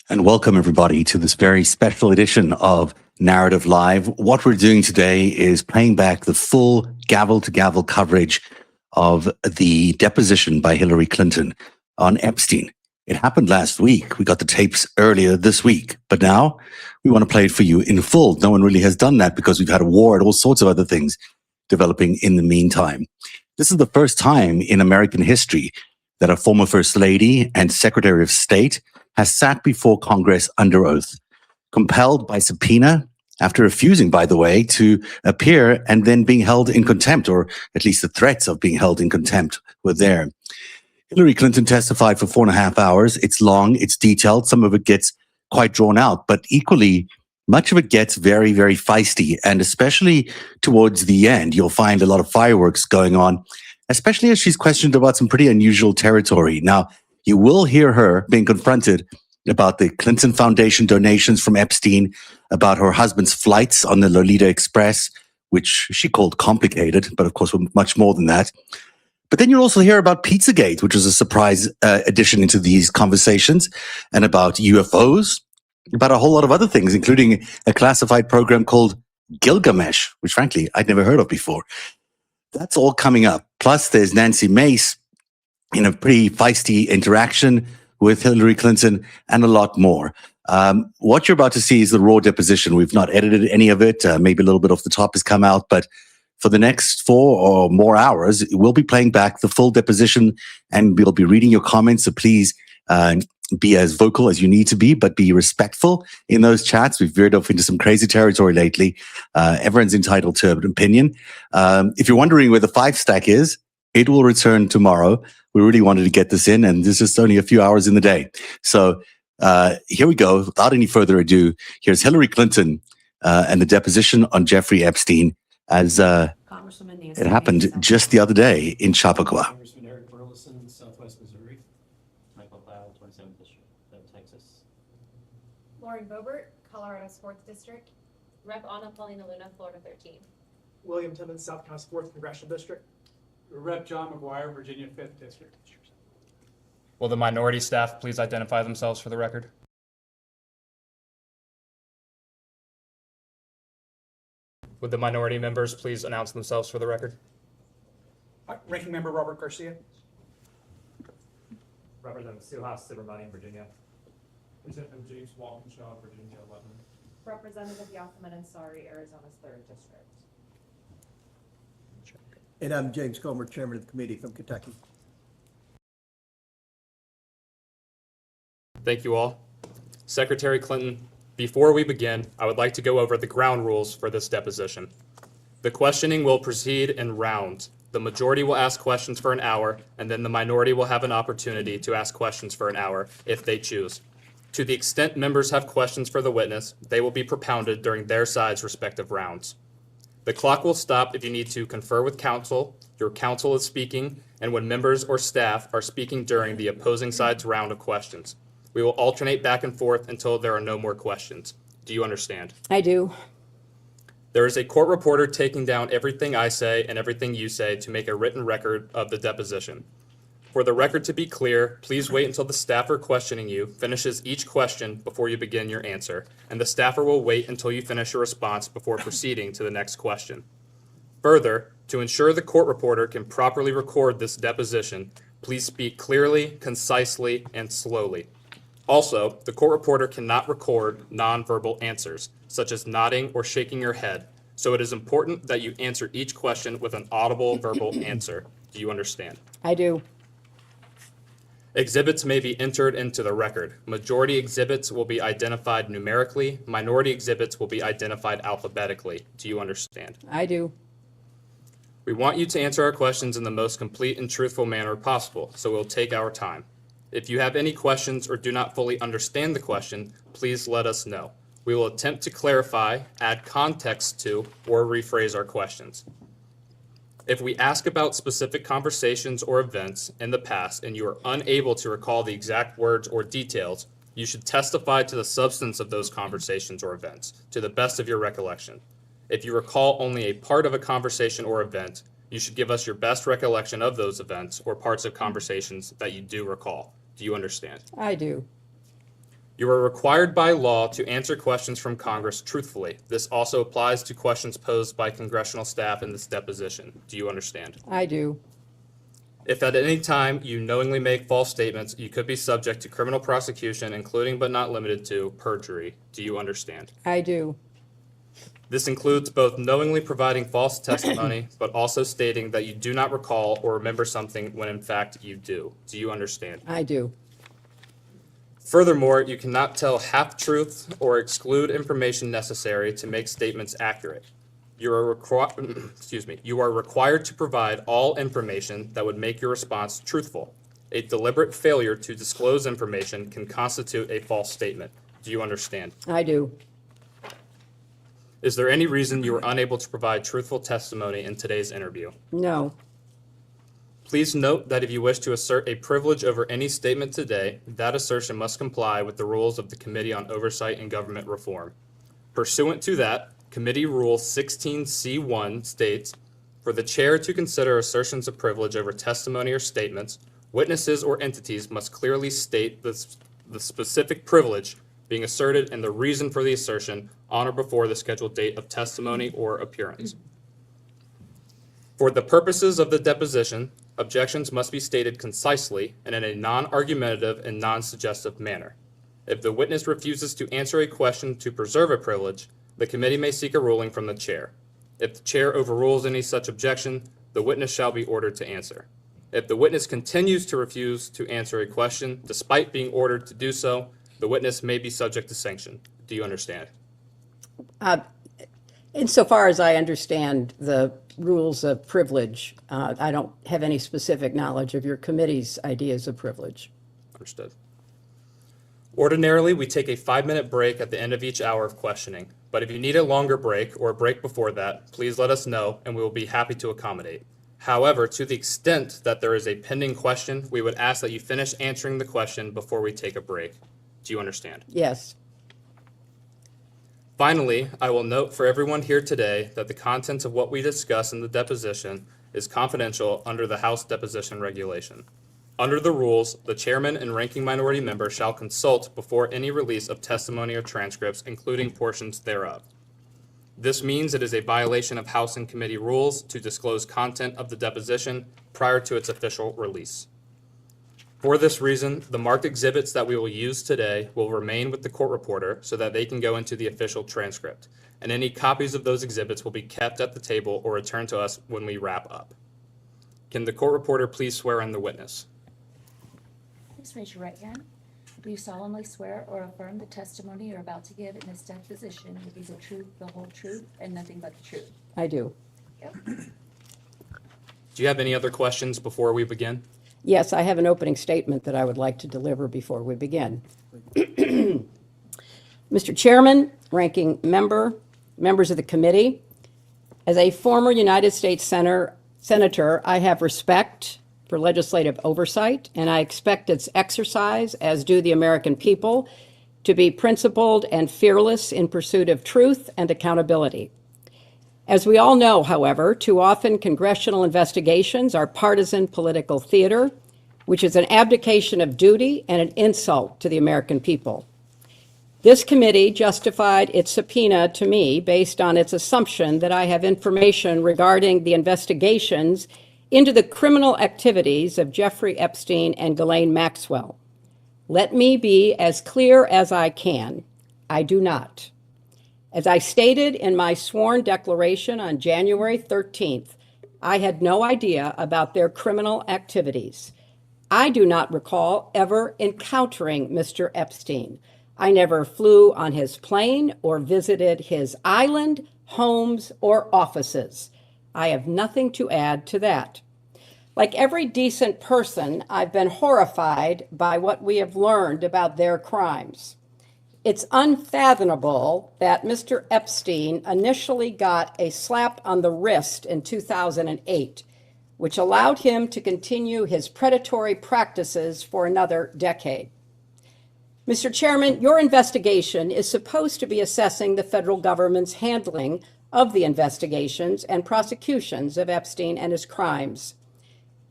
And welcome, everybody, to this very special edition of Narrative Live. What we're doing today is playing back the full gavel-to-gavel coverage of the deposition by Hillary Clinton on Epstein. It happened last week. We got the tapes earlier this week, but now we want to play it for you in full. No one really has done that because we've had a war and all sorts of other things developing in the meantime. This is the first time in American history that a former First Lady and Secretary of State has sat before Congress under oath, compelled by subpoena after refusing, by the way, to appear and then being held in contempt, or at least the threats of being held in contempt were there. Hillary Clinton testified for 4.5 hours. It's long, it's detailed. Some of it gets quite drawn out, but equally, much of it gets very, very feisty. And especially towards the end, you'll find a lot of fireworks going on, especially as she's questioned about some pretty unusual territory. Now, you will hear her being confronted about the Clinton Foundation donations from Epstein, about her husband's flights on the Lolita Express, which she called complicated, but of course were much more than that. But then you'll also hear about Pizzagate, which was a surprise addition into these conversations, and about UFOs, about a whole lot of other things, including a classified program called Gilgamesh, which frankly I'd never heard of before. That's all coming up. Plus, there's Nancy Mace in a pretty feisty interaction with Hillary Clinton and a lot more. What you're about to see is the raw deposition. We've not edited any of it. Maybe a little bit off the top has come out, but for the next 4 or more hours, we'll be playing back the full deposition and we'll be reading your comments. So please be as vocal as you need to be, but be respectful in those chats. We've veered off into some crazy territory lately. Everyone's entitled to an opinion. If you're wondering where the 5-stack is, it will return tomorrow. We really wanted to get this in, and this is only a few hours in the day. So here we go. Without any further ado, here's Hillary Clinton and the deposition on Jeffrey Epstein as it happened just the other day in Chappaqua. Congressman Eric Burleson, Southwest Missouri. Michael Cloud, 27th District, Texas. Lauren Boebert, Colorado Sports District. Rep. Anna Paulina Luna, Florida 13. William Timmons, South Carolina 4th Congressional District. Rep. John McGuire, Virginia 5th District. Will the minority staff please identify themselves for the record? Would the minority members please announce themselves for the record? Ranking Member Robert Garcia. Representative Suhas Subramanian, Virginia. Representative James Walkinshaw, Virginia 11. Representative Yasemin Ansari, Arizona's 3rd District. And I'm James Comer, Chairman of the committee from Kentucky. Thank you all. Secretary Clinton, before we begin, I would like to go over the ground rules for this deposition. The questioning will proceed in rounds. The majority will ask questions for an hour, and then the minority will have an opportunity to ask questions for an hour if they choose. To the extent members have questions for the witness, they will be propounded during their side's respective rounds. The clock will stop if you need to confer with counsel, your counsel is speaking, and when members or staff are speaking during the opposing side's round of questions. We will alternate back and forth until there are no more questions. Do you understand? I do. There is a court reporter taking down everything I say and everything you say to make a written record of the deposition. For the record to be clear, please wait until the staffer questioning you finishes each question before you begin your answer, and the staffer will wait until you finish your response before proceeding to the next question. Further, to ensure the court reporter can properly record this deposition, please speak clearly, concisely, and slowly. Also, the court reporter cannot record nonverbal answers, such as nodding or shaking your head, so it is important that you answer each question with an audible verbal answer. Do you understand? I do. Exhibits may be entered into the record. Majority exhibits will be identified numerically. Minority exhibits will be identified alphabetically. Do you understand? I do. We want you to answer our questions in the most complete and truthful manner possible, so we'll take our time. If you have any questions or do not fully understand the question, please let us know. We will attempt to clarify, add context to, or rephrase our questions. If we ask about specific conversations or events in the past and you are unable to recall the exact words or details, you should testify to the substance of those conversations or events to the best of your recollection. If you recall only a part of a conversation or event, you should give us your best recollection of those events or parts of conversations that you do recall. Do you understand? I do. You are required by law to answer questions from Congress truthfully. This also applies to questions posed by congressional staff in this deposition. Do you understand? I do. If at any time you knowingly make false statements, you could be subject to criminal prosecution, including but not limited to perjury. Do you understand? I do. This includes both knowingly providing false testimony, but also stating that you do not recall or remember something when in fact you do. Do you understand? I do. Furthermore, you cannot tell half-truths or exclude information necessary to make statements accurate. You are required to provide all information that would make your response truthful. A deliberate failure to disclose information can constitute a false statement. Do you understand? I do. Is there any reason you were unable to provide truthful testimony in today's interview? No. Please note that if you wish to assert a privilege over any statement today, that assertion must comply with the rules of the Committee on Oversight and Government Reform. Pursuant to that, Committee Rule 16C1 states, for the chair to consider assertions of privilege over testimony or statements, witnesses or entities must clearly state the specific privilege being asserted and the reason for the assertion on or before the scheduled date of testimony or appearance. For the purposes of the deposition, objections must be stated concisely and in a non-argumentative and non-suggestive manner. If the witness refuses to answer a question to preserve a privilege, the committee may seek a ruling from the chair. If the chair overrules any such objection, the witness shall be ordered to answer. If the witness continues to refuse to answer a question despite being ordered to do so, the witness may be subject to sanction. Do you understand? Insofar as I understand the rules of privilege, I don't have any specific knowledge of your committee's ideas of privilege. Understood. Ordinarily, we take a 5-minute break at the end of each hour of questioning, but if you need a longer break or a break before that, please let us know and we will be happy to accommodate. However, to the extent that there is a pending question, we would ask that you finish answering the question before we take a break. Do you understand? Yes. Finally, I will note for everyone here today that the contents of what we discuss in the deposition is confidential under the House Deposition Regulation. Under the rules, the chairman and ranking minority member shall consult before any release of testimony or transcripts, including portions thereof. This means it is a violation of House and committee rules to disclose content of the deposition prior to its official release. For this reason, the marked exhibits that we will use today will remain with the court reporter so that they can go into the official transcript, and any copies of those exhibits will be kept at the table or returned to us when we wrap up. Can the court reporter please swear in the witness? Please raise your right hand. Do you solemnly swear or affirm the testimony you're about to give in this deposition will be the truth, the whole truth, and nothing but the truth? I do. Do you have any other questions before we begin? Yes, I have an opening statement that I would like to deliver before we begin. Mr. Chairman, ranking member, members of the committee, as a former United States Senator, I have respect for legislative oversight, and I expect its exercise, as do the American people, to be principled and fearless in pursuit of truth and accountability. As we all know, however, too often congressional investigations are partisan political theater, which is an abdication of duty and an insult to the American people. This committee justified its subpoena to me based on its assumption that I have information regarding the investigations into the criminal activities of Jeffrey Epstein and Ghislaine Maxwell. Let me be as clear as I can. I do not. As I stated in my sworn declaration on January 13th, I had no idea about their criminal activities. I do not recall ever encountering Mr. Epstein. I never flew on his plane or visited his island, homes, or offices. I have nothing to add to that. Like every decent person, I've been horrified by what we have learned about their crimes. It's unfathomable that Mr. Epstein initially got a slap on the wrist in 2008, which allowed him to continue his predatory practices for another decade. Mr. Chairman, your investigation is supposed to be assessing the federal government's handling of the investigations and prosecutions of Epstein and his crimes.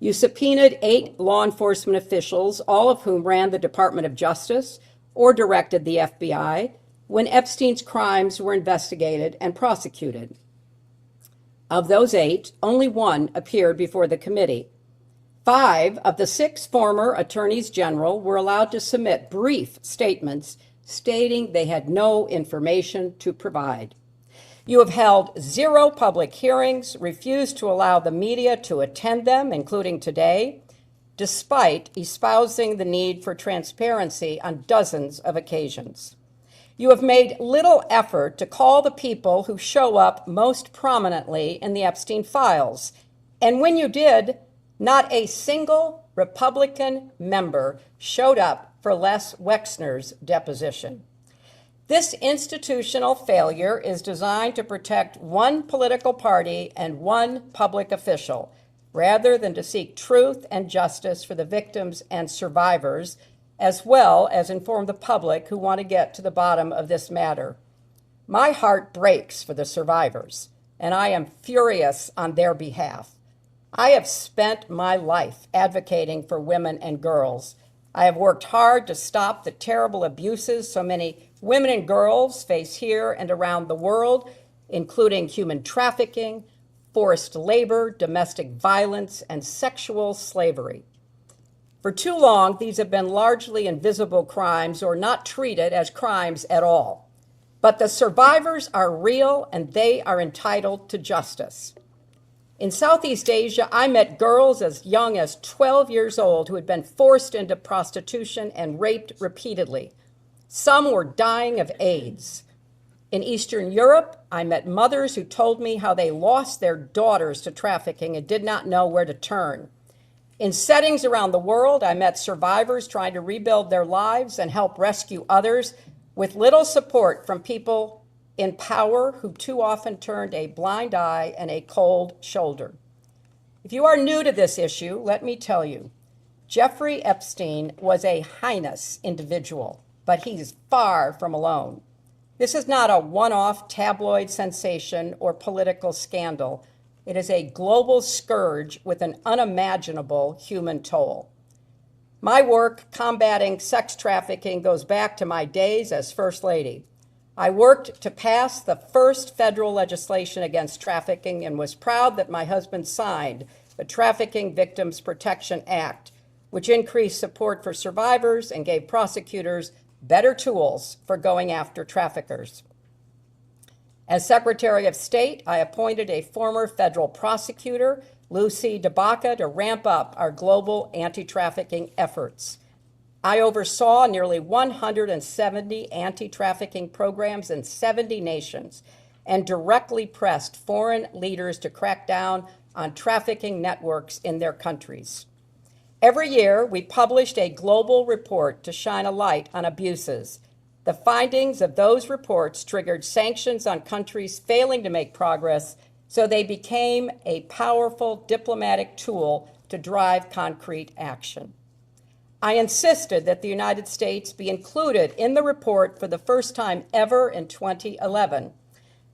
You subpoenaed 8 law enforcement officials, all of whom ran the Department of Justice, or directed the FBI when Epstein's crimes were investigated and prosecuted. Of those 8, only 1 appeared before the committee. 5 of the 6 former attorneys general were allowed to submit brief statements stating they had no information to provide. You have held 0 public hearings, refused to allow the media to attend them, including today, despite espousing the need for transparency on dozens of occasions. You have made little effort to call the people who show up most prominently in the Epstein files. And when you did, not a single Republican member showed up for Les Wexner's deposition. This institutional failure is designed to protect one political party and one public official, rather than to seek truth and justice for the victims and survivors, as well as inform the public who want to get to the bottom of this matter. My heart breaks for the survivors, and I am furious on their behalf. I have spent my life advocating for women and girls. I have worked hard to stop the terrible abuses so many women and girls face here and around the world, including human trafficking, forced labor, domestic violence, and sexual slavery. For too long, these have been largely invisible crimes or not treated as crimes at all. But the survivors are real and they are entitled to justice. In Southeast Asia, I met girls as young as 12 years old who had been forced into prostitution and raped repeatedly. Some were dying of AIDS. In Eastern Europe, I met mothers who told me how they lost their daughters to trafficking and did not know where to turn. In settings around the world, I met survivors trying to rebuild their lives and help rescue others with little support from people in power who too often turned a blind eye and a cold shoulder. If you are new to this issue, let me tell you, Jeffrey Epstein was a heinous individual, but he's far from alone. This is not a one-off tabloid sensation or political scandal. It is a global scourge with an unimaginable human toll. My work combating sex trafficking goes back to my days as First Lady. I worked to pass the first federal legislation against trafficking and was proud that my husband signed the Trafficking Victims Protection Act, which increased support for survivors and gave prosecutors better tools for going after traffickers. As Secretary of State, I appointed a former federal prosecutor, Lucy DeBaca, to ramp up our global anti-trafficking efforts. I oversaw nearly 170 anti-trafficking programs in 70 nations and directly pressed foreign leaders to crack down on trafficking networks in their countries. Every year, we published a global report to shine a light on abuses. The findings of those reports triggered sanctions on countries failing to make progress, so they became a powerful diplomatic tool to drive concrete action. I insisted that the United States be included in the report for the first time ever in 2011,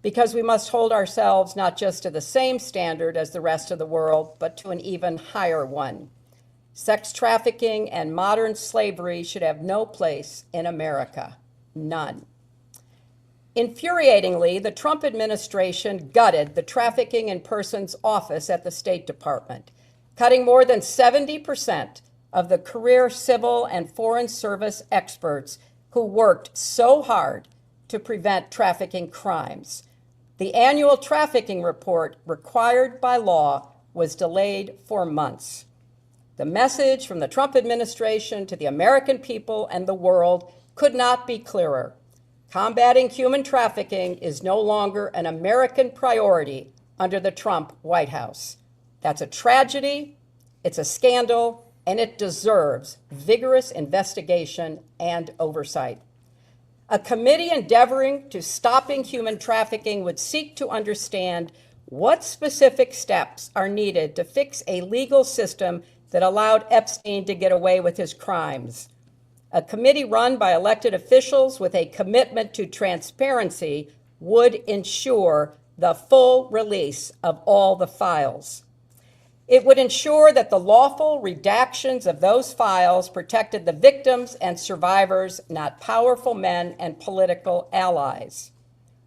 because we must hold ourselves not just to the same standard as the rest of the world, but to an even higher one. Sex trafficking and modern slavery should have no place in America. None. Infuriatingly, the Trump administration gutted the Trafficking in Persons Office at the State Department, cutting more than 70% of the career civil and foreign service experts who worked so hard to prevent trafficking crimes. The annual trafficking report required by law was delayed for months. The message from the Trump administration to the American people and the world could not be clearer. Combating human trafficking is no longer an American priority under the Trump White House. That's a tragedy, it's a scandal, and it deserves vigorous investigation and oversight. A committee endeavoring to stopping human trafficking would seek to understand what specific steps are needed to fix a legal system that allowed Epstein to get away with his crimes. A committee run by elected officials with a commitment to transparency would ensure the full release of all the files. It would ensure that the lawful redactions of those files protected the victims and survivors, not powerful men and political allies.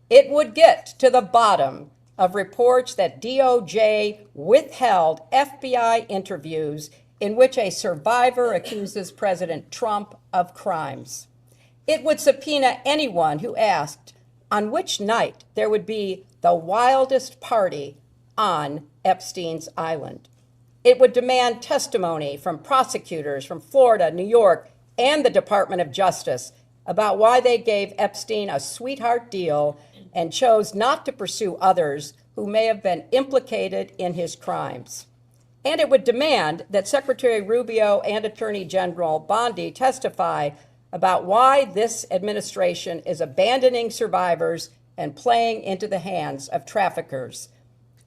It would get to the bottom of reports that DOJ withheld FBI interviews in which a survivor accuses President Trump of crimes. It would subpoena anyone who asked on which night there would be the wildest party on Epstein's Island. It would demand testimony from prosecutors from Florida, New York, and the Department of Justice about why they gave Epstein a sweetheart deal and chose not to pursue others who may have been implicated in his crimes. And it would demand that Secretary Rubio and Attorney General Bondi testify about why this administration is abandoning survivors and playing into the hands of traffickers.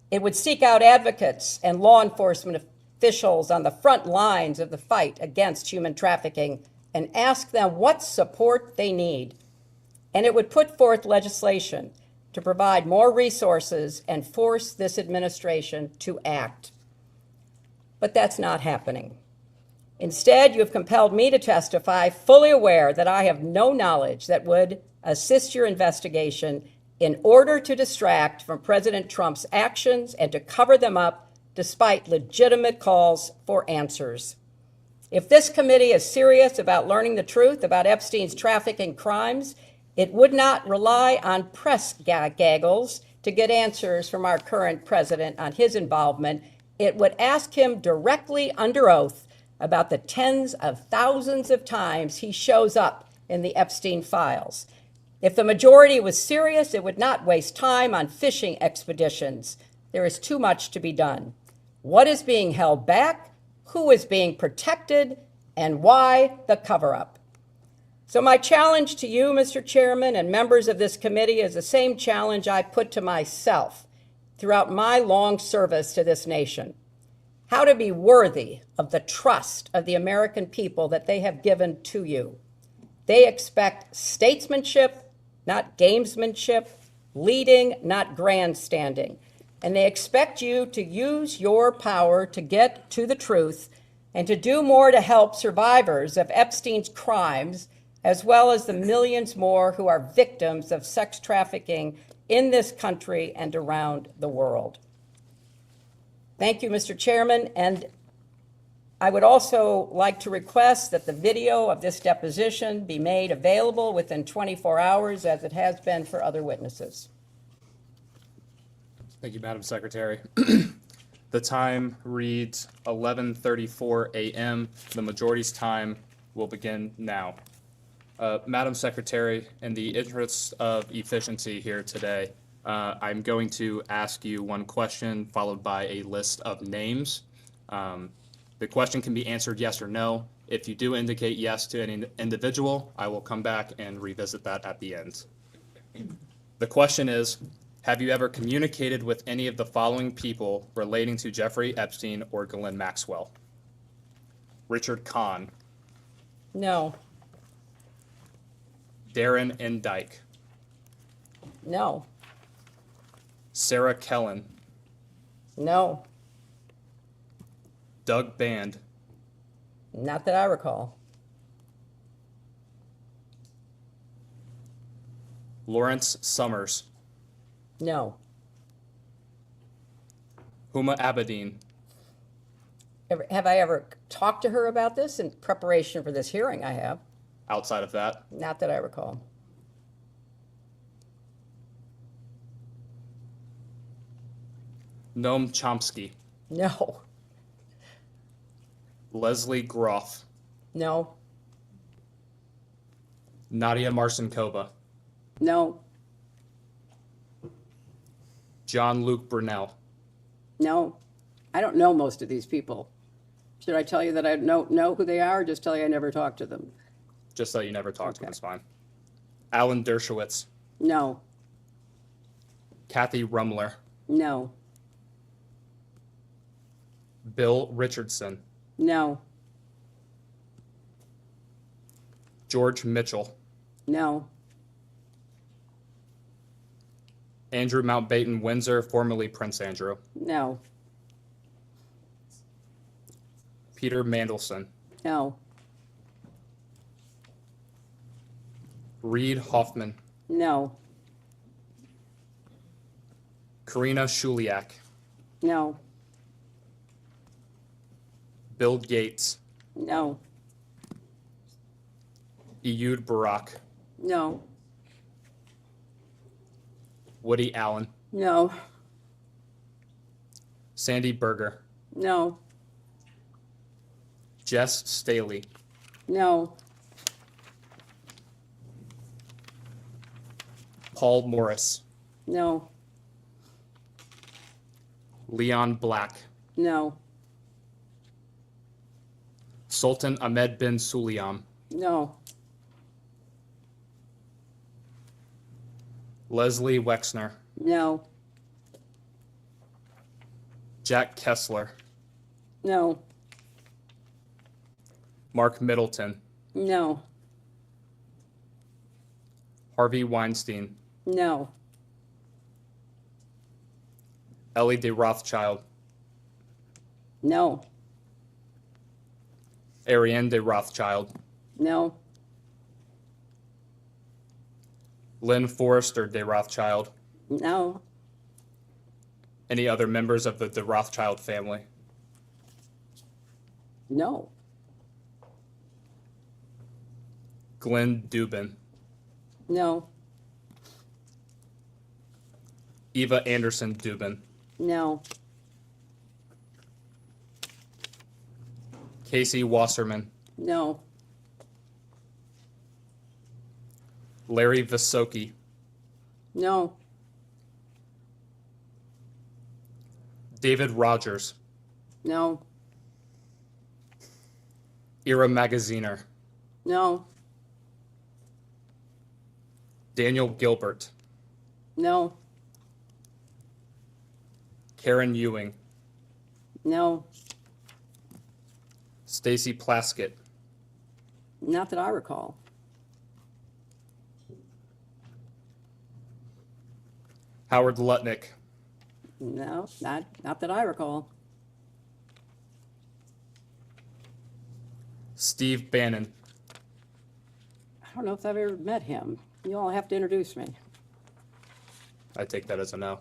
It would seek out advocates and law enforcement officials on the front lines of the fight against human trafficking and ask them what support they need. And it would put forth legislation to provide more resources and force this administration to act. But that's not happening. Instead, you have compelled me to testify, fully aware that I have no knowledge that would assist your investigation, in order to distract from President Trump's actions and to cover them up despite legitimate calls for answers. If this committee is serious about learning the truth about Epstein's trafficking crimes, it would not rely on press gaggles to get answers from our current president on his involvement. It would ask him directly under oath about the tens of thousands of times he shows up in the Epstein files. If the majority was serious, it would not waste time on fishing expeditions. There is too much to be done. What is being held back? Who is being protected? And why the cover-up? So my challenge to you, Mr. Chairman, and members of this committee is the same challenge I put to myself throughout my long service to this nation. How to be worthy of the trust of the American people that they have given to you. They expect statesmanship, not gamesmanship, leading, not grandstanding. And they expect you to use your power to get to the truth and to do more to help survivors of Epstein's crimes, as well as the millions more who are victims of sex trafficking in this country and around the world. Thank you, Mr. Chairman, and I would also like to request that the video of this deposition be made available within 24 hours, as it has been for other witnesses. Thank you, Madam Secretary. The time reads 11:34 a.m. The majority's time will begin now. Madam Secretary, in the interest of efficiency here today, I'm going to ask you one question followed by a list of names. The question can be answered yes or no. If you do indicate yes to any individual, I will come back and revisit that at the end. The question is, have you ever communicated with any of the following people relating to Jeffrey Epstein or Ghislaine Maxwell? Richard Kahn, No. Darren N. Dyke, No. Sarah Kellen, No. Doug Band, Not that I recall. Lawrence Summers, No. Huma Abedin, Have I ever talked to her about this in preparation for this hearing? I have. outside of that, Not that I recall. Noam Chomsky, No. Leslie Groff, No. Nadia Marcinkova, No. John Luke Brunel, No. I don't know most of these people. Should I tell you that I don't know who they are, or just tell you I never talked to them? just so you never talked to him, it's fine. Alan Dershowitz, No. Kathy Rumler, No. Bill Richardson, No. George Mitchell, No. Andrew Mountbatten Windsor, formerly Prince Andrew, No. Peter Mandelson, No. Reed Hoffman, No. Karina Shuliak, No. Bill Gates, No. Ehud Barak, No. Woody Allen, No. Sandy Berger, No. Jess Staley, No. Paul Morris, No. Leon Black, No. Sultan Ahmed bin Sulayam, No. Leslie Wexner, No. Jack Kessler, No. Mark Middleton, No. Harvey Weinstein, No. Ellie de Rothschild, No. Ariane de Rothschild, No. Lynn Forrester de Rothschild, No. any other members of the de Rothschild family, No. Glenn Dubin, No. Eva Anderson Dubin, No. Casey Wasserman, No. Larry Visoki, No. David Rogers, No. Ira Magaziner, No. Daniel Gilbert, No. Karen Ewing, No. Stacy Plaskett, Not that I recall. Howard Lutnick, No, not that I recall. Steve Bannon, I don't know if I've ever met him. You all have to introduce me. I take that as a no.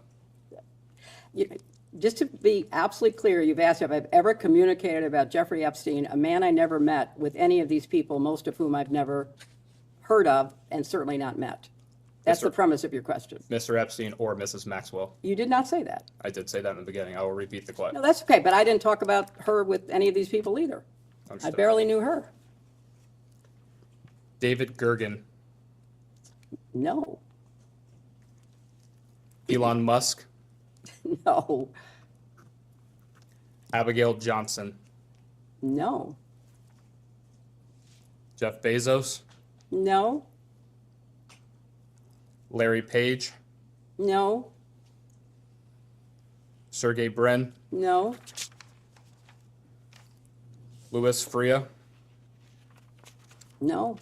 Just to be absolutely clear, you've asked if I've ever communicated about Jeffrey Epstein, a man I never met, with any of these people, most of whom I've never heard of and certainly not met. That's the premise of your question. Mr. Epstein or Mrs. Maxwell. You did not say that. I did say that in the beginning. I will repeat the question. No, that's okay, but I didn't talk about her with any of these people either. I Understood. barely knew her. David Gergen, No, Elon Musk, no, Abigail Johnson, no, Jeff Bezos, no, Larry Page, no, Sergey Brin, no, Louis Freya, no.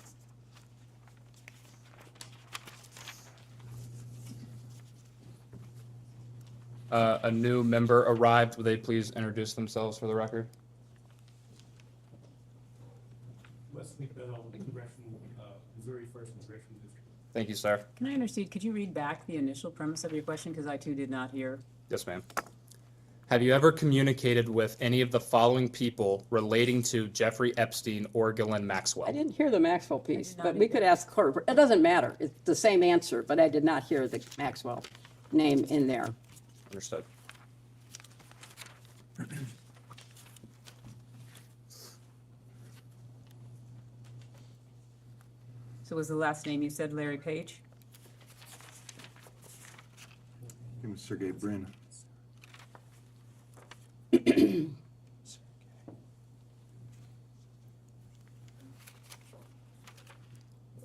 a new member arrived. Would they please introduce themselves for the record? Wesley Bell, Congressional, Missouri First Congressional District. Thank you, sir. Can I understand, could you read back the initial premise of your question, because I too did not hear? Yes, ma'am. Have you ever communicated with any of the following people relating to Jeffrey Epstein or Ghislaine Maxwell? I didn't hear the Maxwell piece, did not but we could ask her. It doesn't matter. It's the same answer, but I did not hear the Maxwell name in there. Understood. So was the last name you said Larry Page? It was Sergey Brin.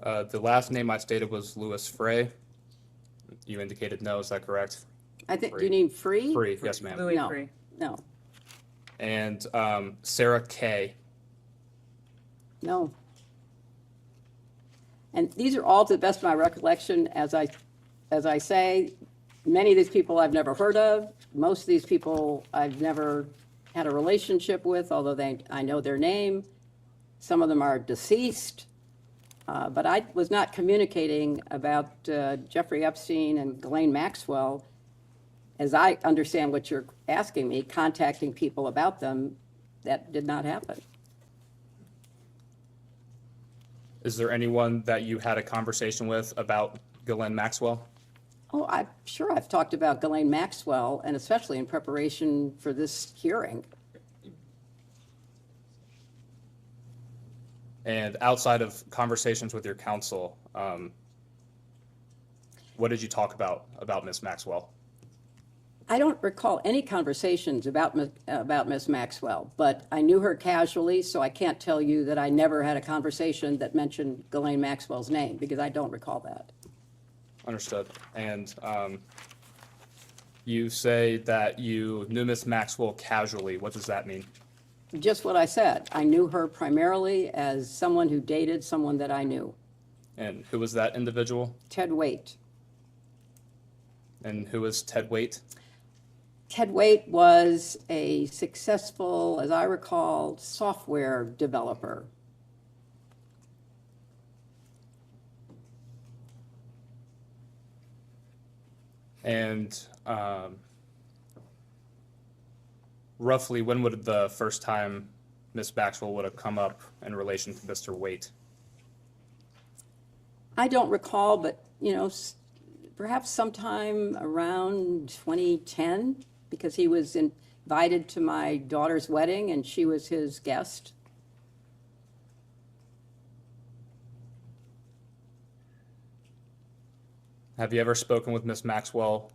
The last name I stated was Louis Frey. You indicated no, is that correct? I think, do you need free? Free, yes, ma'am. Louis No. Free. No, And Sarah Kay. no. And these are all, to the best of my recollection, as I say, many of these people I've never heard of. Most of these people I've never had a relationship with, although I know their name. Some of them are deceased. But I was not communicating about Jeffrey Epstein and Ghislaine Maxwell, as I understand what you're asking me, contacting people about them. That did not happen. Is there anyone that you had a conversation with about Ghislaine Maxwell? Oh, I'm sure I've talked about Ghislaine Maxwell, and especially in preparation for this hearing. And outside of conversations with your counsel, what did you talk about Ms. Maxwell? I don't recall any conversations about Miss Maxwell, but I knew her casually, so I can't tell you that I never had a conversation that mentioned Ghislaine Maxwell's name, because I don't recall that. Understood. And you say that you knew Ms. Maxwell casually. What does that mean? Just what I said. I knew her primarily as someone who dated someone that I knew. And who was that individual? Ted Waite. And who was Ted Waite? Ted Waite was a successful, as I recall, software developer. And roughly, when would the first time Ms. Maxwell would have come up in relation to Mr. Waite? I don't recall, but, perhaps sometime around 2010, because he was invited to my daughter's wedding and she was his guest. Have you ever spoken with Ms. Maxwell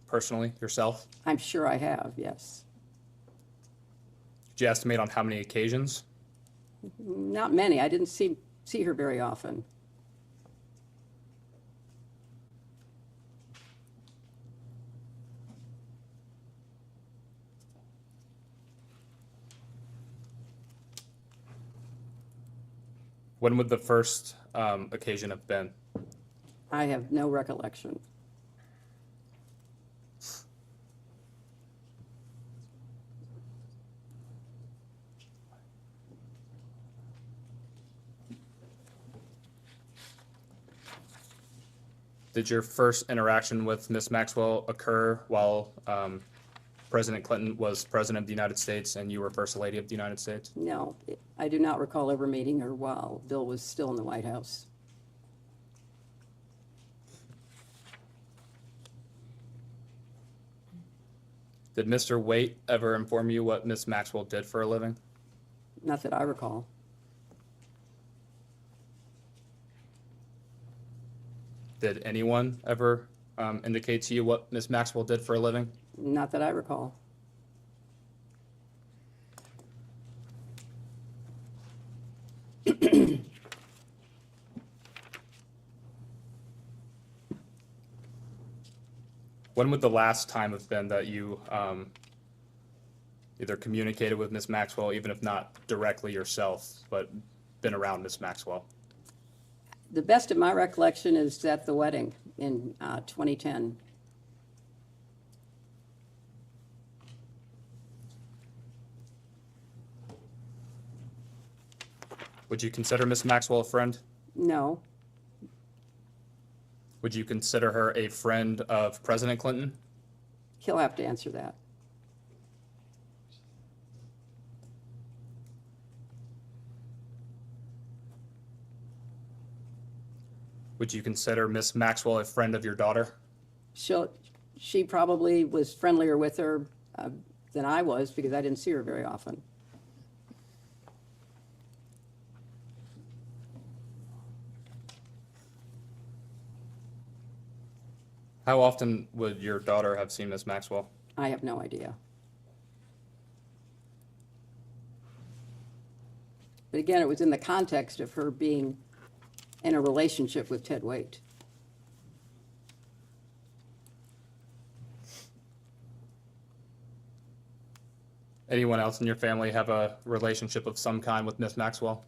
personally yourself? I'm sure I have, yes. Did you estimate on how many occasions? Not many. I didn't see her very often. When would the first occasion have been? I have no recollection. Did your first interaction with Ms. Maxwell occur while President Clinton was President of the United States and you were First Lady of the United States? No, I do not recall ever meeting her while Bill was still in the White House. Did Mr. Waite ever inform you what Ms. Maxwell did for a living? Not that I recall. Did anyone ever indicate to you what Ms. Maxwell did for a living? Not that I recall. When would the last time have been that you either communicated with Ms. Maxwell, even if not directly yourself, but been around Ms. Maxwell? The best of my recollection is at the wedding in 2010. Would you consider Ms. Maxwell a friend? No, Would you consider her a friend of President Clinton? he'll have to answer that. Would you consider Ms. Maxwell a friend of your daughter? She probably was friendlier with her than I was because I didn't see her very often. How often would your daughter have seen Ms. Maxwell? I have no idea. But again, it was in the context of her being in a relationship with Ted Waite. Anyone else in your family have a relationship of some kind with Ms. Maxwell?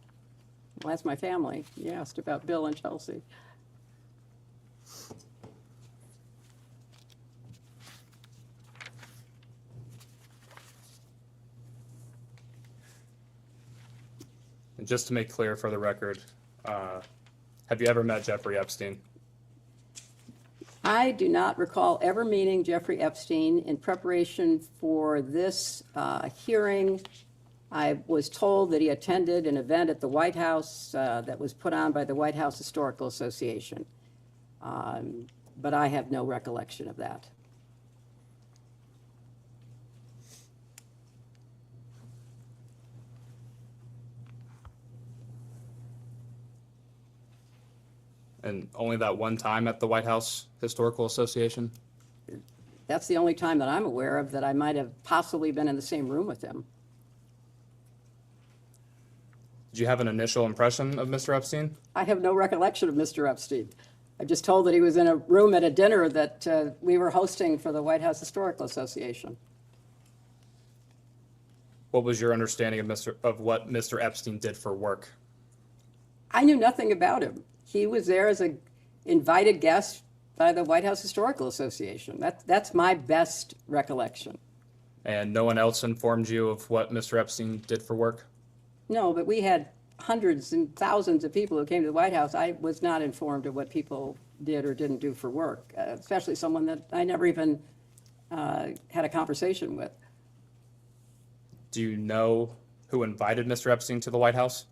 Well, that's my family. You asked about Bill and Chelsea. And just to make clear for the record, have you ever met Jeffrey Epstein? I do not recall ever meeting Jeffrey Epstein. In preparation for this hearing, I was told that he attended an event at the White House that was put on by the White House Historical Association. But I have no recollection of that. And only that one time at the White House Historical Association? That's the only time that I'm aware of that I might have possibly been in the same room with him. Did you have an initial impression of Mr. Epstein? I have no recollection of Mr. Epstein. I'm just told that he was in a room at a dinner that we were hosting for the White House Historical Association. What was your understanding of what Mr. Epstein did for work? I knew nothing about him. He was there as an invited guest by the White House Historical Association. That's my best recollection. And no one else informed you of what Mr. Epstein did for work? No, but we had hundreds and thousands of people who came to the White House. I was not informed of what people did or didn't do for work, especially someone that I never even had a conversation with. Do you know who invited Mr. Epstein to the White House?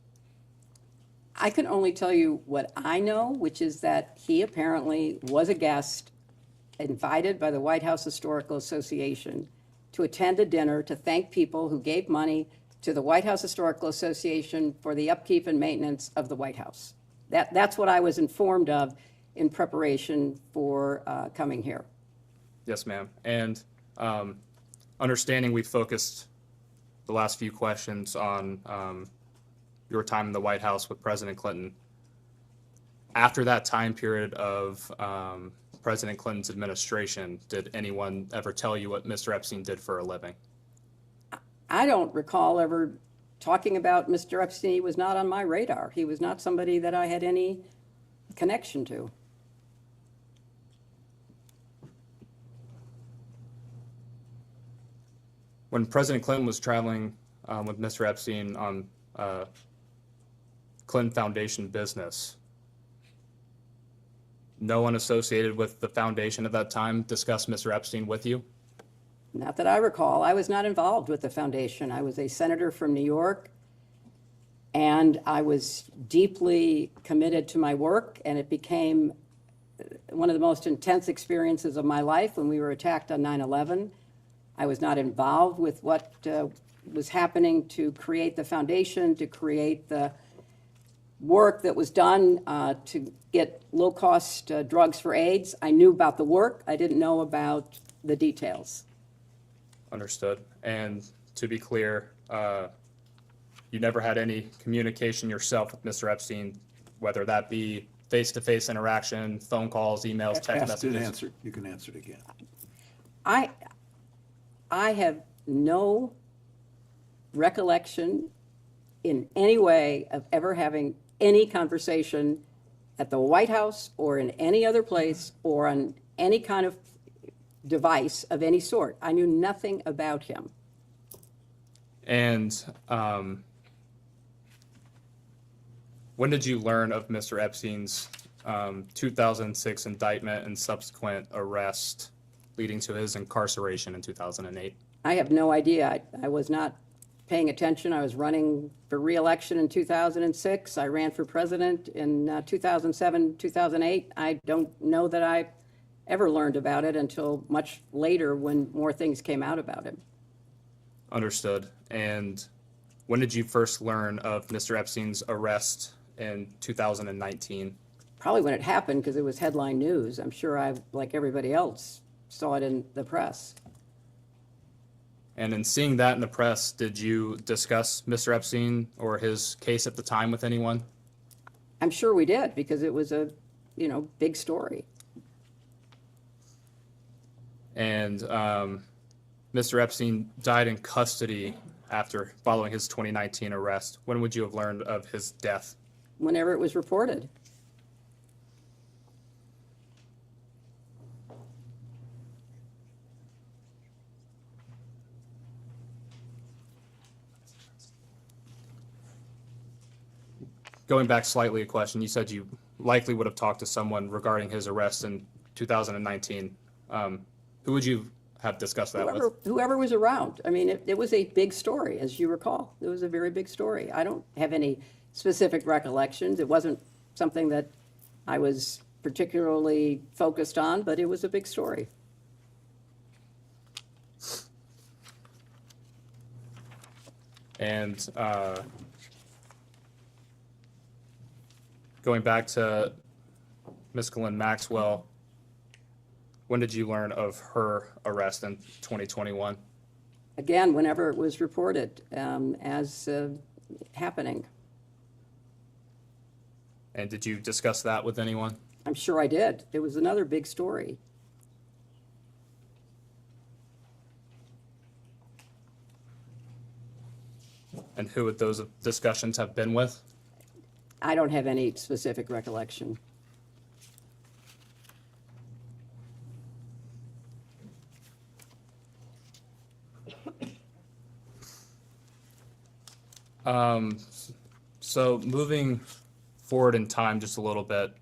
I can only tell you what I know, which is that he apparently was a guest invited by the White House Historical Association to attend a dinner to thank people who gave money to the White House Historical Association for the upkeep and maintenance of the White House. That's what I was informed of in preparation for coming here. Yes, ma'am. And understanding we focused the last few questions on your time in the White House with President Clinton. After that time period of President Clinton's administration, did anyone ever tell you what Mr. Epstein did for a living? I don't recall ever talking about Mr. Epstein. He was not on my radar. He was not somebody that I had any connection to. When President Clinton was traveling with Mr. Epstein on Clinton Foundation business, no one associated with the foundation at that time discussed Mr. Epstein with you? Not that I recall. I was not involved with the foundation. I was a senator from New York, and I was deeply committed to my work, and it became one of the most intense experiences of my life when we were attacked on 9/11. I was not involved with what was happening to create the foundation, to create the work that was done to get low-cost drugs for AIDS. I knew about the work. I didn't know about the details. Understood. And to be clear, you never had any communication yourself with Mr. Epstein, whether that be face-to-face interaction, phone calls, emails, text Asked and messages? answered. You can answer it again. I have no recollection in any way of ever having any conversation at the White House or in any other place or on any kind of device of any sort. I knew nothing about him. And when did you learn of Mr. Epstein's 2006 indictment and subsequent arrest leading to his incarceration in 2008? I have no idea. I was not paying attention. I was running for re-election in 2006. I ran for president in 2007, 2008. I don't know that I ever learned about it until much later when more things came out about him. Understood. And when did you first learn of Mr. Epstein's arrest in 2019? Probably when it happened, because it was headline news. I'm sure I, like everybody else, saw it in the press. And in seeing that in the press, did you discuss Mr. Epstein or his case at the time with anyone? I'm sure we did, because it was a, big story. And Mr. Epstein died in custody after following his 2019 arrest. When would you have learned of his death? Whenever it was reported. going back slightly a question, you said you likely would have talked to someone regarding his arrest in 2019. Who would you have discussed that with? Whoever was around. I mean, it was a big story, as you recall. It was a very big story. I don't have any specific recollections. It wasn't something that I was particularly focused on, but it was a big story. And going back to Ms. Glenn Maxwell, when did you learn of her arrest in 2021? Again, whenever it was reported as happening. And did you discuss that with anyone? I'm sure I did. It was another big story. And who would those discussions have been with? I don't have any specific recollection. So moving forward in time just a little bit,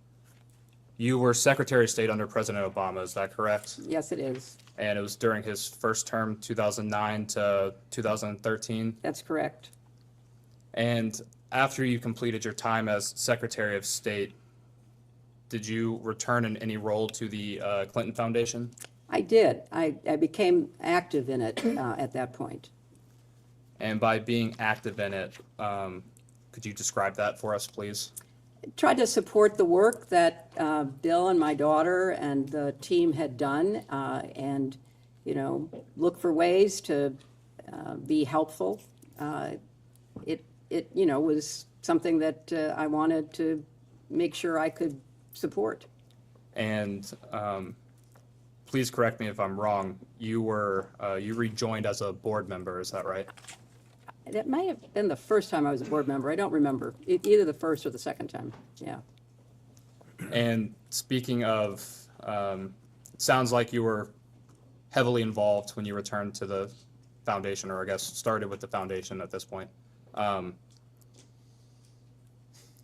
you were Secretary of State under President Obama, is that correct? Yes, it is. And it was during his first term, 2009 to 2013? That's correct. And after you completed your time as Secretary of State, did you return in any role to the Clinton Foundation? I did. I became active in it at that point. And by being active in it, could you describe that for us, please? Tried to support the work that Bill and my daughter and the team had done, and look for ways to be helpful. It was something that I wanted to make sure I could support. And please correct me if I'm wrong. You rejoined as a board member, is that right? That may have been the first time I was a board member. I don't remember. Either the first or the second time. Yeah. And speaking of, it sounds like you were heavily involved when you returned to the foundation, or I guess started with the foundation at this point.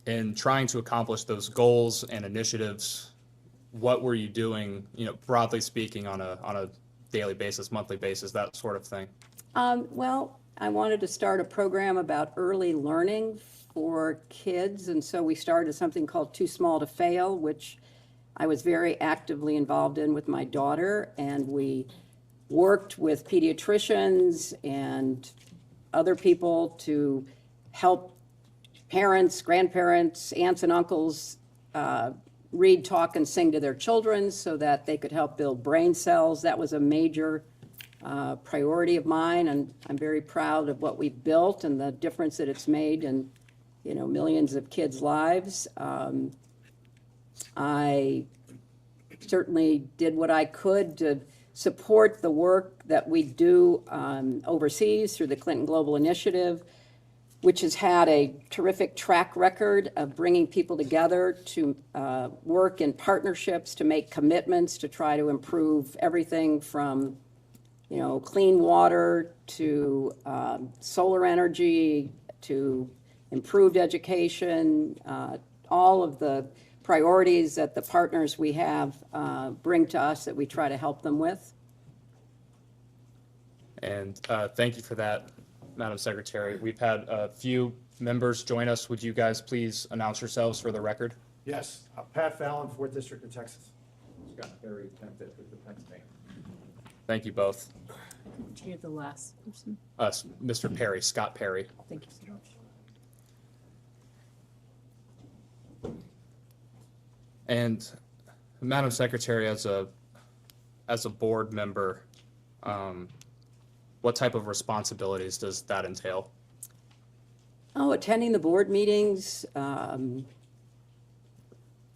In trying to accomplish those goals and initiatives, what were you doing, broadly speaking, on a daily basis, monthly basis, that sort of thing? Well, I wanted to start a program about early learning for kids, and so we started something called Too Small to Fail, which I was very actively involved in with my daughter, and we worked with pediatricians and other people to help parents, grandparents, aunts and uncles read, talk, and sing to their children so that they could help build brain cells. That was a major priority of mine, and I'm very proud of what we've built and the difference that it's made in millions of kids' lives. I certainly did what I could to support the work that we do overseas through the Clinton Global Initiative, which has had a terrific track record of bringing people together to work in partnerships, to make commitments, to try to improve everything from clean water to solar energy to improved education, all of the priorities that the partners we have bring to us that we try to help them with. And thank you for that, Madam Secretary. We've had a few members join us. Would you guys please announce yourselves for the record? Yes, Pat Fallon, 4th District of Texas. Scott Perry, 10th District of Pennsylvania. Thank you both. Would you give the last person? Mr. Perry, Scott Perry. Thank you so much. And Madam Secretary, as a board member, what type of responsibilities does that entail? Attending the board meetings,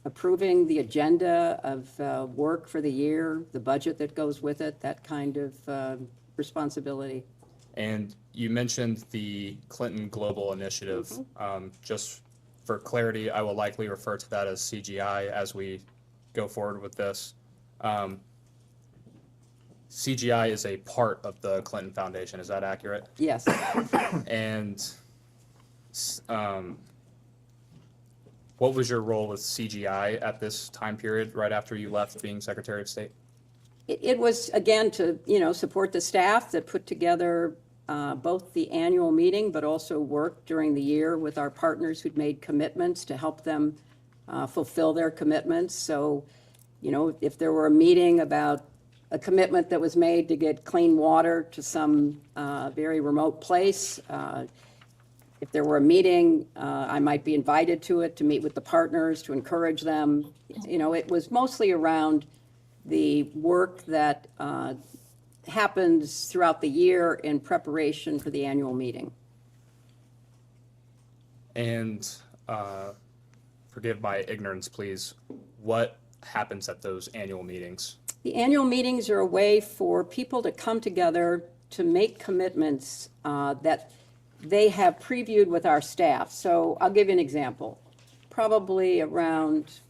approving the agenda of work for the year, the budget that goes with it, that kind of responsibility. And you mentioned the Clinton Global Initiative. Just for clarity, I will likely refer to that as CGI as we go forward with this. CGI is a part of the Clinton Foundation, is that accurate? Yes. And what was your role with CGI at this time period, right after you left being Secretary of State? It was, again, to, support the staff that put together both the annual meeting, but also work during the year with our partners who'd made commitments to help them fulfill their commitments. So, if there were a meeting about a commitment that was made to get clean water to some very remote place, if there were a meeting, I might be invited to it to meet with the partners, to encourage them. It was mostly around the work that happens throughout the year in preparation for the annual meeting. And forgive my ignorance, please. What happens at those annual meetings? The annual meetings are a way for people to come together to make commitments that they have previewed with our staff. So I'll give you an example. Probably around,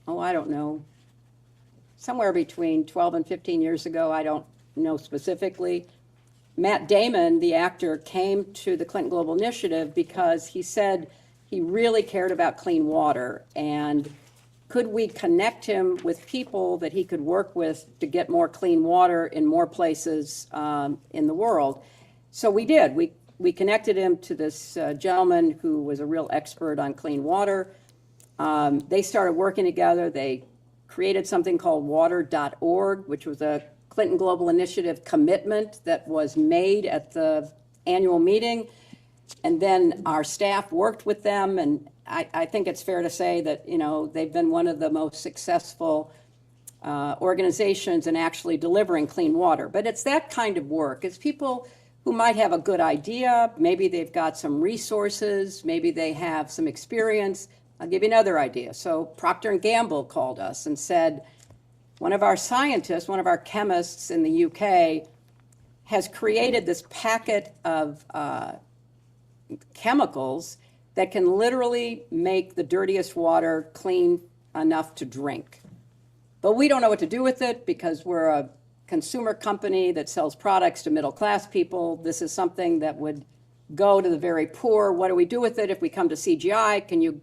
I don't know, somewhere between 12 and 15 years ago, I don't know specifically, Matt Damon, the actor, came to the Clinton Global Initiative because he said he really cared about clean water, and could we connect him with people that he could work with to get more clean water in more places in the world? So we did. We connected him to this gentleman who was a real expert on clean water. They started working together. They created something called water.org, which was a Clinton Global Initiative commitment that was made at the annual meeting. And then our staff worked with them, and I think it's fair to say that, they've been one of the most successful organizations in actually delivering clean water. But it's that kind of work. It's people who might have a good idea, maybe they've got some resources, maybe they have some experience. I'll give you another idea. So Procter & Gamble called us and said, one of our scientists, one of our chemists in the UK, has created this packet of chemicals that can literally make the dirtiest water clean enough to drink. But we don't know what to do with it because we're a consumer company that sells products to middle-class people. This is something that would go to the very poor. What do we do with it if we come to CGI? Can you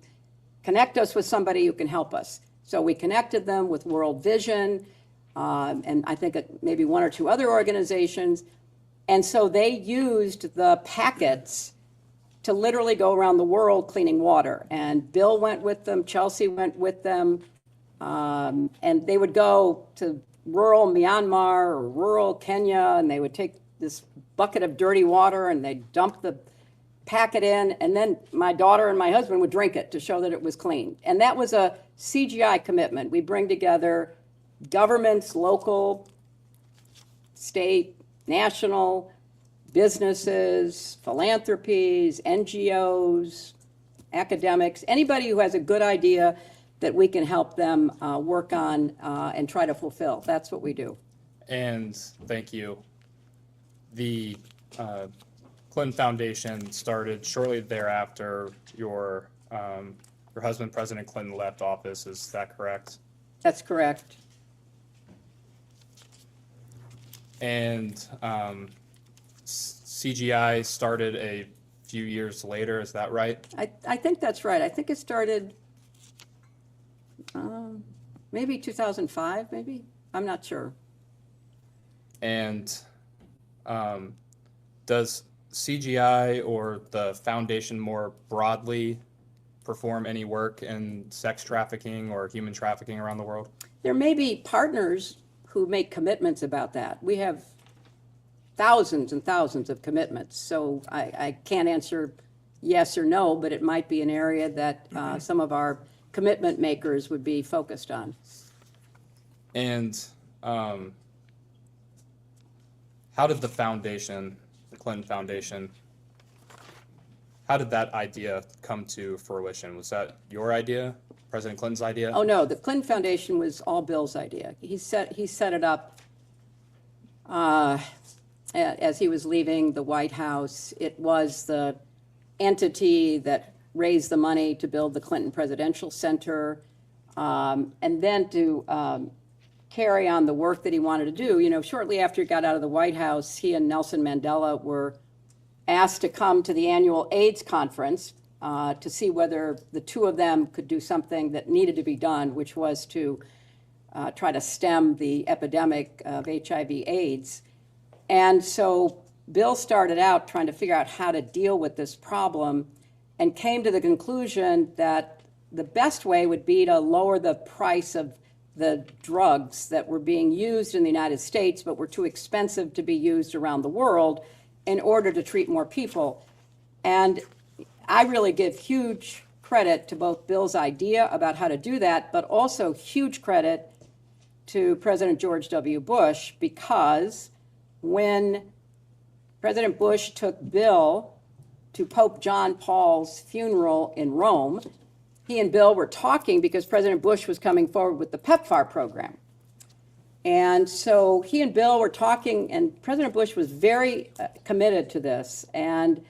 connect us with somebody who can help us? So we connected them with World Vision, and I think maybe one or two other organizations. And so they used the packets to literally go around the world cleaning water. And Bill went with them, Chelsea went with them, and they would go to rural Myanmar or rural Kenya, and they would take this bucket of dirty water and they'd dump the packet in, and then my daughter and my husband would drink it to show that it was clean. And that was a CGI commitment. We bring together governments, local, state, national, businesses, philanthropies, NGOs, academics, anybody who has a good idea that we can help them work on and try to fulfill. That's what we do. And thank you. The Clinton Foundation started shortly thereafter. Your husband, President Clinton, left office. Is that correct? That's correct. And CGI started a few years later. Is that right? I think that's right. I think it started maybe 2005, maybe? I'm not sure. And does CGI or the foundation more broadly perform any work in sex trafficking or human trafficking around the world? There may be partners who make commitments about that. We have thousands and thousands of commitments, so I can't answer yes or no, but it might be an area that some of our commitment makers would be focused on. And how did the foundation, the Clinton Foundation, how did that idea come to fruition? Was that your idea, President Clinton's idea? Oh, no, the Clinton Foundation was all Bill's idea. He set it up as he was leaving the White House. It was the entity that raised the money to build the Clinton Presidential Center, and then to carry on the work that he wanted to do. You know, shortly after he got out of the White House, he and Nelson Mandela were asked to come to the annual AIDS conference to see whether the two of them could do something that needed to be done, which was to try to stem the epidemic of HIV/AIDS. And so Bill started out trying to figure out how to deal with this problem and came to the conclusion that the best way would be to lower the price of the drugs that were being used in the United States but were too expensive to be used around the world in order to treat more people. And I really give huge credit to both Bill's idea about how to do that, but also huge credit to President George W. Bush, because when President Bush took Bill to Pope John Paul's funeral in Rome, he and Bill were talking because President Bush was coming forward with the PEPFAR program. And so he and Bill were talking, and President Bush was very committed to this, and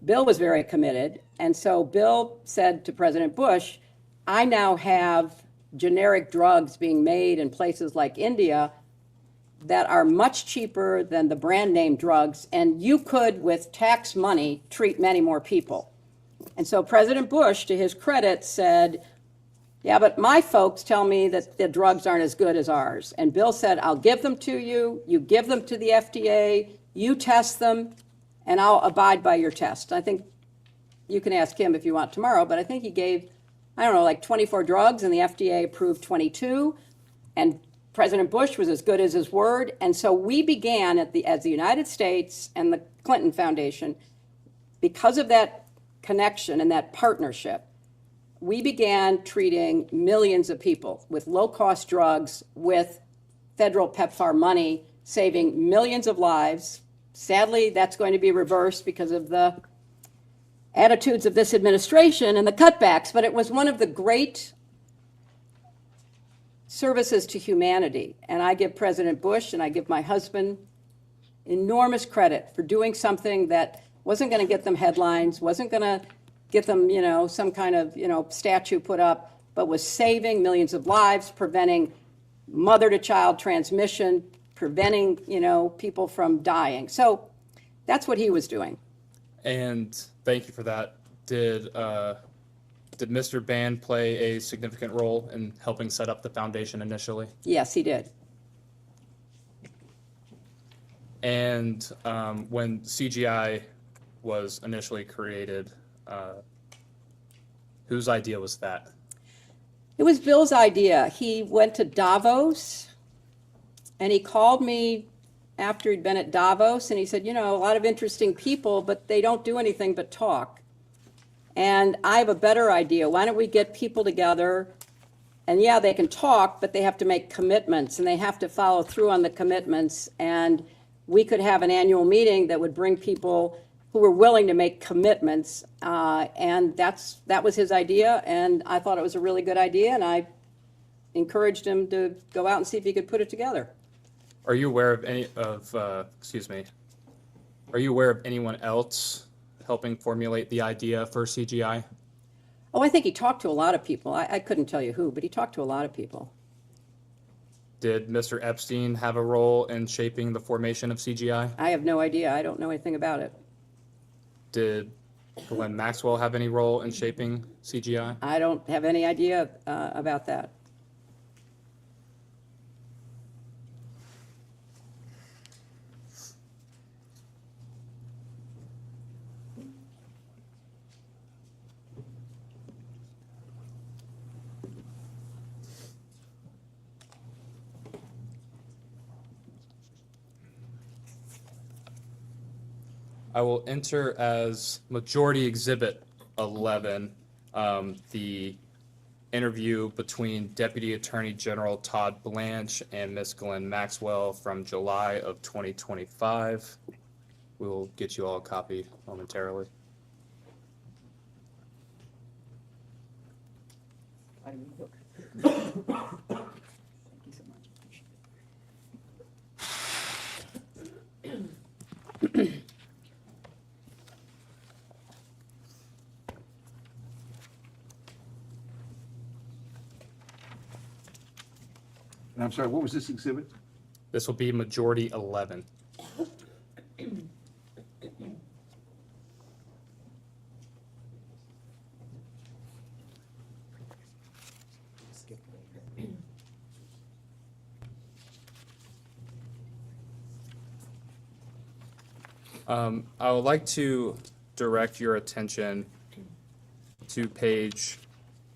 Bill was very committed. And so Bill said to President Bush, I now have generic drugs being made in places like India that are much cheaper than the brand name drugs, and you could, with tax money, treat many more people. And so President Bush, to his credit, said, yeah, but my folks tell me that the drugs aren't as good as ours. And Bill said, I'll give them to you, you give them to the FDA, you test them, and I'll abide by your test. I think you can ask him if you want tomorrow, but I think he gave, I don't know, like 24 drugs, and the FDA approved 22, and President Bush was as good as his word. And so we began as the United States and the Clinton Foundation, because of that connection and that partnership, we began treating millions of people with low-cost drugs with federal PEPFAR money, saving millions of lives. Sadly, that's going to be reversed because of the attitudes of this administration and the cutbacks, but it was one of the great services to humanity. And I give President Bush and I give my husband enormous credit for doing something that wasn't going to get them headlines, wasn't going to get them, some kind of, statue put up, but was saving millions of lives, preventing mother-to-child transmission, preventing, people from dying. So that's what he was doing. And thank you for that. Did Mr. Band play a significant role in helping set up the foundation initially? Yes, he did. And when CGI was initially created, whose idea was that? It was Bill's idea. He went to Davos, and he called me after he'd been at Davos, and he said, a lot of interesting people, but they don't do anything but talk. And I have a better idea. Why don't we get people together? And yeah, they can talk, but they have to make commitments, and they have to follow through on the commitments. And we could have an annual meeting that would bring people who were willing to make commitments. And that was his idea, and I thought it was a really good idea, and I encouraged him to go out and see if he could put it together. Are you aware of Are you aware of anyone else helping formulate the idea for CGI? Oh, I think he talked to a lot of people. I couldn't tell you who, but he talked to a lot of people. Did Mr. Epstein have a role in shaping the formation of CGI? I have no idea. I don't know anything about it. Did Glenn Maxwell have any role in shaping CGI? I don't have any idea about that. I will enter as Majority Exhibit 11 the interview between Deputy Attorney General Todd Blanche and Ms. Glenn Maxwell from July of 2025. We will get you all a copy momentarily. Thank you so much. And I'm sorry, what was this exhibit? This will be Majority 11. I would like to direct your attention to page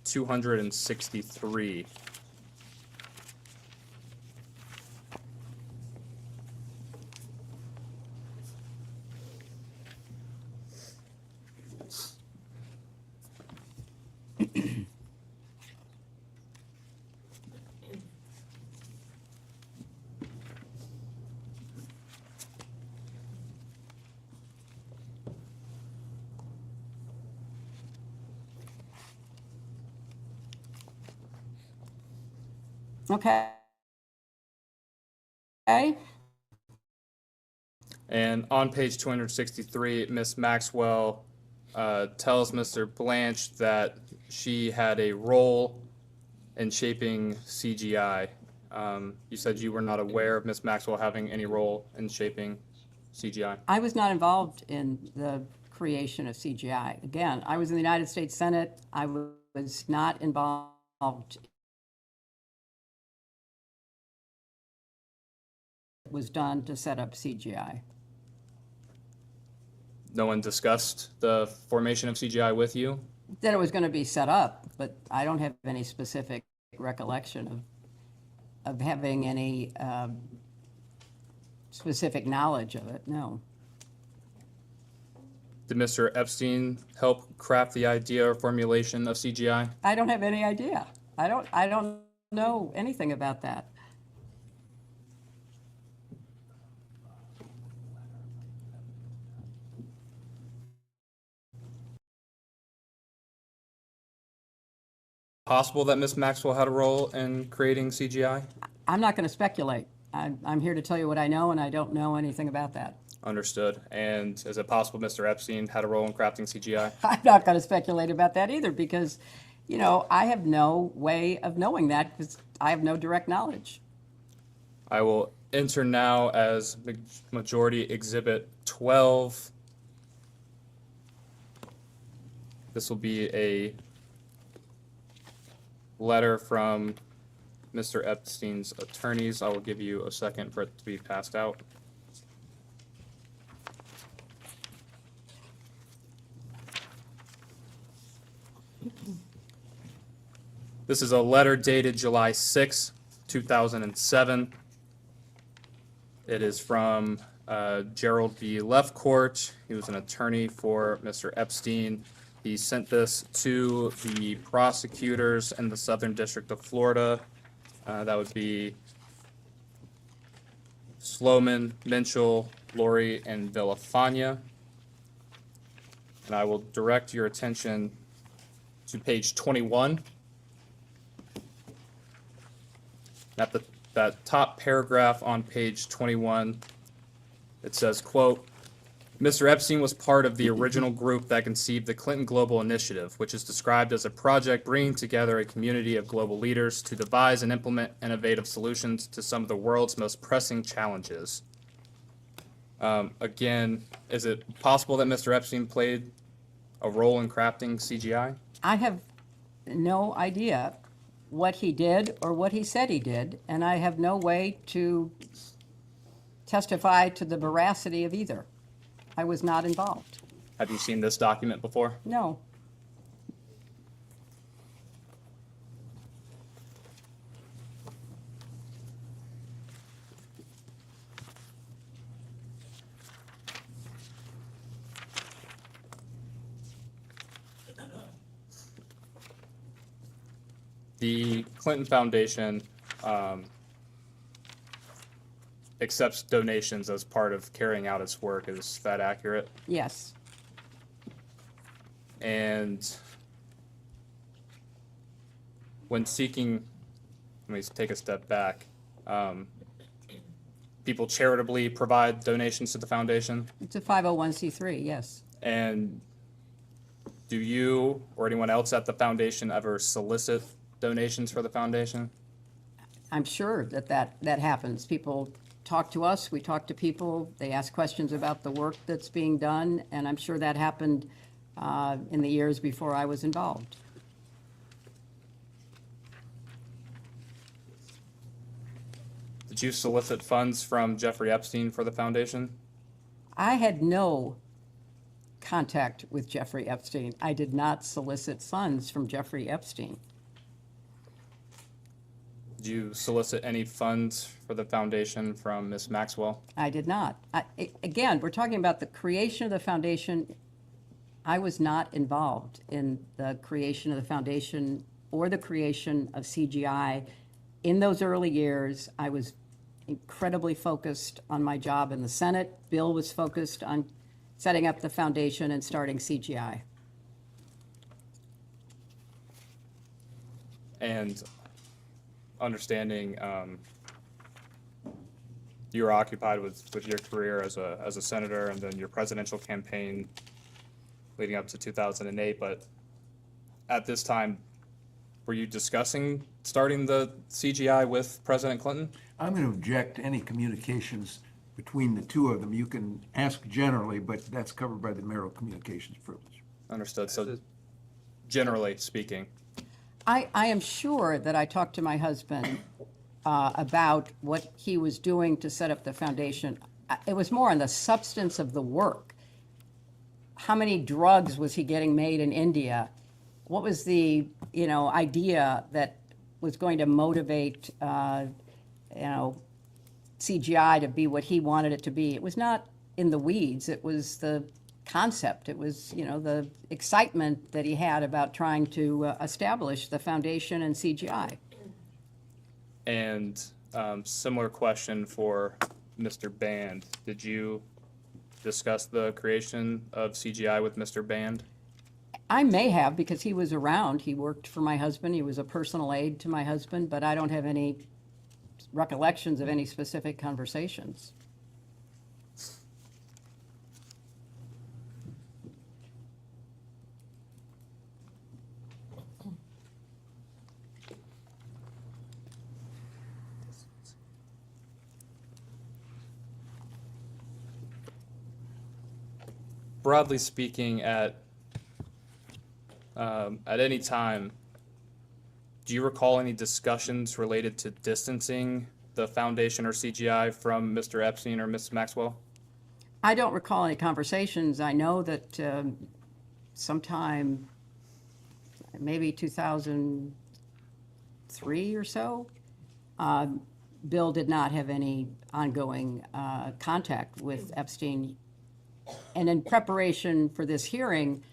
263. Okay. Okay. And on page 263, Ms. Maxwell tells Mr. Blanche that she had a role in shaping CGI. You said you were not aware of Ms. Maxwell having any role in shaping CGI. I was not involved in the creation of CGI. Again, I was in the United States Senate. I was not involved. It was done to set up CGI. No one discussed the formation of CGI with you? That it was going to be set up, but I don't have any specific recollection of having any specific knowledge of it, no. Did Mr. Epstein help craft the idea or formulation of CGI? I don't have any idea. I don't know anything about that. Possible that Ms. Maxwell had a role in creating CGI? I'm not going to speculate. I'm here to tell you what I know, and I don't know anything about that. Understood. And is it possible Mr. Epstein had a role in crafting CGI? I'm not going to speculate about that either because, you know, I have no way of knowing that because I have no direct knowledge. I will enter now as Majority Exhibit 12. This will be a letter from Mr. Epstein's attorneys. I will give you a second for it to be passed out. This is a letter dated July 6, 2007. It is from Gerald B. Lefcourt. He was an attorney for Mr. Epstein. He sent this to the prosecutors in the Southern District of Florida. That would be Sloman, Minchell, Lori, and Villafana. And I will direct your attention to page 21. At that top paragraph on page 21, it says, quote, Mr. Epstein was part of the original group that conceived the Clinton Global Initiative, which is described as a project bringing together a community of global leaders to devise and implement innovative solutions to some of the world's most pressing challenges. Again, is it possible that Mr. Epstein played a role in crafting CGI? I have no idea what he did or what he said he did, and I have no way to testify to the veracity of either. I was not involved. Have you seen this document before? No. The Clinton Foundation accepts donations as part of carrying out its work. Is that accurate? Yes. And when seeking, let me take a step back. People charitably provide donations to the foundation? It's a 501c3, yes. And do you or anyone else at the foundation ever solicit donations for the foundation? I'm sure that happens. People talk to us, we talk to people, they ask questions about the work that's being done, and I'm sure that happened in the years before I was involved. Did you solicit funds from Jeffrey Epstein for the foundation? I had no contact with Jeffrey Epstein. I did not solicit funds from Jeffrey Epstein. Did you solicit any funds for the foundation from Ms. Maxwell? I did not. Again, we're talking about the creation of the foundation. I was not involved in the creation of the foundation or the creation of CGI. In those early years, I was incredibly focused on my job in the Senate. Bill was focused on setting up the foundation and starting CGI. And understanding you were occupied with your career as a senator and then your presidential campaign leading up to 2008, but at this time, were you discussing starting the CGI with President Clinton? I'm going to object to any communications between the two of them. You can ask generally, but that's covered by the marital communications privilege. Understood. So generally speaking. I am sure that I talked to my husband about what he was doing to set up the foundation. It was more on the substance of the work. How many drugs was he getting made in India? What was the, idea that was going to motivate, CGI to be what he wanted it to be? It was not in the weeds. It was the concept. It was, the excitement that he had about trying to establish the foundation and CGI. And similar question for Mr. Band. Did you discuss the creation of CGI with Mr. Band? I may have, because he was around. He worked for my husband. He was a personal aide to my husband, but I don't have any recollections of any specific conversations. Broadly speaking, at any time, do you recall any discussions related to distancing the foundation or CGI from Mr. Epstein or Ms. Maxwell? I don't recall any conversations. I know that sometime, maybe 2003 or so, Bill did not have any ongoing contact with Epstein. And in preparation for this hearing,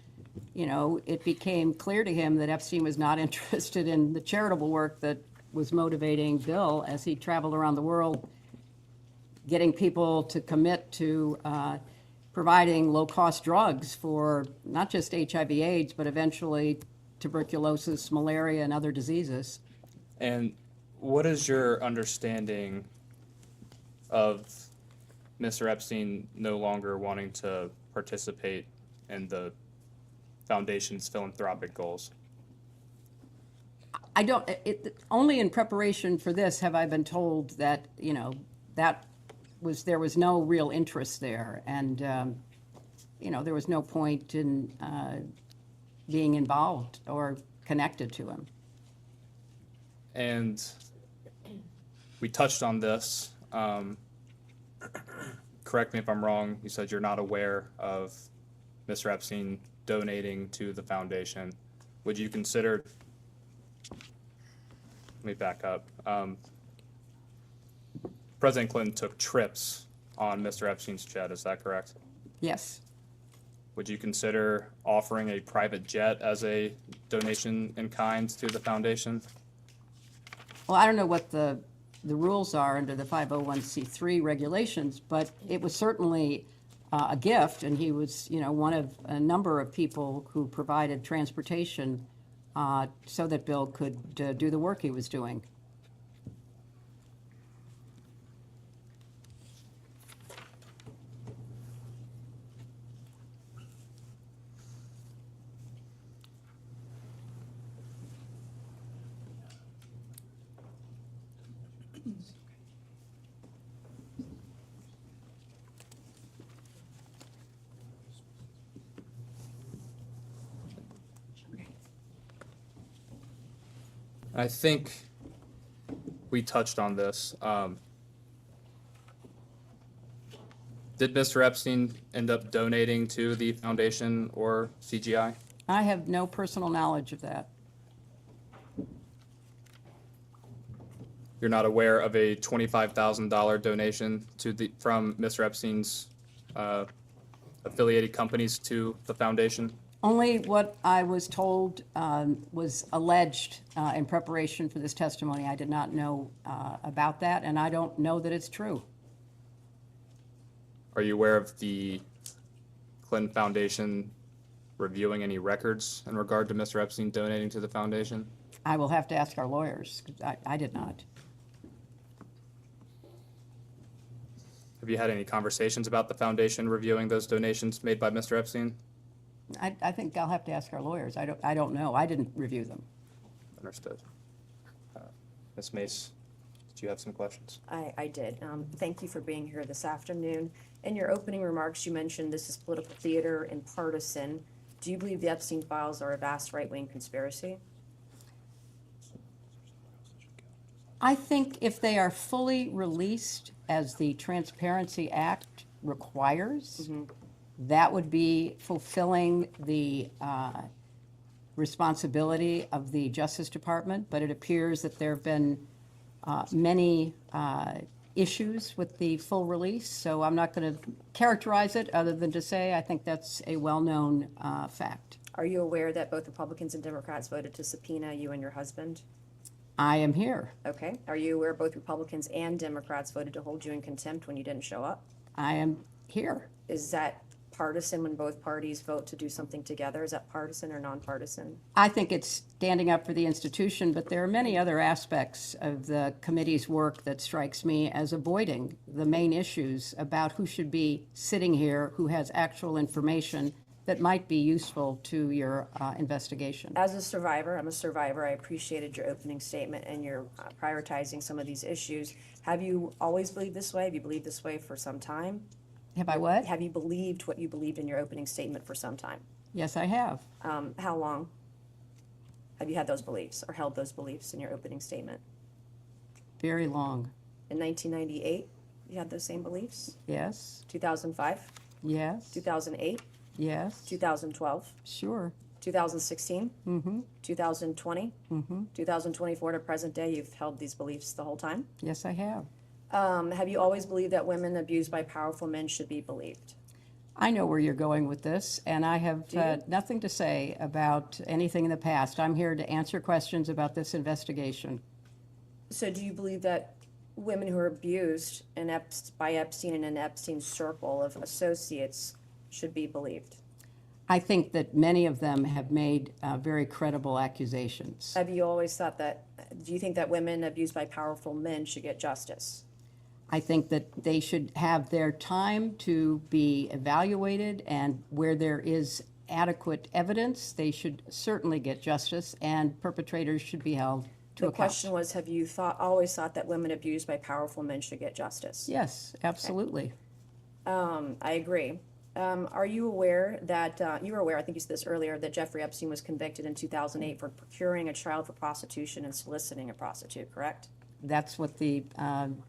it became clear to him that Epstein was not interested in the charitable work that was motivating Bill as he traveled around the world, getting people to commit to providing low-cost drugs for not just HIV/AIDS, but eventually tuberculosis, malaria, and other diseases. And what is your understanding of Mr. Epstein no longer wanting to participate in the foundation's philanthropic goals? I don't, only in preparation for this have I been told that, there was no real interest there. And, there was no point in being involved or connected to him. And we touched on this. Correct me if I'm wrong. You said you're not aware of Mr. Epstein donating to the foundation. Would you consider, let me back up. President Clinton took trips on Mr. Epstein's jet, is that correct? Yes. Would you consider offering a private jet as a donation in kind to the foundation? Well, I don't know what the rules are under the 501c3 regulations, but it was certainly a gift, and he was, one of a number of people who provided transportation so that Bill could do the work he was doing. I think we touched on this. Did Mr. Epstein end up donating to the foundation or CGI? I have no personal knowledge of that. You're not aware of a $25,000 donation from Mr. Epstein's affiliated companies to the foundation? Only what I was told was alleged in preparation for this testimony. I did not know about that, and I don't know that it's true. Are you aware of the Clinton Foundation reviewing any records in regard to Mr. Epstein donating to the foundation? I will have to ask our lawyers. 'Cause I did not. Have you had any conversations about the foundation reviewing those donations made by Mr. Epstein? I think I'll have to ask our lawyers. I don't know. I didn't review them. Understood. Ms. Mace, did you have some questions? I did. Thank you for being here this afternoon. In your opening remarks, you mentioned this is political theater and partisan. Do you believe the Epstein files are a vast right-wing conspiracy? I think if they are fully released as the Transparency Act requires, that would be fulfilling the responsibility of the Justice Department, but it appears that there have been many issues with the full release, so I'm not going to characterize it other than to say I think that's a well-known fact. Are you aware that both Republicans and Democrats voted to subpoena you and your husband? I am here. Okay. Are you aware both Republicans and Democrats voted to hold you in contempt when you didn't show up? I am here. Is that partisan when both parties vote to do something together? Is that partisan or nonpartisan? I think it's standing up for the institution, but there are many other aspects of the committee's work that strikes me as avoiding the main issues about who should be sitting here, who has actual information that might be useful to your investigation. As a survivor, I'm a survivor. I appreciated your opening statement and your prioritizing some of these issues. Have you always believed this way? Have you believed this way for some time? Have I what? Have you believed what you believed in your opening statement for some time? Yes, I have. How long have you had those beliefs or held those beliefs in your opening statement? Very long. In 1998, you had those same beliefs? Yes. 2005? Yes. 2008? Yes. 2012? Sure. 2016? Mm-hmm. 2020? Mm-hmm. 2024 to present day, you've held these beliefs the whole time? Yes, I have. Have you always believed that women abused by powerful men should be believed? I know where you're going with this, and I have Do you? nothing to say about anything in the past. I'm here to answer questions about this investigation. So do you believe that women who are abused by Epstein and in Epstein's circle of associates should be believed? I think that many of them have made very credible accusations. Have you always thought that, do you think that women abused by powerful men should get justice? I think that they should have their time to be evaluated, and where there is adequate evidence, they should certainly get justice, and perpetrators should be held to The account. question was, have you always thought that women abused by powerful men should get justice? Yes, absolutely. I agree. Are you aware that, you were aware, I think you said this earlier, that Jeffrey Epstein was convicted in 2008 for procuring a child for prostitution and soliciting a prostitute, correct? That's what the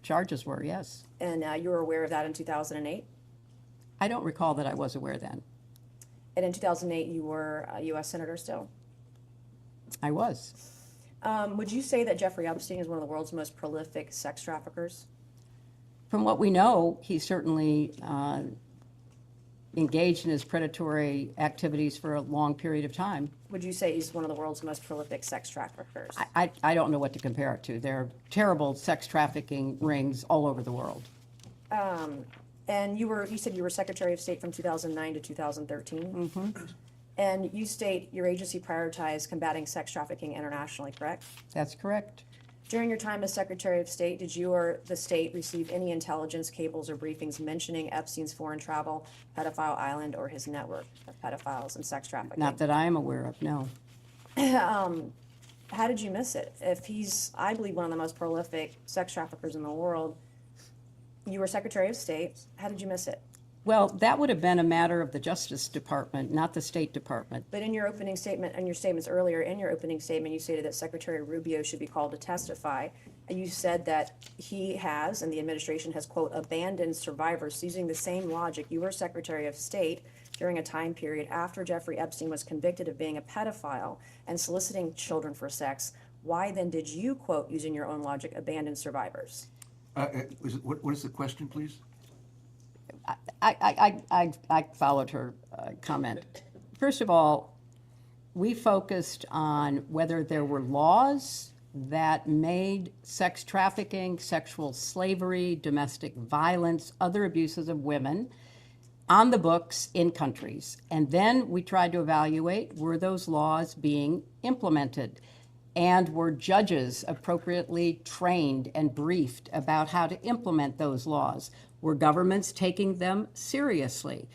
charges were, yes. And you were aware of that in 2008? I don't recall that I was aware then. And in 2008, you were a U.S. Senator still? I was. Would you say that Jeffrey Epstein is one of the world's most prolific sex traffickers? From what we know, he certainly engaged in his predatory activities for a long period of time. Would you say he's one of the world's most prolific sex traffickers? I don't know what to compare it to. There are terrible sex trafficking rings all over the world. And you said you were Secretary of State from 2009 to 2013? Mm-hmm. And you state your agency prioritized combating sex trafficking internationally, correct? That's correct. During your time as Secretary of State, did you or the state receive any intelligence cables or briefings mentioning Epstein's foreign travel, pedophile island, or his network of pedophiles and sex trafficking? Not that I am aware of, no. How did you miss it? If he's, I believe, one of the most prolific sex traffickers in the world, you were Secretary of State, how did you miss it? Well, that would have been a matter of the Justice Department, not the State Department. But in your opening statement, and your statements earlier in your opening statement, you stated that Secretary Rubio should be called to testify. you said that he has, and the administration has, quote, abandoned survivors using the same logic. You were Secretary of State during a time period after Jeffrey Epstein was convicted of being a pedophile and soliciting children for sex. Why then did you, quote, using your own logic, abandon survivors? What is the question, please? I followed her comment. First of all, we focused on whether there were laws that made sex trafficking, sexual slavery, domestic violence, other abuses of women on the books in countries. And then we tried to evaluate, were those laws being implemented? And were judges appropriately trained and briefed about how to implement those laws? Were governments taking them seriously?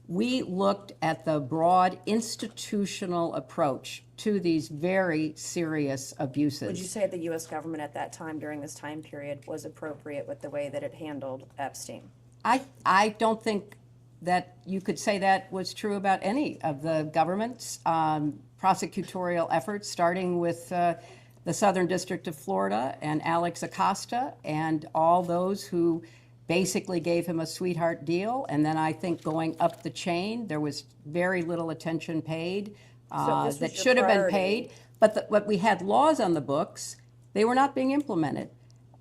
We looked at the broad institutional approach to these very serious abuses. Would you say the U.S. government at that time, during this time period, was appropriate with the way that it handled Epstein? I don't think that you could say that was true about any of the government's prosecutorial efforts, starting with the Southern District of Florida and Alex Acosta and all those who basically gave him a sweetheart deal. And then I think going up the chain, there was very little attention paid that should have been paid. But we had laws on the books. They were not being implemented.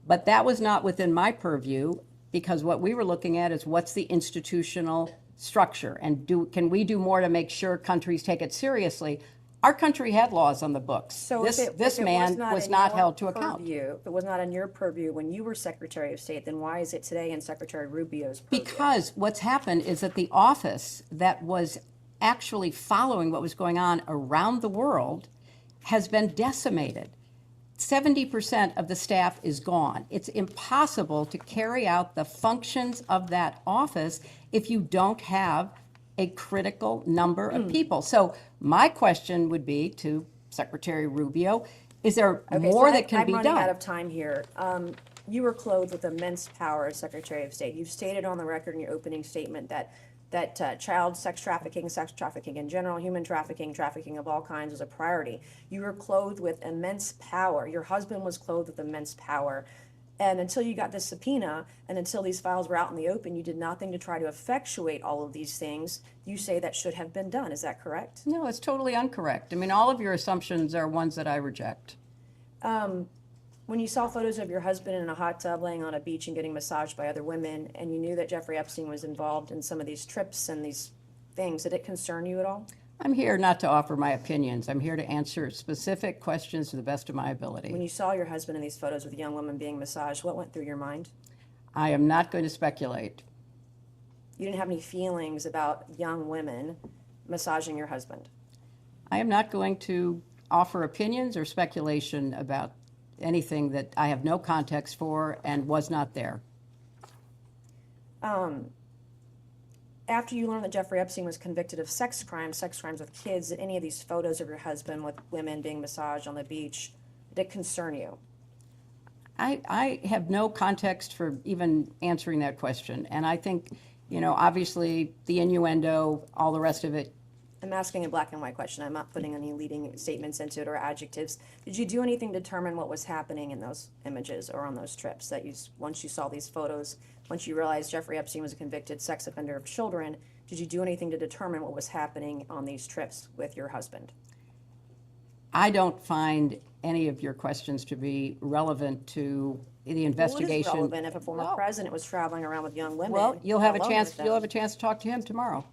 But that was not within my purview, because what we were looking at is what's the institutional structure, and can we do more to make sure countries take it seriously? Our country had laws on the books. So this man was not held to account. If it was not in your purview when you were Secretary of State, then why is it today in Secretary Rubio's purview? Because what's happened is that the office that was actually following what was going on around the world has been decimated. 70% of the staff is gone. It's impossible to carry out the functions of that office if you don't have a critical number of people. So my question would be to Secretary Rubio, is there more that can be done? I'm running out of time here. You were clothed with immense power as Secretary of State. You've stated on the record in your opening statement that child sex trafficking in general, human trafficking, trafficking of all kinds is a priority. You were clothed with immense power. Your husband was clothed with immense power. And until you got this subpoena and until these files were out in the open, you did nothing to try to effectuate all of these things. You say that should have been done. Is that correct? No, it's totally incorrect. I mean, all of your assumptions are ones that I reject. When you saw photos of your husband in a hot tub laying on a beach and getting massaged by other women, and you knew that Jeffrey Epstein was involved in some of these trips and these things, did it concern you at all? I'm here not to offer my opinions. I'm here to answer specific questions to the best of my ability. When you saw your husband in these photos with a young woman being massaged, what went through your mind? I am not going to speculate. You didn't have any feelings about young women massaging your husband? I am not going to offer opinions or speculation about anything that I have no context for and was not there. After you learned that Jeffrey Epstein was convicted of sex crimes with kids, did any of these photos of your husband with women being massaged on the beach, did it concern you? I have no context for even answering that question. And I think, obviously the innuendo, all the rest of it. I'm asking a black and white question. I'm not putting any leading statements into it or adjectives. Did you do anything to determine what was happening in those images or on those trips that once you saw these photos, once you realized Jeffrey Epstein was a convicted sex offender of children, did you do anything to determine what was happening on these trips with your husband? I don't find any of your questions to be relevant to the investigation. Well, it is relevant if a former president was traveling around with young women. Well, you'll have a chance to talk to him tomorrow.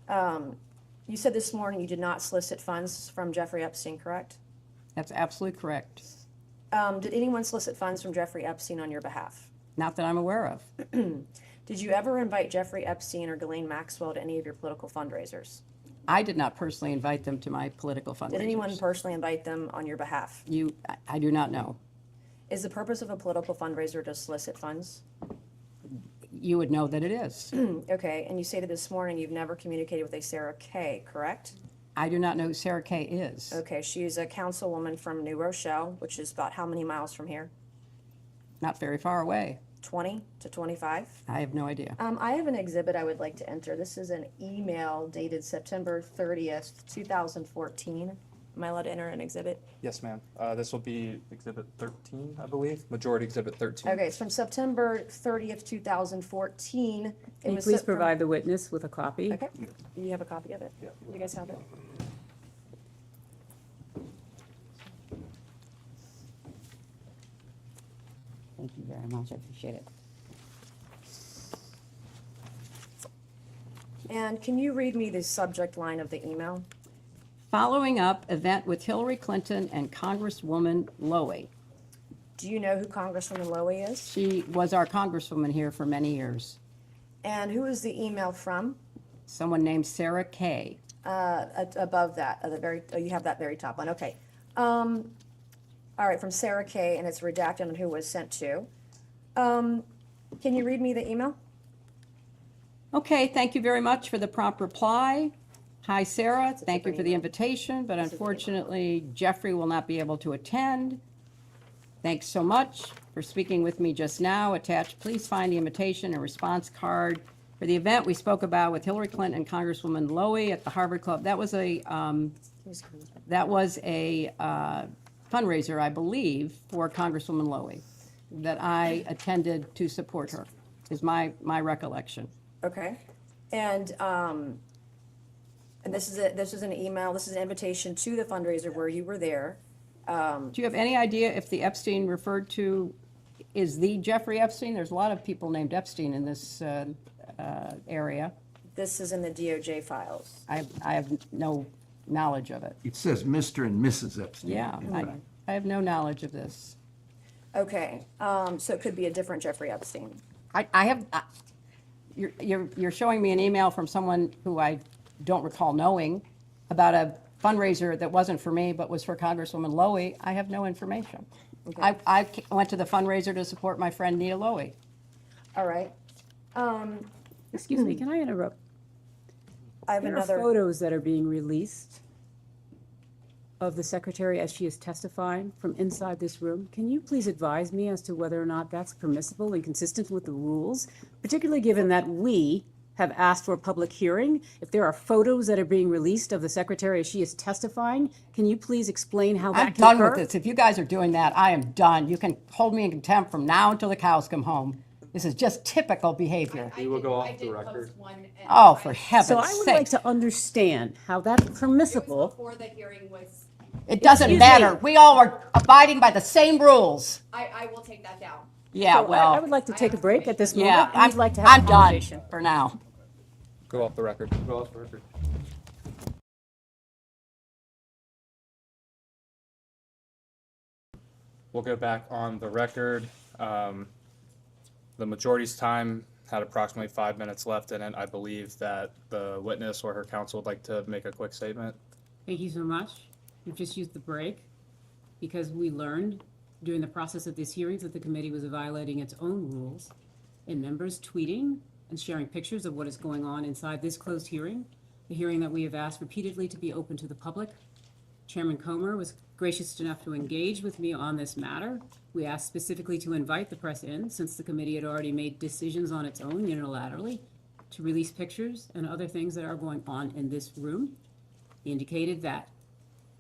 You said this morning you did not solicit funds from Jeffrey Epstein, correct? That's absolutely correct. Did anyone solicit funds from Jeffrey Epstein on your behalf? Not that I'm aware of. Did you ever invite Jeffrey Epstein or Ghislaine Maxwell to any of your political fundraisers? I did not personally invite them to my political fundraisers. Did anyone personally invite them on your behalf? I do not know. Is the purpose of a political fundraiser to solicit funds? You would know that it is. Okay, and you stated this morning you've never communicated with a Sarah Kay, correct? I do not know who Sarah Kay is. Okay, she is a councilwoman from New Rochelle, which is about how many miles from here? Not very far away. 20 to 25? I have no idea. I have an exhibit I would like to enter. This is an email dated September 30th, 2014. Am I allowed to enter an exhibit? Yes, ma'am. This will be Exhibit 13, I believe. Majority Exhibit 13. Okay, it's from September 30th, 2014. It Can you was please sent from- provide the witness with a copy? Okay, you have a copy of it? Yeah. You guys have it? Thank you very much, I appreciate it. And can you read me the subject line of the email? Following up event with Hillary Clinton and Congresswoman Lowy. Do you know who Congresswoman Lowy is? She was our congresswoman here for many years. And who is the email from? Someone named Sarah Kay. Above that, at the very, oh, you have that very top one, okay. All right, from Sarah Kay, and it's redacted on who it was sent to. Can you read me the email? Okay, thank you very much for the prompt reply. Hi, Sarah, thank you for the invitation, but unfortunately, Jeffrey will not be able to attend. Thanks so much for speaking with me just now. Attached, please find the invitation and response card for the event we spoke about with Hillary Clinton and Congresswoman Lowy at the Harvard Club. That was a fundraiser, I believe, for Congresswoman Lowy that I attended to support her, is my recollection. Okay, and this is an email, this is an invitation to the fundraiser where you were there. Do you have any idea if the Epstein referred to is the Jeffrey Epstein? There's a lot of people named Epstein in this area. This is in the DOJ files. I have no knowledge of it. It says Mr. and Mrs. Epstein. Yeah, I have no knowledge of this. Okay, so it could be a different Jeffrey Epstein. You're showing me an email from someone who I don't recall knowing about a fundraiser that wasn't for me, but was for Congresswoman Lowy. I have no information. Okay. I went to the fundraiser to support my friend Nita Lowy. All right. Excuse me, can I interrupt? I have There are another, photos that are being released of the secretary as she is testifying from inside this room. Can you please advise me as to whether or not that's permissible and consistent with the rules, particularly given that we have asked for a public hearing? If there are photos that are being released of the secretary as she is testifying, can you please explain how that I'm can done occur? with this. If you guys are doing that, I am done. You can hold me in contempt from now until the cows come home. This is just typical behavior. We will go off the record. Oh, for heaven's So I would like sake. to understand how that's permissible. Before the hearing was, It doesn't Excuse matter. me. We all are abiding by the same rules. I will take that down. Yeah, So I would well, like to take a break at this moment. yeah, and we'd like to have a I'm done conversation. for now. Go off the record. Go off the record. We'll go back on the record. The majority's time had approximately 5 minutes left in it. I believe that the witness or her counsel would like to make a quick statement. Thank you so much. We've just used the break because we learned during the process of these hearings that the committee was violating its own rules in members tweeting and sharing pictures of what is going on inside this closed hearing, the hearing that we have asked repeatedly to be open to the public. Chairman Comer was gracious enough to engage with me on this matter. We asked specifically to invite the press in, since the committee had already made decisions on its own unilaterally to release pictures and other things that are going on in this room. He indicated that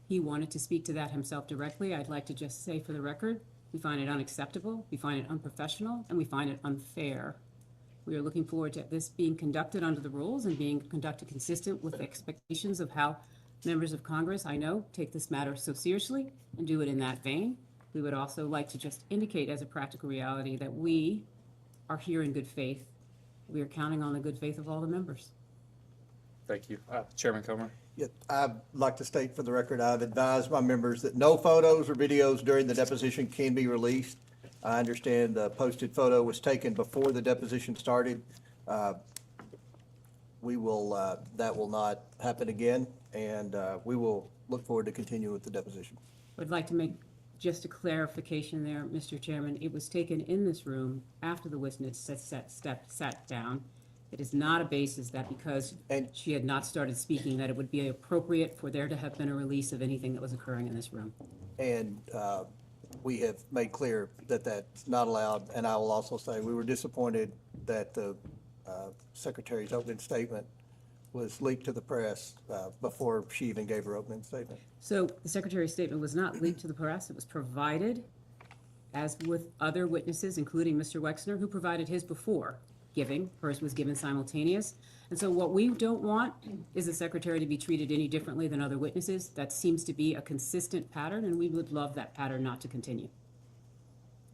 he wanted to speak to that himself directly. I'd like to just say for the record, we find it unacceptable, we find it unprofessional, and we find it unfair. We are looking forward to this being conducted under the rules and being conducted consistent with the expectations of how members of Congress, I know, take this matter so seriously and do it in that vein. We would also like to just indicate as a practical reality that we are here in good faith. We are counting on the good faith of all the members. Thank you. Chairman Comer. Yeah, I'd like to state for the record, I've advised my members that no photos or videos during the deposition can be released. I understand the posted photo was taken before the deposition started. We will, that will not happen again, and we will look forward to continuing with the deposition. I'd like to make just a clarification there, Mr. Chairman. It was taken in this room after the witness sat down. It is not a basis that because she had not started speaking, that it would be appropriate for there to have been a release of anything that was occurring in this room. And we have made clear that that's not allowed, and I will also say we were disappointed that the Secretary's opening statement was leaked to the press before she even gave her opening statement. So the Secretary's statement was not leaked to the press. It was provided, as with other witnesses, including Mr. Wexner, who provided his before giving. Hers was given simultaneous. And so what we don't want is the Secretary to be treated any differently than other witnesses. That seems to be a consistent pattern, and we would love that pattern not to continue.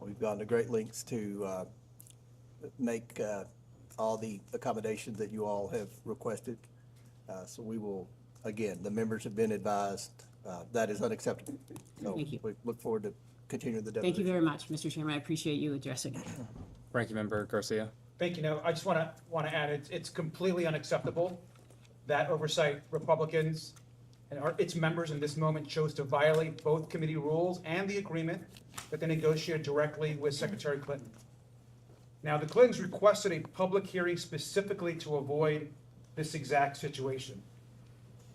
We've gone to great lengths to make all the accommodations that you all have requested. So we will, again, the members have been advised that is unacceptable. So Thank you. we look forward to continuing the deposition. Thank you very much, Mr. Chairman. I appreciate you addressing it. Ranking Member Garcia. Thank you. No, I just want to add, it's completely unacceptable that oversight Republicans and its members in this moment chose to violate both committee rules and the agreement that they negotiated directly with Secretary Clinton. Now, the Clintons requested a public hearing specifically to avoid this exact situation.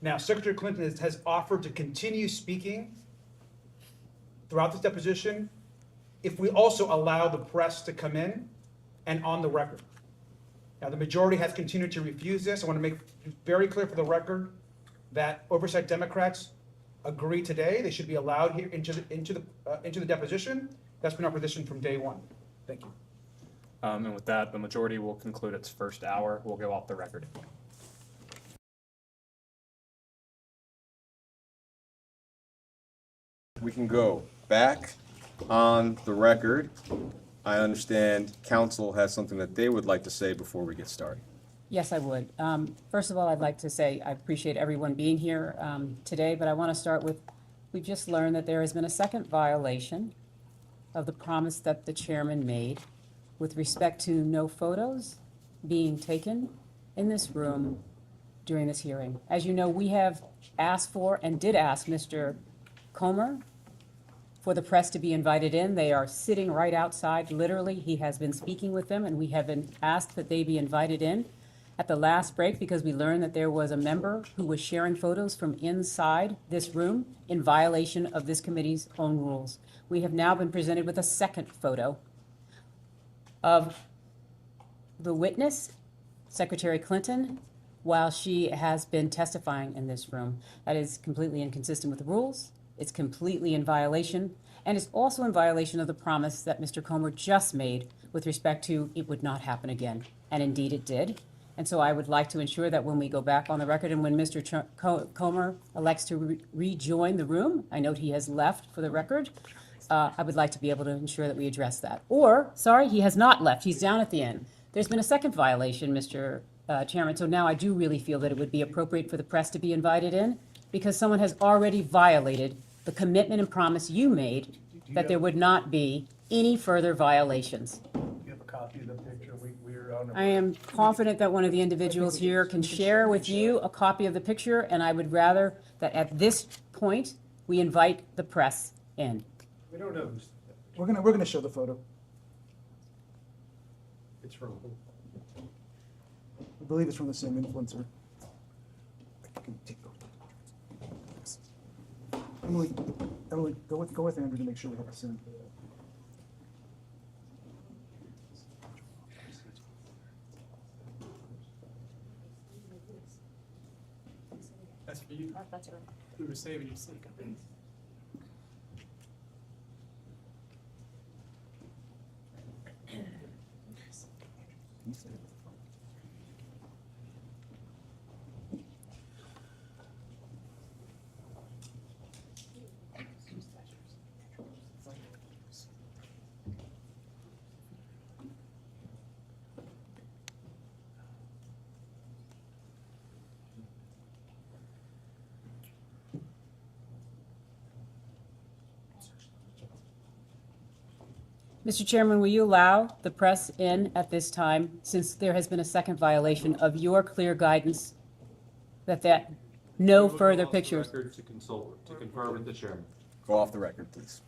Now, Secretary Clinton has offered to continue speaking throughout this deposition if we also allow the press to come in and on the record. Now, the majority has continued to refuse this. I want to make very clear for the record that oversight Democrats agree today they should be allowed here into the deposition. That's been our position from day one. Thank you. And with that, the majority will conclude its first hour. We'll go off the record. We can go back on the record. I understand council has something that they would like to say before we get started. Yes, I would. First of all, I'd like to say I appreciate everyone being here today, but I want to start with, we've just learned that there has been a second violation of the promise that the chairman made with respect to no photos being taken in this room during this hearing. As you know, we have asked for and did ask Mr. Comer for the press to be invited in. They are sitting right outside, literally. He has been speaking with them, and we have been asked that they be invited in at the last break because we learned that there was a member who was sharing photos from inside this room in violation of this committee's own rules. We have now been presented with a second photo of the witness, Secretary Clinton, while she has been testifying in this room. That is completely inconsistent with the rules. It's completely in violation, and it's also in violation of the promise that Mr. Comer just made with respect to it would not happen again. And indeed it did. And so I would like to ensure that when we go back on the record and when Mr. Comer elects to rejoin the room, I note he has left for the record, I would like to be able to ensure that we address that. Or, sorry, he has not left. He's down at the end. There's been a second violation, Mr. Chairman, so now I do really feel that it would be appropriate for the press to be invited in because someone has already violated the commitment and promise you made that there would not be any further violations. You have a copy of the picture? We're on the. I am confident that one of the individuals here can share with you a copy of the picture, and I would rather that at this point, we invite the press in. We don't know who's. We're gonna show the photo. It's from who? I believe it's from the same influencer. Emily, go with Andrew to make sure we have the same. That's for you. We were saving your seat. Mr. Chairman, will you allow the press in at this time, since there has been a second violation of your clear guidance that no further pictures? To consult, to confer with the chairman. Go off the record, please.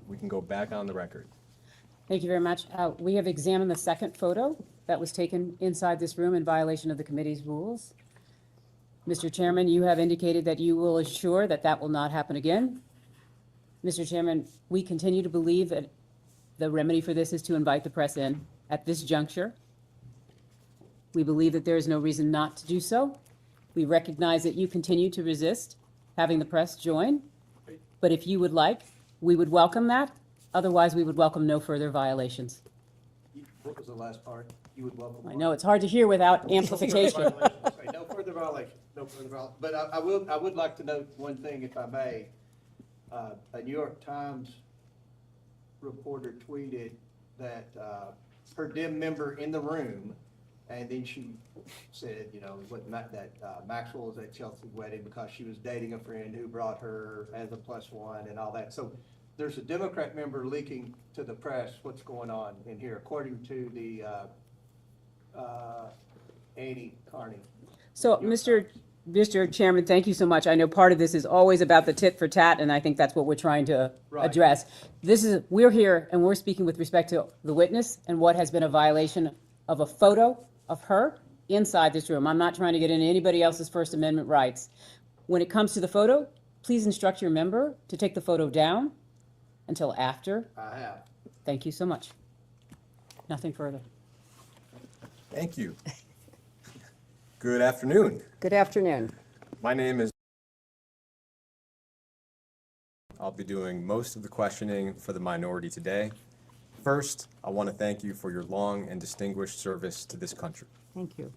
We can go back on the record. Thank you very much. We have examined the second photo that was taken inside this room in violation of the committee's rules. Mr. Chairman, you have indicated that you will assure that that will not happen again. Mr. Chairman, we continue to believe that the remedy for this is to invite the press in at this juncture. We believe that there is no reason not to do so. We recognize that you continue to resist having the press join, but if you would like, we would welcome that. Otherwise, we would welcome no further violations. What was the last part? You would welcome. I know it's hard to hear without amplification. No further violation, no further violation. But I would like to note one thing, if I may. A New York Times reporter tweeted that her dim member in the room, and then she said, you know, that Maxwell was at Chelsea's wedding because she was dating a friend who brought her as a +1 and all that. So there's a Democrat member leaking to the press what's going on in here, according to the Annie Carney. So, Mr. Chairman, thank you so much. I know part of this is always about the tit for tat, and I think that's what we're trying to address. We're here and we're speaking with respect to the witness and what has been a violation of a photo of her inside this room. I'm not trying to get into anybody else's First Amendment rights. When it comes to the photo, please instruct your member to take the photo down until after. I have. Thank you so much. Nothing further. Thank you. Good afternoon. Good afternoon. My name is. I'll be doing most of the questioning for the minority today. First, I want to thank you for your long and distinguished service to this country. Thank you.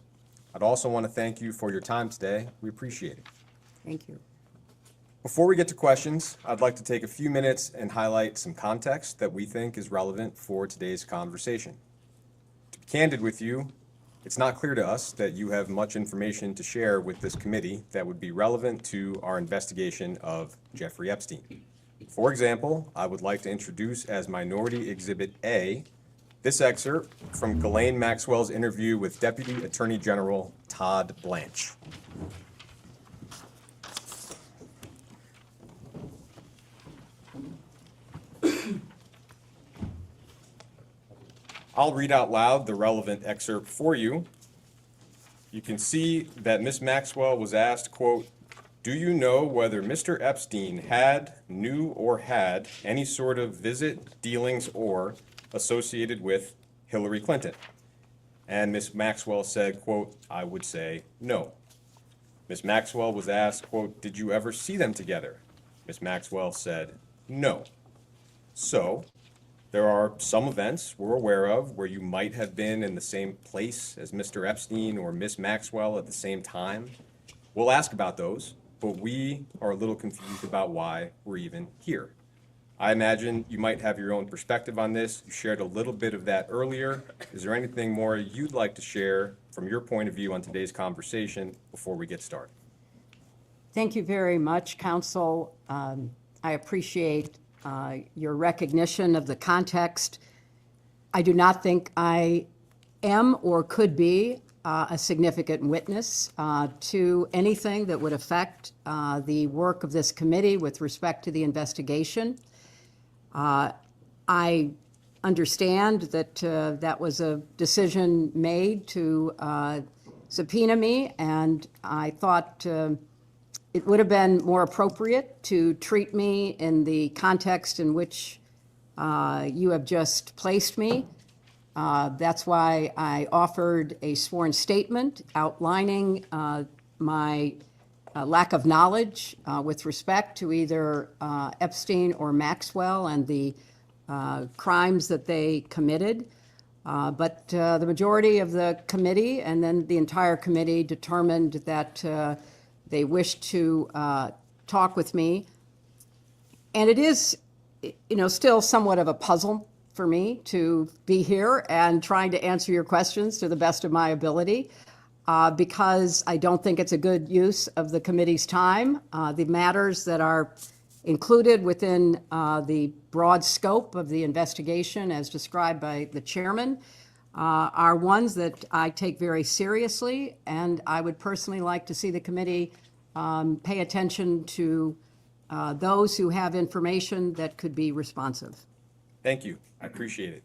I'd also want to thank you for your time today. We appreciate it. Thank you. Before we get to questions, I'd like to take a few minutes and highlight some context that we think is relevant for today's conversation. To be candid with you, it's not clear to us that you have much information to share with this committee that would be relevant to our investigation of Jeffrey Epstein. For example, I would like to introduce as Minority Exhibit A this excerpt from Ghislaine Maxwell's interview with Deputy Attorney General Todd Blanche. I'll read out loud the relevant excerpt for you. You can see that Ms. Maxwell was asked, quote, "Do you know whether Mr. Epstein knew or had any sort of visit, dealings, or associated with Hillary Clinton?" And Ms. Maxwell said, quote, "I would say no." Ms. Maxwell was asked, quote, "Did you ever see them together?" Ms. Maxwell said, "No." So, there are some events we're aware of where you might have been in the same place as Mr. Epstein or Ms. Maxwell at the same time. We'll ask about those, but we are a little confused about why we're even here. I imagine you might have your own perspective on this. You shared a little bit of that earlier. Is there anything more you'd like to share from your point of view on today's conversation before we get started? Thank you very much, Counsel. I appreciate your recognition of the context. I do not think I am or could be a significant witness to anything that would affect the work of this committee with respect to the investigation. I understand that that was a decision made to subpoena me, and I thought it would have been more appropriate to treat me in the context in which you have just placed me. That's why I offered a sworn statement outlining my lack of knowledge with respect to either Epstein or Maxwell and the crimes that they committed. But the majority of the committee and then the entire committee determined that they wished to talk with me. And it is, still somewhat of a puzzle for me to be here and trying to answer your questions to the best of my ability because I don't think it's a good use of the committee's time. The matters that are included within the broad scope of the investigation as described by the chairman are ones that I take very seriously, and I would personally like to see the committee pay attention to those who have information that could be responsive. Thank you. I appreciate it.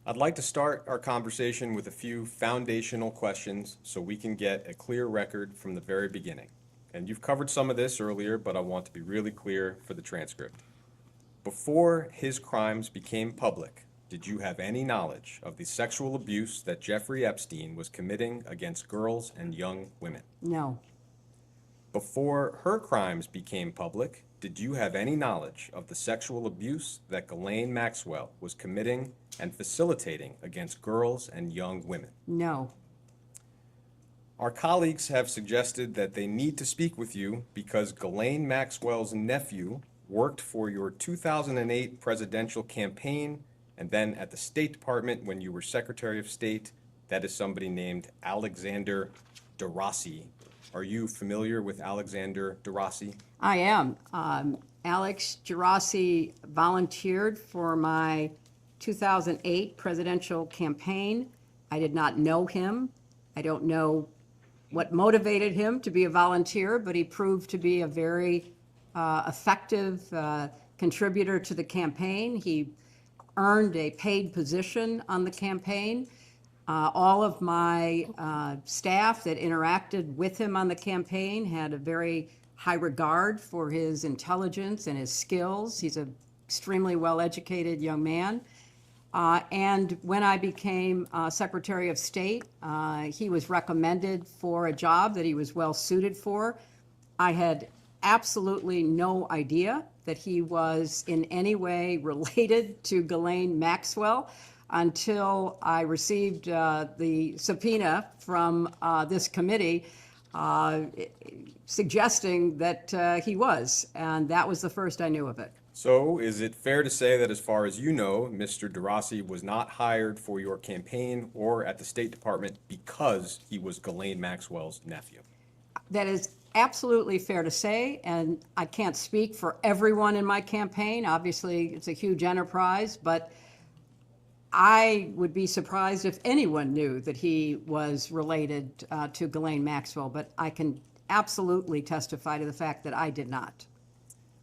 I'd like to start our conversation with a few foundational questions so we can get a clear record from the very beginning. And you've covered some of this earlier, but I want to be really clear for the transcript. Before his crimes became public, did you have any knowledge of the sexual abuse that Jeffrey Epstein was committing against girls and young women? No, Before her crimes became public, did you have any knowledge of the sexual abuse that Ghislaine Maxwell was committing and facilitating against girls and young women? no, Our colleagues have suggested that they need to speak with you because Ghislaine Maxwell's nephew worked for your 2008 presidential campaign and then at the State Department when you were Secretary of State. That is somebody named Alexander DeRossi. Are you familiar with Alexander DeRossi? I am. Alex Gerasi volunteered for my 2008 presidential campaign. I did not know him. I don't know what motivated him to be a volunteer, but he proved to be a very effective contributor to the campaign. He earned a paid position on the campaign. All of my staff that interacted with him on the campaign had a very high regard for his intelligence and his skills. He's an extremely well-educated young man. And when I became Secretary of State, he was recommended for a job that he was well-suited for. I had absolutely no idea that he was in any way related to Ghislaine Maxwell until I received the subpoena from this committee suggesting that he was, and that was the first I knew of it. So is it fair to say that as far as you know, Mr. DeRossi was not hired for your campaign or at the State Department because he was Ghislaine Maxwell's nephew? That is absolutely fair to say, and I can't speak for everyone in my campaign. Obviously, it's a huge enterprise, but I would be surprised if anyone knew that he was related to Ghislaine Maxwell, but I can absolutely testify to the fact that I did not.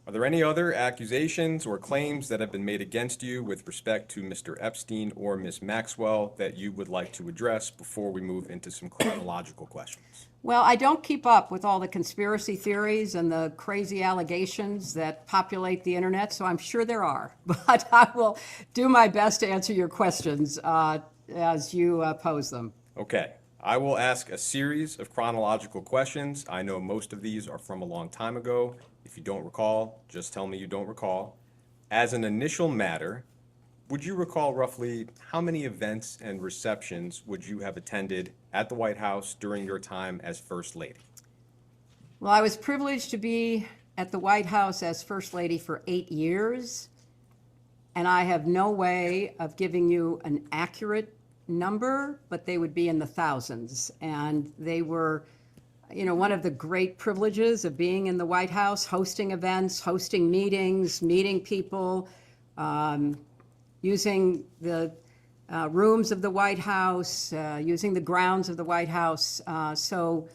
Are there any other accusations or claims that have been made against you with respect to Mr. Epstein or Ms. Maxwell that you would like to address before we move into some chronological questions? Well, I don't keep up with all the conspiracy theories and the crazy allegations that populate the internet, so I'm sure there are. But I will do my best to answer your questions as you pose them. Okay, I will ask a series of chronological questions. I know most of these are from a long time ago. If you don't recall, just tell me you don't recall. As an initial matter, would you recall roughly how many events and receptions would you have attended at the White House during your time as First Lady? Well, I was privileged to be at the White House as First Lady for 8 years, and I have no way of giving you an accurate number, but they would be in the thousands. And they were, you know, one of the great privileges of being in the White House, hosting events, hosting meetings, meeting people, using the rooms of the White House, using the grounds of the White House. So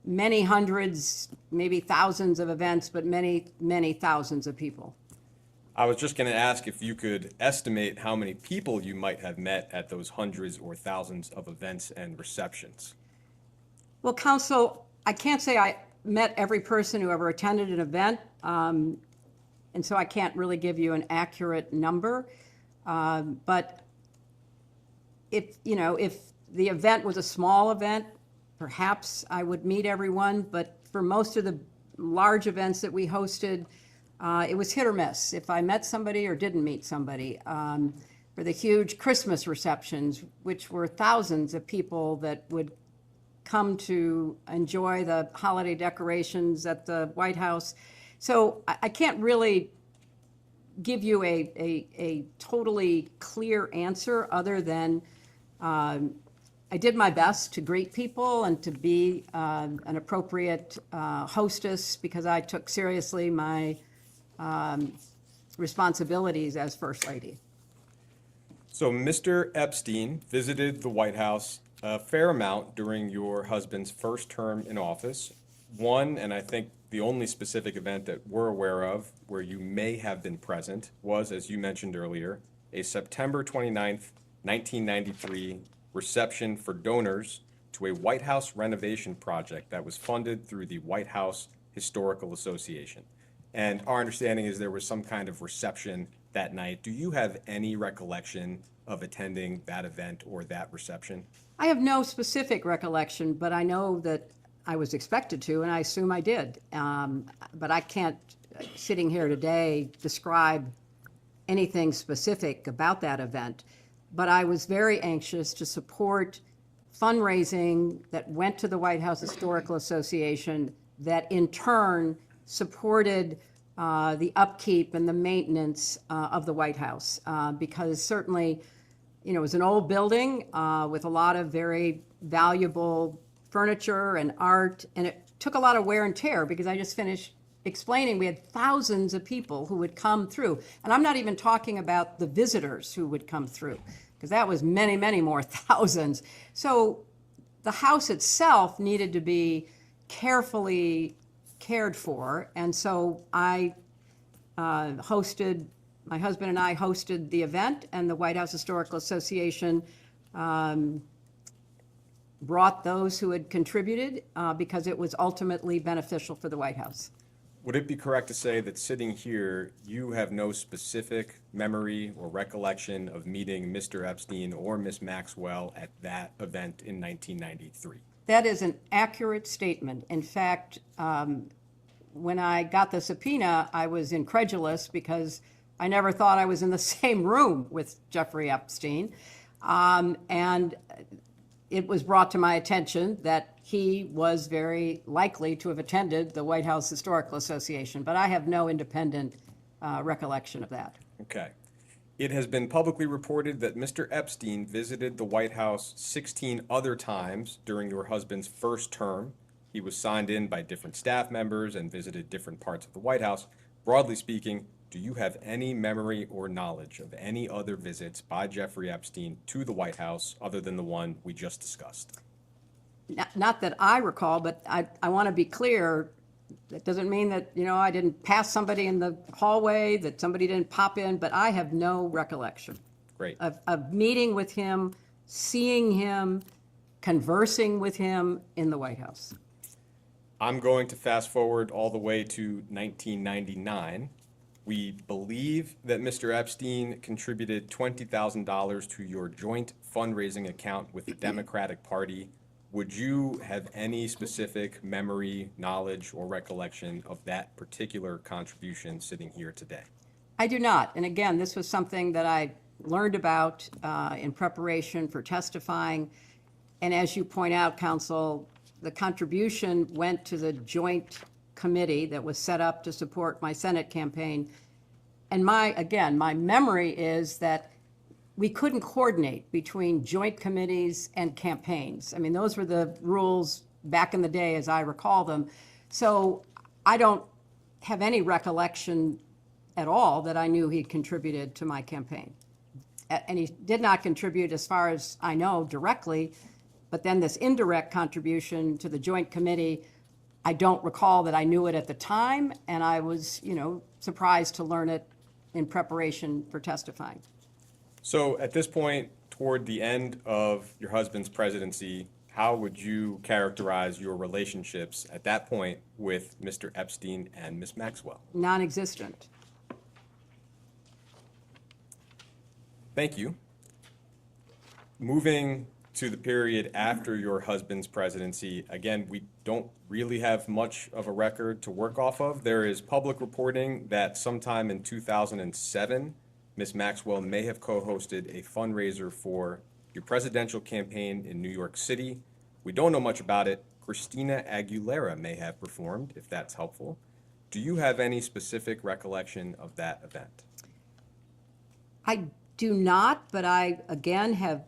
many hundreds, maybe thousands of events, but many, many thousands of people. I was just going to ask if you could estimate how many people you might have met at those hundreds or thousands of events and receptions. Well, Council, I can't say I met every person who ever attended an event, and so I can't really give you an accurate number. But if the event was a small event, perhaps I would meet everyone. But for most of the large events that we hosted, it was hit or miss if I met somebody or didn't meet somebody. For the huge Christmas receptions, which were thousands of people that would come to enjoy the holiday decorations at the White House. So I can't really give you a totally clear answer other than I did my best to greet people and to be an appropriate hostess because I took seriously my responsibilities as First Lady. So Mr. Epstein visited the White House a fair amount during your husband's first term in office. One, and I think the only specific event that we're aware of where you may have been present was, as you mentioned earlier, a September 29th, 1993 reception for donors to a White House renovation project that was funded through the White House Historical Association. And our understanding is there was some kind of reception that night. Do you have any recollection of attending that event or that reception? I have no specific recollection, but I know that I was expected to, and I assume I did. But I can't, sitting here today, describe anything specific about that event. But I was very anxious to support fundraising that went to the White House Historical Association that in turn supported the upkeep and the maintenance of the White House. Because certainly, you know, it was an old building with a lot of very valuable furniture and art, and it took a lot of wear and tear because I just finished explaining we had thousands of people who would come through. And I'm not even talking about the visitors who would come through, because that was many, many more thousands. So the house itself needed to be carefully cared for. And so I my husband and I hosted the event, and the White House Historical Association brought those who had contributed because it was ultimately beneficial for the White House. Would it be correct to say that sitting here, you have no specific memory or recollection of meeting Mr. Epstein or Ms. Maxwell at that event in 1993? That is an accurate statement. In fact, when I got the subpoena, I was incredulous because I never thought I was in the same room with Jeffrey Epstein. And it was brought to my attention that he was very likely to have attended the White House Historical Association, but I have no independent recollection of that. Okay. It has been publicly reported that Mr. Epstein visited the White House 16 other times during your husband's first term. He was signed in by different staff members and visited different parts of the White House. Broadly speaking, do you have any memory or knowledge of any other visits by Jeffrey Epstein to the White House other than the one we just discussed? Not that I recall, but I want to be clear. That doesn't mean that, you know, I didn't pass somebody in the hallway, that somebody didn't pop in, but I have no recollection. Great. Of meeting with him, seeing him, conversing with him in the White House. I'm going to fast forward all the way to 1999. We believe that Mr. Epstein contributed $20,000 to your joint fundraising account with the Democratic Party. Would you have any specific memory, knowledge, or recollection of that particular contribution sitting here today? I do not. And again, this was something that I learned about in preparation for testifying. And as you point out, Counsel, the contribution went to the joint committee that was set up to support my Senate campaign. And my memory is that we couldn't coordinate between joint committees and campaigns. I mean, those were the rules back in the day as I recall them. So I don't have any recollection at all that I knew he contributed to my campaign. And he did not contribute, as far as I know, directly, but then this indirect contribution to the joint committee, I don't recall that I knew it at the time, and I was, you know, surprised to learn it in preparation for testifying. So at this point, toward the end of your husband's presidency, how would you characterize your relationships at that point with Mr. Epstein and Ms. Maxwell? Non-existent. Thank you. Moving to the period after your husband's presidency, again, we don't really have much of a record to work off of. There is public reporting that sometime in 2007, Ms. Maxwell may have co-hosted a fundraiser for your presidential campaign in New York City. We don't know much about it. Christina Aguilera may have performed, if that's helpful. Do you have any specific recollection of that event? I do not, but I, again, have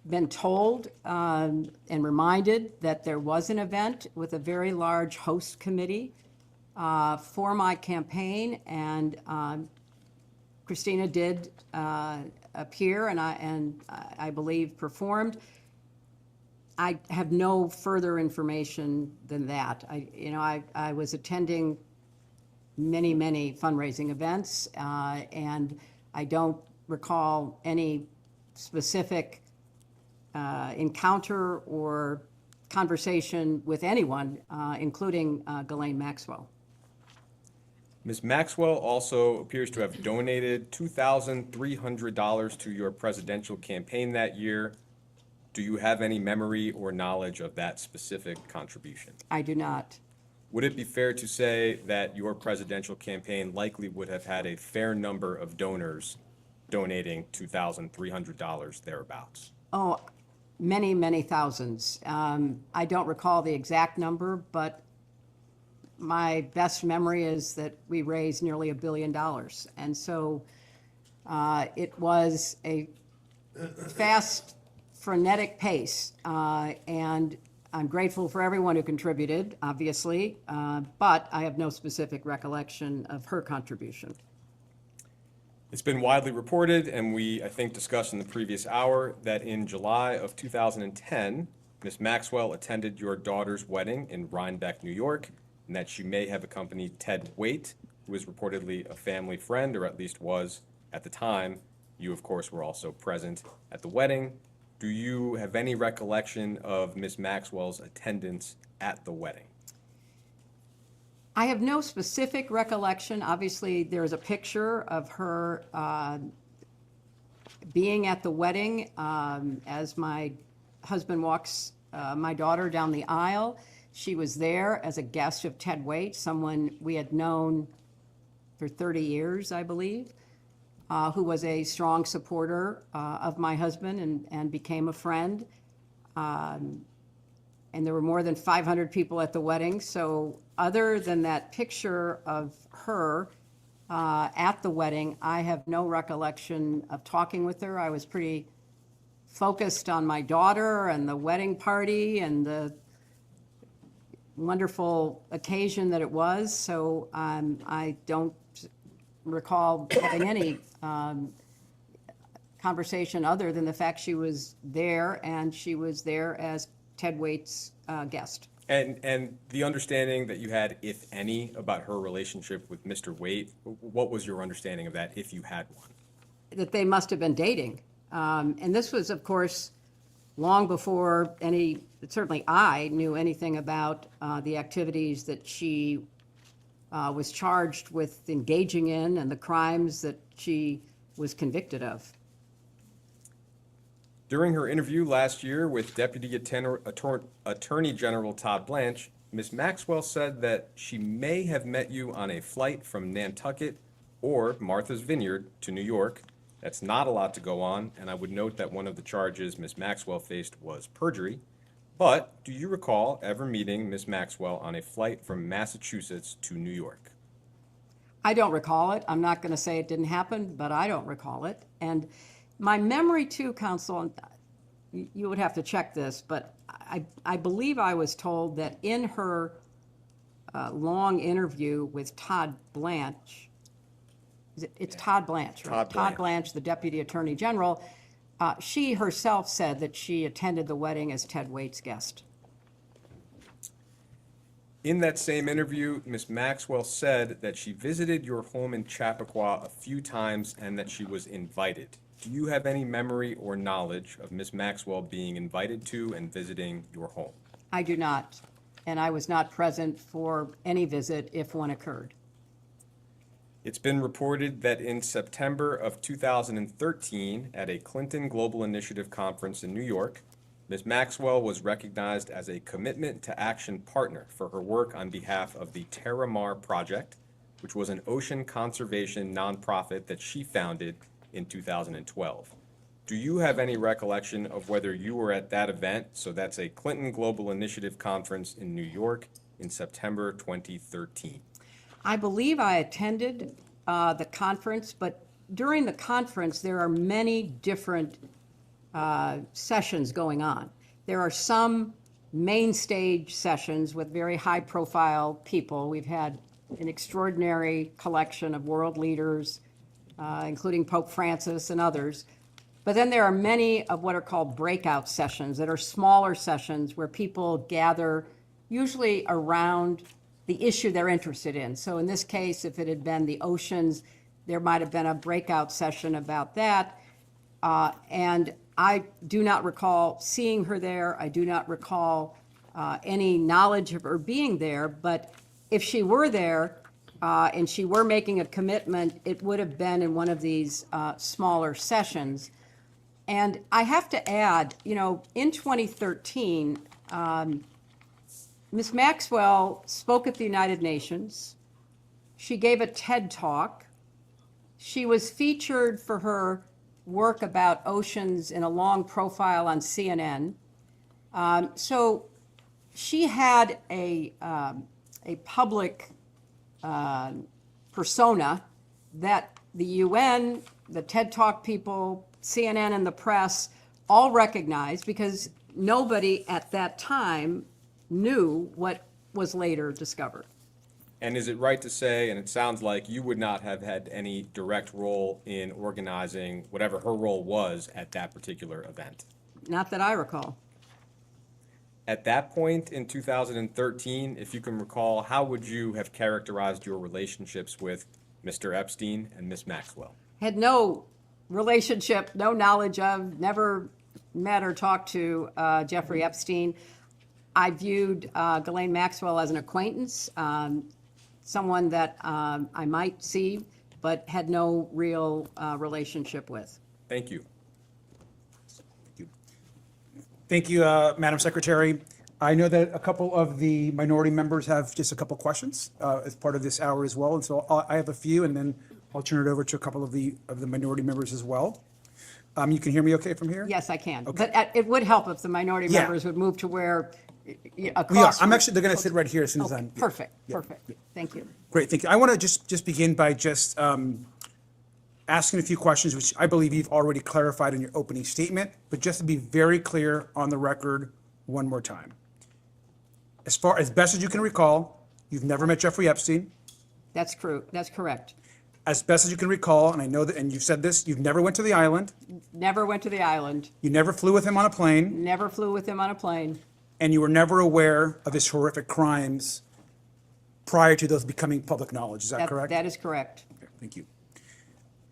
been told and reminded that there was an event with a very large host committee for my campaign, and Christina did appear and I believe performed. I have no further information than that. I was attending many, many fundraising events, and I don't recall any specific encounter or conversation with anyone, including Ghislaine Maxwell. Ms. Maxwell also appears to have donated $2,300 to your presidential campaign that year. Do you have any memory or knowledge of that specific contribution? I do not. Would it be fair to say that your presidential campaign likely would have had a fair number of donors donating $2,300 thereabouts? Oh, many, many thousands. I don't recall the exact number, but my best memory is that we raised nearly $1 billion. And so it was a fast, frenetic pace. And I'm grateful for everyone who contributed, obviously, but I have no specific recollection of her contribution. It's been widely reported, and we, I think, discussed in the previous hour, that in July of 2010, Ms. Maxwell attended your daughter's wedding in Rhinebeck, New York, and that she may have accompanied Ted Waite, who is reportedly a family friend, or at least was at the time. You, of course, were also present at the wedding. Do you have any recollection of Ms. Maxwell's attendance at the wedding? I have no specific recollection. Obviously, there's a picture of her being at the wedding as my husband walks my daughter down the aisle. She was there as a guest of Ted Waite, someone we had known for 30 years, I believe, who was a strong supporter of my husband and became a friend. And there were more than 500 people at the wedding. So other than that picture of her at the wedding, I have no recollection of talking with her. I was pretty focused on my daughter and the wedding party and the wonderful occasion that it was. So I don't recall having any conversation other than the fact she was there, and she was there as Ted Waite's guest. And the understanding that you had, if any, about her relationship with Mr. Waite, what was your understanding of that, if you had one? That they must have been dating. And this was, of course, long before certainly I knew anything about the activities that she was charged with engaging in and the crimes that she was convicted of. During her interview last year with Deputy Attorney General Todd Blanche, Ms. Maxwell said that she may have met you on a flight from Nantucket or Martha's Vineyard to New York. That's not a lot to go on, and I would note that one of the charges Ms. Maxwell faced was perjury. But do you recall ever meeting Ms. Maxwell on a flight from Massachusetts to New York? I don't recall it. I'm not going to say it didn't happen, but I don't recall it. And my memory too, counsel, and you would have to check this, but I believe I was told that in her long interview with Todd Blanche, it's Todd Blanche, right? Todd Blanche, the Deputy Attorney General, she herself said that she attended the wedding as Ted Waite's guest. In that same interview, Ms. Maxwell said that she visited your home in Chappaqua a few times and that she was invited. Do you have any memory or knowledge of Ms. Maxwell being invited to and visiting your home? I do not, and I was not present for any visit if one occurred. It's been reported that in September of 2013, at a Clinton Global Initiative conference in New York, Ms. Maxwell was recognized as a Commitment to Action partner for her work on behalf of the Terramar Project, which was an ocean conservation nonprofit that she founded in 2012. Do you have any recollection of whether you were at that event? So that's a Clinton Global Initiative conference in New York in September 2013. I believe I attended the conference, but during the conference, there are many different sessions going on. There are some main stage sessions with very high-profile people. We've had an extraordinary collection of world leaders, including Pope Francis and others. But then there are many of what are called breakout sessions that are smaller sessions where people gather usually around the issue they're interested in. So in this case, if it had been the oceans, there might have been a breakout session about that. And I do not recall seeing her there. I do not recall any knowledge of her being there. But if she were there, and she were making a commitment, it would have been in one of these smaller sessions. And I have to add, in 2013, Ms. Maxwell spoke at the United Nations. She gave a TED Talk. She was featured for her work about oceans in a long profile on CNN. So she had a public persona that the UN, the TED Talk people, CNN and the press all recognized, because nobody at that time knew what was later discovered. And is it right to say, and it sounds like you would not have had any direct role in organizing whatever her role was at that particular event? Not that I recall. At that point in 2013, if you can recall, how would you have characterized your relationships with Mr. Epstein and Ms. Maxwell? Had no relationship, no knowledge of, never met or talked to Jeffrey Epstein. I viewed Ghislaine Maxwell as an acquaintance, someone that I might see, but had no real relationship with. Thank you. Thank you, Madam Secretary. I know that a couple of the minority members have just a couple questions as part of this hour as well, and so I have a few, and then I'll turn it over to a couple of the minority members as well. You can hear me okay from here? Yes, I can. Okay. But it would help if the minority Yeah. members would move to where We are. across. I'm actually, they're going to sit right here as soon as Okay, I'm. yeah. perfect, Yeah. perfect. Thank you. Great, thank you. I want to just begin by just asking a few questions, which I believe you've already clarified in your opening statement, but just to be very clear on the record one more time. As best as you can recall, you've never met Jeffrey Epstein. That's true. That's correct. As best as you can recall, and I know that, and you've said this, you've never went to the island, Never went to the island, you never flew with him on a plane, never flew with him on a plane. and you were never aware of his horrific crimes prior to those becoming public knowledge. Is that correct? That is correct. Okay, thank you.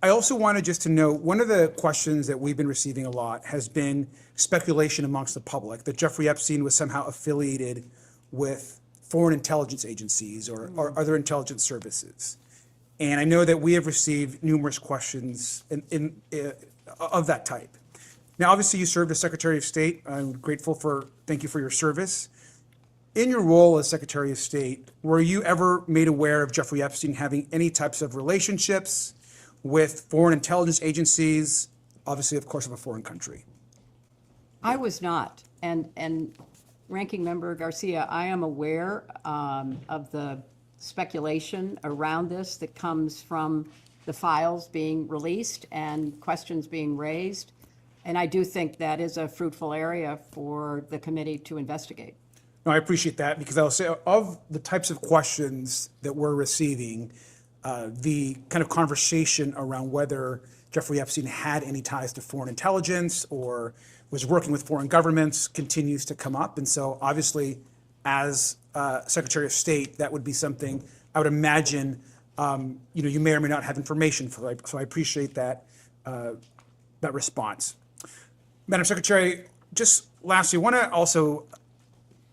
I also wanted just to know, one of the questions that we've been receiving a lot has been speculation amongst the public that Jeffrey Epstein was somehow affiliated with foreign intelligence agencies or other intelligence services. And I know that we have received numerous questions of that type. Now, obviously, you served as Secretary of State. I'm grateful thank you for your service. In your role as Secretary of State, were you ever made aware of Jeffrey Epstein having any types of relationships with foreign intelligence agencies, obviously, of course, of a foreign country? I was not. And Ranking Member Garcia, I am aware of the speculation around this that comes from the files being released and questions being raised. And I do think that is a fruitful area for the committee to investigate. No, I appreciate that, because I'll say, of the types of questions that we're receiving, the kind of conversation around whether Jeffrey Epstein had any ties to foreign intelligence or was working with foreign governments continues to come up. And so obviously, as Secretary of State, that would be something I would imagine you may or may not have information for. So I appreciate that response. Madam Secretary, just lastly, I want to also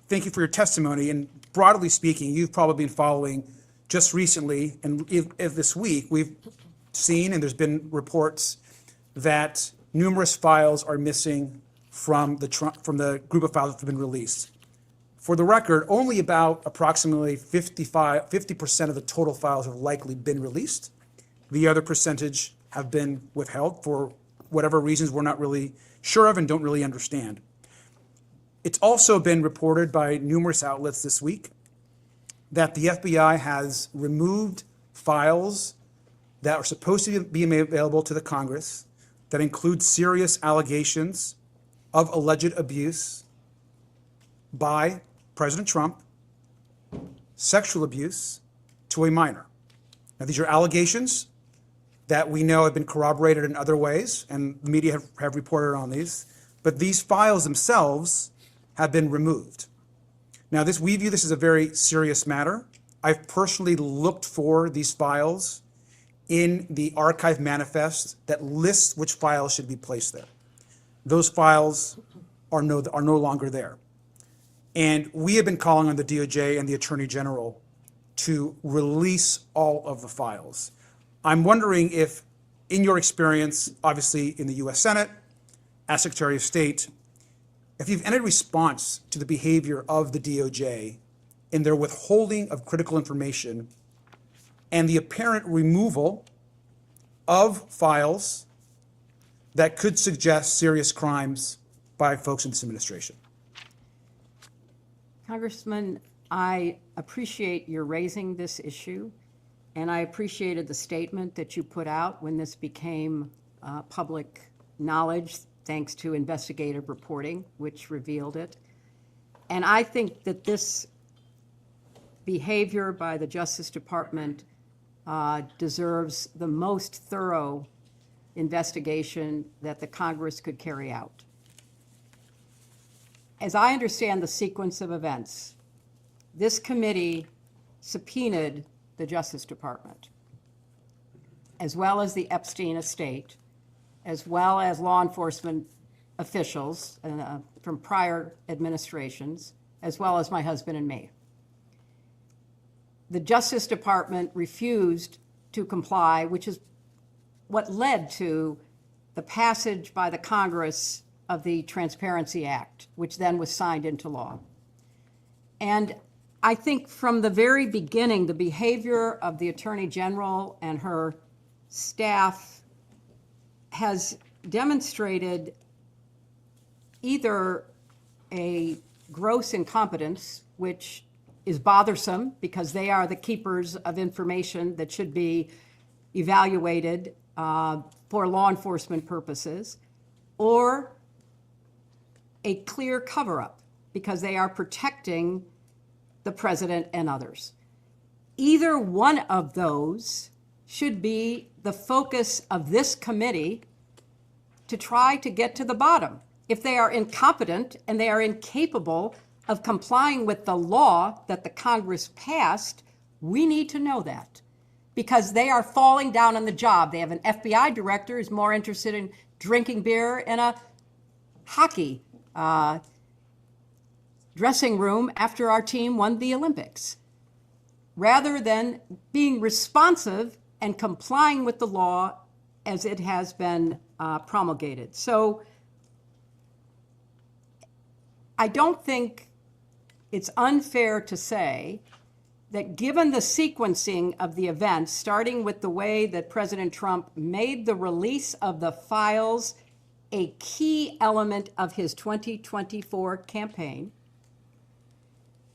thank you for your testimony. And broadly speaking, you've probably been following just recently, and if this week, we've seen, and there's been reports that numerous files are missing from the group of files that have been released. For the record, only about approximately 50% of the total files have likely been released. The other percentage have been withheld for whatever reasons we're not really sure of and don't really understand. It's also been reported by numerous outlets this week that the FBI has removed files that are supposed to be made available to the Congress that include serious allegations of alleged abuse by President Trump, sexual abuse to a minor. Now, these are allegations that we know have been corroborated in other ways, and the media have reported on these, but these files themselves have been removed. Now, we view this as a very serious matter. I've personally looked for these files in the archive manifest that lists which files should be placed there. Those files are no longer there. And we have been calling on the DOJ and the Attorney General to release all of the files. I'm wondering if, in your experience, obviously in the US Senate, as Secretary of State, if you've any response to the behavior of the DOJ in their withholding of critical information and the apparent removal of files that could suggest serious crimes by folks in this administration. Congressman, I appreciate your raising this issue, and I appreciated the statement that you put out when this became public knowledge, thanks to investigative reporting, which revealed it. And I think that this behavior by the Justice Department deserves the most thorough investigation that the Congress could carry out. As I understand the sequence of events, this committee subpoenaed the Justice Department, as well as the Epstein estate, as well as law enforcement officials from prior administrations, as well as my husband and me. The Justice Department refused to comply, which is what led to the passage by the Congress of the Transparency Act, which then was signed into law. And I think from the very beginning, the behavior of the Attorney General and her staff has demonstrated either a gross incompetence, which is bothersome because they are the keepers of information that should be evaluated for law enforcement purposes, or a clear cover-up because they are protecting the president and others. Either one of those should be the focus of this committee to try to get to the bottom. If they are incompetent and they are incapable of complying with the law that the Congress passed, we need to know that because they are falling down on the job. They have an FBI director who's more interested in drinking beer in a hockey dressing room after our team won the Olympics, rather than being responsive and complying with the law as it has been promulgated. So I don't think it's unfair to say that given the sequencing of the events, starting with the way that President Trump made the release of the files a key element of his 2024 campaign,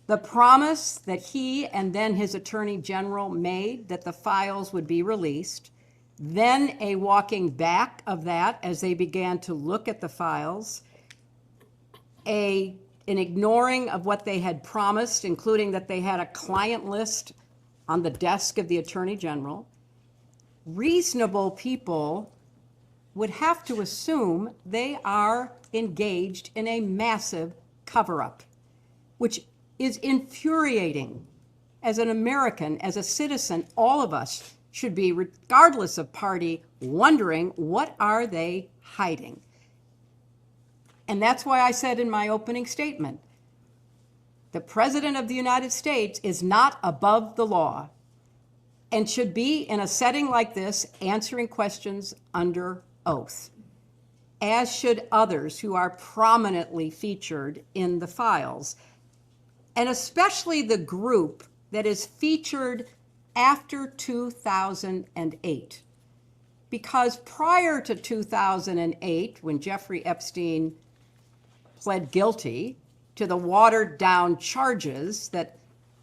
the promise that he and then his Attorney General made that the files would be released, then a walking back of that as they began to look at the files, an ignoring of what they had promised, including that they had a client list on the desk of the Attorney General. Reasonable people would have to assume they are engaged in a massive cover-up, which is infuriating. As an American, as a citizen, all of us should be, regardless of party, wondering what are they hiding? And that's why I said in my opening statement, the President of the United States is not above the law and should be, in a setting like this, answering questions under oath, as should others who are prominently featured in the files, and especially the group that is featured after 2008. Because prior to 2008, when Jeffrey Epstein pled guilty to the watered-down charges that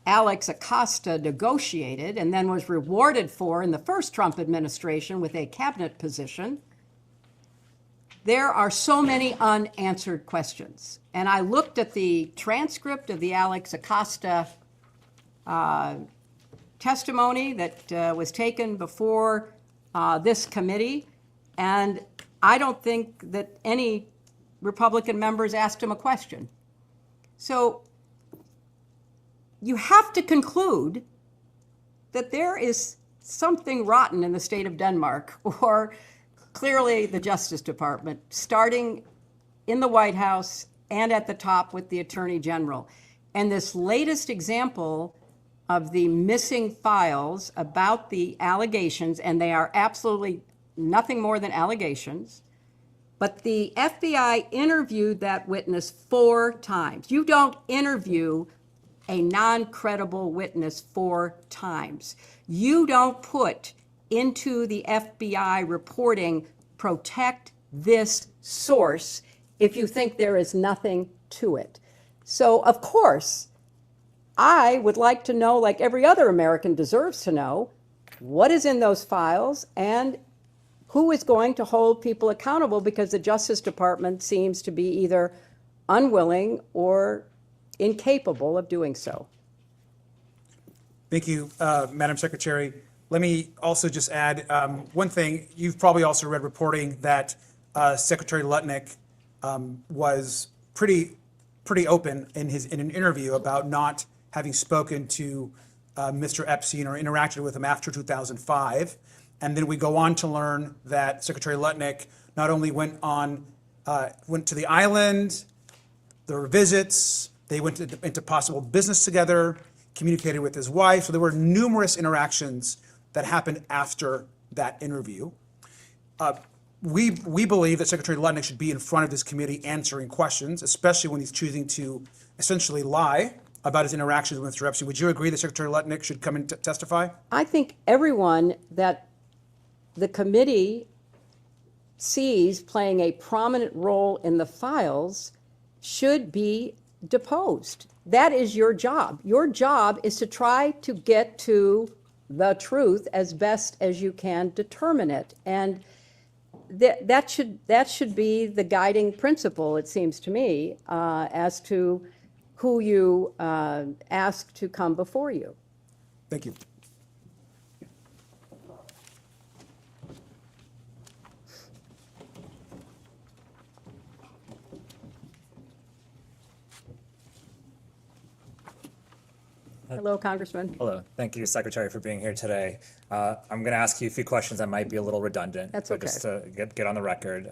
Alex Acosta negotiated and then was rewarded for in the first Trump administration with a cabinet position, there are so many unanswered questions. And I looked at the transcript of the Alex Acosta testimony that was taken before this committee, and I don't think that any Republican members asked him a question. So you have to conclude that there is something rotten in the state of Denmark, or clearly the Justice Department, starting in the White House and at the top with the Attorney General. And this latest example of the missing files about the allegations, and they are absolutely nothing more than allegations. But the FBI interviewed that witness 4 times. You don't interview a non-credible witness 4 times. You don't put into the FBI reporting, protect this source, if you think there is nothing to it. So, of course, I would like to know, like every other American deserves to know, what is in those files and who is going to hold people accountable, because the Justice Department seems to be either unwilling or incapable of doing so. Thank you, Madam Secretary. Let me also just add one thing. You've probably also read reporting that Secretary Lutnick was pretty open in an interview about not having spoken to Mr. Epstein or interacted with him after 2005. And then we go on to learn that Secretary Lutnick not only went to the island, there were visits, they went into possible business together, communicated with his wife. So there were numerous interactions that happened after that interview. We believe that Secretary Lutnick should be in front of this committee answering questions, especially when he's choosing to essentially lie about his interactions with Mr. Epstein. Would you agree that Secretary Lutnick should come and testify? I think everyone that the committee sees playing a prominent role in the files should be deposed. That is your job. Your job is to try to get to the truth as best as you can determine it. And that should be the guiding principle, it seems to me, as to who you ask to come before you. Thank you. Hello, Congressman. Hello. Thank you, Secretary, for being here today. I'm going to ask you a few questions that might be a little redundant. That's but okay. Just to get on the record.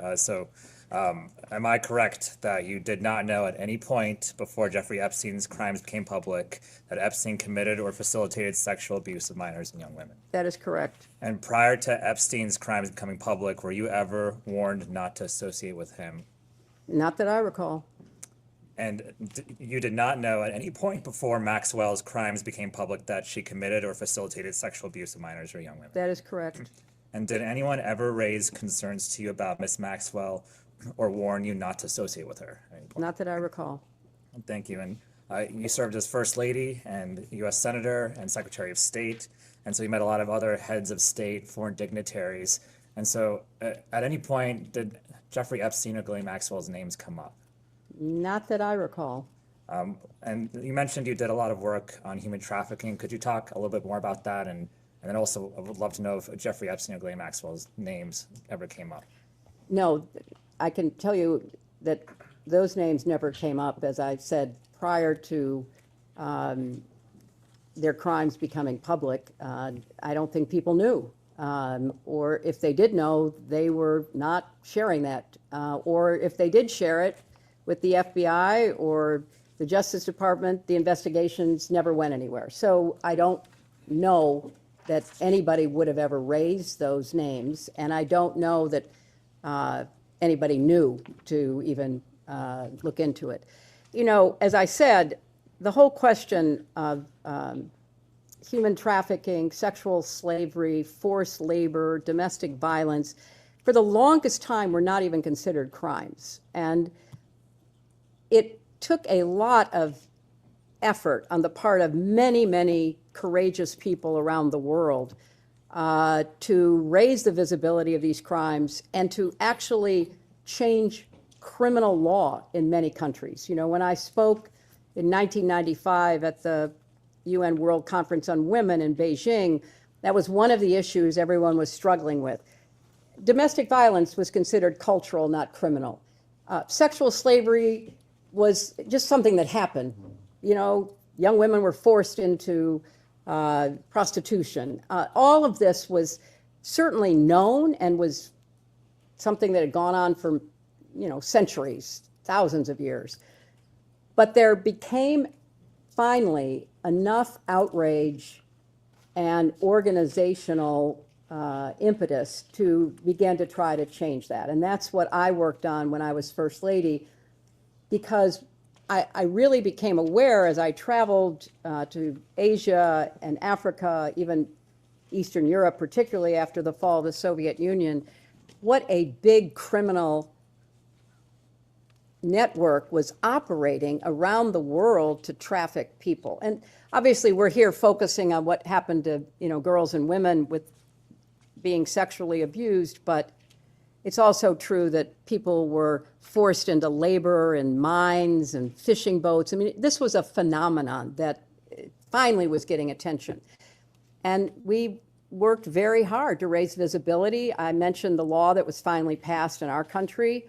Am I correct that you did not know at any point before Jeffrey Epstein's crimes became public that Epstein committed or facilitated sexual abuse of minors and young women? That is correct. And prior to Epstein's crimes becoming public, were you ever warned not to associate with him? Not that I recall. And you did not know at any point before Maxwell's crimes became public that she committed or facilitated sexual abuse of minors or young women? That is correct. And did anyone ever raise concerns to you about Miss Maxwell or warn you not to associate with her at any point? Not that I recall. Thank you. And you served as First Lady and U.S. Senator and Secretary of State. And so you met a lot of other heads of state, foreign dignitaries. And so at any point, did Jeffrey Epstein or Ghislaine Maxwell's names come up? Not that I recall. And you mentioned you did a lot of work on human trafficking. Could you talk a little bit more about that? And then also, I would love to know if Jeffrey Epstein or Ghislaine Maxwell's names ever came up. No, I can tell you that those names never came up, as I said, prior to their crimes becoming public. I don't think people knew. Or if they did know, they were not sharing that. Or if they did share it with the FBI or the Justice Department, the investigations never went anywhere. So I don't know that anybody would have ever raised those names, and I don't know that anybody knew to even look into it. You know, as I said, the whole question of human trafficking, sexual slavery, forced labor, domestic violence, for the longest time were not even considered crimes. And it took a lot of effort on the part of many, many courageous people around the world to raise the visibility of these crimes and to actually change criminal law in many countries. You know, when I spoke in 1995 at the UN World Conference on Women in Beijing, that was one of the issues everyone was struggling with. Domestic violence was considered cultural, not criminal. Sexual slavery was just something that happened. You know, young women were forced into prostitution. All of this was certainly known and was something that had gone on for, you know, centuries, thousands of years. But there became finally enough outrage and organizational impetus to begin to try to change that. And that's what I worked on when I was First Lady, because I really became aware as I traveled to Asia and Africa, even Eastern Europe, particularly after the fall of the Soviet Union, what a big criminal network was operating around the world to traffic people. And obviously we're here focusing on what happened to, girls and women with being sexually abused, but it's also true that people were forced into labor in mines and fishing boats. I mean, this was a phenomenon that finally was getting attention. And we worked very hard to raise visibility. I mentioned the law that was finally passed in our country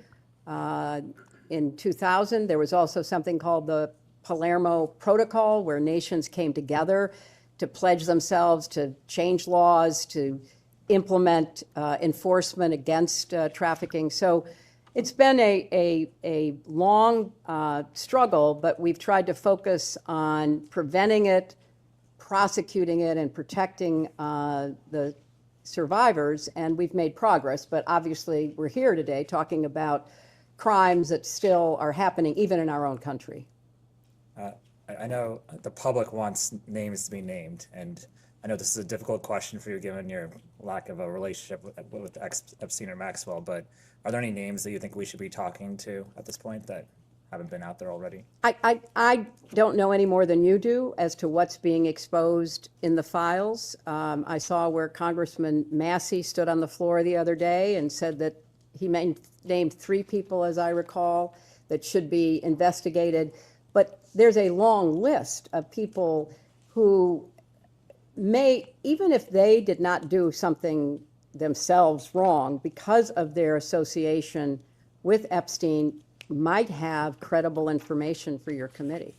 in 2000. There was also something called the Palermo Protocol, where nations came together to pledge themselves to change laws, to implement enforcement against trafficking. So it's been a long struggle, but we've tried to focus on preventing it, prosecuting it, and protecting the survivors, and we've made progress. But obviously, we're here today talking about crimes that still are happening even in our own country. I know the public wants names to be named, and I know this is a difficult question for you given your lack of a relationship with Epstein or Maxwell, but are there any names that you think we should be talking to at this point that haven't been out there already? I don't know any more than you do as to what's being exposed in the files. I saw where Congressman Massey stood on the floor the other day and said that he named 3 people, as I recall, that should be investigated. But there's a long list of people who may, even if they did not do something themselves wrong, because of their association with Epstein, might have credible information for your committee.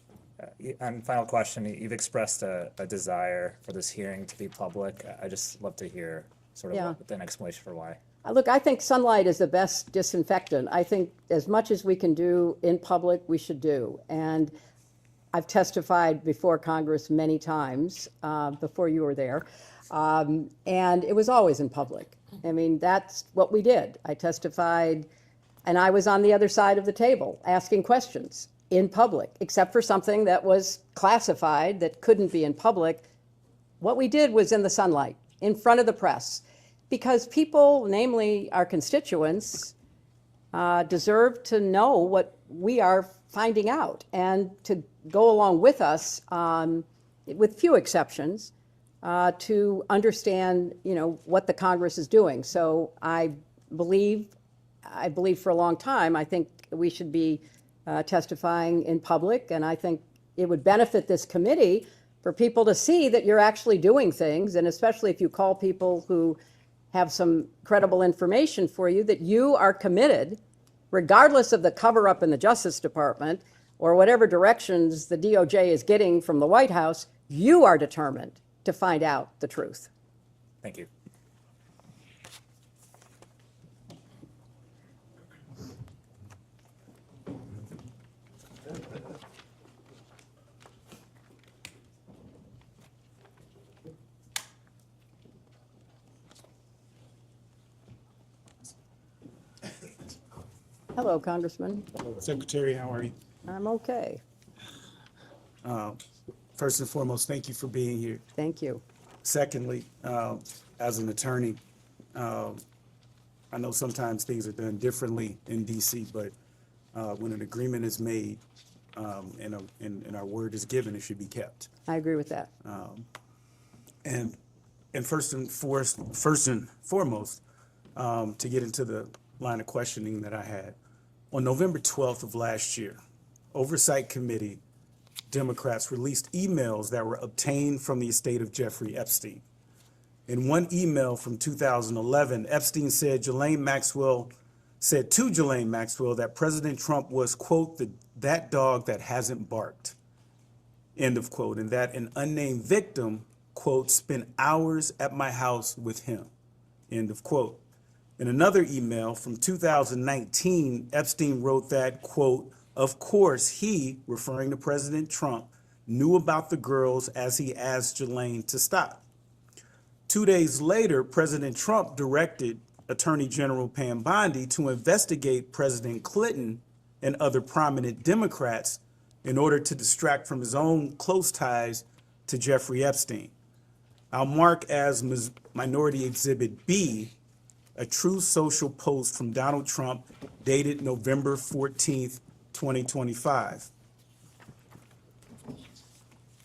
And final question, you've expressed a desire for this hearing to be public. I just love to hear sort of an explanation for why. Look, I think sunlight is the best disinfectant. I think as much as we can do in public, we should do. And I've testified before Congress many times, before you were there, and it was always in public. I mean, that's what we did. I testified, and I was on the other side of the table asking questions in public, except for something that was classified that couldn't be in public. What we did was in the sunlight, in front of the press, because people, namely our constituents, deserve to know what we are finding out and to go along with us, with few exceptions, to understand, what the Congress is doing. So I believe for a long time, I think we should be testifying in public, and I think it would benefit this committee for people to see that you're actually doing things, and especially if you call people who have some credible information for you, that you are committed, regardless of the cover-up in the Justice Department or whatever directions the DOJ is getting from the White House, you are determined to find out the truth. Thank you. Hello, Congressman. Secretary, how are you? I'm okay. First and foremost, thank you for being here. Thank you. Secondly, as an attorney, I know sometimes things are done differently in DC, but when an agreement is made and our word is given, it should be kept. I agree with that. And first and foremost, to get into the line of questioning that I had, on November 12th of last year, Oversight Committee Democrats released emails that were obtained from the estate of Jeffrey Epstein. In one email from 2011, Epstein said to Ghislaine Maxwell that President Trump was, quote, that dog that hasn't barked, end of quote, and that an unnamed victim, quote, spent hours at my house with him, end of quote. In another email from 2019, Epstein wrote that, quote, of course he, referring to President Trump, knew about the girls as he asked Ghislaine to stop. 2 days later, President Trump directed Attorney General Pam Bondi to investigate President Clinton and other prominent Democrats in order to distract from his own close ties to Jeffrey Epstein. I'll mark as Minority Exhibit B a true social post from Donald Trump dated November 14th, 2025.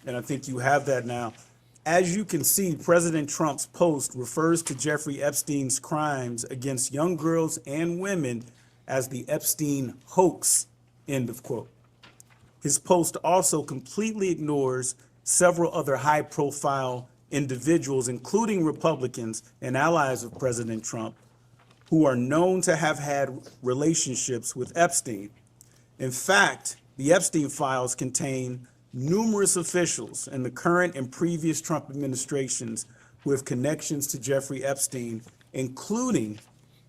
And I think you have that now. As you can see, President Trump's post refers to Jeffrey Epstein's crimes against young girls and women as the Epstein hoax, end of quote. His post also completely ignores several other high-profile individuals, including Republicans and allies of President Trump, who are known to have had relationships with Epstein. In fact, the Epstein files contain numerous officials in the current and previous Trump administrations who have connections to Jeffrey Epstein, including,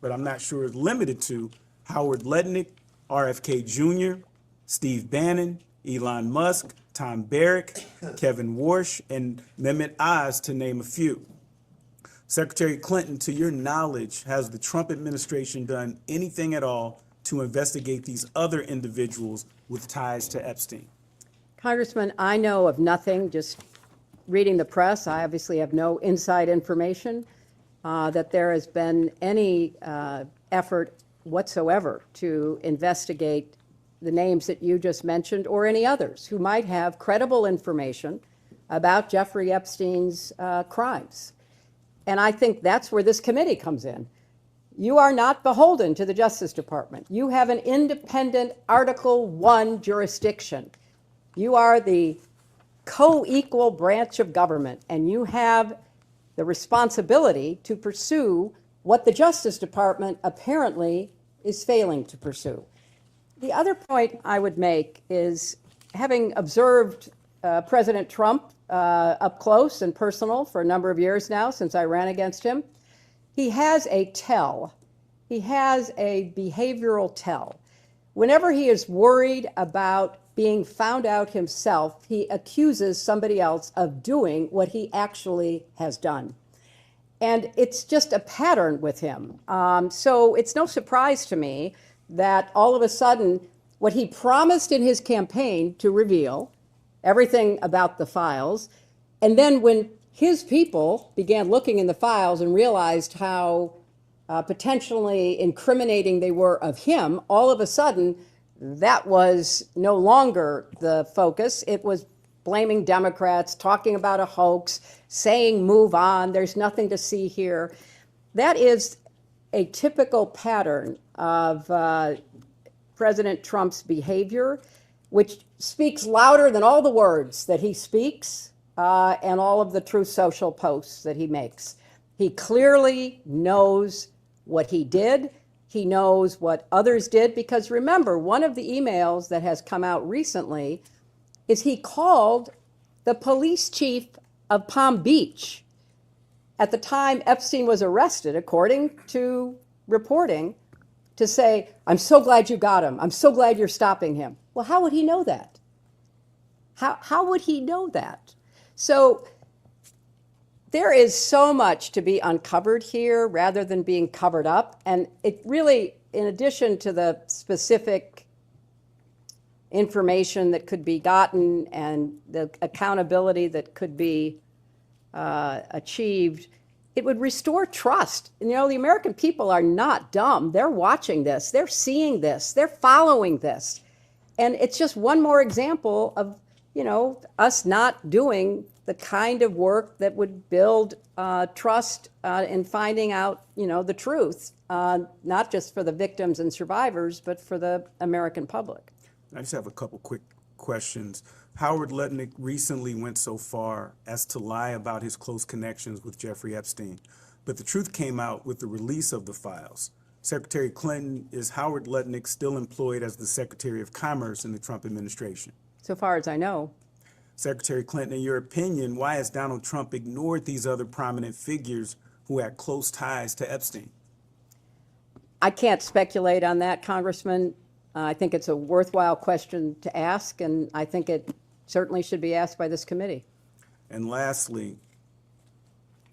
but I'm not sure limited to, Howard Lutnick, RFK Jr., Steve Bannon, Elon Musk, Tom Barrack, Kevin Warsh, and Mehmet Oz, to name a few. Secretary Clinton, to your knowledge, has the Trump administration done anything at all to investigate these other individuals with ties to Epstein? Congressman, I know of nothing, just reading the press. I obviously have no inside information that there has been any effort whatsoever to investigate the names that you just mentioned or any others who might have credible information about Jeffrey Epstein's crimes. And I think that's where this committee comes in. You are not beholden to the Justice Department. You have an independent Article I jurisdiction. You are the co-equal branch of government, and you have the responsibility to pursue what the Justice Department apparently is failing to pursue. The other point I would make is, having observed President Trump up close and personal for a number of years now since I ran against him, he has a tell. He has a behavioral tell. Whenever he is worried about being found out himself, he accuses somebody else of doing what he actually has done. And it's just a pattern with him. So it's no surprise to me that all of a sudden, what he promised in his campaign to reveal, everything about the files, and then when his people began looking in the files and realized how potentially incriminating they were of him, all of a sudden, that was no longer the focus. It was blaming Democrats, talking about a hoax, saying move on, there's nothing to see here. That is a typical pattern of President Trump's behavior, which speaks louder than all the words that he speaks and all of the Truth Social posts that he makes. He clearly knows what he did. He knows what others did, because remember, one of the emails that has come out recently is he called the police chief of Palm Beach at the time Epstein was arrested, according to reporting, to say, I'm so glad you got him. I'm so glad you're stopping him. Well, how would he know that? How would he know that? So there is so much to be uncovered here rather than being covered up. And it really, in addition to the specific information that could be gotten and the accountability that could be achieved, it would restore trust. And, the American people are not dumb. They're watching this. They're seeing this. They're following this. And it's just one more example of, us not doing the kind of work that would build trust in finding out, the truth, not just for the victims and survivors, but for the American public. I just have a couple quick questions. Howard Lutnick recently went so far as to lie about his close connections with Jeffrey Epstein, but the truth came out with the release of the files. Secretary Clinton, is Howard Lutnick still employed as the Secretary of Commerce in the Trump administration? So far as I know. Secretary Clinton, in your opinion, why has Donald Trump ignored these other prominent figures who had close ties to Epstein? I can't speculate on that, Congressman. I think it's a worthwhile question to ask, and I think it certainly should be asked by this committee. And lastly,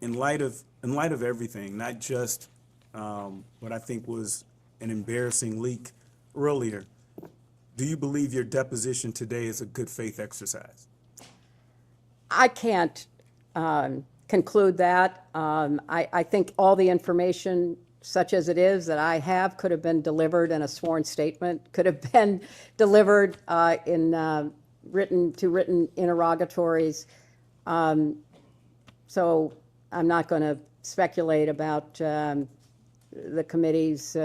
in light of everything, not just what I think was an embarrassing leak earlier, do you believe your deposition today is a good faith exercise? I can't conclude that. I think all the information, such as it is, that I have could have been delivered in a sworn statement, could have been delivered in written interrogatories. So I'm not going to speculate about the committee's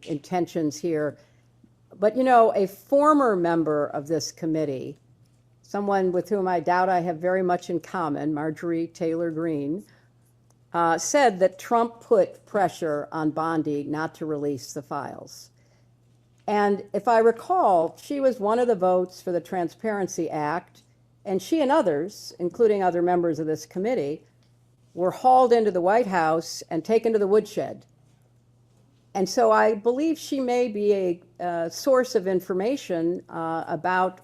intentions here. But, you know, a former member of this committee, someone with whom I doubt I have very much in common, Marjorie Taylor Greene, said that Trump put pressure on Bondi not to release the files. And if I recall, she was one of the votes for the Transparency Act, and she and others, including other members of this committee, were hauled into the White House and taken to the woodshed. And so I believe she may be a source of information about,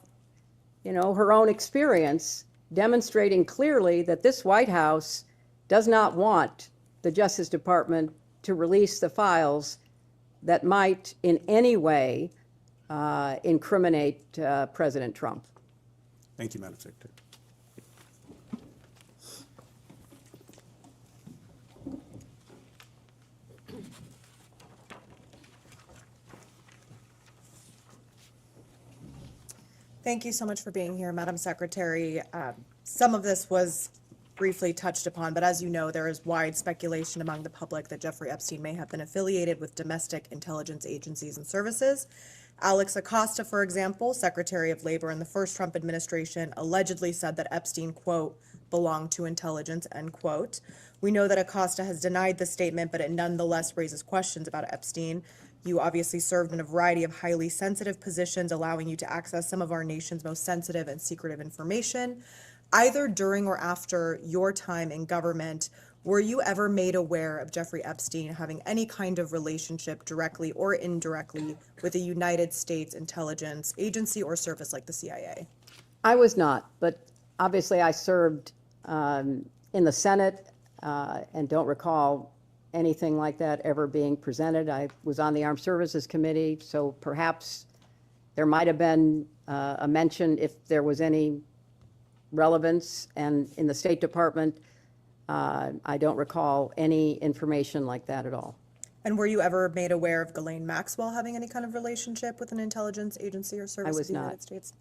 you know, her own experience, demonstrating clearly that this White House does not want the Justice Department to release the files that might in any way incriminate President Trump. Thank you, Madam Secretary. Thank you so much for being here, Madam Secretary. Some of this was briefly touched upon, but as you know, there is wide speculation among the public that Jeffrey Epstein may have been affiliated with domestic intelligence agencies and services. Alex Acosta, for example, Secretary of Labor in the first Trump administration, allegedly said that Epstein, quote, belonged to intelligence, end quote. We know that Acosta has denied the statement, but it nonetheless raises questions about Epstein. You obviously served in a variety of highly sensitive positions, allowing you to access some of our nation's most sensitive and secretive information. Either during or after your time in government, were you ever made aware of Jeffrey Epstein having any kind of relationship directly or indirectly with a United States intelligence agency or service like the CIA? I was not, but obviously I served in the Senate and don't recall anything like that ever being presented. I was on the Armed Services Committee, so perhaps there might have been a mention if there was any relevance, and in the State Department, I don't recall any information like that at all. And were you ever made aware of Ghislaine Maxwell having any kind of relationship with an intelligence agency or service of the United States?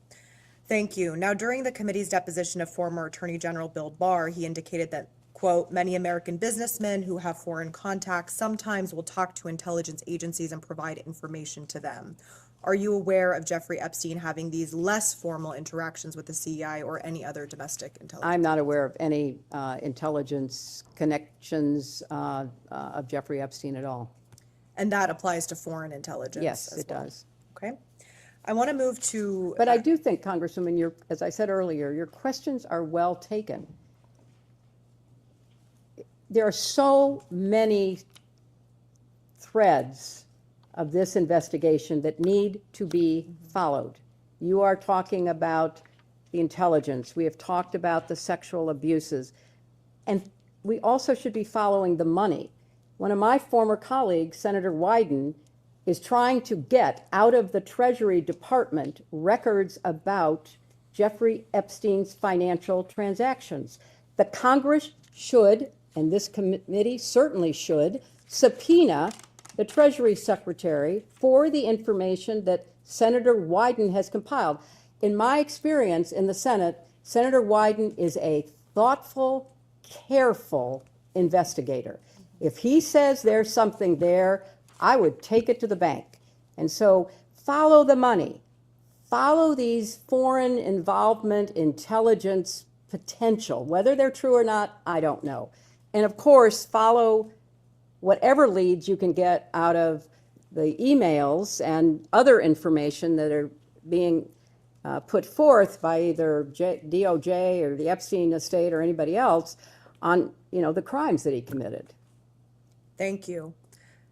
Thank you. Now, during the committee's deposition of former Attorney General Bill Barr, he indicated that, quote, many American businessmen who have foreign contacts sometimes will talk to intelligence agencies and provide information to them. Are you aware of Jeffrey Epstein having these less formal interactions with the CIA or any other domestic intelligence? I'm not aware of any intelligence connections of Jeffrey Epstein at all. And that applies to foreign intelligence? Yes, it does. Okay. I want to move to... But I do think, Congresswoman, as I said earlier, your questions are well taken. There are so many threads of this investigation that need to be followed. You are talking about the intelligence. We have talked about the sexual abuses. And we also should be following the money. One of my former colleagues, Senator Wyden, is trying to get out of the Treasury Department records about Jeffrey Epstein's financial transactions. The Congress should, and this committee certainly should, subpoena the Treasury Secretary for the information that Senator Wyden has compiled. In my experience in the Senate, Senator Wyden is a thoughtful, careful investigator. If he says there's something there, I would take it to the bank. And so follow the money. Follow these foreign involvement, intelligence potential. Whether they're true or not, I don't know. And of course, follow whatever leads you can get out of the emails and other information that are being put forth by either DOJ or the Epstein estate or anybody else on, you know, the crimes that he committed. Thank you.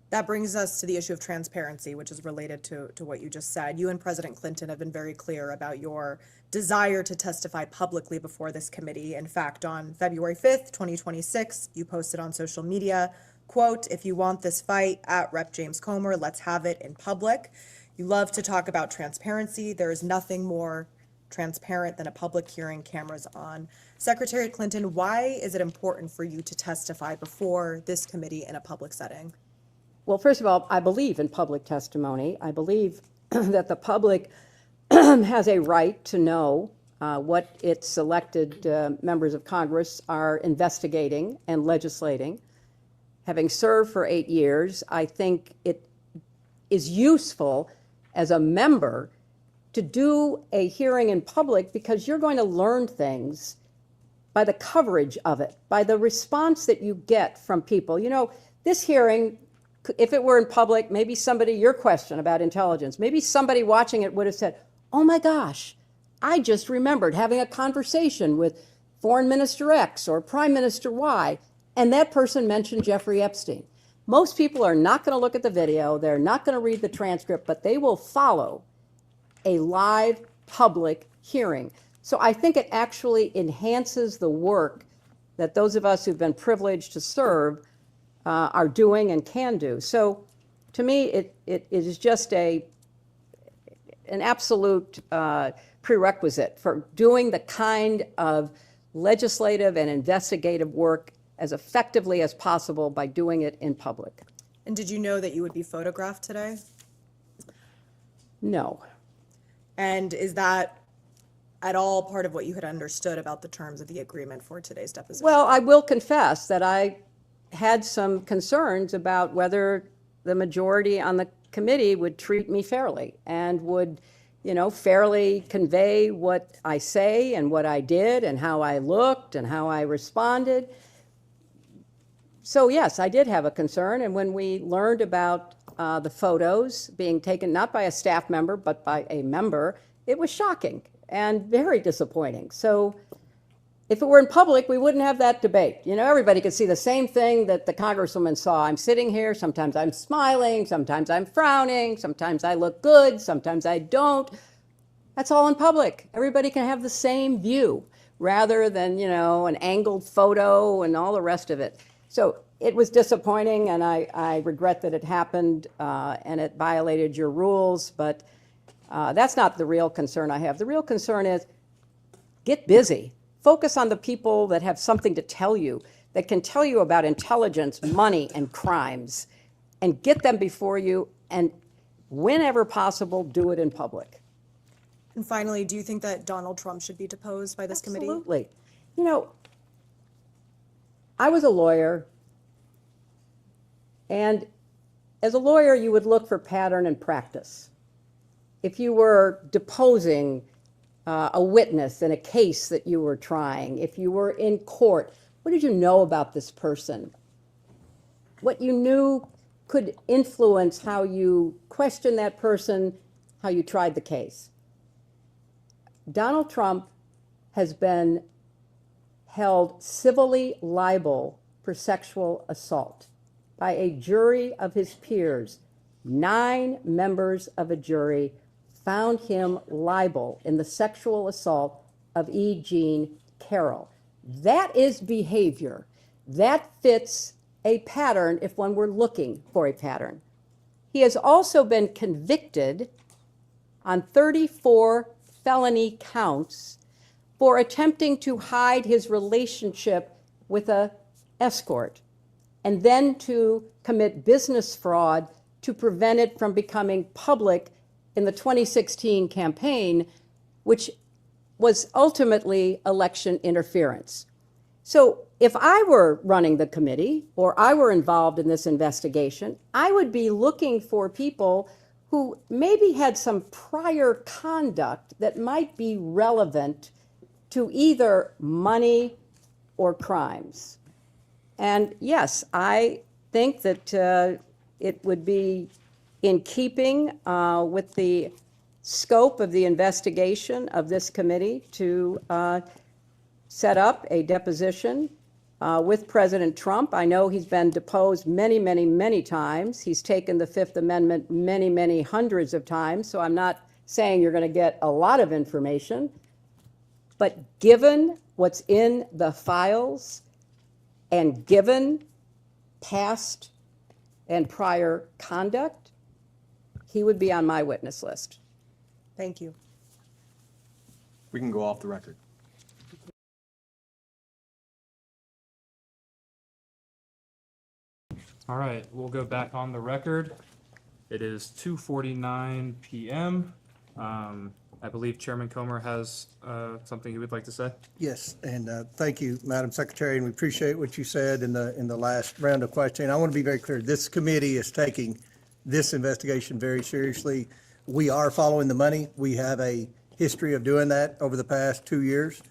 That brings us to the issue of transparency, which is related to what you just said. You and President Clinton have been very clear about your desire to testify publicly before this committee. In fact, on February 5th, 2026, you posted on social media, quote, "If you want this fight at Rep. James Comer, let's have it in public." You love to talk about transparency. There is nothing more transparent than a public hearing, cameras on. Secretary Clinton, why is it important for you to testify before this committee in a public setting? Well, first of all, I believe in public testimony. I believe that the public has a right to know what its elected members of Congress are investigating and legislating. Having served for 8 years, I think it is useful as a member to do a hearing in public because you're going to learn things by the coverage of it, by the response that you get from people. You know, this hearing, if it were in public, maybe somebody, your question about intelligence, maybe somebody watching it would have said, "Oh my gosh, I just remembered having a conversation with Foreign Minister X or Prime Minister Y, and that person mentioned Jeffrey Epstein." Most people are not going to look at the video, they're not going to read the transcript, but they will follow a live public hearing. So I think it actually enhances the work that those of us who've been privileged to serve are doing and can do. So to me, it is just an absolute prerequisite for doing the kind of legislative and investigative work as effectively as possible by doing it in public. And did you know that you would be photographed today? No. And is that at all part of what you had understood about the terms of the agreement for today's deposition? Well, I will confess that I had some concerns about whether the majority on the committee would treat me fairly and would, you know, fairly convey what I say and what I did and how I looked and how I responded. So yes, I did have a concern, and when we learned about the photos being taken not by a staff member but by a member, it was shocking and very disappointing. So if it were in public, we wouldn't have that debate. You know, everybody could see the same thing that the congresswoman saw. I'm sitting here, sometimes I'm smiling, sometimes I'm frowning, sometimes I look good, sometimes I don't. That's all in public. Everybody can have the same view rather than, you know, an angled photo and all the rest of it. So it was disappointing, and I regret that it happened and it violated your rules, but that's not the real concern I have. The real concern is get busy. Focus on the people that have something to tell you, that can tell you about intelligence, money, and crimes, and get them before you, and whenever possible, do it in public. And finally, do you think that Donald Trump should be deposed by this committee? Absolutely. You know, I was a lawyer, and as a lawyer, you would look for pattern and practice. If you were deposing a witness in a case that you were trying, if you were in court, what did you know about this person? What you knew could influence how you questioned that person, how you tried the case. Donald Trump has been held civilly liable for sexual assault by a jury of his peers. 9 members of a jury found him liable in the sexual assault of E. Jean Carroll. That is behavior. That fits a pattern if one were looking for a pattern. He has also been convicted on 34 felony counts for attempting to hide his relationship with an escort and then to commit business fraud to prevent it from becoming public in the 2016 campaign, which was ultimately election interference. So if I were running the committee or I were involved in this investigation, I would be looking for people who maybe had some prior conduct that might be relevant to either money or crimes. And yes, I think that it would be in keeping with the scope of the investigation of this committee to set up a deposition with President Trump. I know he's been deposed many, many, many times. He's taken the Fifth Amendment many, many hundreds of times, so I'm not saying you're going to get a lot of information. But given what's in the files and given past and prior conduct, he would be on my witness list. Thank you. We can go off the record. All right, we'll go back on the record. It is 2:49 p.m. I believe Chairman Comer has something he would like to say. Yes, and thank you, Madam Secretary, and we appreciate what you said in the last round of questioning. I want to be very clear. This committee is taking this investigation very seriously. We are following the money. We have a history of doing that over the past 2 years.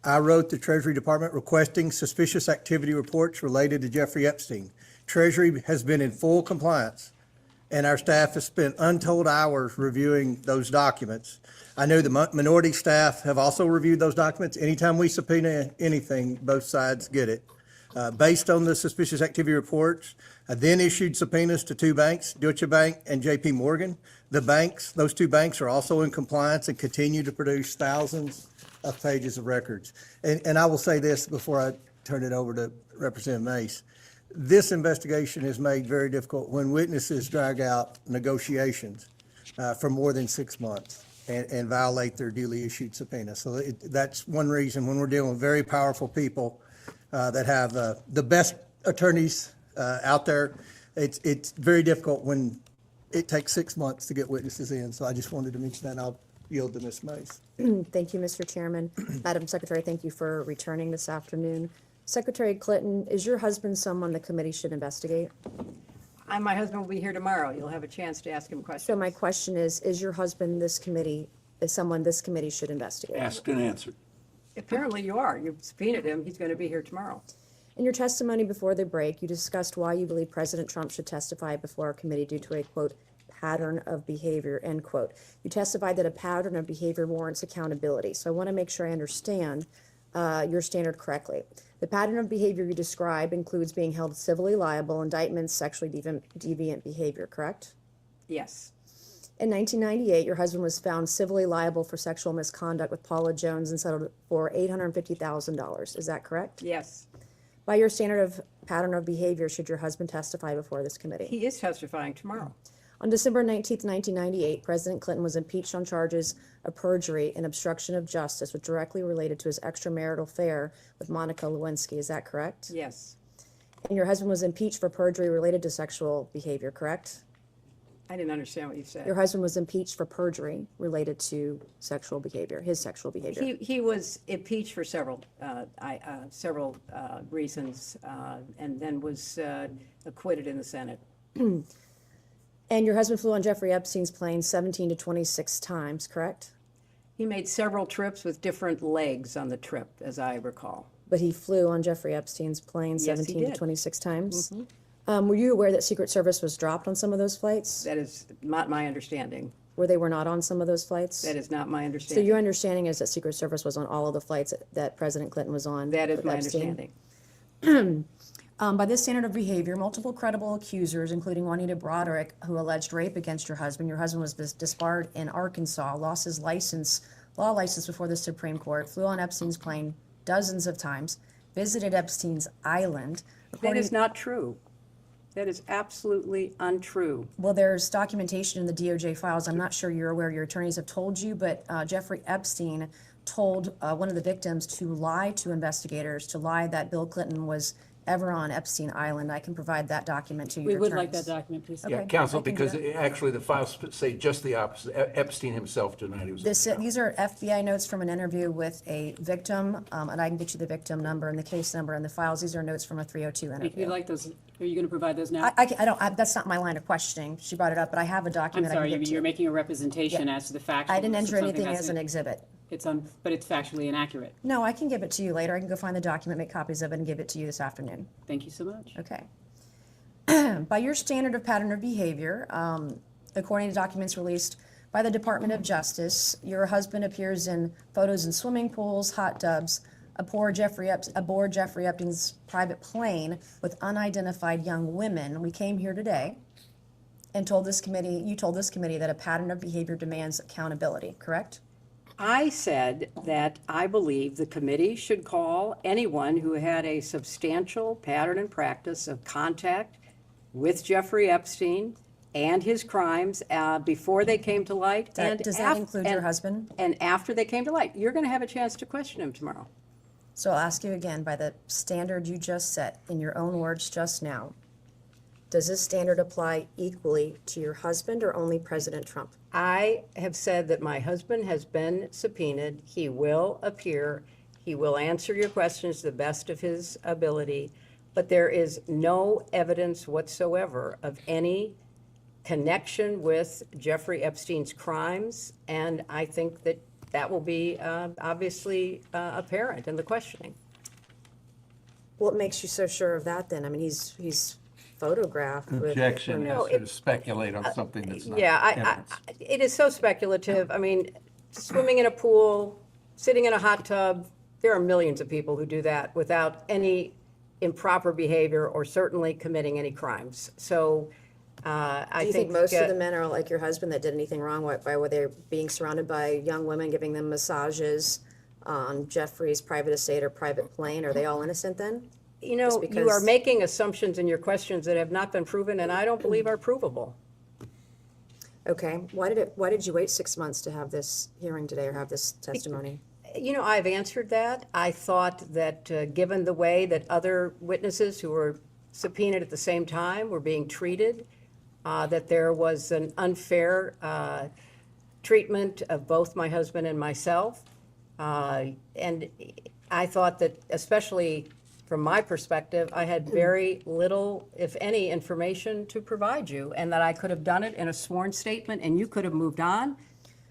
I wrote the Treasury Department requesting suspicious activity reports related to Jeffrey Epstein. Treasury has been in full compliance, and our staff has spent untold hours reviewing those documents. I know the minority staff have also reviewed those documents. Anytime we subpoena anything, both sides get it. Based on the suspicious activity reports, I then issued subpoenas to 2 banks, Deutsche Bank and JP Morgan. The banks, those 2 banks are also in compliance and continue to produce thousands of pages of records. And I will say this before I turn it over to Representative Mace. This investigation is made very difficult when witnesses drag out negotiations for more than 6 months and violate their duly issued subpoena. So that's one reason when we're dealing with very powerful people that have the best attorneys out there, it's very difficult when it takes 6 months to get witnesses in. So I just wanted to mention that, and I'll yield to Ms. Mace. Thank you, Mr. Chairman. Madam Secretary, thank you for returning this afternoon. Secretary Clinton, is your husband someone the committee should investigate? My husband will be here tomorrow. You'll have a chance to ask him questions. So my question is your husband someone this committee should investigate? Asked and answered. Apparently you are. You've subpoenaed him. He's going to be here tomorrow. In your testimony before the break, you discussed why you believe President Trump should testify before our committee due to a, quote, pattern of behavior, end quote. You testified that a pattern of behavior warrants accountability. So I want to make sure I understand your standard correctly. The pattern of behavior you describe includes being held civilly liable, indictments, sexually deviant behavior, correct? Yes. In 1998, your husband was found civilly liable for sexual misconduct with Paula Jones and settled for $850,000. Is that correct? Yes. By your standard of pattern of behavior, should your husband testify before this committee? He is testifying tomorrow. On December 19th, 1998, President Clinton was impeached on charges of perjury and obstruction of justice, which directly related to his extramarital affair with Monica Lewinsky. Is that correct? Yes. And your husband was impeached for perjury related to sexual behavior, correct? I didn't understand what you said. Your husband was impeached for perjury related to sexual behavior, his sexual behavior. He was impeached for several reasons, and then was acquitted in the Senate. And your husband flew on Jeffrey Epstein's plane 17 to 26 times, correct? He made several trips with different legs on the trip, as I recall. But he flew on Jeffrey Epstein's plane Yes, he 17 to did. 26 times? Mhm. Were you aware that Secret Service was dropped on some of those flights? That is not my understanding. Where they were not on some of those flights? That is not my So understanding. your understanding is that Secret Service was on all of the flights that President Clinton was on? That is with my Epstein? understanding. By this standard of behavior, multiple credible accusers, including Juanita Broderick, who alleged rape against your husband was disbarred in Arkansas, lost his law license before the Supreme Court, flew on Epstein's plane dozens of times, visited Epstein's island. That is not true. That is absolutely untrue. Well, there's documentation in the DOJ files. I'm not sure you're aware, your attorneys have told you, but Jeffrey Epstein told one of the victims to lie to investigators, to lie that Bill Clinton was ever on Epstein Island. I can provide that document to you. We would like that document, please. Yeah, Okay, counsel, I can do because that. actually the files say just the opposite. Epstein himself denied he was. These are FBI notes from an interview with a victim, and I can get you the victim number and the case number and the files. These are notes from a 302 We'd interview. like those, are you going to provide those now? That's not my line of questioning. She brought it up, but I have a I'm document I sorry, can give to you're you. making a representation Yeah. as to the facts. I didn't enter anything as an exhibit. But it's factually inaccurate. No, I can give it to you later. I can go find the document, make copies of it, and give it to you this afternoon. Thank you so much. Okay. By your standard of pattern of behavior, according to documents released by the Department of Justice, your husband appears in photos in swimming pools, hot tubs, aboard Jeffrey Epstein's private plane with unidentified young women, we came here today and you told this committee that a pattern of behavior demands accountability, correct? I said that I believe the committee should call anyone who had a substantial pattern and practice of contact with Jeffrey Epstein and his crimes before they came to light. Does that include your husband? And after they came to light. You're going to have a chance to question him tomorrow. So I'll ask you again, by the standard you just set in your own words just now, does this standard apply equally to your husband or only President Trump? I have said that my husband has been subpoenaed. He will appear. He will answer your questions to the best of his ability. But there is no evidence whatsoever of any connection with Jeffrey Epstein's crimes. And I think that that will be obviously apparent in the questioning. What makes you so sure of that then? I mean, he's photographed with. Objection is to speculate on something that's not evidence. It is so speculative. I mean, swimming in a pool, sitting in a hot tub, there are millions of people who do that without any improper behavior or certainly committing any crimes. So I Do you think most of the men are like your husband that did anything wrong by where they're being surrounded by young women, giving them massages on Jeffrey's private estate or private plane? Are they all innocent then? You know, you are making assumptions in your questions that have not been proven and I don't believe are provable. Okay, why did you wait 6 months to have this hearing today or have this testimony? You know, I've answered that. I thought that given the way that other witnesses who were subpoenaed at the same time were being treated, that there was an unfair treatment of both my husband and myself. And I thought that, especially from my perspective, I had very little, if any, information to provide you, and that I could have done it in a sworn statement, and you could have moved on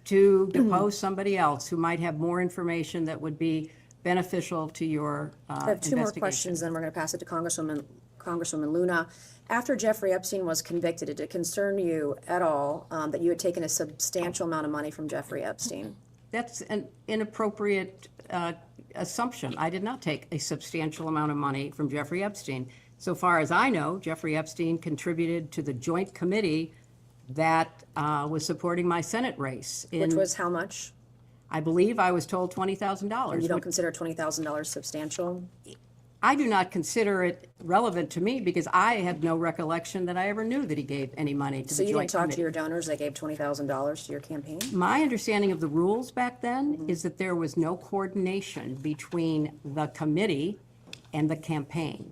to depose somebody else who might have more information that would be beneficial to your I have two more questions, then we're going to pass it to Congresswoman Luna. After Jeffrey Epstein was convicted, did it concern you at all that you had taken a substantial amount of money from Jeffrey Epstein? That's an inappropriate assumption. I did not take a substantial amount of money from Jeffrey Epstein. So far as I know, Jeffrey Epstein contributed to the joint committee that was supporting my Senate race. Which was how much? I believe I was told $20,000. And you don't consider $20,000 substantial? I do not consider it relevant to me because I have no recollection that I ever knew that he gave any money to the joint committee. So you didn't talk to your donors that gave $20,000 to your campaign? My understanding of the rules back then is that there was no coordination between the committee and the campaign.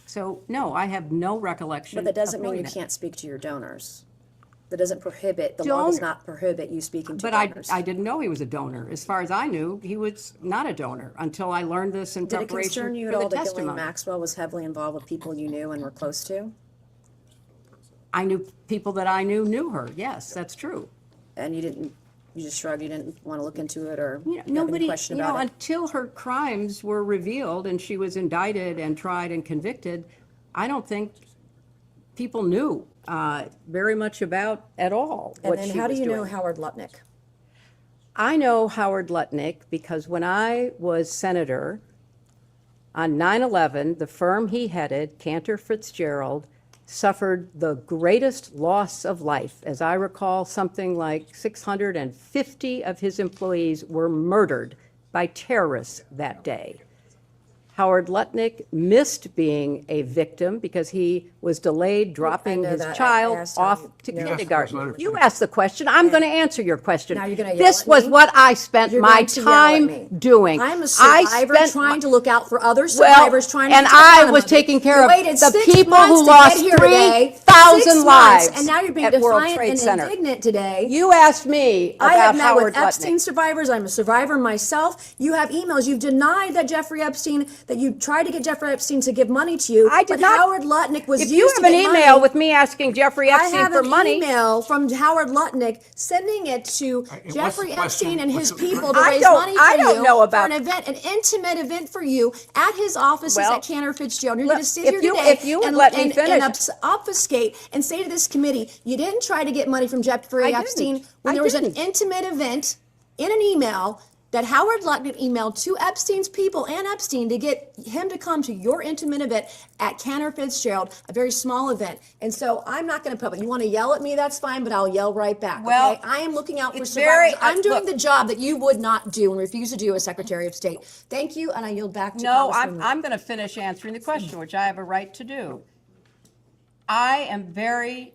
So, no, I have no recollection. But that doesn't of mean knowing you that. can't speak to your donors. That doesn't prohibit, the law does not prohibit you speaking to But donors. I didn't know he was a donor. As far as I knew, he was not a donor until I learned this in Did it preparation concern you at for the all that Ghislaine testimony. Maxwell was heavily involved with people you knew and were close to? I knew people that I knew her. Yes, that's true. And you just shrugged, you didn't want to look into it or have any Nobody, question about it? until her crimes were revealed and she was indicted and tried and convicted, I don't think people knew very much about at all And what then she how do was you know doing. Howard Lutnick? I know Howard Lutnick because when I was senator, on 9/11, the firm he headed, Cantor Fitzgerald, suffered the greatest loss of life. As I recall, something like 650 of his employees were murdered by terrorists that day. Howard Lutnick missed being a victim because he was delayed dropping know his that. I child asked off him. to You asked kindergarten. You asked the question. I'm going to answer your question. Now you're gonna yell This at was me? what I spent You're my going to yell at time me. doing. I'm a I survivor spent trying to look out for other Well, survivors, trying to and get to the I bottom was of it. taking care You of waited the 6 people months who to lost get here today. 3,000 6 months, lives and now you're being at World defiant Trade and Center. indignant today. You asked me I about have met Howard with Epstein Lutnick. survivors. I'm a survivor myself. You have emails. You've denied that Jeffrey Epstein, that you tried to get Jeffrey Epstein to give money to you. I did but not. Howard Lutnick was If used you to have an get email money. with me asking Jeffrey I Epstein have for an money, email from Howard Lutnick sending it to what's Jeffrey the question? Epstein and his What's the- people to I raise don't- money for I don't you know about- for an event, an intimate event for you at his offices Well, at Cantor Fitzgerald. You're look, going to sit if here you- today if you would and, let me and, finish. and obfuscate and say to this committee, you didn't try to get money from Jeffrey I didn't. Epstein when I there was an didn't. intimate event in an email that Howard Lutnick emailed to Epstein's people and Epstein to get him to come to your intimate event at Cantor Fitzgerald, a very small event. And so I'm not going to put it. You want to yell at me, that's fine, but I'll yell right back. Well, okay? I am looking out for it's survivors. very- I'm doing look- the job that you would not do and refuse to do as Secretary of State. Thank you, and I yield back to No, Congresswoman. I'm going to finish answering the question, which I have a right to do. I am very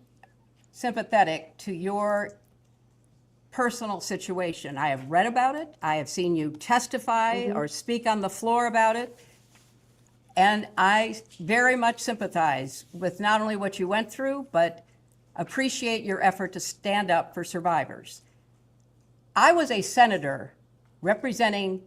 sympathetic to your personal situation. I have read about it. I have seen you testify or speak on the floor about it. And I very much sympathize with not only what you went through, but appreciate your effort to stand up for survivors. I was a senator representing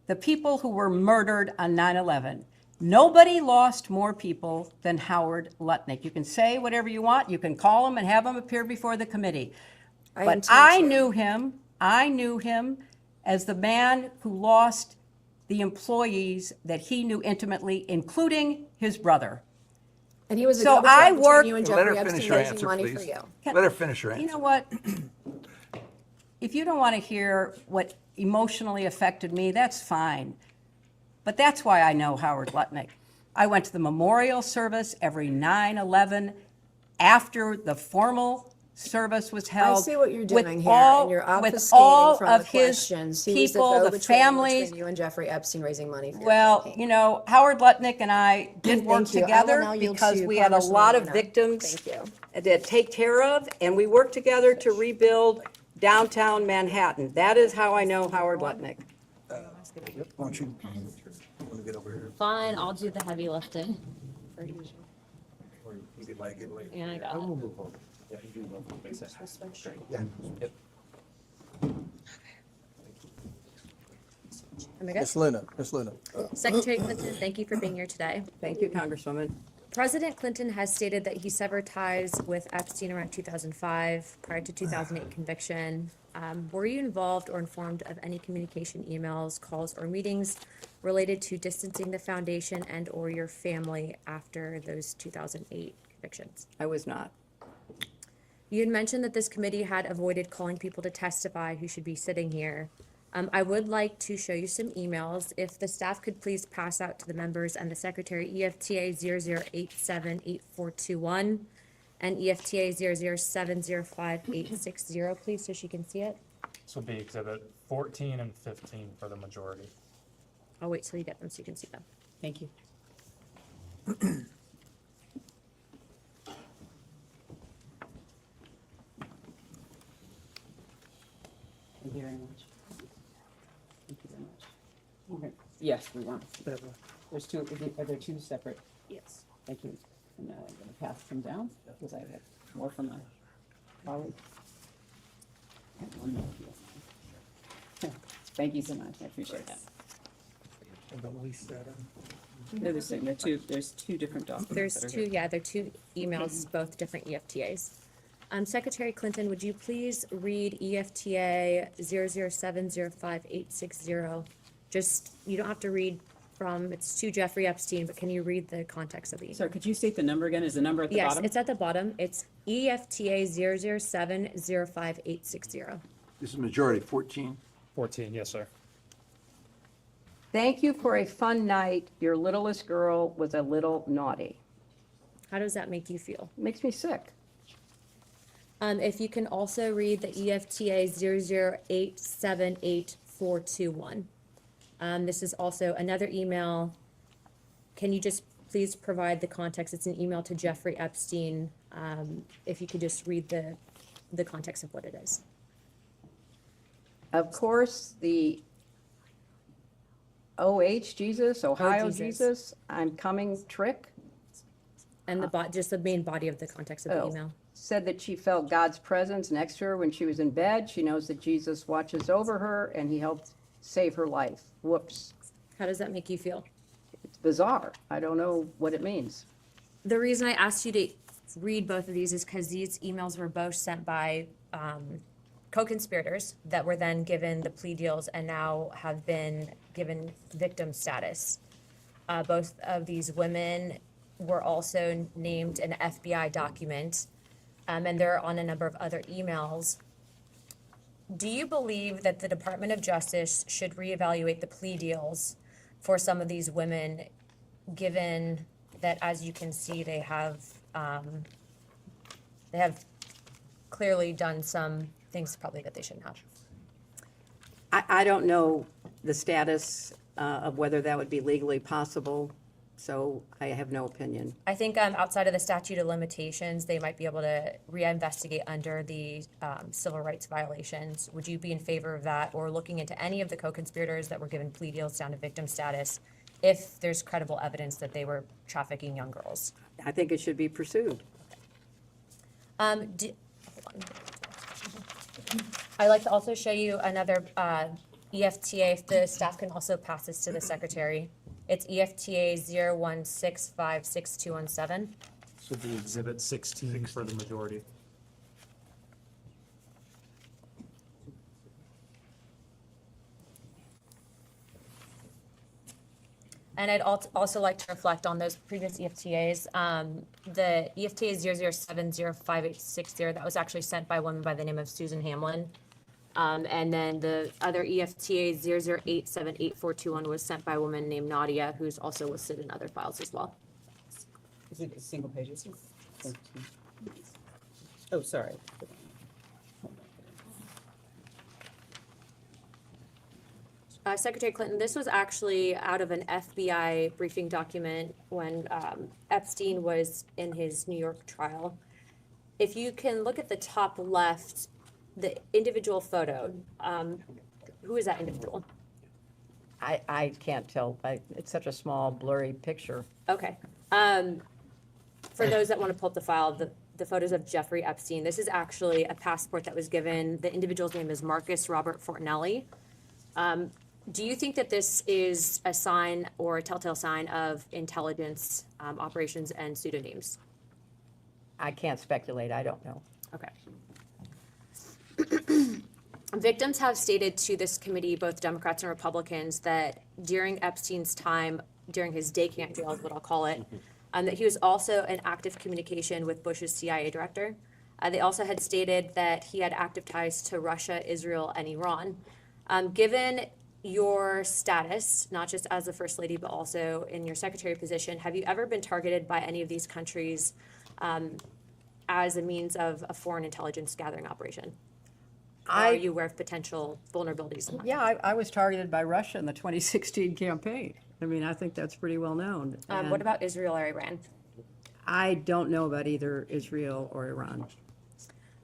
the people who were murdered on 9/11. Nobody lost more people than Howard Lutnick. You can say whatever you want. You can call him and have him appear before the committee. But I knew him as the man who lost the employees that he knew intimately, including his brother. And he was a So go-between I between worked- you and Let Jeffrey her finish Epstein her raising answer, money for please. you. Let her finish her answer. You know what? If you don't want to hear what emotionally affected me, that's fine. But that's why I know Howard Lutnick. I went to the memorial service every 9/11 after the formal service was held. I see what you're with doing here, all- and you're with obfuscating all from of the his questions. He was the people, the go-between families. between you and Jeffrey Epstein raising money for your Well, campaign. you know, Howard Lutnick and I did work Thank you. I will together now yield because to we had a lot of Congresswoman Luna. victims Thank you. to take care of, and we worked together to rebuild downtown Manhattan. That is how I know Howard Lutnick. Why don't you, let me get over here. Fine, I'll do the heavy lifting. Or you could like it later. Yeah, I got it. Ms. Luna, Ms. Luna. Secretary Clinton, thank you for being here today. Thank you, Congresswoman. President Clinton has stated that he severed ties with Epstein around 2005, prior to 2008 conviction. Were you involved or informed of any communication, emails, calls, or meetings related to distancing the foundation and/or your family after those 2008 convictions? I was not. You had mentioned that this committee had avoided calling people to testify who should be sitting here. I would like to show you some emails. If the staff could please pass out to the members and the secretary EFTA 00878421 and EFTA 0070586, please, so she can see it. This will be exhibit 14 and 15 for the majority. I'll wait till you get them so you can see them. Thank you. Thank you very much. Thank you very much. Okay. Yes, we want. There's two, are there two separate? Yes. Thank you. And now I'm going to pass them down because I have more from my colleague. One more here. Thank you so much. I appreciate that. They're the same. There's two different documents. There's that are two, here. yeah, they're two emails, both different EFTAs. Secretary Clinton, would you please read EFTA 0070586? Just, you don't have to read from, it's to Jeffrey Epstein, but can you read the context of the email? Sorry, could you state the number again? Is the number at the Yes, bottom? it's at the bottom. It's EFTA 0070586. This is majority 14. 14, yes, sir. Thank you for a fun night. Your littlest girl was a little naughty. How does that make you feel? Makes me sick. If you can also read the EFTA 0087841. This is also another email. Can you just please provide the context? It's an email to Jeffrey Epstein. If you could just read the context of what it is. Of course, the Ohio Jesus. Jesus, I'm coming trick. And just the main body of the context of the email. Said that she felt God's presence next to her when she was in bed. She knows that Jesus watches over her and he helped save her life. Whoops. How does that make you feel? It's bizarre. I don't know what it means. The reason I asked you to read both of these is because these emails were both sent by co-conspirators that were then given the plea deals and now have been given victim status. Both of these women were also named in an FBI document, and they're on a number of other emails. Do you believe that the Department of Justice should reevaluate the plea deals for some of these women, given that, as you can see, they have clearly done some things probably that they shouldn't have? I don't know the status of whether that would be legally possible, so I have no opinion. I think outside of the statute of limitations, they might be able to reinvestigate under the civil rights violations. Would you be in favor of that, or looking into any of the co-conspirators that were given plea deals down to victim status if there's credible evidence that they were trafficking young girls? I think it should be pursued. Hold on. I'd like to also show you another EFTA, if the staff can also pass this to the secretary. It's EFTA 016562117. Should be exhibit 16 for the majority. And I'd also like to reflect on those previous EFTAs. The EFTA 0070586, that was actually sent by a woman by the name of Susan Hamlin. And then the other EFTA 0087841 was sent by a woman named Nadia, who's also listed in other files as well. Is it single pages? Oh, sorry. Secretary Clinton, this was actually out of an FBI briefing document when Epstein was in his New York trial. If you can look at the top left, the individual photo, who is that individual? I can't tell. It's such a small, blurry picture. Okay. For those that want to pull up the file, the photos of Jeffrey Epstein, this is actually a passport that was given. The individual's name is Marcus Robert Fortinelli. Do you think that this is a sign or a telltale sign of intelligence operations and pseudonyms? I can't speculate. I don't know. Okay. Victims have stated to this committee, both Democrats and Republicans, that during Epstein's time, during his day camp jail is what I'll call it, that he was also in active communication with Bush's CIA director. They also had stated that he had active ties to Russia, Israel, and Iran. Given your status, not just as the First Lady, but also in your secretary position, have you ever been targeted by any of these countries as a means of a foreign intelligence gathering operation? Are you aware of potential vulnerabilities in that? Yeah, I was targeted by Russia in the 2016 campaign. I mean, I think that's pretty well known. What about Israel or Iran? I don't know about either Israel or Iran.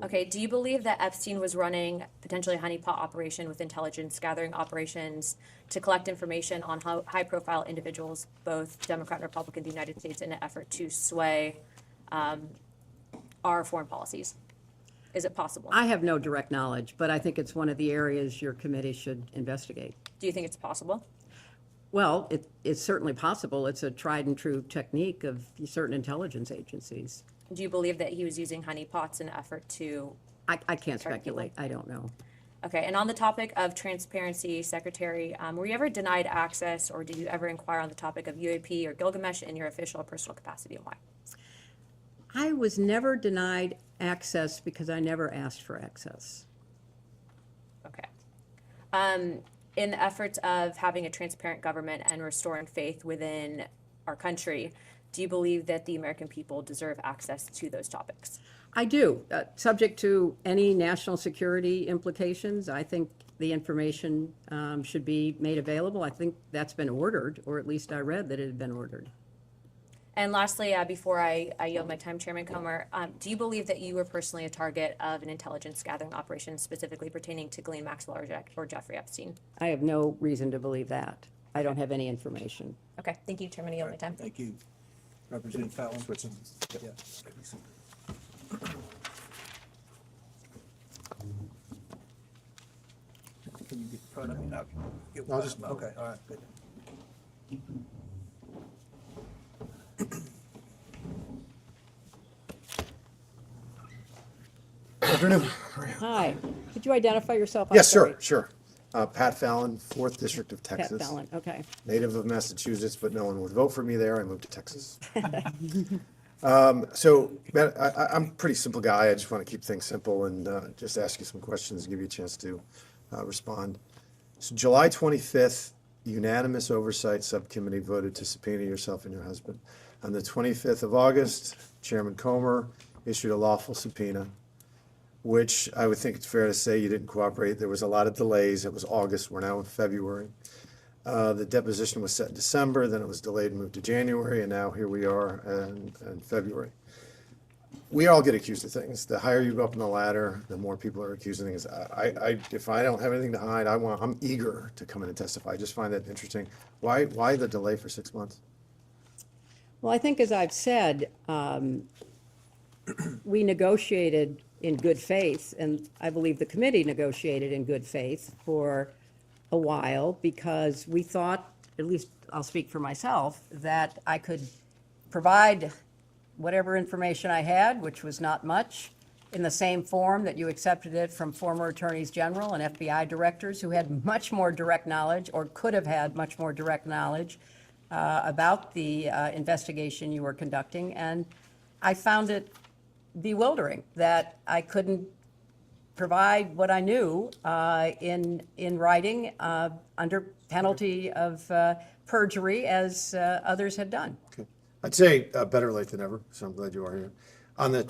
Okay, do you believe that Epstein was running potentially a honeypot operation with intelligence gathering operations to collect information on high-profile individuals, both Democrat and Republican, in the United States, in an effort to sway our foreign policies? Is it possible? I have no direct knowledge, but I think it's one of the areas your committee should investigate. Do you think it's possible? Well, it's certainly possible. It's a tried and true technique of certain intelligence agencies. Do you believe that he was using honeypots in an effort to? I can't speculate. I don't know. Okay, and on the topic of transparency, Secretary, were you ever denied access, or did you ever inquire on the topic of UAP or Gilgamesh in your official or personal capacity, and why? I was never denied access because I never asked for access. Okay. In the efforts of having a transparent government and restoring faith within our country, do you believe that the American people deserve access to those topics? I do. Subject to any national security implications, I think the information should be made available. I think that's been ordered, or at least I read that it had been ordered. And lastly, before I yield my time, Chairman Comer, do you believe that you were personally a target of an intelligence gathering operation specifically pertaining to Ghislaine Maxwell or Jeffrey Epstein? I have no reason to believe that. I don't have any information. Okay, thank you, Chairman. I yield my time. Thank you. Representative Fallon. Yeah. Can you get in front of me? No. I'll just- Okay, all right, good. Afternoon. Hi. Could you identify yourself? I'm Yes, sorry. sure. Pat Fallon, 4th District of Pat Texas. Fallon, okay. Native of Massachusetts, but no one would vote for me there. I moved to Texas. So, Matt, I'm a pretty simple guy. I just want to keep things simple and just ask you some questions and give you a chance to respond. So July 25th, unanimous oversight subcommittee voted to subpoena yourself and your husband. On the 25th of August, Chairman Comer issued a lawful subpoena, which I would think it's fair to say you didn't cooperate. There was a lot of delays. It was August. We're now in February. The deposition was set in December, then it was delayed and moved to January, and now here we are in February. We all get accused of things. The higher you go up in the ladder, the more people are accusing things. If I don't have anything to hide, I'm eager to come in and testify. I just find that interesting. Why the delay for 6 months? Well, I think, as I've said, we negotiated in good faith, and I believe the committee negotiated in good faith for a while, because we thought, at least I'll speak for myself, that I could provide whatever information I had, which was not much, in the same form that you accepted it from former attorneys general and FBI directors who had much more direct knowledge, or could have had much more direct knowledge about the investigation you were conducting. And I found it bewildering that I couldn't provide what I knew in writing under penalty of perjury, as others had done. Okay. I'd say better late than never, so I'm glad you are here. On the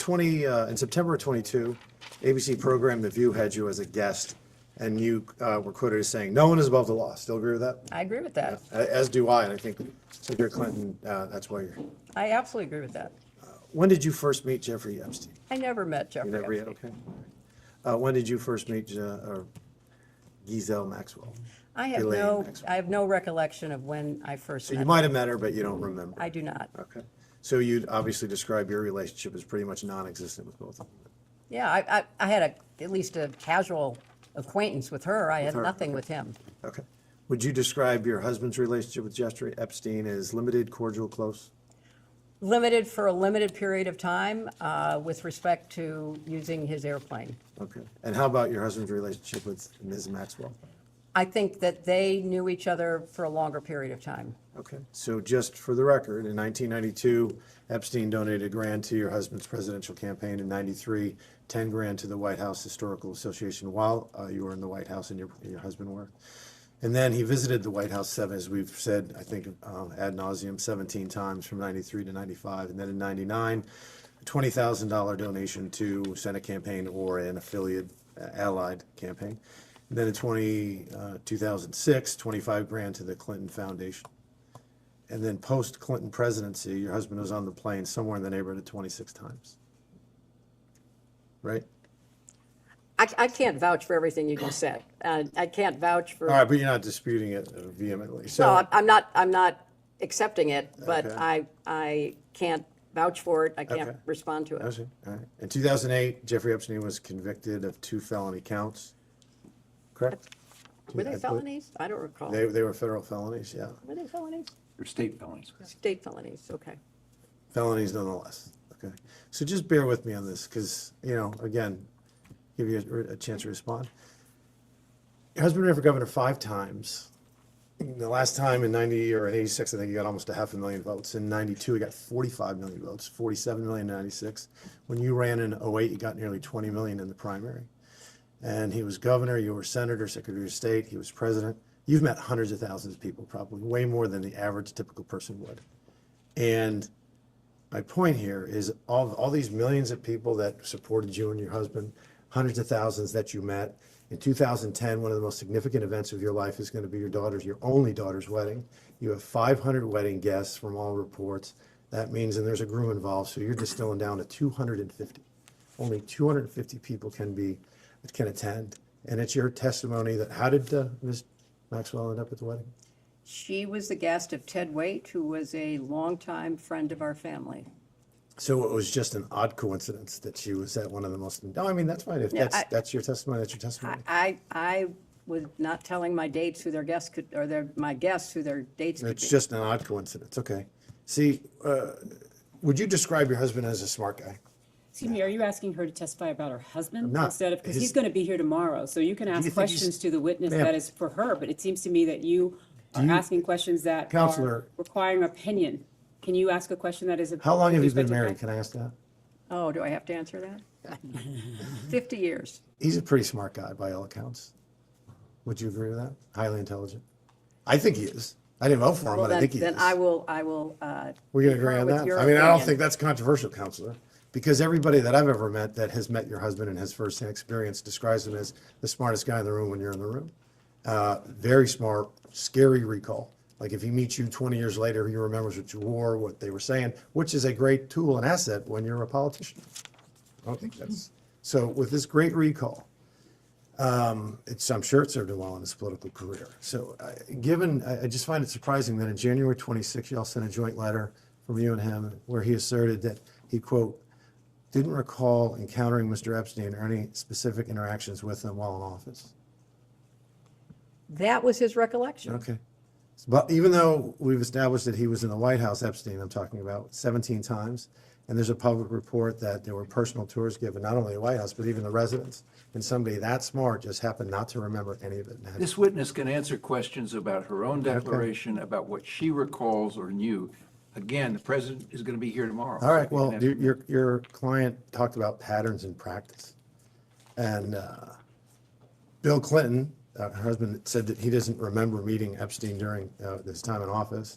in September of 22, ABC program The View had you as a guest, and you were quoted as saying, "No one is above the law." Still agree with that? I agree with that. As do I, and I think Secretary Clinton, that's why you're here. I absolutely agree with that. When did you first meet Jeffrey Epstein? I never met Jeffrey You never yet, Epstein. okay. When did you first meet Giselle Maxwell? Ghislaine Maxwell. I have no recollection of when I first So met you her. might have met her, but you don't remember. I do not. Okay. So you'd obviously describe your relationship as pretty much non-existent with both of them. Yeah, I had at least a casual acquaintance with her. I had her, nothing okay. with him. Okay. Would you describe your husband's relationship with Jeffrey Epstein as limited, cordial, close? Limited for a limited period of time with respect to using his airplane. Okay. And how about your husband's relationship with Ms. Maxwell? I think that they knew each other for a longer period of time. Okay. So just for the record, in 1992, Epstein donated a grand to your husband's presidential campaign. In 93, 10 grand to the White House Historical Association while you were in the White House and your husband were. And then he visited the White House, as we've said, I think ad nauseum, 17 times from 93 to 95. And then in 99, a $20,000 donation to Senate campaign or an affiliate allied campaign. And then in 2006, 25 grand to the Clinton Foundation. And then post-Clinton presidency, your husband was on the plane somewhere in the neighborhood of 26 times. Right? I can't vouch for everything you just said. I can't vouch for. All right, but you're not disputing it vehemently. So, No, I'm not accepting it, but Okay. I can't vouch for it. I can't Okay. respond to I it. see. All right. In 2008, Jeffrey Epstein was convicted of 2 felony counts. Correct? Were they felonies? I don't recall. They were federal felonies, yeah. Were they felonies? They're state felonies. State felonies, okay. Felonies nonetheless. Okay. So just bear with me on this because, again, give you a chance to respond. Your husband ran for governor 5 times. The last time in 90 or in 86, I think he got almost 500,000 votes. In 92, he got 45 million votes, 47 million in 96. When you ran in 08, you got nearly 20 million in the primary. And he was governor, you were senator, secretary of state, he was president. You've met hundreds of thousands of people, probably way more than the average typical person would. And my point here is all these millions of people that supported you and your husband, hundreds of thousands that you met. In 2010, one of the most significant events of your life is going to be your only daughter's wedding. You have 500 wedding guests from all reports. That means, and there's a groom involved, so you're distilling down to 250. Only 250 people can attend. And it's your testimony that, how did Ms. Maxwell end up at the wedding? She was the guest of Ted Waite, who was a longtime friend of our family. So it was just an odd coincidence that she was at one of the most, no, I mean, that's fine. If Yeah, that's your testimony, that's your testimony. I was not telling my dates who their guests could, or my guests who their dates could be. It's just an odd coincidence, okay. See, would you describe your husband as a smart guy? Excuse me, are you asking her to testify about her husband? I'm not. Instead of, because His- he's going to be here tomorrow, so you can you ask think questions he's- to the witness Ma'am. that is for her, but it seems to me that you are asking questions that are Counselor. requiring opinion. Can you ask a question that is? How long have you with been respect to married? fact? Can I ask that? Oh, do I have to answer that? 50 years. He's a pretty smart guy by all accounts. Would you agree with that? Highly intelligent. I think he is. I didn't vote for him, Well, but I think he then is. I will, We're going to agree concur on with that? your I mean, I don't opinion. think that's controversial, Counselor, because everybody that I've ever met that has met your husband and has firsthand experience describes him as the smartest guy in the room when you're in the room. Very smart, scary recall. Like if he meets you 20 years later, he remembers what you wore, what they were saying, which is a great tool and asset when you're a politician. I don't think that's, so with this great recall, I'm sure it served him well in his political career. So I just find it surprising that in January 26, y'all sent a joint letter from you and him where he asserted that he, quote, didn't recall encountering Mr. Epstein or any specific interactions with him while in office. that was his recollection. Okay. But even though we've established that he was in the White House, Epstein, I'm talking about 17 times, and there's a public report that there were personal tours given, not only the White House, but even the residence. And somebody that smart just happened not to remember any of it. This witness can answer questions about her own declaration, about what she recalls or knew. Again, the president is going to be here tomorrow. All right, so well, he can answer. your client talked about patterns in practice. And Bill Clinton, her husband, said that he doesn't remember meeting Epstein during his time in office.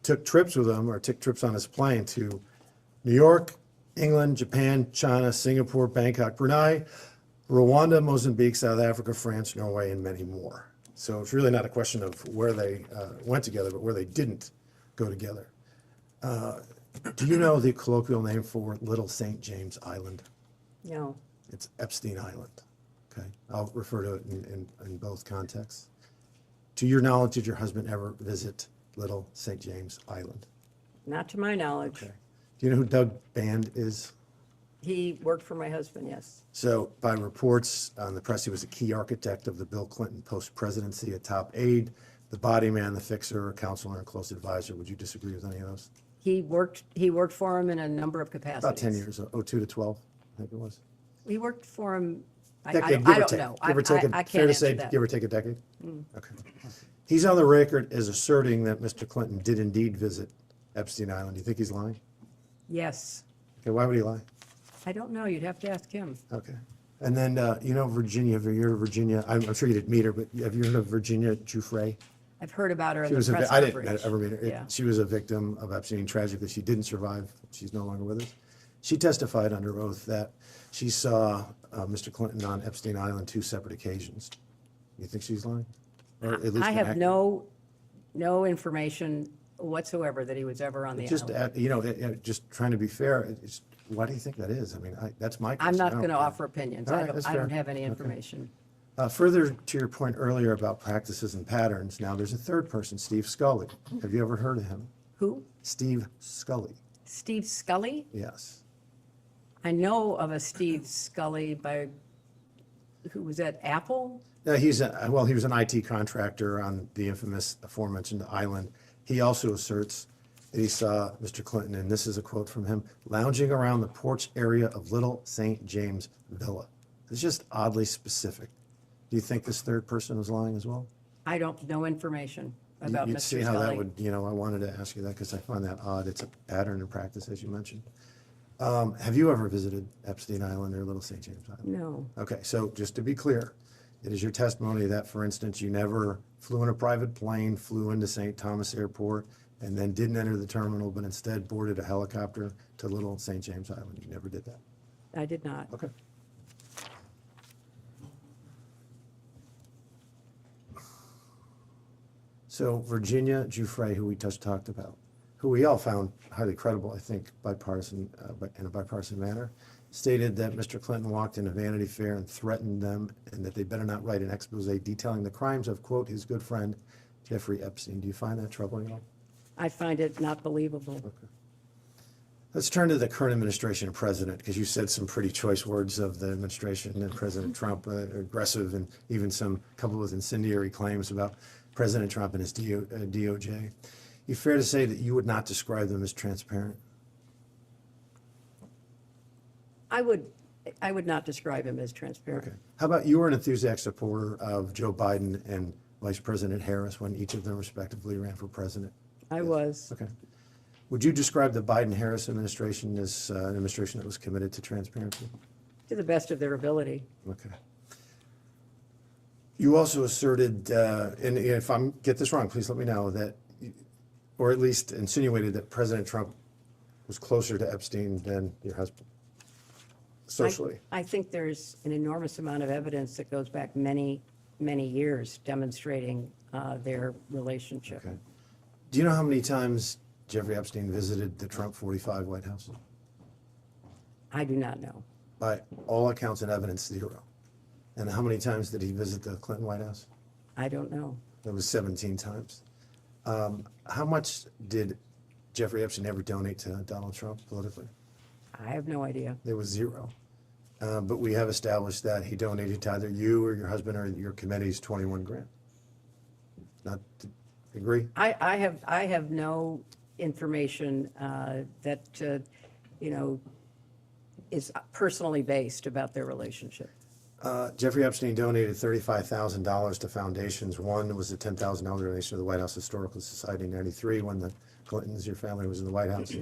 Took trips with him, or took trips on his plane to New York, England, Japan, China, Singapore, Bangkok, Brunei, Rwanda, Mozambique, South Africa, France, Norway, and many more. So it's really not a question of where they went together, but where they didn't go together. Do you know the colloquial name for Little St. James Island? No. It's Epstein Island. Okay, I'll refer to it in both contexts. To your knowledge, did your husband ever visit Little St. James Island? Not to my knowledge. Okay. Do you know who Doug Band is? He worked for my husband, yes. So by reports on the press, he was a key architect of the Bill Clinton post-presidency, a top aide, the body man, the fixer, a counselor, and close advisor. Would you disagree with any of those? He worked for him in a number of capacities. About 10 years, 02 to 12, I think it was. He worked for him, I Decade, give or don't take. know. Give or take, I fair can't to say, answer that. give or take a decade? Okay. He's on the record as asserting that Mr. Clinton did indeed visit Epstein Island. Do you think he's lying? Yes. Okay, why would he lie? I don't know. You'd have to ask him. Okay. And then, you know, Virginia, have you heard of Virginia? I'm sure you didn't meet her, but have you heard of Virginia Giuffre? I've heard about her in She the was press I coverage. didn't ever meet her. Yeah. She was a victim of Epstein. Tragically, she didn't survive. She's no longer with us. She testified under oath that she saw Mr. Clinton on Epstein Island 2 separate occasions. You think she's lying? Or at least I have inaccurate? no information whatsoever that he was ever on the Just, island. you know, just trying to be fair, why do you think that is? I mean, that's my question. I'm I not don't going to care. offer opinions. All I right, don't, that's I don't fair. have any Okay. information. Further to your point earlier about practices and patterns, now there's a third person, Steve Scully. Have you ever heard of him? Who? Steve Scully. Steve Scully? Yes. I know of a Steve Scully who was at Apple. He was an IT contractor on the infamous aforementioned island. He also asserts that he saw Mr. Clinton, and this is a quote from him, lounging around the porch area of Little St. James Villa. It's just oddly specific. Do you think this third person was lying as well? I don't know information about You'd Mr. see how that Scully. would, you know, I wanted to ask you that because I find that odd. It's a pattern in practice, as you mentioned. Have you ever visited Epstein Island or Little St. James Island? No. Okay, so just to be clear, it is your testimony that, for instance, you never flew in a private plane, flew into St. Thomas Airport, and then didn't enter the terminal, but instead boarded a helicopter to Little St. James Island. You never did that. I did not. Okay. So Virginia Giuffre, who we just talked about, who we all found highly credible, I think, bipartisan, in a bipartisan manner, stated that Mr. Clinton walked in a Vanity Fair and threatened them, and that they better not write an expose detailing the crimes of, quote, his good friend Jeffrey Epstein. Do you find that troubling at all? I find it not believable. Okay. Let's turn to the current administration and president, because you said some pretty choice words of the administration and President Trump, aggressive, and even some coupled with incendiary claims about President Trump and his DOJ. You fair to say that you would not describe them as transparent? I would not describe him as transparent. Okay. How about you were an enthusiastic supporter of Joe Biden and Vice President Harris when each of them respectively ran for president? I was. Okay. Would you describe the Biden-Harris administration as an administration that was committed to transparency? To the best of their ability. Okay. You also asserted, and if I get this wrong, please let me know, that, or at least insinuated that President Trump was closer to Epstein than your husband, socially. I think there's an enormous amount of evidence that goes back many, many years demonstrating their relationship. Okay. Do you know how many times Jeffrey Epstein visited the Trump 45 White House? I do not know. By all accounts and evidence, 0. And how many times did he visit the Clinton White House? I don't know. It was 17 times. How much did Jeffrey Epstein ever donate to Donald Trump politically? I have no idea. There was 0. But we have established that he donated to either you or your husband or your committees 21 grand. Not agree? I have no information that, is personally based about their relationship. Jeffrey Epstein donated $35,000 to foundations. One was a $10,000 donation to the White House Historical Society in '93 when the Clintons, your family, was in the White House.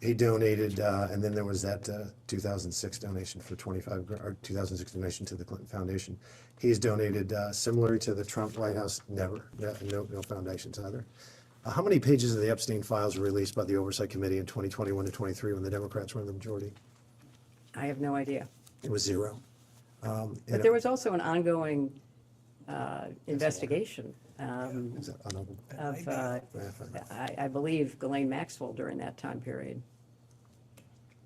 He donated, and then there was that 2006 donation for 25 grand, or 2006 donation to the Clinton Foundation. He's donated similarly to the Trump White House, never, no foundations either. How many pages of the Epstein files were released by the Oversight Committee in 2021 to 23 when the Democrats were in the majority? I have no idea. It was 0. But there was also an ongoing investigation Is that honorable? of, I believe, Ghislaine Maxwell during that time period.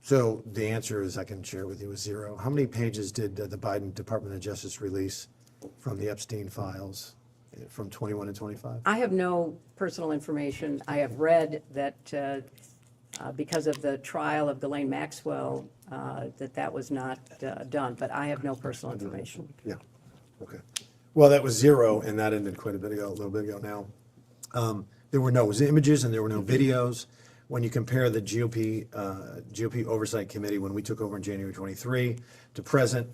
So the answer is, I can share with you, is 0. How many pages did the Biden Department of Justice release from the Epstein files from 21 to 25? I have no personal information. I have read that because of the trial of Ghislaine Maxwell, that was not done, but I have no personal information. Yeah, okay. Well, that was 0, and that ended quite a little bit ago now. There were no images and there were no videos. When you compare the GOP Oversight Committee, when we took over in January 23 to present,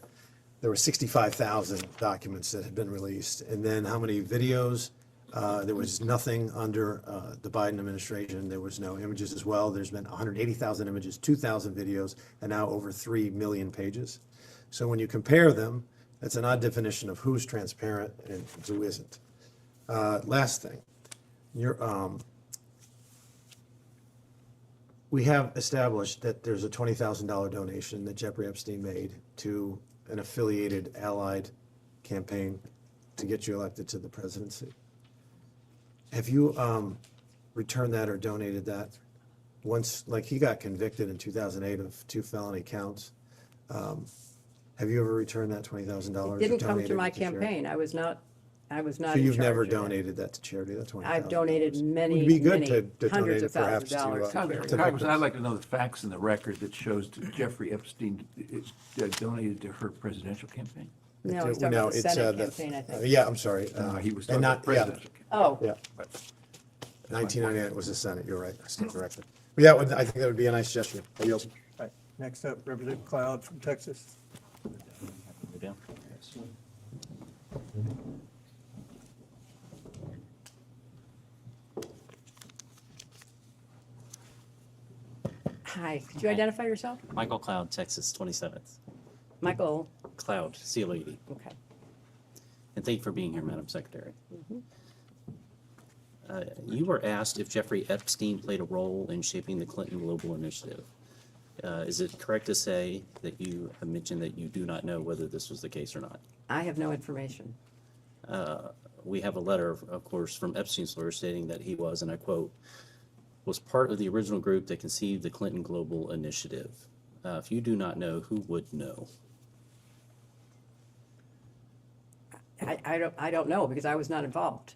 there were 65,000 documents that had been released. And then how many videos? There was nothing under the Biden administration. There was no images as well. There's been 180,000 images, 2,000 videos, and now over 3 million pages. So when you compare them, that's an odd definition of who's transparent and who isn't. Last thing, we have established that there's a $20,000 donation that Jeffrey Epstein made to an affiliated allied campaign to get you elected to the presidency. Have you returned that or donated that? Once, like, he got convicted in 2008 of 2 felony counts. Have you ever returned that $20,000? It didn't come to my campaign. I was not So in you've charge never of that. donated that to charity, that $20,000? I've donated many, Would be good many to hundreds donate of it perhaps thousands of dollars. to, to to charity. Congressman, I'd like to know the facts in the record that shows that Jeffrey Epstein is donated to her presidential campaign. No, he's talking about the Senate campaign, I think. Yeah, I'm sorry. He was and talking about presidential. Oh, Yeah. 1998 was the Senate, you're right, I stand corrected. But yeah, I think that would be a nice gesture. I yield. All right, next up, Representative Cloud from Texas. hi. Could you identify yourself? Michael Cloud, Texas, 27th. Michael? Cloud, C-L-A-U-D. Okay. And thank you for being here, Madam Secretary. You were asked if Jeffrey Epstein played a role in shaping the Clinton Global Initiative. Is it correct to say that you have mentioned that you do not know whether this was the case or not? I have no information. We have a letter, of course, from Epstein's lawyer stating that he was, and I quote, was part of the original group that conceived the Clinton Global Initiative. If you do not know, who would know? I don't know because I was not involved.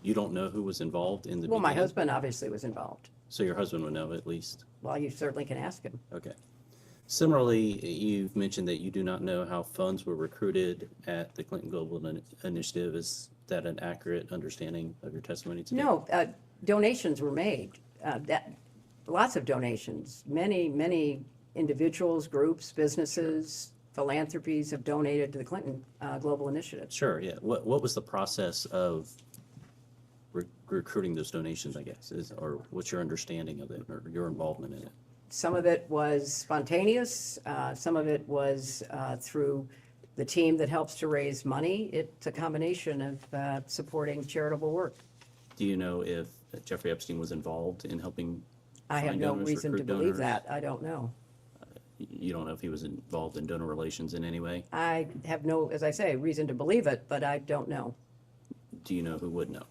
You don't know who was involved in the Well, my beginning? husband obviously was involved. So your husband would know at least? Well, you certainly can ask him. Okay. Similarly, you've mentioned that you do not know how funds were recruited at the Clinton Global Initiative. Is that an accurate understanding of your testimony today? No, donations were made. Lots of donations. Many individuals, groups, businesses, philanthropies have donated to the Clinton Global Initiative. Sure, yeah. What was the process of recruiting those donations, I guess, or what's your understanding of it, or your involvement in it? Some of it was spontaneous, some of it was through the team that helps to raise money. It's a combination of supporting charitable work. Do you know if Jeffrey Epstein was involved in helping I have find no donors, reason to recruit believe donors? that. I don't know. You don't know if he was involved in donor relations in any way? I have no, as I say, reason to believe it, but I don't know. Do you know who would know?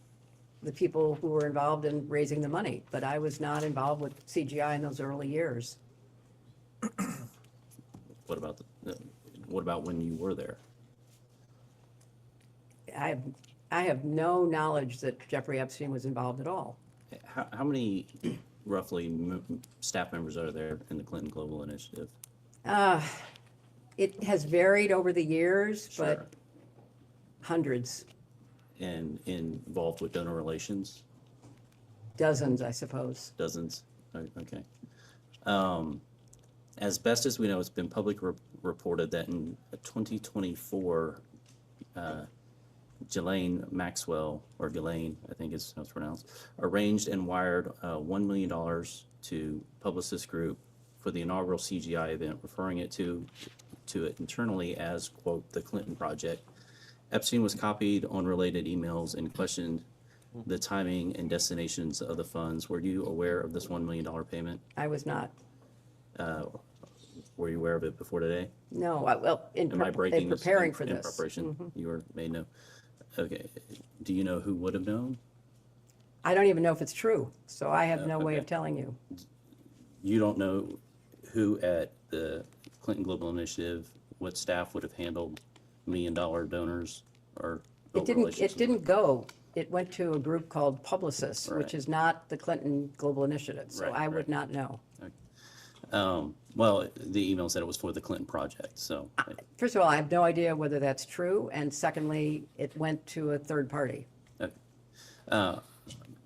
The people who were involved in raising the money, but I was not involved with CGI in those early years. What about when you were there? I have no knowledge that Jeffrey Epstein was involved at all. How many roughly staff members are there in the Clinton Global Initiative? It has varied over the years, Sure. but hundreds, And involved with donor relations? dozens, I suppose. Dozens? Okay. As best as we know, it's been reported that in 2024, Ghislaine Maxwell, or Ghislaine, I think is how it's pronounced, arranged and wired $1 million to Publicist Group for the inaugural CGI event, referring it to it internally as, quote, the Clinton Project. Epstein was copied on related emails and questioned the timing and destinations of the funds. Were you aware of this $1 million payment? I was not. Were you aware of it before today? No, well, in Am I breaking this preparing for in this. preparation? Mhm. You were made know. Okay. Do you know who would have known? I don't even know if it's true, so I have no way okay. of telling you. You don't know who at the Clinton Global Initiative, what staff would have handled $1 million donors or It built relationships? It didn't go. It went to a group called Publicis, Right. which is not the Clinton Global Initiative, so Right, I would right. not know. Well, the email said it was for the Clinton Project, so. First of all, I have no idea whether that's true, and secondly, it went to a third party. Okay.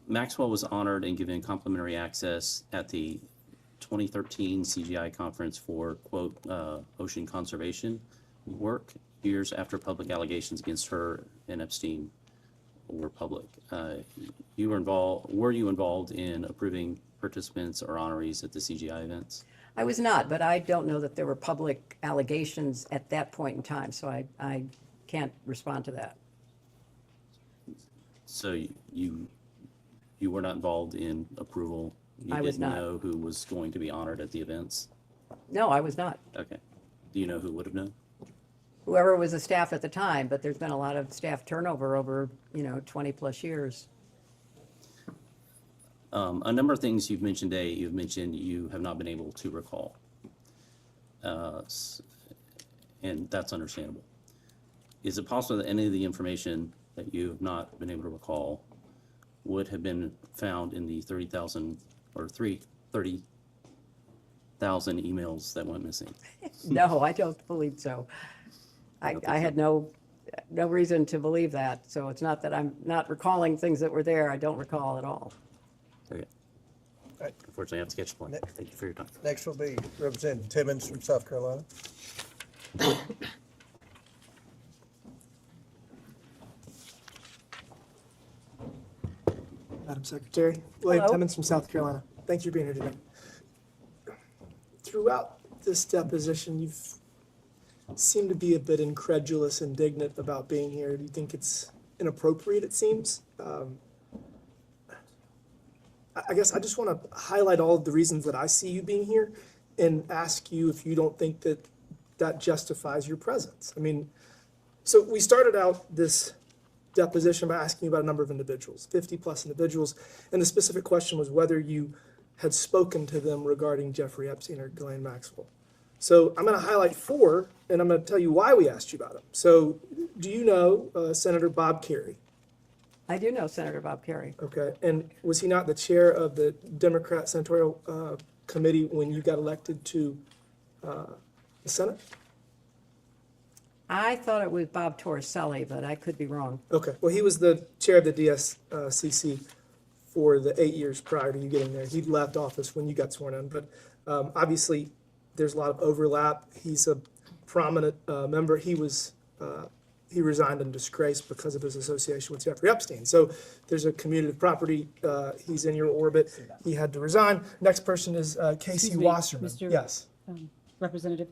Maxwell was honored and given complimentary access at the 2013 CGI conference for, quote, ocean conservation work, years after public allegations against her and Epstein were public. Were you involved in approving participants or honorees at the CGI events? I was not, but I don't know that there were public allegations at that point in time, so I can't respond to that. So you were not involved in approval? I was not. You didn't know who was going to be honored at the events? No, I was not. Okay. Do you know who would have known? Whoever was the staff at the time, but there's been a lot of staff turnover over, 20-plus years. A number of things you've mentioned today, you've mentioned you have not been able to recall. And that's understandable. Is it possible that any of the information that you have not been able to recall would have been found in the 30,000 or 30,000 emails that went missing? No, I don't believe so. I had no reason to believe that, so it's not that I'm not recalling things that were there. I don't recall at all. Okay. Right. Unfortunately, I have to catch the point. Thank you for your time. Next will be Representative Timmons from South Carolina. Madam Secretary, William Hello. Timmons from South Carolina. Thanks for being here today. Throughout this deposition, you've seemed to be a bit incredulous, indignant about being here. Do you think it's inappropriate, it seems? I guess I just want to highlight all of the reasons that I see you being here and ask you if you don't think that that justifies your presence. I mean, so we started out this deposition by asking you about a number of individuals, 50-plus individuals, and the specific question was whether you had spoken to them regarding Jeffrey Epstein or Ghislaine Maxwell. So I'm going to highlight 4, and I'm going to tell you why we asked you about them. So do you know Senator Bob Kerrey? I do know Senator Bob Kerrey. Okay, and was he not the chair of the Democrat Senatorial Committee when you got elected to the Senate? I thought it was Bob Torricelli, but I could be wrong. Okay, well, he was the chair of the DSCC for the 8 years prior to you getting there. He'd left office when you got sworn in, but obviously there's a lot of overlap. He's a prominent member. He was he resigned in disgrace because of his association with Jeffrey Epstein. So there's a community of property, he's in your orbit, he had to resign. Next person is Casey Excuse me, Wasserman. Mr. Yes. Representative,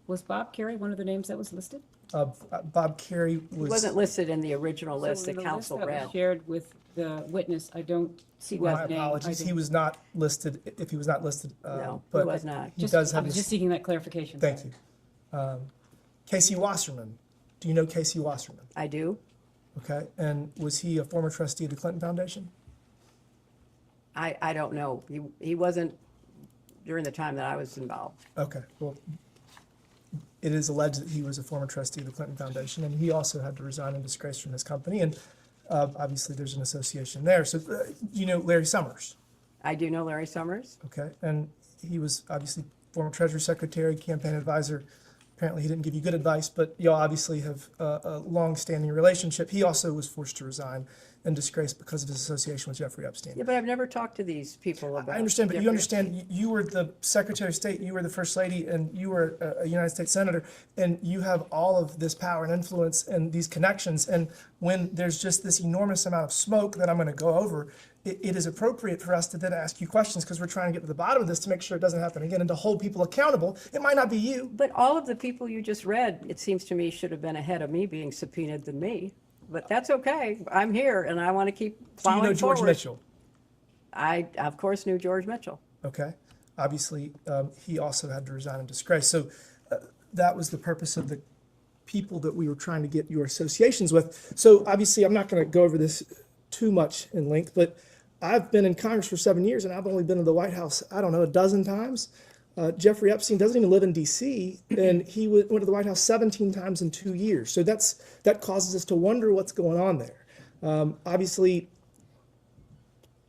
was Bob Carey one of the names that was listed? Bob Carey He was. wasn't listed in the original So list in that the council list that was read. shared with the witness, I don't see My that name. apologies, I he don't- was not listed, if he was not listed. No, he but was not. He Just, does I have was his. just seeking that clarification. Thank you. Casey Wasserman, do you know Casey Wasserman? I do. Okay, and was he a former trustee of the Clinton Foundation? I don't know. He wasn't during the time that I was involved. Okay, well, it is alleged that he was a former trustee of the Clinton Foundation, and he also had to resign in disgrace from his company, and obviously there's an association there. So, you know Larry Summers, I do know Larry Summers. okay? And he was obviously former Treasury Secretary, campaign advisor. Apparently, he didn't give you good advice, but y'all obviously have a long-standing relationship. He also was forced to resign in disgrace because of his association with Jeffrey Epstein. Yeah, but I've never talked to these people about. I understand, but you Jeffrey understand, you were the Secretary of State, you were the First Lady, and you were a United States Senator, and you have all of this power and influence and these connections, and when there's just this enormous amount of smoke that I'm gonna go over, it is appropriate for us to then ask you questions, because we're trying to get to the bottom of this to make sure it doesn't happen again, and to hold people accountable. It might not be you. But all of the people you just read, it seems to me, should have been ahead of me being subpoenaed than me. But that's okay. I'm here and I want to keep Do you plowing know George forward. Mitchell? I, of course, knew George Mitchell. Okay, obviously, he also had to resign in disgrace. So that was the purpose of the people that we were trying to get your associations with. So obviously, I'm not going to go over this too much in length, but I've been in Congress for 7 years, and I've only been to the White House, I don't know, a dozen times. Jeffrey Epstein doesn't even live in D.C., and he went to the White House 17 times in 2 years. So that causes us to wonder what's going on there. Obviously,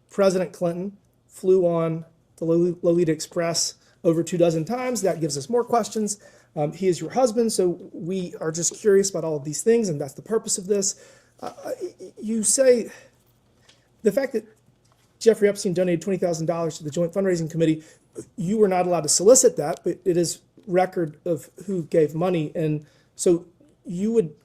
President Clinton flew on the Lolita Express over 24 times. That gives us more questions. He is your husband, so we are just curious about all of these things, and that's the purpose of this. You say the fact that Jeffrey Epstein donated $20,000 to the Joint Fundraising Committee, you were not allowed to solicit that, but it is record of who gave money. And so you would,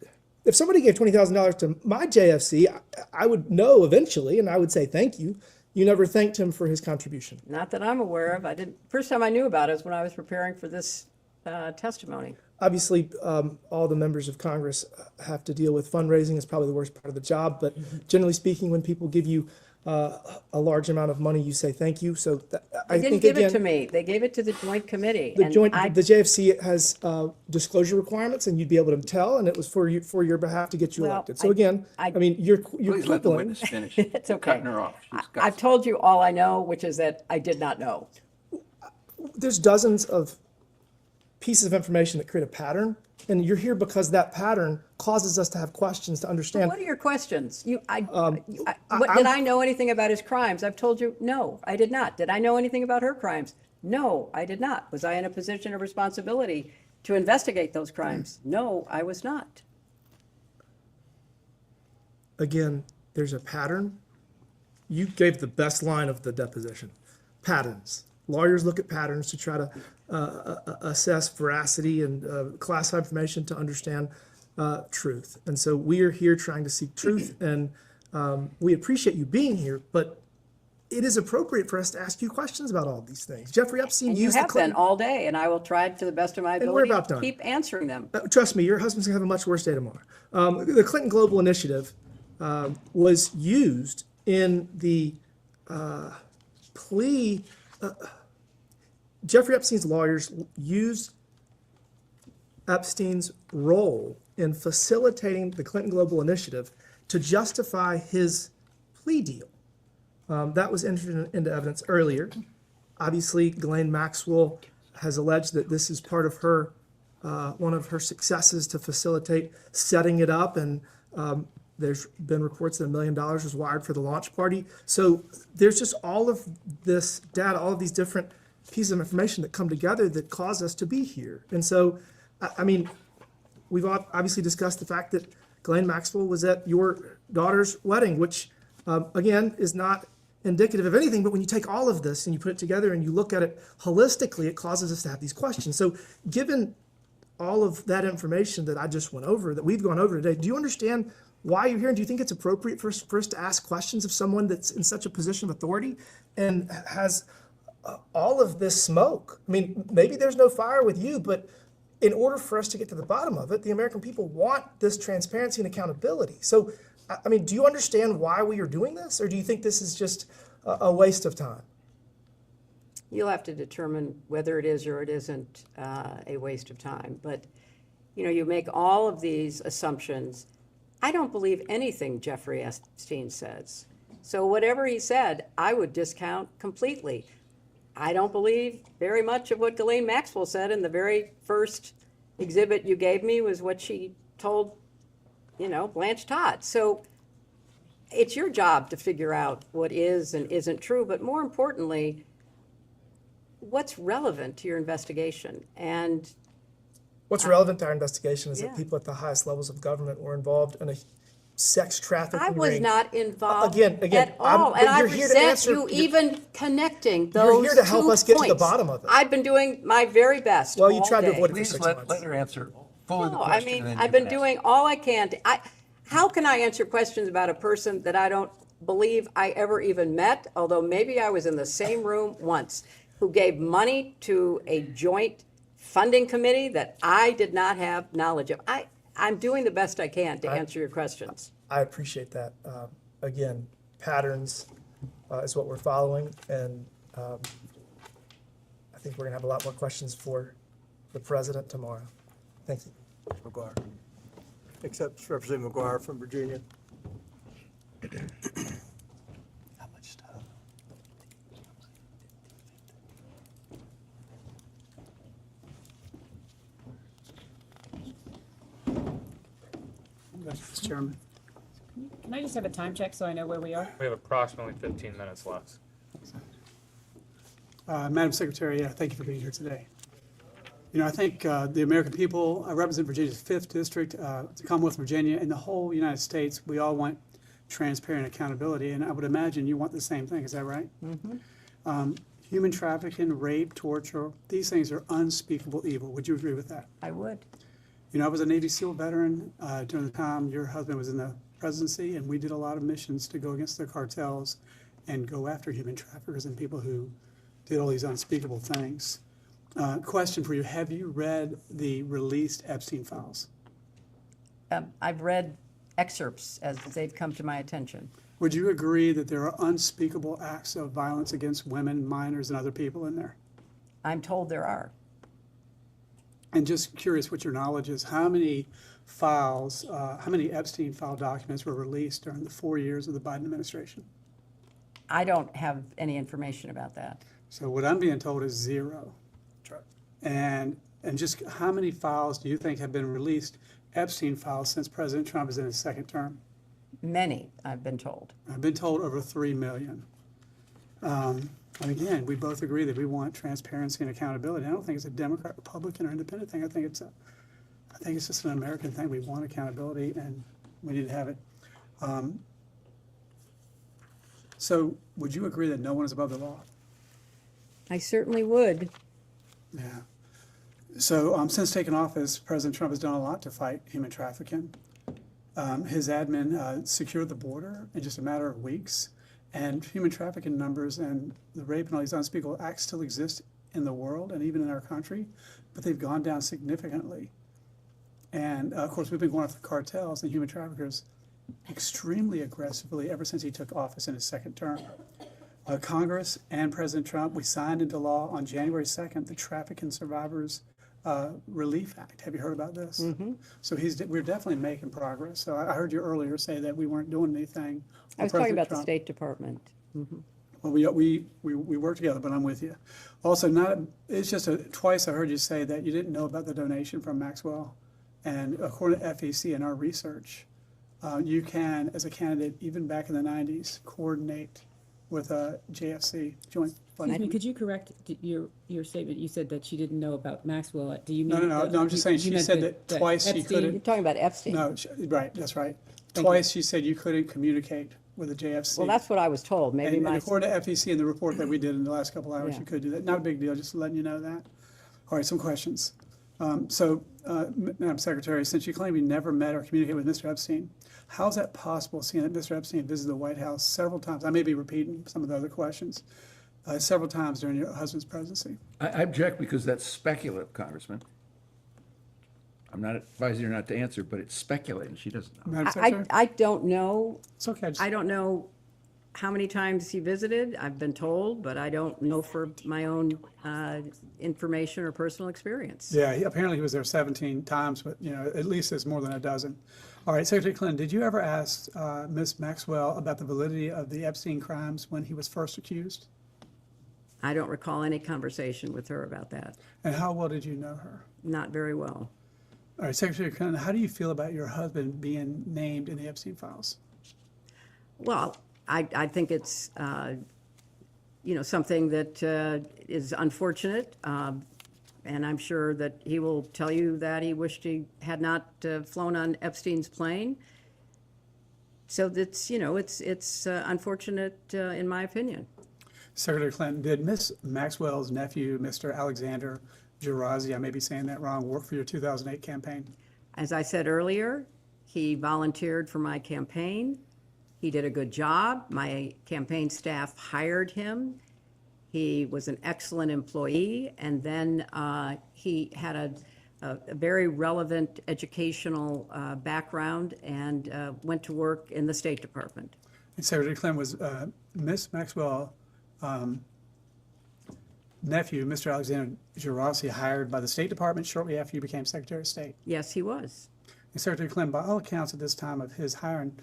if somebody gave $20,000 to my JFC, I would know eventually, and I would say thank you. You never thanked him for his contribution. Not that I'm aware of. I didn't. First time I knew about it was when I was preparing for this testimony. Obviously, all the members of Congress have to deal with fundraising. It's probably the worst part of the job. But generally speaking, when people give you a large amount of money, you say thank you. So I They didn't think give it again, to me. They gave it to the joint committee. the and joint, I- the JFC has disclosure requirements, and you'd be able to tell, and it was for your behalf to get you Well, elected. So again, I mean, you're Please let the quibbling. witness finish. It's You're okay. Cutting her off. She's got- I've told you all I know, which is that I did not know. There's dozens of pieces of information that create a pattern, and you're here because that pattern causes us to have questions to understand. What are your questions? Did I'm- I know anything about his crimes? I've told you, no, I did not. Did I know anything about her crimes? No, I did not. Was I in a position of responsibility to investigate those crimes? No, I was not. Again, there's a pattern. You gave the best line of the deposition. Patterns. Lawyers look at patterns to try to assess veracity and classify information to understand truth. And so we are here trying to seek truth, and we appreciate you being here, but it is appropriate for us to ask you questions about all these things. Jeffrey Epstein And you used the have been Clinton. all day, and I will try to the best of my And we're ability about to done. keep answering them. Trust me, your husband's gonna have a much worse day tomorrow. The Clinton Global Initiative was used in the plea. Jeffrey Epstein's lawyers used Epstein's role in facilitating the Clinton Global Initiative to justify his plea deal. That was entered into evidence earlier. Obviously, Ghislaine Maxwell has alleged that this is part of her, one of her successes to facilitate setting it up, and there's been reports that $1 million was wired for the launch party. So there's just all of this data, all of these different pieces of information that come together that cause us to be here. And so, I mean, we've obviously discussed the fact that Ghislaine Maxwell was at your daughter's wedding, which, again, is not indicative of anything, but when you take all of this and you put it together and you look at it holistically, it causes us to have these questions. So given all of that information that I just went over, that we've gone over today, do you understand why you're here? And do you think it's appropriate for us to ask questions of someone that's in such a position of authority and has all of this smoke? I mean, maybe there's no fire with you, but in order for us to get to the bottom of it, the American people want this transparency and accountability. So, I mean, do you understand why we are doing this, or do you think this is just a waste of time? You'll have to determine whether it is or it isn't a waste of time. But, you know, you make all of these assumptions. I don't believe anything Jeffrey Epstein says. So whatever he said, I would discount completely. I don't believe very much of what Ghislaine Maxwell said in the very first exhibit you gave me was what she told, you know, Blanche Todd. So it's your job to figure out what is and isn't true, but more importantly, what's relevant to your investigation. And what's relevant to our investigation is Yeah. that people at the highest levels of government were involved in a sex trafficking I was ring. not involved Again, at all, but and I you're here to resent answer- you even connecting those You're here to help 2 us get to the points. bottom of it. I've been doing my very best Well, you all tried to day. avoid it for Please 6 let months. her answer fully the No, I question. mean, and then I've you been can ask. doing all I can to, how can I answer questions about a person that I don't believe I ever even met, although maybe I was in the same room once, who gave money to a joint funding committee that I did not have knowledge of. I'm doing the best I can to answer your questions. I appreciate that. Again, patterns is what we're following, and I think we're gonna have a lot more questions for the president tomorrow. Thank you. McGuire. Accepts Representative McGuire from Virginia. How much time? Mr. Chairman. Can I just have a time check so I know where we are? We have approximately 15 minutes left. Madam Secretary, thank you for being here today. You know, I think the American people, I represent Virginia's 5th District, the Commonwealth of Virginia, and the whole United States. We all want transparent accountability, and I would imagine you want the same thing. Is that right? Human trafficking, rape, torture, these things are unspeakable evil. Would you agree with that? I would. You know, I was a Navy SEAL veteran during the time your husband was in the presidency, and we did a lot of missions to go against the cartels and go after human traffickers and people who did all these unspeakable things. Question for you, have you read the released Epstein files? I've read excerpts as they've come to my attention. Would you agree that there are unspeakable acts of violence against women, minors, and other people in there? I'm told there are. And just curious what your knowledge is, how many files, how many Epstein file documents were released during the 4 years of the Biden administration? I don't have any information about that. So what I'm being told is 0. And just how many files do you think have been released, Epstein files, since President Trump is in his 2nd term? Many, I've been told. I've been told over 3 million. And again, we both agree that we want transparency and accountability. I don't think it's a Democrat, Republican, or independent thing. I think it's just an American thing. We want accountability, and we need to have it. So would you agree that no one is above the law? I certainly would. Yeah. So since taking office, President Trump has done a lot to fight human trafficking. His admin secured the border in just a matter of weeks, and human trafficking numbers and the rape and all these unspeakable acts still exist in the world and even in our country, but they've gone down significantly. And of course, we've been going after cartels and human traffickers extremely aggressively ever since he took office in his 2nd term. Congress and President Trump, we signed into law on January 2nd the Trafficking Survivors Relief Act. Have you heard about this? So we're definitely making progress. So I heard you earlier say that we weren't doing anything. I was talking about the State Department. Well, we work together, but I'm with you. Also, it's just twice I heard you say that you didn't know about the donation from Maxwell. And according to FEC and our research, you can, as a candidate, even back in the 90s, coordinate with a JFC, Joint Funding. Excuse me, could you correct your statement? You said that she didn't know about Maxwell. Do you mean? No, I'm just saying, she said that twice she couldn't. You're talking about Epstein. No, right, that's right. Twice she said you couldn't communicate with the JFC. Well, that's what I was told. Maybe And my. according to FEC and the report that we did in the last couple hours, Yeah. you could do that. Not a big deal, just letting you know that. All right, some questions. Madam Secretary, since you claim you never met or communicated with Mr. Epstein, how is that possible, seeing that Mr. Epstein visited the White House several times? I may be repeating some of the other questions, several times during your husband's presidency. I object because that's speculative, Congressman. I'm not advising her not to answer, but it's speculating. She doesn't know. Madam Secretary? I don't know. It's okay. I don't know how many times he visited. I've been told, but I don't know for my own information or personal experience. Yeah, apparently he was there 17 times, but, at least it's more than a dozen. All right, Secretary Clinton, did you ever ask Ms. Maxwell about the validity of the Epstein crimes when he was first accused? I don't recall any conversation with her about that. And how well did you know her? Not very well. All right, Secretary Clinton, how do you feel about your husband being named in the Epstein files? Well, I think it's, something that is unfortunate. And I'm sure that he will tell you that he wished he had not flown on Epstein's plane. So that's, it's unfortunate in my opinion. Secretary Clinton, did Ms. Maxwell's nephew, Mr. Alexander Gerazi, I may be saying that wrong, work for your 2008 campaign? As I said earlier, he volunteered for my campaign. He did a good job. My campaign staff hired him. He was an excellent employee, and then he had a very relevant educational background and went to work in the State Department. And Secretary Clinton, was Ms. Maxwell nephew, Mr. Alexander Gerazi, hired by the State Department shortly after you became Secretary of State? Yes, he was. And Secretary Clinton, by all accounts at this time of his hiring,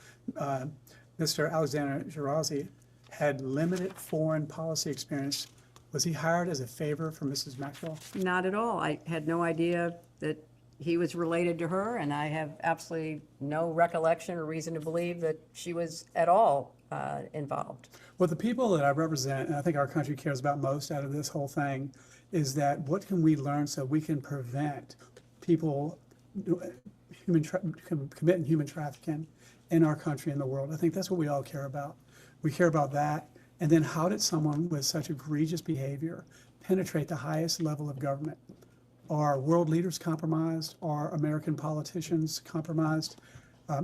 Mr. Alexander Gerazi had limited foreign policy experience. Was he hired as a favor for Mrs. Maxwell? Not at all. I had no idea that he was related to her, and I have absolutely no recollection or reason to believe that she was at all involved. Well, the people that I represent, and I think our country cares about most out of this whole thing, is that what can we learn so we can prevent people committing human trafficking in our country and the world? I think that's what we all care about. We care about that. And then how did someone with such egregious behavior penetrate the highest level of government? Are world leaders compromised? Are American politicians compromised?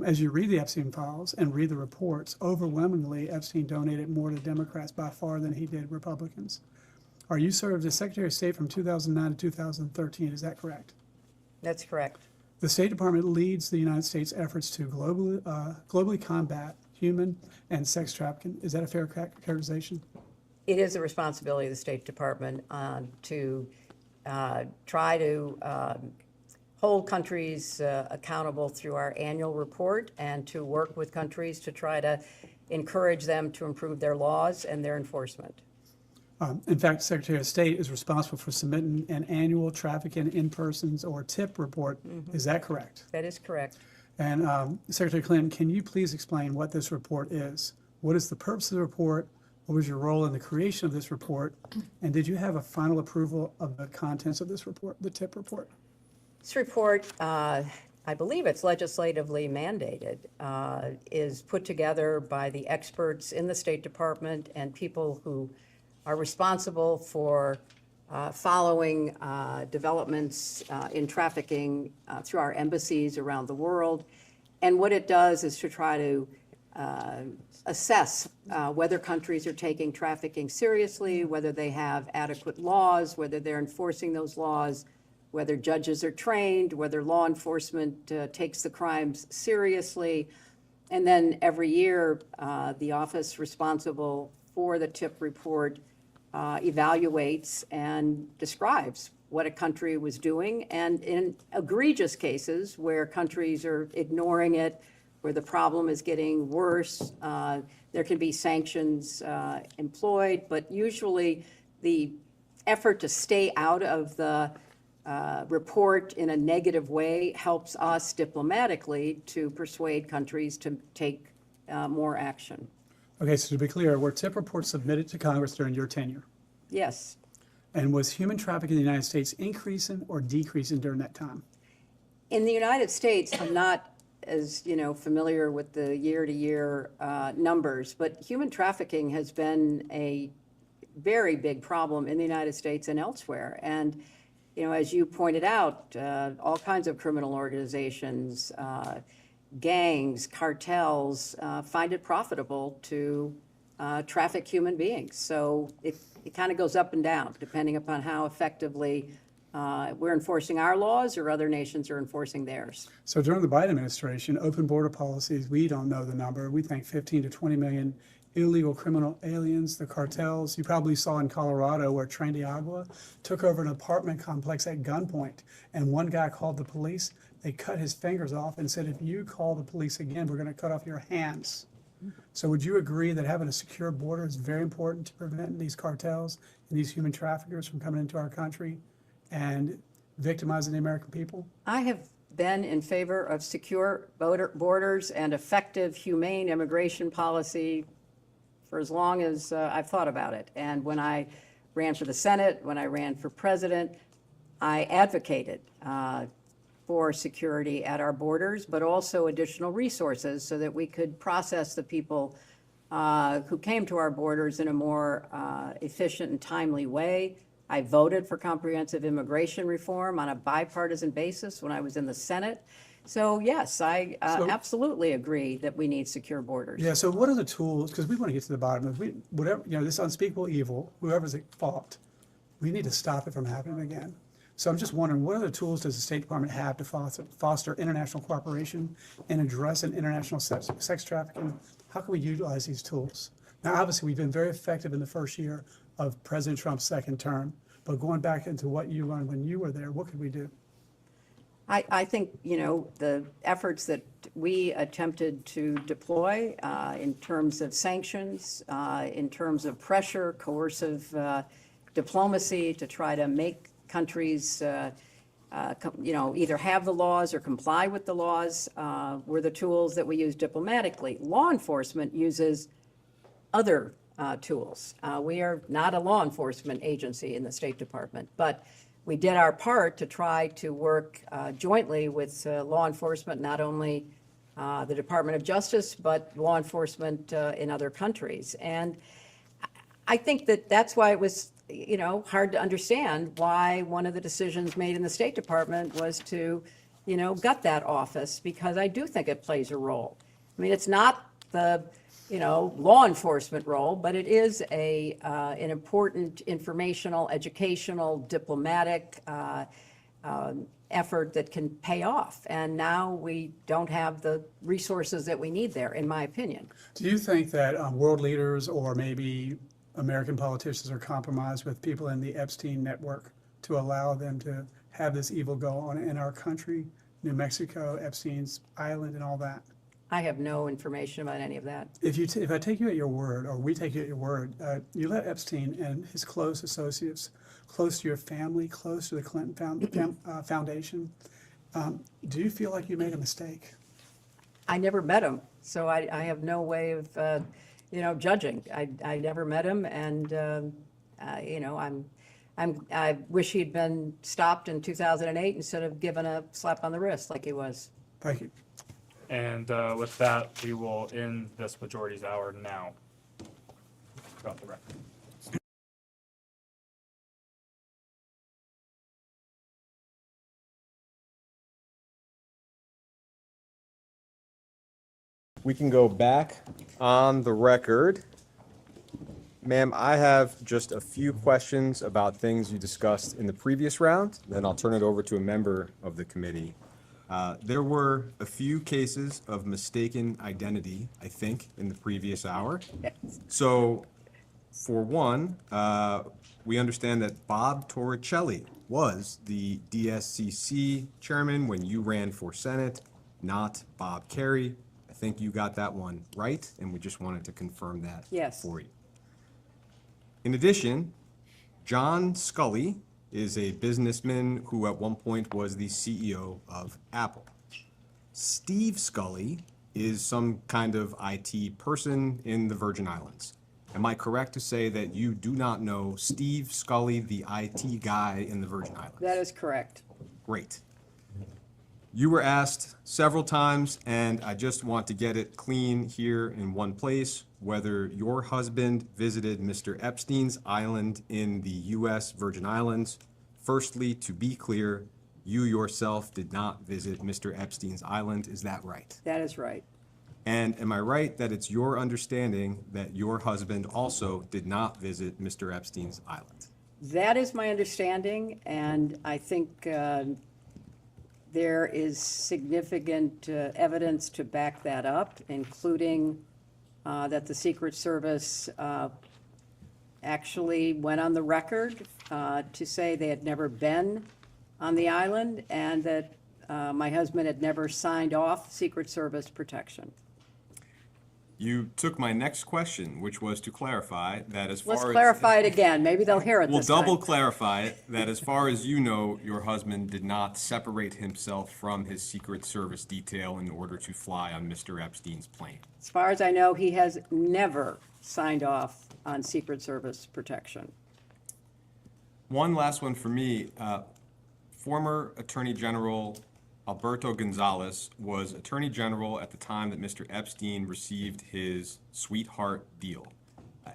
As you read the Epstein files and read the reports, overwhelmingly Epstein donated more to Democrats by far than he did Republicans. You served as Secretary of State from 2009 to 2013, is that correct? That's correct. The State Department leads the United States' efforts to globally combat human and sex trafficking. Is that a fair characterization? It is the responsibility of the State Department to try to hold countries accountable through our annual report and to work with countries to try to encourage them to improve their laws and their enforcement. In fact, Secretary of State is responsible for submitting an annual trafficking in persons or TIP report. Is that correct? That is correct. And Secretary Clinton, can you please explain what this report is? What is the purpose of the report? What was your role in the creation of this report? And did you have a final approval of the contents of this report, the TIP report? This report, I believe it's legislatively mandated, is put together by the experts in the State Department and people who are responsible for following developments in trafficking through our embassies around the world. And what it does is to try to assess whether countries are taking trafficking seriously, whether they have adequate laws, whether they're enforcing those laws, whether judges are trained, whether law enforcement takes the crimes seriously. And then every year, the office responsible for the TIP report evaluates and describes what a country was doing. And in egregious cases where countries are ignoring it, where the problem is getting worse, there can be sanctions employed. But usually the effort to stay out of the report in a negative way helps us diplomatically to persuade countries to take more action. Okay, so to be clear, were TIP reports submitted to Congress during your tenure? Yes. And was human trafficking in the United States increasing or decreasing during that time? In the United States, I'm not as familiar with the year-to-year numbers, but human trafficking has been a very big problem in the United States and elsewhere. And as you pointed out, all kinds of criminal organizations, gangs, cartels, find it profitable to traffic human beings. So it kind of goes up and down, depending upon how effectively we're enforcing our laws or other nations are enforcing theirs. So during the Biden administration, open border policies, we don't know the number. We think 15 to 20 million illegal criminal aliens, the cartels. You probably saw in Colorado where Tren de Agua took over an apartment complex at gunpoint. And one guy called the police. They cut his fingers off and said, if you call the police again, we're going to cut off your hands. So would you agree that having a secure border is very important to prevent these cartels and these human traffickers from coming into our country and victimizing the American people? I have been in favor of secure borders and effective, humane immigration policy for as long as I've thought about it. And when I ran for the Senate, when I ran for president, I advocated for security at our borders, but also additional resources so that we could process the people who came to our borders in a more efficient and timely way. I voted for comprehensive immigration reform on a bipartisan basis when I was in the Senate. So yes, I absolutely agree that we need secure borders. Yeah, so what are the tools, because we want to get to the bottom of whatever, this unspeakable evil, whoever's at fault, we need to stop it from happening again. So I'm just wondering, what other tools does the State Department have to foster international cooperation and address international sex trafficking? How can we utilize these tools? Now, obviously, we've been very effective in the first year of President Trump's second term, but going back into what you learned when you were there, what could we do? I think, the efforts that we attempted to deploy in terms of sanctions, in terms of pressure, coercive diplomacy to try to make countries, either have the laws or comply with the laws, were the tools that we use diplomatically. Law enforcement uses other tools. We are not a law enforcement agency in the State Department, but we did our part to try to work jointly with law enforcement, not only the Department of Justice, but law enforcement in other countries. And I think that that's why it was, hard to understand why one of the decisions made in the State Department was to, gut that office, because I do think it plays a role. I mean, it's not the law enforcement role, but it is an important informational, educational, diplomatic effort that can pay off. And now we don't have the resources that we need there, in my opinion. Do you think that world leaders or maybe American politicians are compromised with people in the Epstein network to allow them to have this evil go on in our country, New Mexico, Epstein's Island, and all that? I have no information about any of that. If I take you at your word, or we take you at your word, you let Epstein and his close associates, close to your family, close to the Clinton Foundation, do you feel like you made a mistake? I never met him, so I have no way of, judging. I never met him, and I wish he'd been stopped in 2008 instead of given a slap on the wrist like he was. Thank you. And with that, we will end this majority's hour now. Got the record. We can go back on the record. Ma'am, I have just a few questions about things you discussed in the previous round, then I'll turn it over to a member of the committee. There were a few cases of mistaken identity, I think, in the previous hour. So, for one, we understand that Bob Torricelli was the DSCC chairman when you ran for Senate, not Bob Kerry. I think you got that one right, and we just wanted to confirm that for you. In addition, John Scully is a businessman who at one point was the CEO of Apple. Steve Scully is some kind of IT person in the Virgin Islands. Am I correct to say that you do not know Steve Scully, the IT guy in the Virgin Islands? That is correct. Great. You were asked several times, and I just want to get it clean here in one place, whether your husband visited Mr. Epstein's island in the U.S. Virgin Islands Firstly, to be clear, you yourself did not visit Mr. Epstein's island, is that right? That is right. And am I right that it's your understanding that your husband also did not visit Mr. Epstein's island? That is my understanding, and I think there is significant evidence to back that up, including that the Secret Service actually went on the record to say they had never been on the island and that my husband had never signed off Secret Service protection. You took my next question, which was to clarify that as far as... Let's clarify it again. Maybe they'll hear it We'll this time. double clarify it, that as far as you know, your husband did not separate himself from his Secret Service detail in order to fly on Mr. Epstein's plane. As far as I know, he has never signed off on Secret Service protection. One last one for me. Former Attorney General Alberto Gonzales was Attorney General at the time that Mr. Epstein received his sweetheart deal.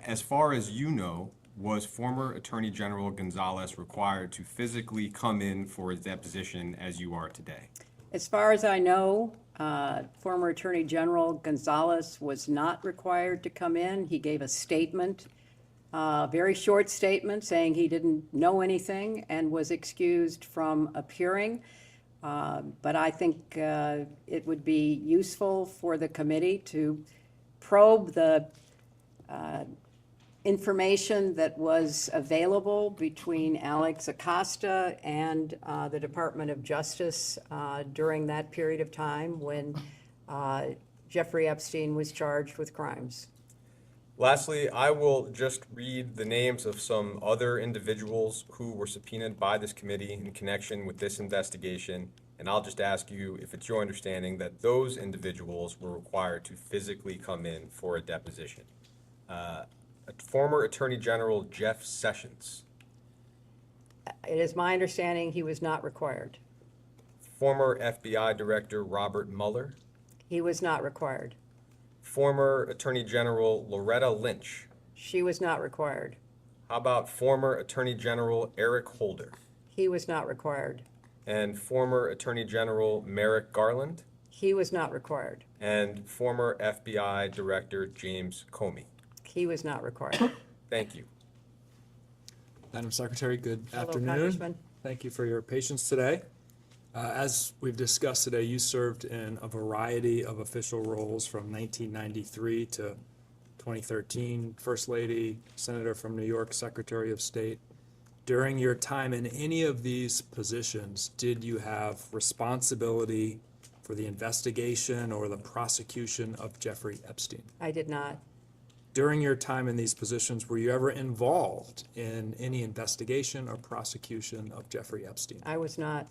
As far as you know, was former Attorney General Gonzales required to physically come in for his deposition as you are today? As far as I know, former Attorney General Gonzales was not required to come in. He gave a statement, a very short statement, saying he didn't know anything and was excused from appearing. But I think it would be useful for the committee to probe the information that was available between Alex Acosta and the Department of Justice during that period of time when Jeffrey Epstein was charged with crimes. Lastly, I will just read the names of some other individuals who were subpoenaed by this committee in connection with this investigation, and I'll just ask you if it's your understanding that those individuals were required to physically come in for a deposition. Former Attorney General Jeff Sessions. It is my understanding he was not required. Former FBI Director Robert Mueller. He was not required. Former Attorney General Loretta Lynch. She was not required. How about former Attorney General Eric Holder? He was not required. And former Attorney General Merrick Garland? He was not required. And former FBI Director James Comey? He was not required. Thank you. Madam Secretary, good Hello, afternoon. Congressman. Thank you for your patience today. As we've discussed today, you served in a variety of official roles from 1993 to 2013, First Lady, Senator from New York, Secretary of State. During your time in any of these positions, did you have responsibility for the investigation or the prosecution of Jeffrey Epstein? I did not. During your time in these positions, were you ever involved in any investigation or prosecution of Jeffrey Epstein? I was not.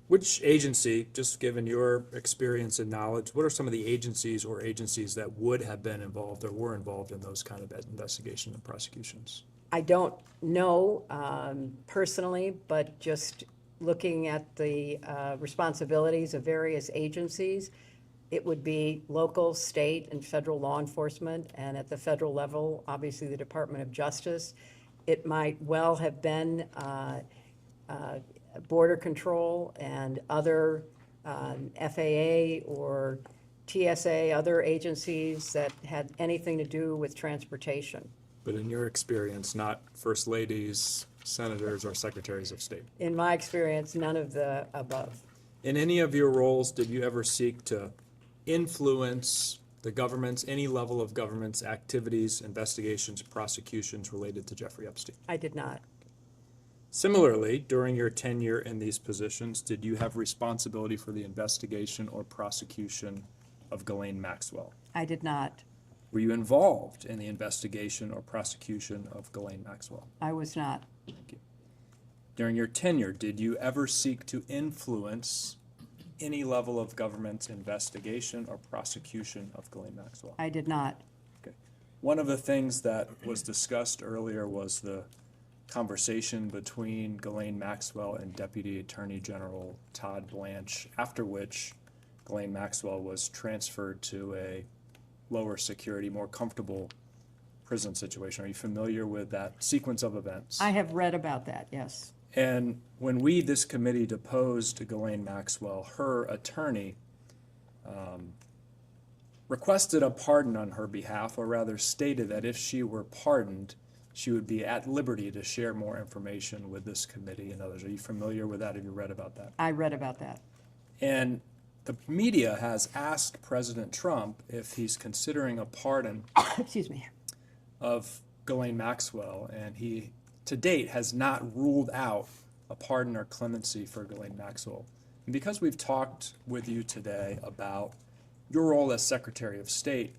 Which agency, just given your experience and knowledge, what are some of the agencies or agencies that would have been involved or were involved in those kind of investigation and prosecutions? I don't know personally, but just looking at the responsibilities of various agencies, it would be local, state, and federal law enforcement, and at the federal level, obviously the Department of Justice. It might well have been Border Control and other FAA or TSA, other agencies that had anything to do with transportation. But in your experience, not first ladies, senators, or secretaries of state? In my experience, none of the above. In any of your roles, did you ever seek to influence the government's, any level of government's activities, investigations, prosecutions related to Jeffrey Epstein? I did not. Similarly, during your tenure in these positions, did you have responsibility for the investigation or prosecution of Ghislaine Maxwell? I did not. Were you involved in the investigation or prosecution of Ghislaine Maxwell? I was not. Thank you. During your tenure, did you ever seek to influence any level of government's investigation or prosecution of Ghislaine Maxwell? I did not. Okay. One of the things that was discussed earlier was the conversation between Ghislaine Maxwell and Deputy Attorney General Todd Blanche, after which Ghislaine Maxwell was transferred to a lower security, more comfortable prison situation. Are you familiar with that sequence of events? I have read about that, yes. And when we, this committee, deposed Ghislaine Maxwell, her attorney requested a pardon on her behalf, or rather stated that if she were pardoned, she would be at liberty to share more information with this committee and others. Are you familiar with that? Have you read about that? I read about that. And the media has asked President Trump if he's considering a pardon Excuse me. of Ghislaine Maxwell, and he, to date, has not ruled out a pardon or clemency for Ghislaine Maxwell. And because we've talked with you today about your role as Secretary of State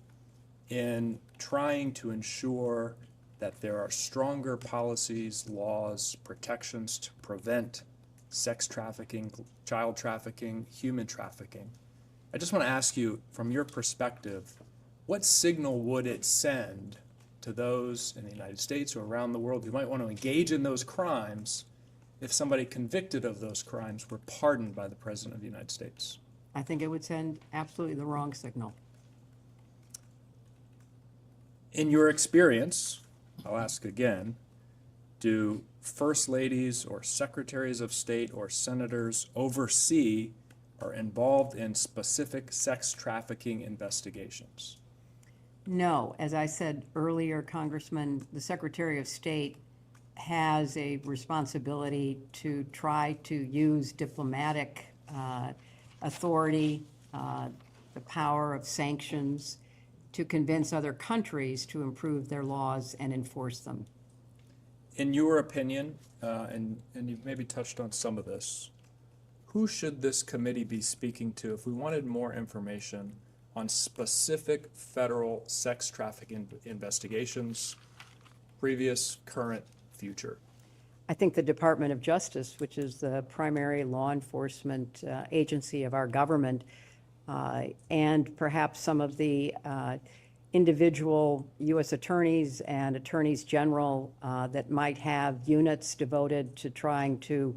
in trying to ensure that there are stronger policies, laws, protections to prevent sex trafficking, child trafficking, human trafficking, I just want to ask you, from your perspective, what signal would it send to those in the United States or around the world who might want to engage in those crimes if somebody convicted of those crimes were pardoned by the President of the United States? I think it would send absolutely the wrong signal. In your experience, I'll ask again, do first ladies or secretaries of state or senators oversee or involved in specific sex trafficking investigations? No, as I said earlier, Congressman, the Secretary of State has a responsibility to try to use diplomatic authority, the power of sanctions, to convince other countries to improve their laws and enforce them. In your opinion, and you've maybe touched on some of this, who should this committee be speaking to if we wanted more information on specific federal sex trafficking investigations, previous, current, future? I think the Department of Justice, which is the primary law enforcement agency of our government, and perhaps some of the individual U.S. attorneys and attorneys general that might have units devoted to trying to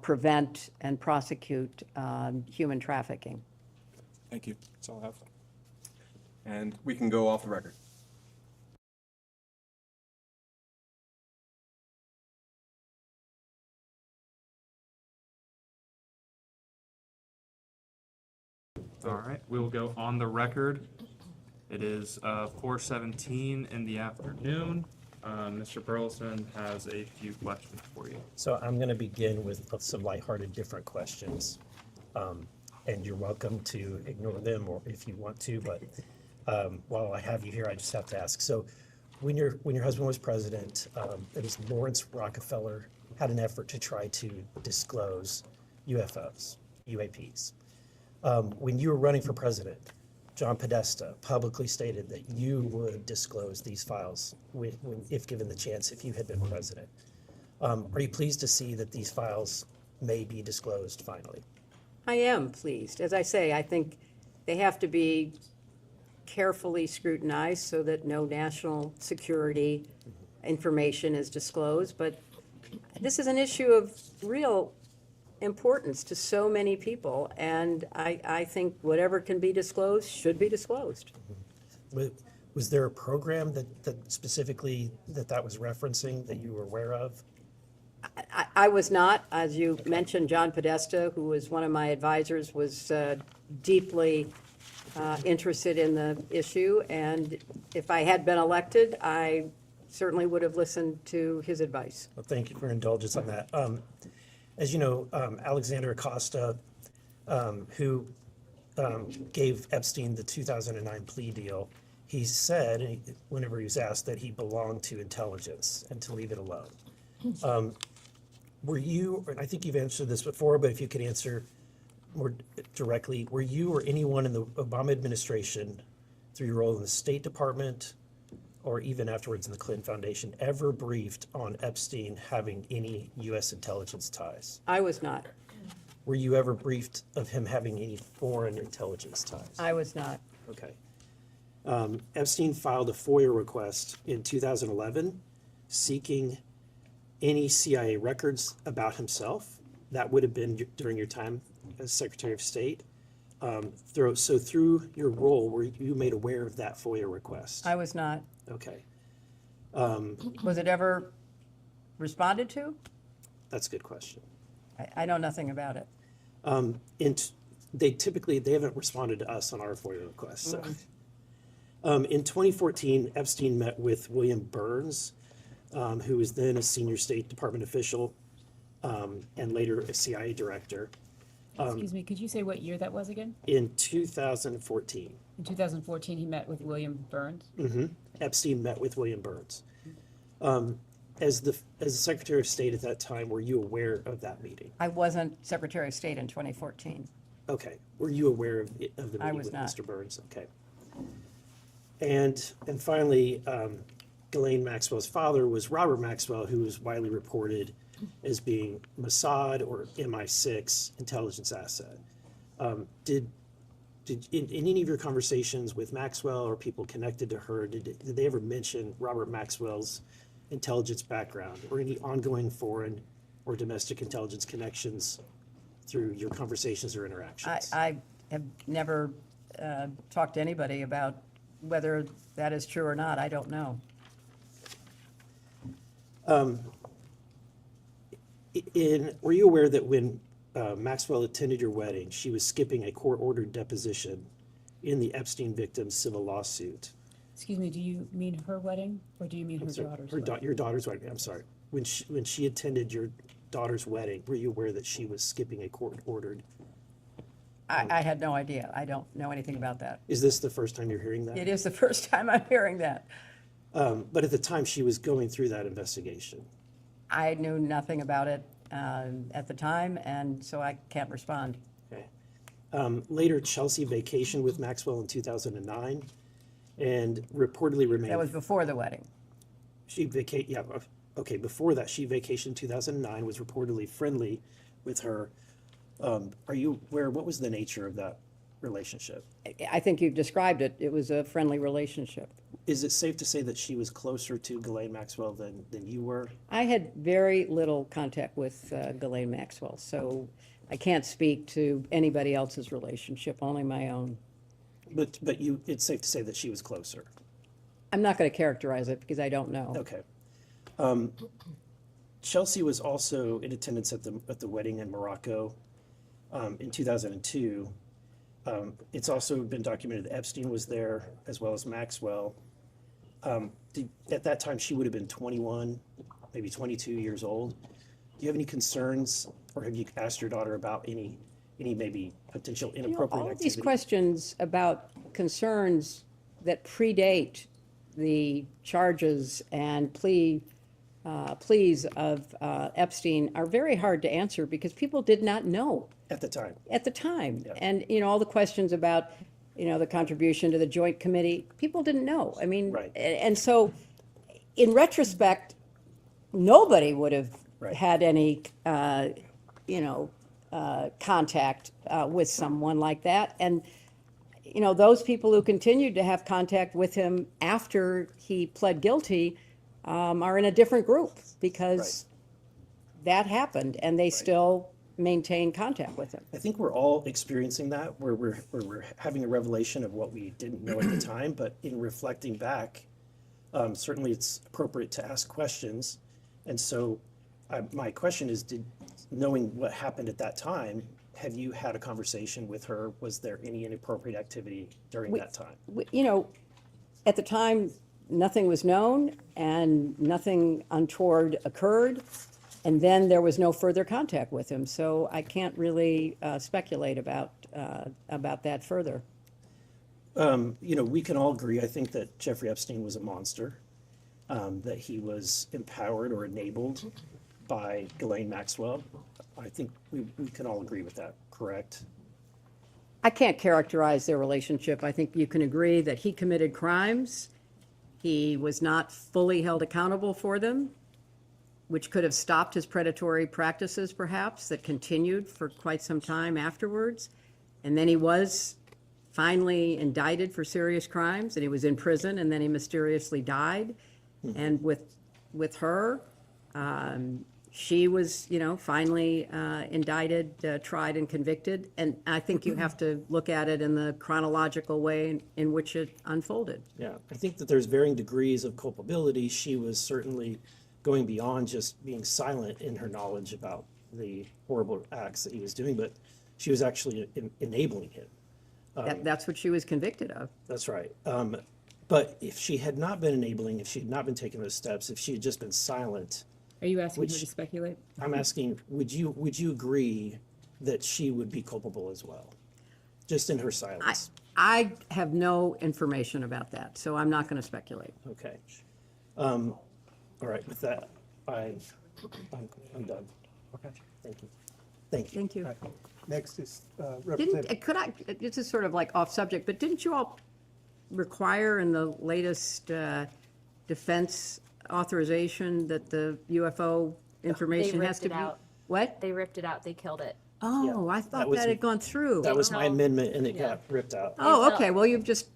prevent and prosecute human trafficking. Thank you. That's all I have. And we can go off the record. All right, we will go on the record. It is 4:17 in the afternoon. Mr. Burleson has a few questions for you. So I'm going to begin with some lighthearted, different questions. And you're welcome to ignore them or if you want to, but while I have you here, I just have to ask. So when your husband was president, it was Lawrence Rockefeller had an effort to try to disclose UFOs, UAPs. When you were running for president, John Podesta publicly stated that you would disclose these files if given the chance, if you had been president. Are you pleased to see that these files may be disclosed finally? I am pleased. As I say, I think they have to be carefully scrutinized so that no national security information is disclosed. But this is an issue of real importance to so many people, and I think whatever can be disclosed should be disclosed. Was there a program that specifically that was referencing that you were aware of? I was not. As you mentioned, John Podesta, who was one of my advisors, was deeply interested in the issue, and if I had been elected, I certainly would have listened to his advice. Well, thank you for your indulgence on that. As you know, Alexander Acosta, who gave Epstein the 2009 plea deal, he said, whenever he was asked, that he belonged to intelligence and to leave it alone. Were you, and I think you've answered this before, but if you could answer more directly, were you or anyone in the Obama administration, through your role in the State Department, or even afterwards in the Clinton Foundation, ever briefed on Epstein having any U.S. intelligence ties? I was not. Were you ever briefed of him having any foreign intelligence ties? I was not. Okay. Epstein filed a FOIA request in 2011 seeking any CIA records about himself. That would have been during your time as Secretary of State. So through your role, were you made aware of that FOIA request? I was not. Okay. Was it ever responded to? That's a good question. I know nothing about it. They haven't responded to us on our FOIA request, so. In 2014, Epstein met with William Burns, who was then a senior State Department official, and later a CIA director, Excuse me, could you say what year that was again? in 2014. In 2014, he met with William Burns. Epstein met with William Burns. As the Secretary of State at that time, were you aware of that meeting? I wasn't Secretary of State in 2014. Okay. Were you aware of the I meeting was with not. Mr. Burns? Okay. And finally, Ghislaine Maxwell's father was Robert Maxwell, who was widely reported as being Mossad or MI6 intelligence asset. Did in any of your conversations with Maxwell or people connected to her, did they ever mention Robert Maxwell's intelligence background or any ongoing foreign or domestic intelligence connections through your conversations or interactions? I have never talked to anybody about whether that is true or not. I don't know. Were you aware that when Maxwell attended your wedding, she was skipping a court-ordered deposition in the Epstein victim's civil lawsuit? Excuse me, do you mean her wedding, or do you mean her daughter's wedding? Your daughter's wedding, I'm sorry. When she attended your daughter's wedding, were you aware that she was skipping a court-ordered? I had no idea. I don't know anything about that. Is this the first time you're hearing that? It is the first time I'm hearing that. But at the time, she was going through that investigation. I knew nothing about it at the time, and so I can't respond. Okay. Later, Chelsea vacationed with Maxwell in 2009 and reportedly remained. That was before the wedding. Before that, she vacationed in 2009, was reportedly friendly with her. Are you aware, what was the nature of that relationship? I think you've described it. It was a friendly relationship. Is it safe to say that she was closer to Ghislaine Maxwell than you were? I had very little contact with Ghislaine Maxwell, so I can't speak to anybody else's relationship, only my own. But it's safe to say that she was closer. I'm not going to characterize it because I don't know. Okay. Chelsea was also in attendance at the wedding in Morocco in 2002. It's also been documented that Epstein was there as well as Maxwell. At that time, she would have been 21, maybe 22 years old. Do you have any concerns, or have you asked your daughter about any maybe potential inappropriate all of activity? these questions about concerns that predate the charges and pleas of Epstein are very hard to answer because people did not know. At the time. At the time. Yeah. And, all the questions about, the contribution to the joint committee, people didn't know. I mean, Right. And so in retrospect, nobody would have Right. had any, contact with someone like that. And, those people who continued to have contact with him after he pled guilty are in a different group because that happened and they still maintain contact with him. I think we're all experiencing that, where we're having a revelation of what we didn't know at the time, but in reflecting back, certainly it's appropriate to ask questions. And so my question is, knowing what happened at that time, have you had a conversation with her? Was there any inappropriate activity during that time? At the time, nothing was known and nothing untoward occurred. And then there was no further contact with him. So I can't really speculate about that further. We can all agree, I think, that Jeffrey Epstein was a monster, that he was empowered or enabled by Ghislaine Maxwell. I think we can all agree with that, correct? I can't characterize their relationship. I think you can agree that he committed crimes. He was not fully held accountable for them, which could have stopped his predatory practices, perhaps, that continued for quite some time afterwards. And then he was finally indicted for serious crimes, and he was in prison, and then he mysteriously died. And with her, she was, finally indicted, tried, and convicted. And I think you have to look at it in the chronological way in which it unfolded. Yeah, I think that there's varying degrees of culpability. She was certainly going beyond just being silent in her knowledge about the horrible acts that he was doing, but she was actually enabling him. That's what she was convicted of. That's right. But if she had not been enabling, if she had not been taking those steps, if she had just been silent, Are you asking her Which- to speculate? I'm asking, would you agree that she would be culpable as well? Just in her silence? I have no information about that, so I'm not going to speculate. Okay. All right, with that, I'm done. Okay. Thank you. Thank you. Thank you. Next is Didn't, Representative. could I, this is sort of like off subject, but didn't you all require in the latest defense authorization that the UFO information has to be? What? They ripped it out, they killed it. Oh, I thought was- that had gone through. That was my No. amendment, and it got ripped out. Oh, okay, well, you've just,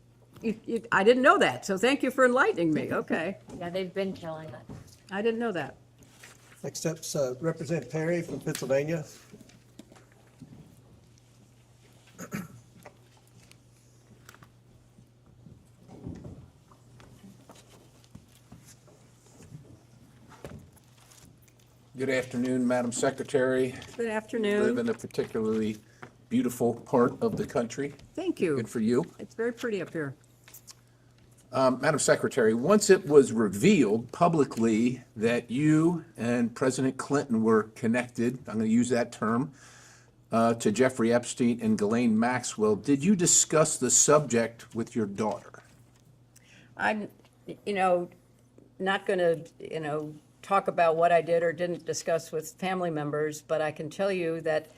I didn't know that, so thank you for enlightening me, okay. Yeah, they've been killing it. I didn't know that. Next up's Representative Perry from Pennsylvania. Good afternoon, Madam Secretary. Good Live afternoon. in a particularly beautiful part of the country. Thank you. Good for you. It's very pretty up here. Madam Secretary, once it was revealed publicly that you and President Clinton were connected, I'm going to use that term, to Jeffrey Epstein and Ghislaine Maxwell, did you discuss the subject with your daughter? I'm, not going to, talk about what I did or didn't discuss with family members, but I can tell you that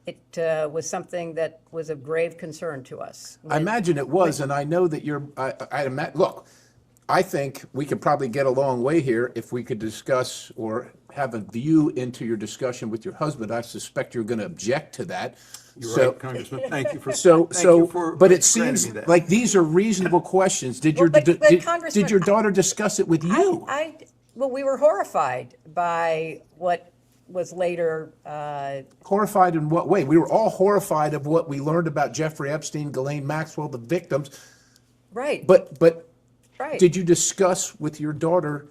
it was something that was of grave concern to us. I imagine it was, and I know that look, I think we could probably get a long way here if we could discuss or have a view into your discussion with your husband. I suspect you're going to object to that. You're So- right, Congressman. Thank you for- So, thank you so, for but it granting seems me that. like these are reasonable questions. Did your, Well, but did Congressman, your daughter discuss it with you? Well, we were horrified by what was later, Horrified in what way? We were all horrified of what we learned about Jeffrey Epstein, Ghislaine Maxwell, the victims. right. But Right. did you discuss with your daughter,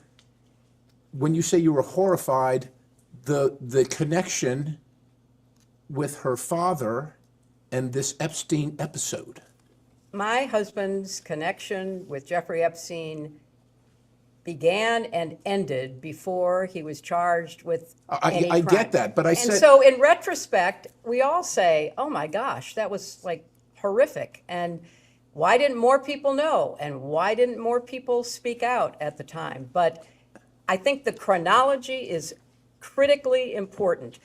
when you say you were horrified, the connection with her father and this Epstein episode? My husband's connection with Jeffrey Epstein began and ended before he was charged with any I crime. get that, but I And said. so in retrospect, we all say, oh my gosh, that was like horrific. And why didn't more people know? And why didn't more people speak out at the time? But I think the chronology is critically important.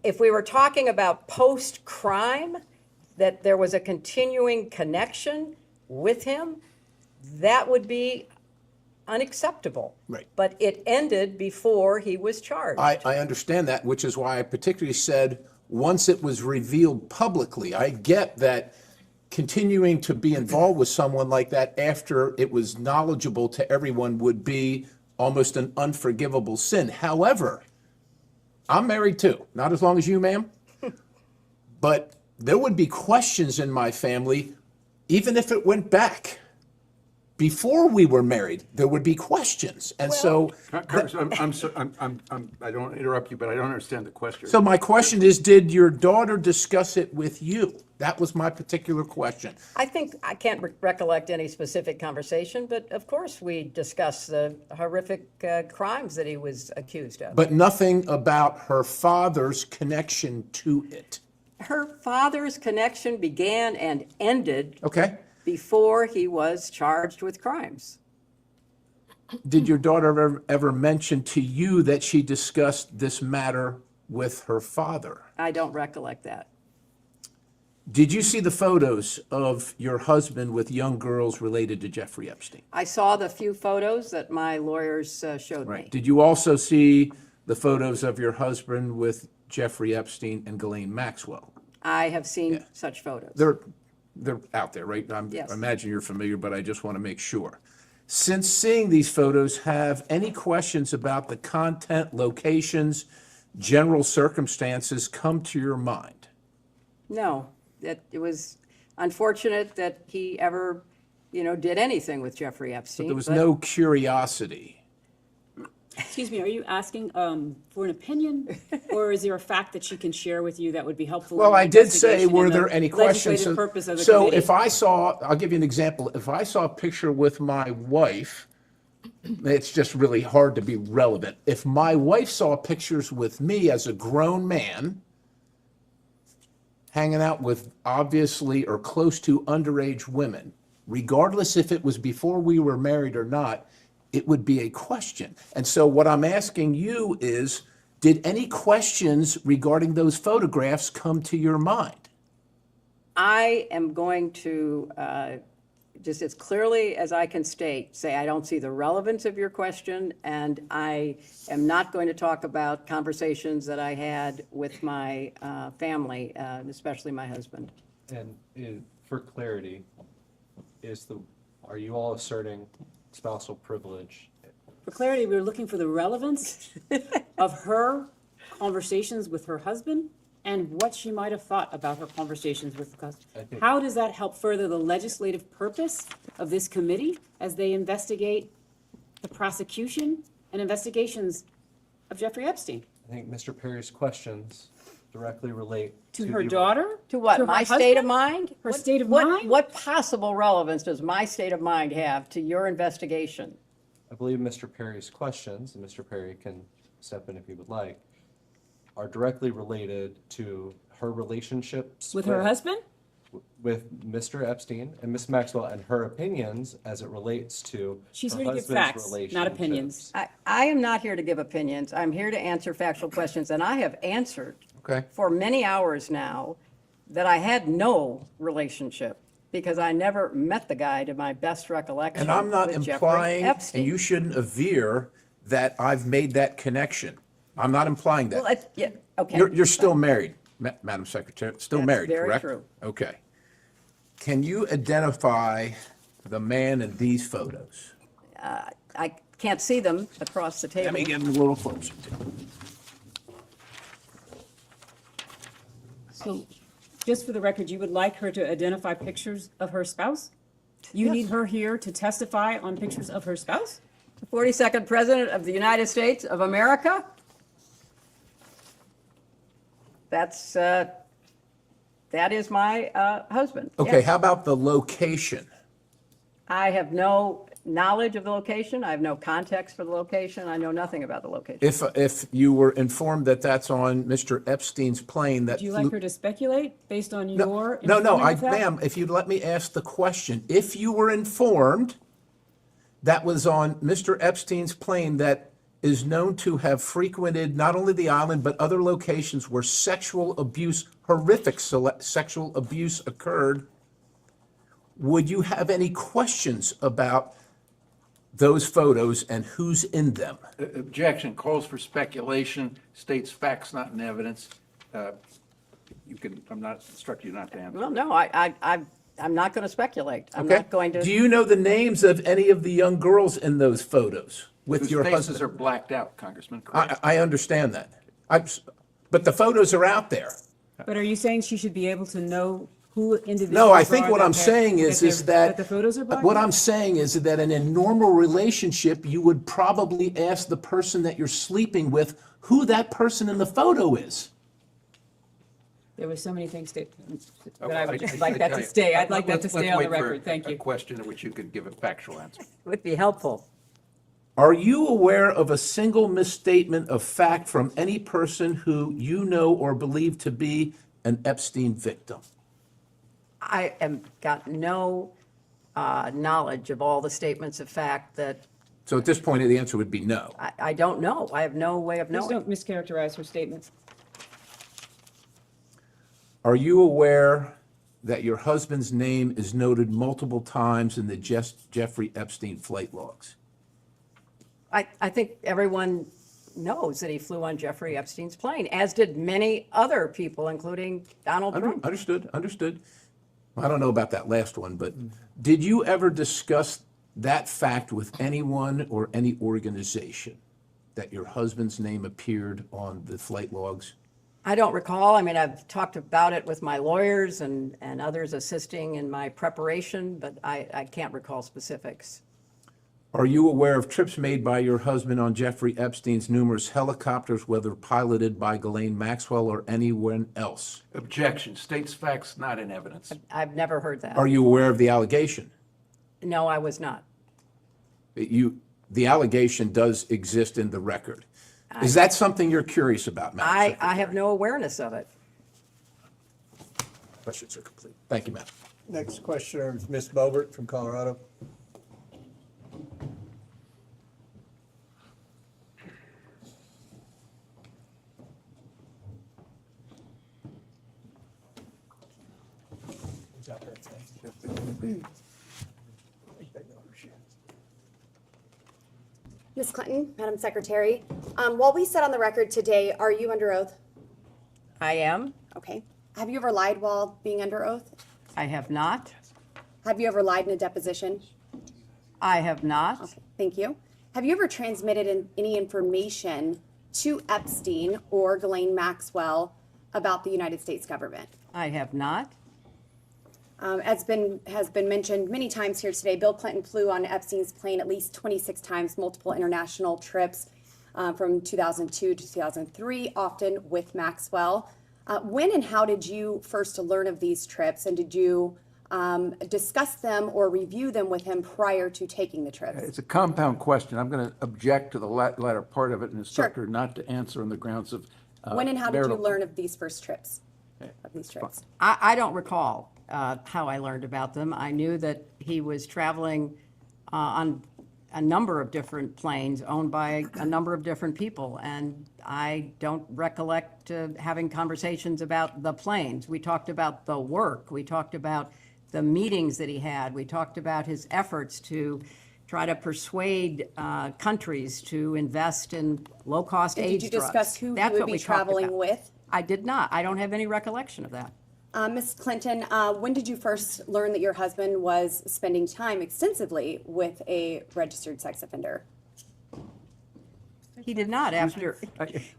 If we were talking about post-crime, that there was a continuing connection with him, that would be unacceptable. Right. But it ended before he was charged. I understand that, which is why I particularly said, once it was revealed publicly, I get that continuing to be involved with someone like that after it was knowledgeable to everyone would be almost an unforgivable sin. However, I'm married too, not as long as you, ma'am. But there would be questions in my family, even if it went back. Before we were married, there would be questions. And so, Congressman, I don't interrupt you, but I don't understand the question. so my question is, did your daughter discuss it with you? That was my particular question. I think, I can't recollect any specific conversation, but of course we discussed the horrific crimes that he was accused of. But nothing about her father's connection to it. Her father's connection began and ended Okay? before he was charged with crimes. Did your daughter ever mention to you that she discussed this matter with her father? I don't recollect that. Did you see the photos of your husband with young girls related to Jeffrey Epstein? I saw the few photos that my lawyers showed me. Did you also see the photos of your husband with Jeffrey Epstein and Ghislaine Maxwell? I have seen such photos. They're out there, right? Yes. I imagine you're familiar, but I just want to make sure. Since seeing these photos, have any questions about the content, locations, general circumstances come to your mind? No, that it was unfortunate that he ever, did anything with Jeffrey Epstein. There was but- no curiosity. Excuse me, are you asking for an opinion, or is there a fact that she can share with you that would be helpful? Well, in the I did say, investigation were and the there any questions? legislative purpose of the So committee? if I saw, I'll give you an example. If I saw a picture with my wife, it's just really hard to be relevant. If my wife saw pictures with me as a grown man, hanging out with obviously or close to underage women, regardless if it was before we were married or not, it would be a question. And so what I'm asking you is, did any questions regarding those photographs come to your mind? I am going to, just as clearly as I can state, say I don't see the relevance of your question, and I am not going to talk about conversations that I had with my family, especially my husband. And for clarity, are you all asserting spousal privilege? For clarity, we're looking for the relevance of her conversations with her husband and what she might have thought about her conversations with the husband. How does that help further the legislative purpose of this committee as they investigate the prosecution and investigations of Jeffrey Epstein? I think Mr. Perry's questions directly relate To her daughter? To what, To her my state of husband? mind? Her What- state of what- mind? What possible relevance does my state of mind have to your investigation? I believe Mr. Perry's questions, and Mr. Perry can step in if he would like, are directly related to her relationships With her husband? with Mr. Epstein and Ms. Maxwell, and her opinions as it relates to She's her here to give husband's facts, not relationships. opinions. I am not here to give opinions. I'm here to answer factual questions, and I have answered Okay. for many hours now that I had no relationship because I never met the guy to my best recollection. And I'm not with Jeffrey implying, Epstein. and you shouldn't aver that I've made that connection. I'm not implying that. Well, yeah, okay. You're still married, Madam Secretary, still That's married, very correct? true. Okay. Can you identify the man in these photos? I can't see them across the table. Let me get a little closer. So, just for the record, you would like her to identify pictures of her spouse? You need her here to testify on pictures of her spouse? The 42nd President of the United States of America? That is my husband. Okay, Yes. how about the location? I have no knowledge of the location. I have no context for the location. I know nothing about the location. If you were informed that that's on Mr. Epstein's plane that Would you flew- like her to speculate based on your No, informant of that? ma'am, if you'd let me ask the question. If you were informed that was on Mr. Epstein's plane that is known to have frequented not only the island, but other locations where sexual abuse, horrific sexual abuse occurred, would you have any questions about those photos and who's in them? Objection, calls for speculation, states facts not in evidence. I'm not instructing you not to answer. Well, no, I'm not going to speculate. I'm Okay. not going to. Do you know the names of any of the young girls in those photos with Whose your faces husband? are blacked out, Congressman, correct? I understand that. But the photos are out there. But are you saying she should be able to know who individuals No, I think are what that I'm have- saying is that the photos are black? what I'm saying is that in a normal relationship, you would probably ask the person that you're sleeping with who that person in the photo is. There were so many things that I would just like that to stay. I'd like that to stay on the record. Thank A you. question in which you could give a factual answer. Would be helpful. Are you aware of a single misstatement of fact from any person who you know or believe to be an Epstein victim? I have got no knowledge of all the statements of fact that So at this point, the answer would be no. I don't know. I have no way of Please knowing. don't mischaracterize her statements. Are you aware that your husband's name is noted multiple times in the Jeffrey Epstein flight logs? I think everyone knows that he flew on Jeffrey Epstein's plane, as did many other people, including Donald Trump. Understood. I don't know about that last one, but did you ever discuss that fact with anyone or any organization, that your husband's name appeared on the flight logs? I don't recall. I mean, I've talked about it with my lawyers and others assisting in my preparation, but I can't recall specifics. Are you aware of trips made by your husband on Jeffrey Epstein's numerous helicopters, whether piloted by Ghislaine Maxwell or anyone else? Objection. States facts not in evidence. I've never heard that. Are you aware of the allegation? No, I was not. The allegation does exist in the record. Is that something you're curious about, Madam I Secretary? have no awareness of it. Questions are complete. Thank you, Madam. Next questioner is Ms. Bobert from Colorado. Ms. Clinton, Madam Secretary, while we sit on the record today, are you under oath? I am. Okay. Have you ever lied while being under oath? I have not. Have you ever lied in a deposition? I have not. Okay, thank you. Have you ever transmitted any information to Epstein or Ghislaine Maxwell about the United States government? I have not. As has been mentioned many times here today, Bill Clinton flew on Epstein's plane at least 26 times, multiple international trips from 2002 to 2003, often with Maxwell. When and how did you first learn of these trips, and did you discuss them or review them with him prior to taking the trips? It's a compound question. I'm going to object to the latter part of it and instruct her not to answer on the grounds of When and how did you marital- learn of these first trips? Of these trips? I don't recall how I learned about them. I knew that he was traveling on a number of different planes owned by a number of different people, and I don't recollect having conversations about the planes. We talked about the work. We talked about the meetings that he had. We talked about his efforts to try to persuade countries to invest in low-cost AIDS Did you drugs. discuss who That's he would what be we talked traveling about. with? I did not. I don't have any recollection of that. Ms. Clinton, when did you first learn that your husband was spending time extensively with a registered sex offender? He did not after,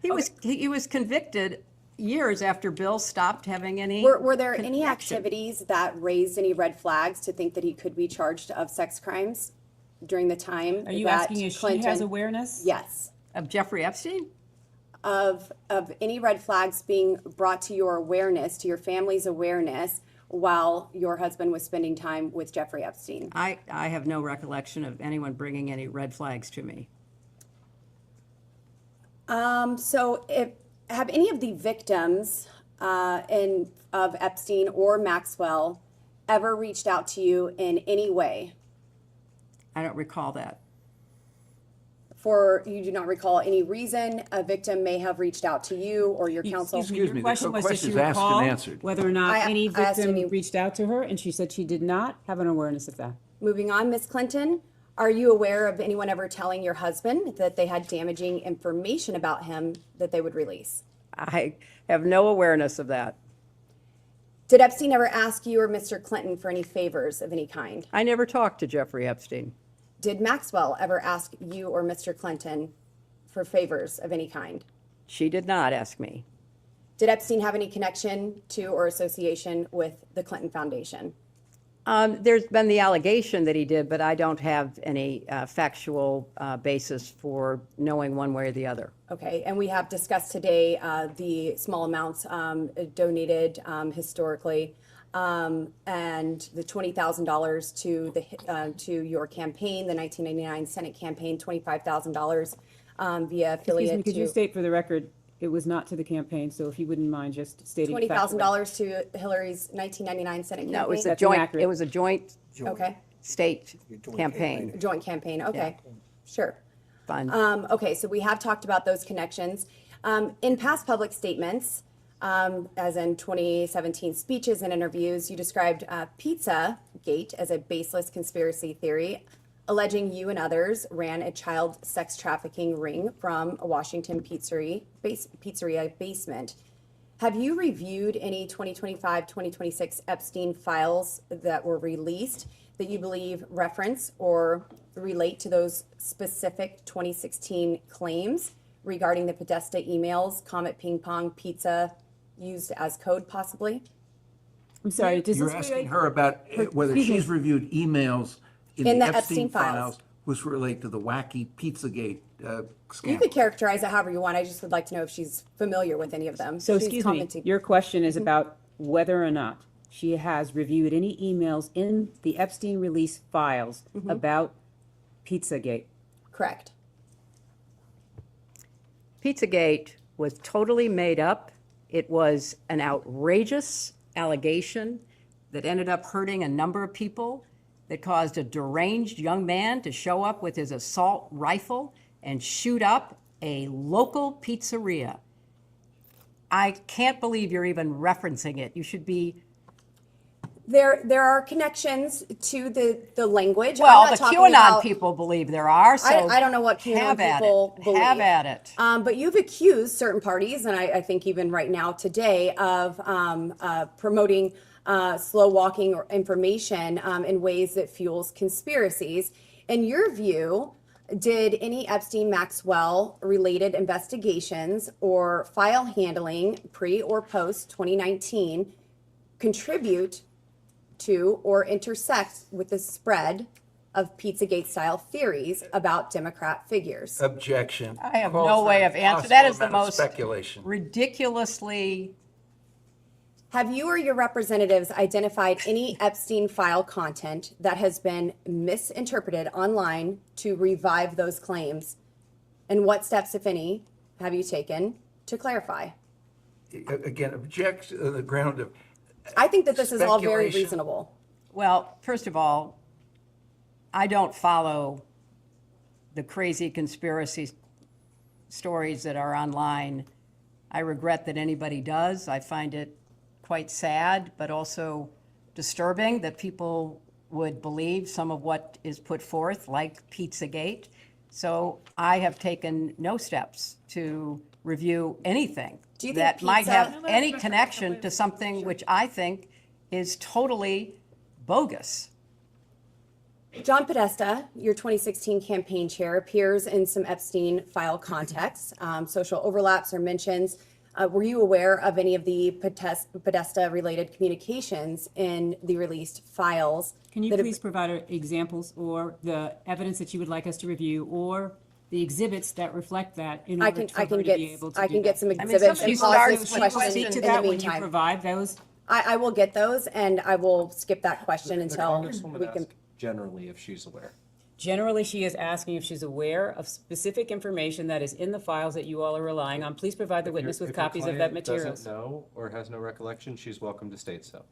he was convicted years after Bill stopped having any. Were there any connection. activities that raised any red flags to think that he could be charged of sex crimes during the time? Are you that asking if she Clinton, has awareness? Yes. Of Jeffrey Epstein? Of any red flags being brought to your awareness, to your family's awareness, while your husband was spending time with Jeffrey Epstein? I have no recollection of anyone bringing any red flags to me. So have any of the victims of Epstein or Maxwell ever reached out to you in any way? I don't recall that. You do not recall any reason a victim may have reached out to you or your counsel? Excuse me, the question was, does she question's asked and recall answered. Whether or not any I asked victim any- reached out to her, and she said she did not have an awareness of that. Moving on, Ms. Clinton, are you aware of anyone ever telling your husband that they had damaging information about him that they would release? I have no awareness of that. Did Epstein ever ask you or Mr. Clinton for any favors of any kind? I never talked to Jeffrey Epstein. Did Maxwell ever ask you or Mr. Clinton for favors of any kind? She did not ask me. Did Epstein have any connection to or association with the Clinton Foundation? There's been the allegation that he did, but I don't have any factual basis for knowing one way or the other. Okay, and we have discussed today the small amounts donated historically, and the $20,000 to your campaign, the 1999 Senate campaign, $25,000 via affiliate. Excuse me, could you state for the record, it was not to the campaign, so if you wouldn't mind just stating. $20,000 to Hillary's 1999 Senate campaign? No, it was a That's joint. inaccurate. It was a joint Okay, state campaign. joint campaign, okay, sure. Fund. Okay, so we have talked about those connections. In past public statements, as in 2017 speeches and interviews, you described Pizzagate as a baseless conspiracy theory, alleging you and others ran a child sex trafficking ring from a Washington pizzeria basement. Have you reviewed any 2025-2026 Epstein files that were released that you believe reference or relate to those specific 2016 claims regarding the Podesta emails, Comet Ping Pong Pizza used as code possibly? I'm sorry, does You're this asking relate? her about whether Excuse me. she's reviewed emails in the Epstein files was related to the wacky Pizzagate You scandal. could characterize it however you want. I just would like to know if she's familiar with any of them. So She's excuse me, commenting- your question is about whether or not she has reviewed any emails in the Epstein release files about Pizzagate. Correct. Pizzagate was totally made up. It was an outrageous allegation that ended up hurting a number of people, that caused a deranged young man to show up with his assault rifle and shoot up a local pizzeria. I can't believe you're even referencing it. You should be. There are connections to the language. Well, I'm the not talking QAnon about- people believe there are, so. I don't know what QAnon have at people it. believe. Have at it. But you've accused certain parties, and I think even right now today, of promoting slow walking or information in ways that fuels conspiracies. In your view, did any Epstein-Maxwell related investigations or file handling pre or post 2019 contribute to or intersect with the spread of Pizzagate style theories about Democrat figures? Objection. I have Calls no for way an of answering. That is the impossible amount of most speculation. ridiculously. Have you or your representatives identified any Epstein file content that has been misinterpreted online to revive those claims? And what steps, if any, have you taken to clarify? Again, object on the ground of I think that this is all very speculation. reasonable. Well, first of all, I don't follow the crazy conspiracy stories that are online. I regret that anybody does. I find it quite sad, but also disturbing that people would believe some of what is put forth, like Pizzagate. So I have taken no steps to review anything Do you think that might pizza- have any connection to something which I think is totally bogus. John Podesta, your 2016 campaign chair, appears in some Epstein file contexts. Social overlaps or mentions. Were you aware of any of the Podesta-related communications in the released files? Can you that have- please provide examples or the evidence that you would like us to review or the exhibits that reflect that in I order can- for I her can to get- be able to I do can get that? some I mean, exhibits somebody and starts pause with this question speak to in the that when you meantime. provide those. I will get those, and I will skip that question The until Congresswoman we can. asked generally if she's aware. Generally, she is asking if she's aware of specific information that is in the files that you all are relying on. Please provide the witness with If your copies of that client materials. doesn't know or has no recollection, she's welcome to state so.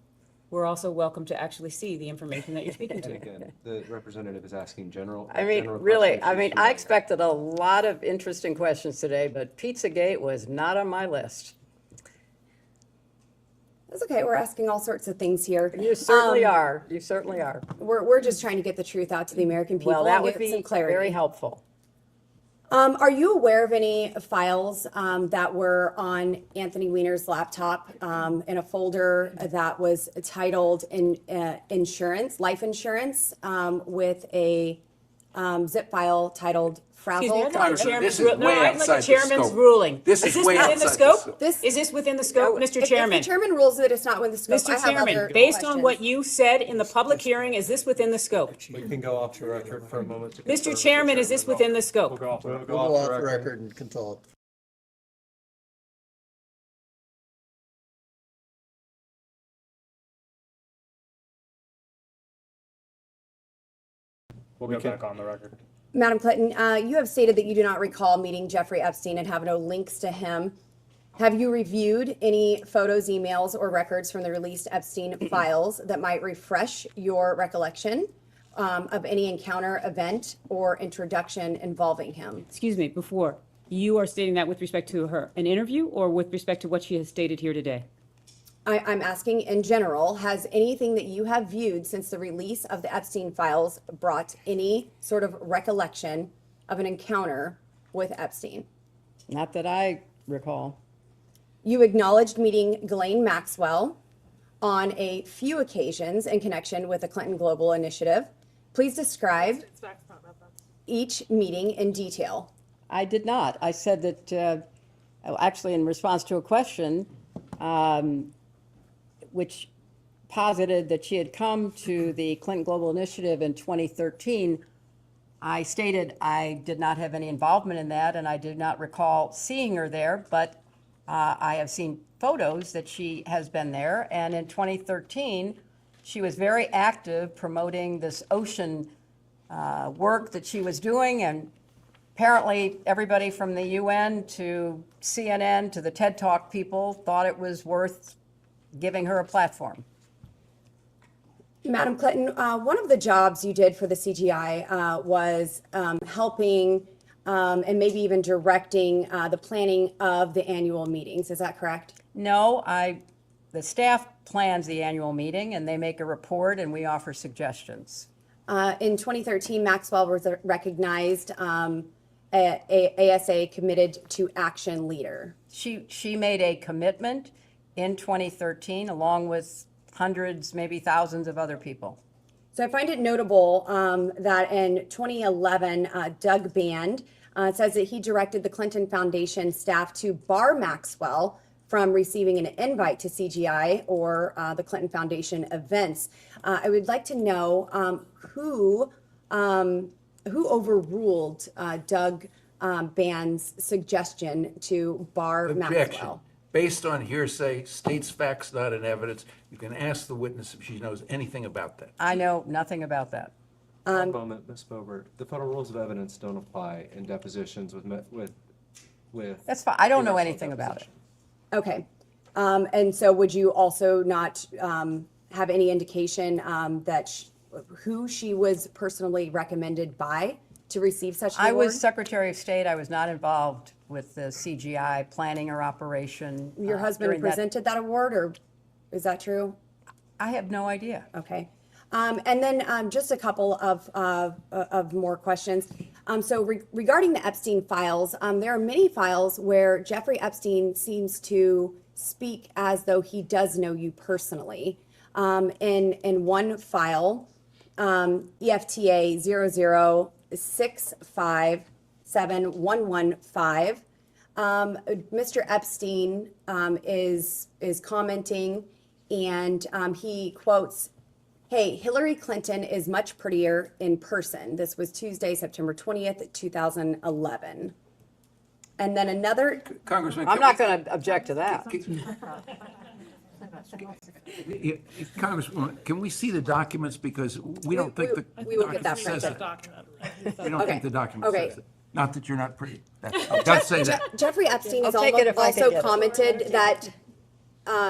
We're also welcome to actually see the information that you're speaking And to. again, the representative is asking general. I mean, general really, question if I she's mean, I familiar. expected a lot of interesting questions today, but Pizzagate was not on my list. That's okay. We're asking all sorts of things here. You certainly are. You certainly are. We're just trying to get the truth out to the American people Well, that and would get be some clarity. very helpful. Are you aware of any files that were on Anthony Weiner's laptop in a folder that was titled "Insurance, Life Insurance," with a zip file titled Excuse me, "Frazzle"? I'd like the chairman's, This is ru- no, way I'd like outside the the chairman's scope. ruling. This is way within the outside the scope? scope. This- Is this within the scope, Mr. If Chairman? the chairman rules that it's not within the scope, I Mr. have other Chairman, based on what questions. you said in the public hearing, is this within the scope? We can go off the record for a moment to confirm Mr. with the Chairman, is this chairman. within the scope? We'll go off the We'll go off the record and consult. We'll get back on the record. Madam Clinton, you have stated that you do not recall meeting Jeffrey Epstein and have no links to him. Have you reviewed any photos, emails, or records from the released Epstein files that might refresh your recollection of any encounter, event, or introduction involving him? Excuse me, before, you are stating that with respect to her, an interview, or with respect to what she has stated here today? I'm asking in general, has anything that you have viewed since the release of the Epstein files brought any sort of recollection of an encounter with Epstein? Not that I recall. You acknowledged meeting Ghislaine Maxwell on a few occasions in connection with the Clinton Global Initiative. Please describe each meeting in detail. I did not. I said that, actually, in response to a question, which posited that she had come to the Clinton Global Initiative in 2013, I stated I did not have any involvement in that, and I did not recall seeing her there, but I have seen photos that she has been there, and in 2013, she was very active promoting this ocean work that she was doing, and apparently everybody from the UN to CNN to the TED Talk people thought it was worth giving her a platform. Madam Clinton, one of the jobs you did for the CGI was helping and maybe even directing the planning of the annual meetings. Is that correct? No, the staff plans the annual meeting and they make a report and we offer suggestions. In 2013, Maxwell was recognized ASA Committed to Action Leader. She made a commitment in 2013 along with hundreds, maybe thousands of other people. So I find it notable that in 2011, Doug Band says that he directed the Clinton Foundation staff to bar Maxwell from receiving an invite to CGI or the Clinton Foundation events. I would like to know who overruled Doug Band's suggestion to bar Objection. Maxwell. Based on hearsay, states facts not in evidence. You can ask the witness if she knows anything about that. I know nothing about that. One moment, Ms. Bobert. The federal rules of evidence don't apply in depositions with. That's fine. I don't know anything about it. Okay. And so would you also not have any indication that who she was personally recommended by to receive such an I award? was Secretary of State. I was not involved with the CGI planning or operation. Your husband during that. presented that award, or is that true? I have no idea. Okay. And then just a couple of more questions. Regarding the Epstein files, there are many files where Jeffrey Epstein seems to speak as though he does know you personally. In one file, EFTA 006571115, Mr. Epstein is commenting, and he quotes, "Hey, Hillary Clinton is much prettier in person." This was Tuesday, September 20th, 2011. And then another. Congressman, I'm not going to object to that. Congresswoman, can we see the documents, because we don't think the we will get that document says printed. it. We don't Okay. think the document Okay. says it. Not that you're not pretty. Does say that. Jeffrey Epstein has I'll take it if I can also get it. commented that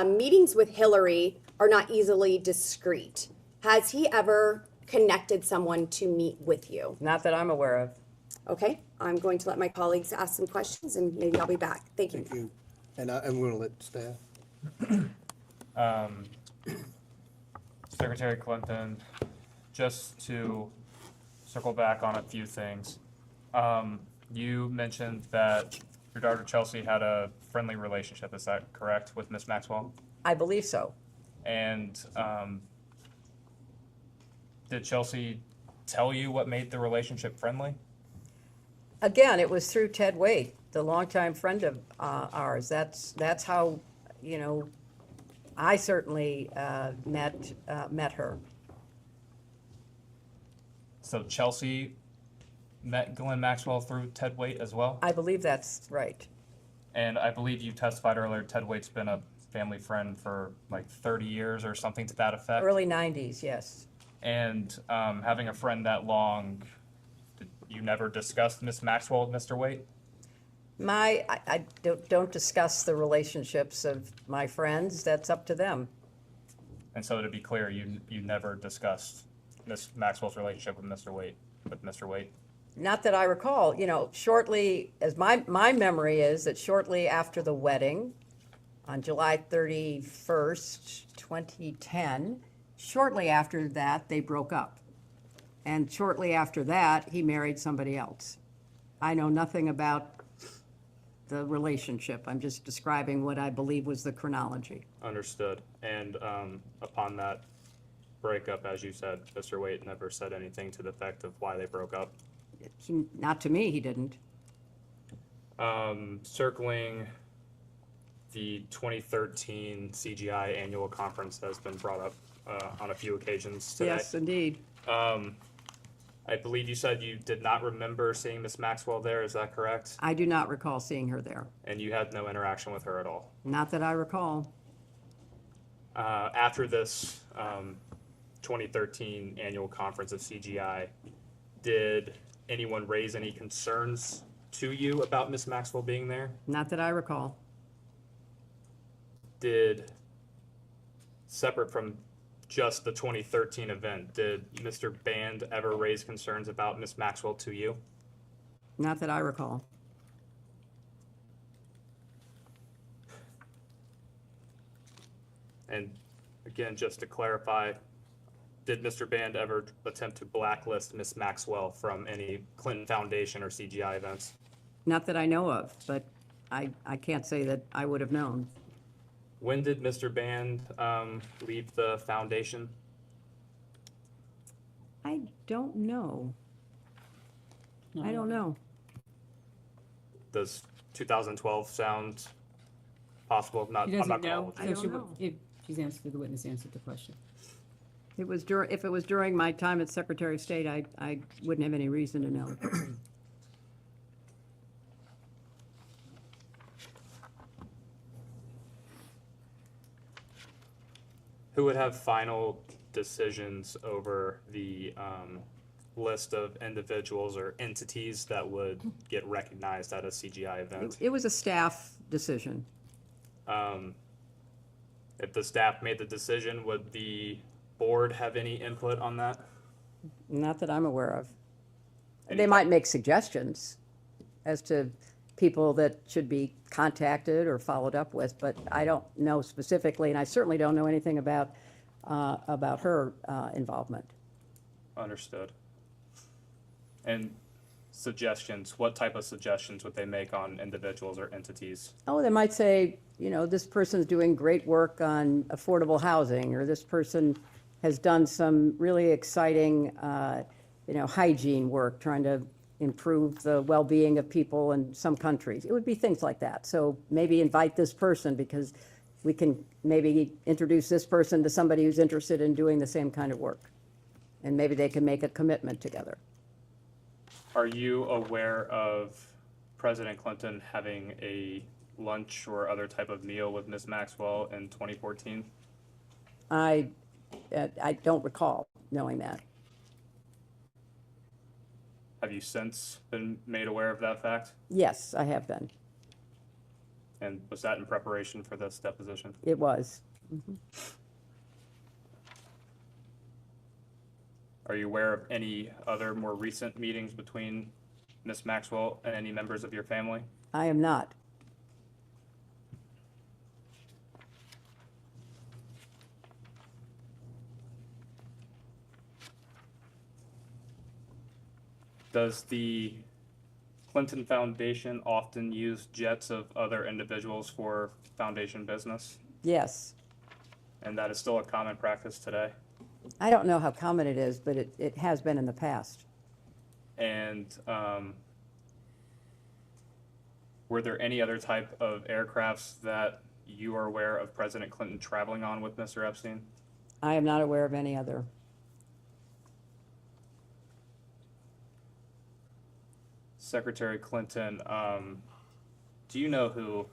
meetings with Hillary are not easily discreet. Has he ever connected someone to meet with you? Not that I'm aware of. Okay, I'm going to let my colleagues ask some questions and maybe I'll be back. Thank you. Thank you. And I'm going to let staff. Secretary Clinton, just to circle back on a few things. You mentioned that your daughter Chelsea had a friendly relationship, is that correct, with Miss Maxwell? I believe so. And did Chelsea tell you what made the relationship friendly? Again, it was through Ted Waite, the longtime friend of ours. That's how, I certainly met her. So Chelsea met Glenn Maxwell through Ted Waite as well? I believe that's right. And I believe you testified earlier, Ted Waite's been a family friend for like 30 years or something to that effect. Early 90s, yes. And having a friend that long, did you never discuss Miss Maxwell with Mr. Waite? I don't discuss the relationships of my friends. That's up to them. And so to be clear, you never discussed Miss Maxwell's relationship with Mr. Waite? Not that I recall, shortly, as my memory is that shortly after the wedding, on July 31st, 2010, shortly after that, they broke up. And shortly after that, he married somebody else. I know nothing about the relationship. I'm just describing what I believe was the chronology. Understood. And upon that breakup, as you said, Mr. Waite never said anything to the effect of why they broke up? Not to me, he didn't. Circling the 2013 CGI annual conference has been brought up on a few occasions today. Yes, indeed. I believe you said you did not remember seeing Ms. Maxwell there, is that correct? I do not recall seeing her there. And you had no interaction with her at all? Not that I recall. After this 2013 annual conference of CGI, did anyone raise any concerns to you about Ms. Maxwell being there? Not that I recall. Did, separate from just the 2013 event, did Mr. Band ever raise concerns about Ms. Maxwell to you? Not that I recall. And again, just to clarify, did Mr. Band ever attempt to blacklist Ms. Maxwell from any Clinton Foundation or CGI events? Not that I know of, but I can't say that I would have known. When did Mr. Band leave the foundation? I don't know. I don't know. Does 2012 sound possible? She I'm doesn't not know. I So don't she know. if she's answered, the witness answered the question. It was if it was during my time as Secretary of State, I wouldn't have any reason to know. Who would have final decisions over the list of individuals or entities that would get recognized at a CGI event? It was a staff decision. If the staff made the decision, would the board have any input on that? Not that I'm aware of. They might make suggestions as to people that should be contacted or followed up with, but I don't know specifically, and I certainly don't know anything about her involvement. Understood. And suggestions, what type of suggestions would they make on individuals or entities? Oh, they might say, you know, this person's doing great work on affordable housing, or this person has done some really exciting, hygiene work, trying to improve the well-being of people in some countries. It would be things like that. So maybe invite this person because we can maybe introduce this person to somebody who's interested in doing the same kind of work. And maybe they can make a commitment together. Are you aware of President Clinton having a lunch or other type of meal with Ms. Maxwell in 2014? I don't recall knowing that. Have you since been made aware of that fact? Yes, I have been. And was that in preparation for this deposition? It was. Are you aware of any other more recent meetings between Ms. Maxwell and any members of your family? I am not. Does the Clinton Foundation often use jets of other individuals for foundation business? Yes. And that is still a common practice today? I don't know how common it is, but it has been in the past. And were there any other type of aircrafts that you are aware of President Clinton traveling on with Mr. Epstein? I am not aware of any other. Secretary Clinton, do you know who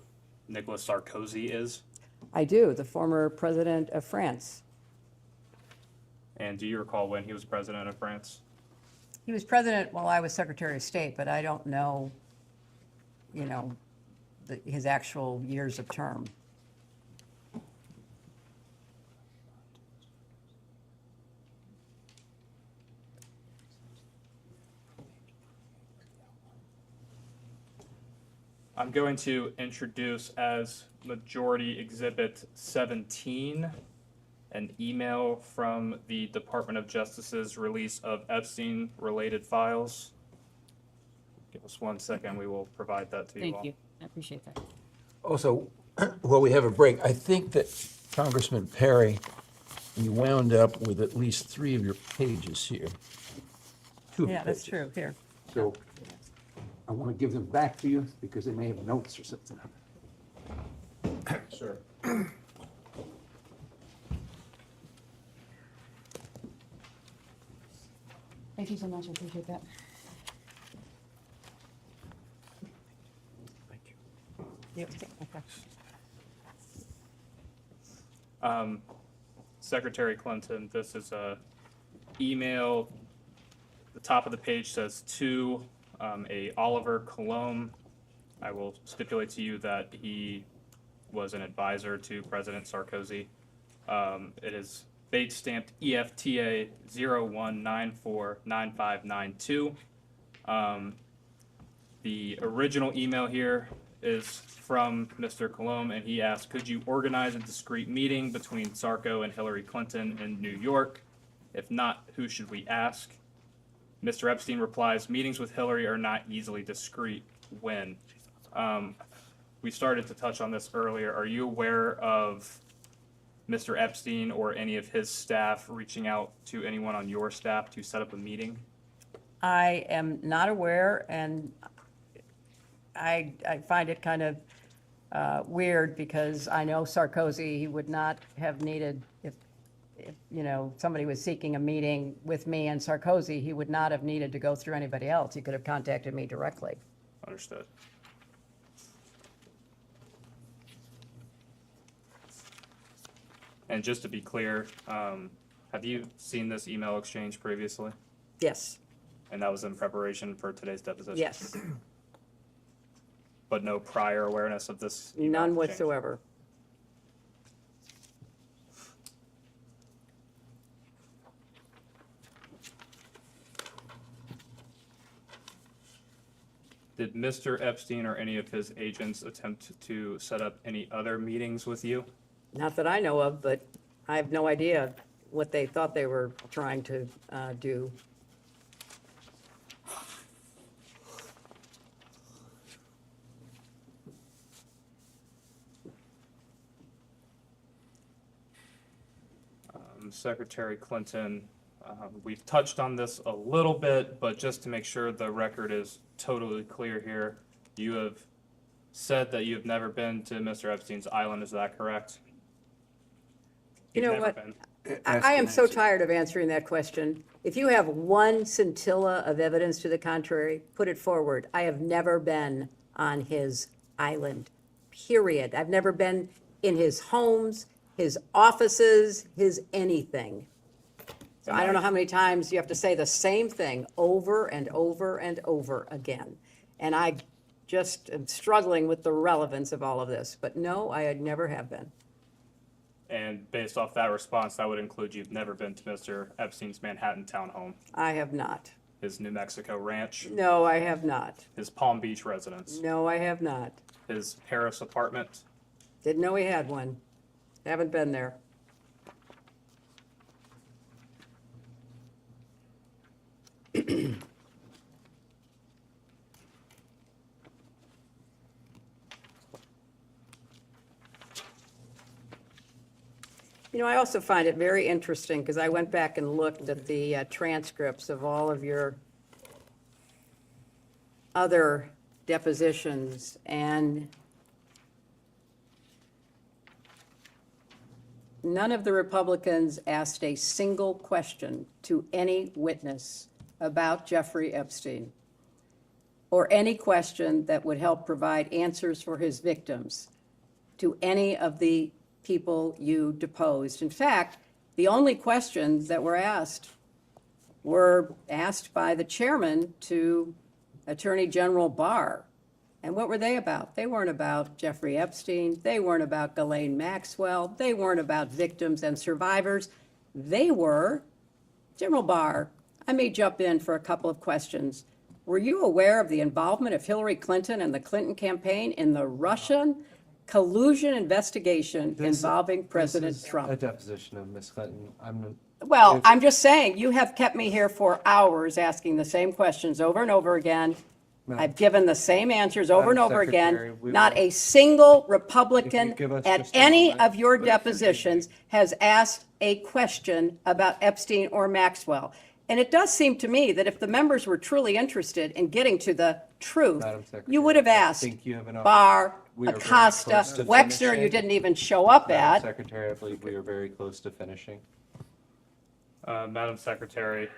Nicolas Sarkozy is? I do, the former president of France. And do you recall when he was president of France? He was president while I was Secretary of State, but I don't know, his actual years of term. I'm going to introduce as Majority Exhibit 17 an email from the Department of Justice's release of Epstein-related files. Give us 1 second, we will provide that to you all. Thank you. I appreciate that. Also, while we have a break, I think that Congressman Perry, you wound up with at least 3 of your pages here. 2 of your Yeah, that's pages. true. Here. So I want to give them back to you because they may have notes or something. Sure. Thank you so much, I appreciate that. Secretary Clinton, this is a email. The top of the page says to a Oliver Colomb. I will stipulate to you that he was an advisor to President Sarkozy. It is date stamped EFTA 01949592. The original email here is from Mr. Colomb, and he asked, could you organize a discrete meeting between Sarko and Hillary Clinton in New York? If not, who should we ask? Mr. Epstein replies, meetings with Hillary are not easily discrete. When? We started to touch on this earlier. Are you aware of Mr. Epstein or any of his staff reaching out to anyone on your staff to set up a meeting? I am not aware, and I find it kind of weird because I know Sarkozy, he would not have needed, if somebody was seeking a meeting with me and Sarkozy, he would not have needed to go through anybody else. He could have contacted me directly. Understood. And just to be clear, have you seen this email exchange previously? Yes. And that was in preparation for today's deposition? Yes. But no prior awareness of this email None exchange? whatsoever. Did Mr. Epstein or any of his agents attempt to set up any other meetings with you? Not that I know of, but I have no idea what they thought they were trying to do. Secretary Clinton, we've touched on this a little bit, but just to make sure the record is totally clear here, you have said that you've never been to Mr. Epstein's island, is that correct? You You've know never what? been. I am so tired of answering that question. If you have one scintilla of evidence to the contrary, put it forward. I have never been on his island, period. I've never been in his homes, his offices, his anything. So I don't know how many times you have to say the same thing over and over and over again. And I just am struggling with the relevance of all of this. But no, I never have been. And based off that response, that would include you've never been to Mr. Epstein's Manhattan townhome, I have not. his New Mexico ranch, No, I have not. his Palm Beach residence, No, I have not. his Paris apartment. Didn't know he had one. Haven't been there. I also find it very interesting because I went back and looked at the transcripts of all of your other depositions, and none of the Republicans asked a single question to any witness about Jeffrey Epstein, or any question that would help provide answers for his victims to any of the people you deposed. In fact, the only questions that were asked by the chairman to Attorney General Barr. And what were they about? They weren't about Jeffrey Epstein. They weren't about Ghislaine Maxwell. They weren't about victims and survivors. They were, General Barr, I may jump in for a couple of questions. Were you aware of the involvement of Hillary Clinton and the Clinton campaign in the Russian collusion investigation involving President A Trump? deposition of Ms. Clinton. Well, I'm just saying, you have kept me here for hours asking the same questions over and over again. I've given the same answers over and over again. Not a single Republican at any of your depositions has asked a question about Epstein or Maxwell. And it does seem to me that if the members were truly interested in getting to the truth, you would have asked Barr, Acosta, Wexner, you didn't even show up at. Madam Secretary, I believe we are very close to finishing. Madam Secretary,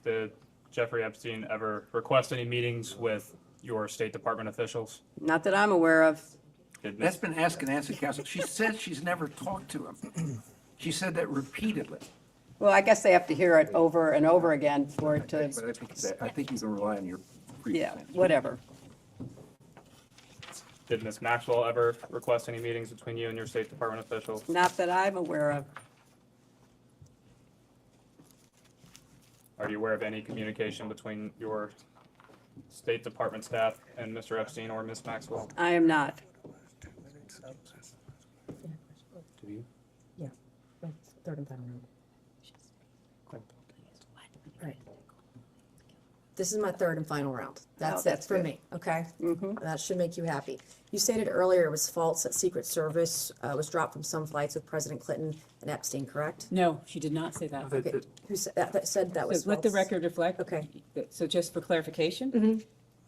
the Jeffrey Epstein ever request any meetings with your State Department officials? Not that I'm aware of. Did That's Ms. been asked and answered, Counsel. She said she's never talked to him. She said that repeatedly. Well, I guess they have to hear it over and over again for it to, But I think you can rely on your. yeah, whatever. Did Ms. Maxwell ever request any meetings between you and your State Department officials? Not that I'm aware of. Are you aware of any communication between your State Department staff and Mr. Epstein or Ms. Maxwell? I am not. Yeah, third and final round. Right. This is my third and final round. That's it that's for good. me, okay? That should make you happy. You stated earlier it was false that Secret Service was dropped from some flights with President Clinton and Epstein, correct? No, she did not say that. Okay, who said that said that was So let the false? record reflect. Okay. So just for clarification,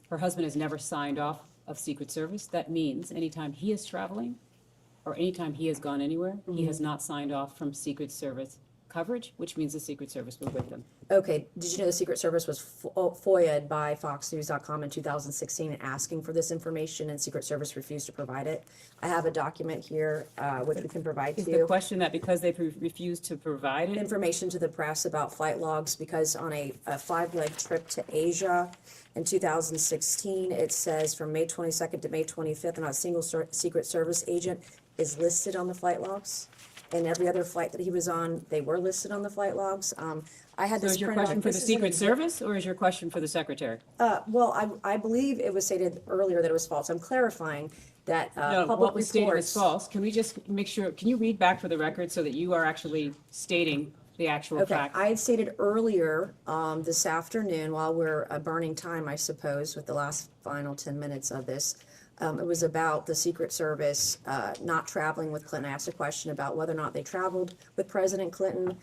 her husband has never signed off of Secret Service. That means anytime he is traveling or anytime he has gone anywhere, he has not signed off from Secret Service coverage, which means the Secret Service was with them. Okay, did you know the Secret Service was FOIA'd by FoxNews.com in 2016 asking for this information, and Secret Service refused to provide it? I have a document here, which we can provide Is to the you. question that because they refused to provide it? Information to the press about flight logs, because on a 5-leg trip to Asia in 2016, it says from May 22nd to May 25th, and not a single Secret Service agent is listed on the flight logs. And every other flight that he was on, they were listed on the flight logs. I had So this is your printed out. question for the This is an Secret exhibit. Service or is your question for the Secretary? Well, I believe it was stated earlier that it was false. I'm clarifying that No, public what was stated is reports. false. Can we just make sure, can you read back for the record so that you are actually stating the actual Okay, fact? I had stated earlier this afternoon, while we're burning time, I suppose, with the last final 10 minutes of this, it was about the Secret Service not traveling with Clinton. I asked a question about whether or not they traveled with President Clinton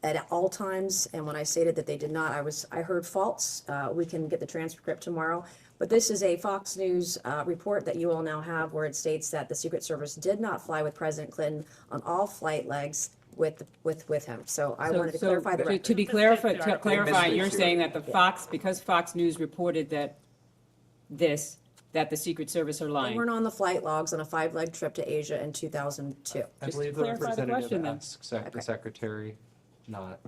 at all times, and when I stated that they did not, I heard false. We can get the transcript tomorrow. But this is a Fox News report that you all now have, where it states that the Secret Service did not fly with President Clinton on all flight legs with him. So I wanted to clarify the record. To be clarify, you're saying that because Fox News reported that that the Secret Service are They lying. weren't on the flight logs on a 5-leg trip to Asia in 2002. I Just believe to the clarify the representative question, then. asked the secretary, not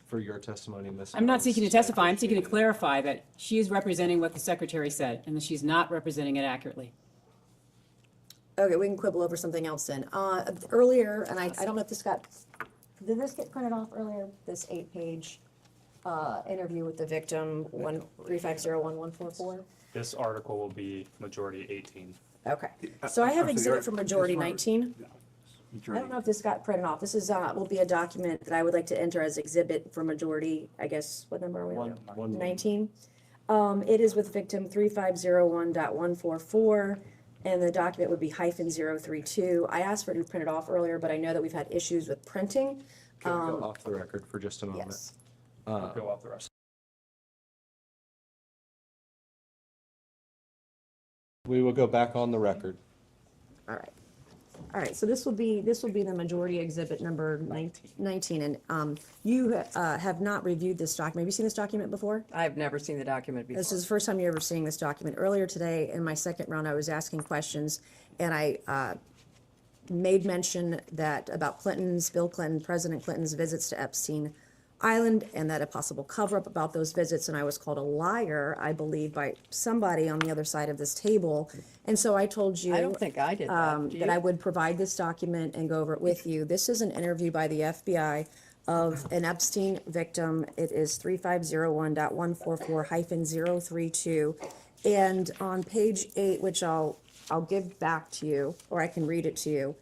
for your testimony, Ms. I'm not Mills. seeking to testify, I'm seeking to clarify that she is representing what the Secretary said and that she's not representing it accurately. Okay, we can quibble over something else then. Earlier, and I don't know if did this get printed off earlier? This 8-page interview with the victim, 1350144? This article will be majority 18. Okay, so I have exhibit from majority 19. I don't know if this got printed off. This is, will be a document that I would like to enter as exhibit for majority, I guess, what number are we on? 19. It is with victim 3501.144, and the document would be -032. I asked for it to be printed off earlier, but I know that we've had issues with printing. Can we go off the record for just a moment? Yes. Go off the rest. We will go back on the record. All right. All right, so this will be the majority exhibit number 19, and you have not reviewed this document. Have you seen this document before? I've never seen the document before. This is the first time you're ever seeing this document. Earlier today, in my second round, I was asking questions, and I made mention about Bill Clinton, President Clinton's visits to Epstein Island, and that a possible cover-up about those visits, and I was called a liar, I believe, by somebody on the other side of this table. And so I told you. I don't think I did that. Do That you? I would provide this document and go over it with you. This is an interview by the FBI of an Epstein victim. It is 3501.144-032. And on page 8, which I'll give back to you, or I can read it to you.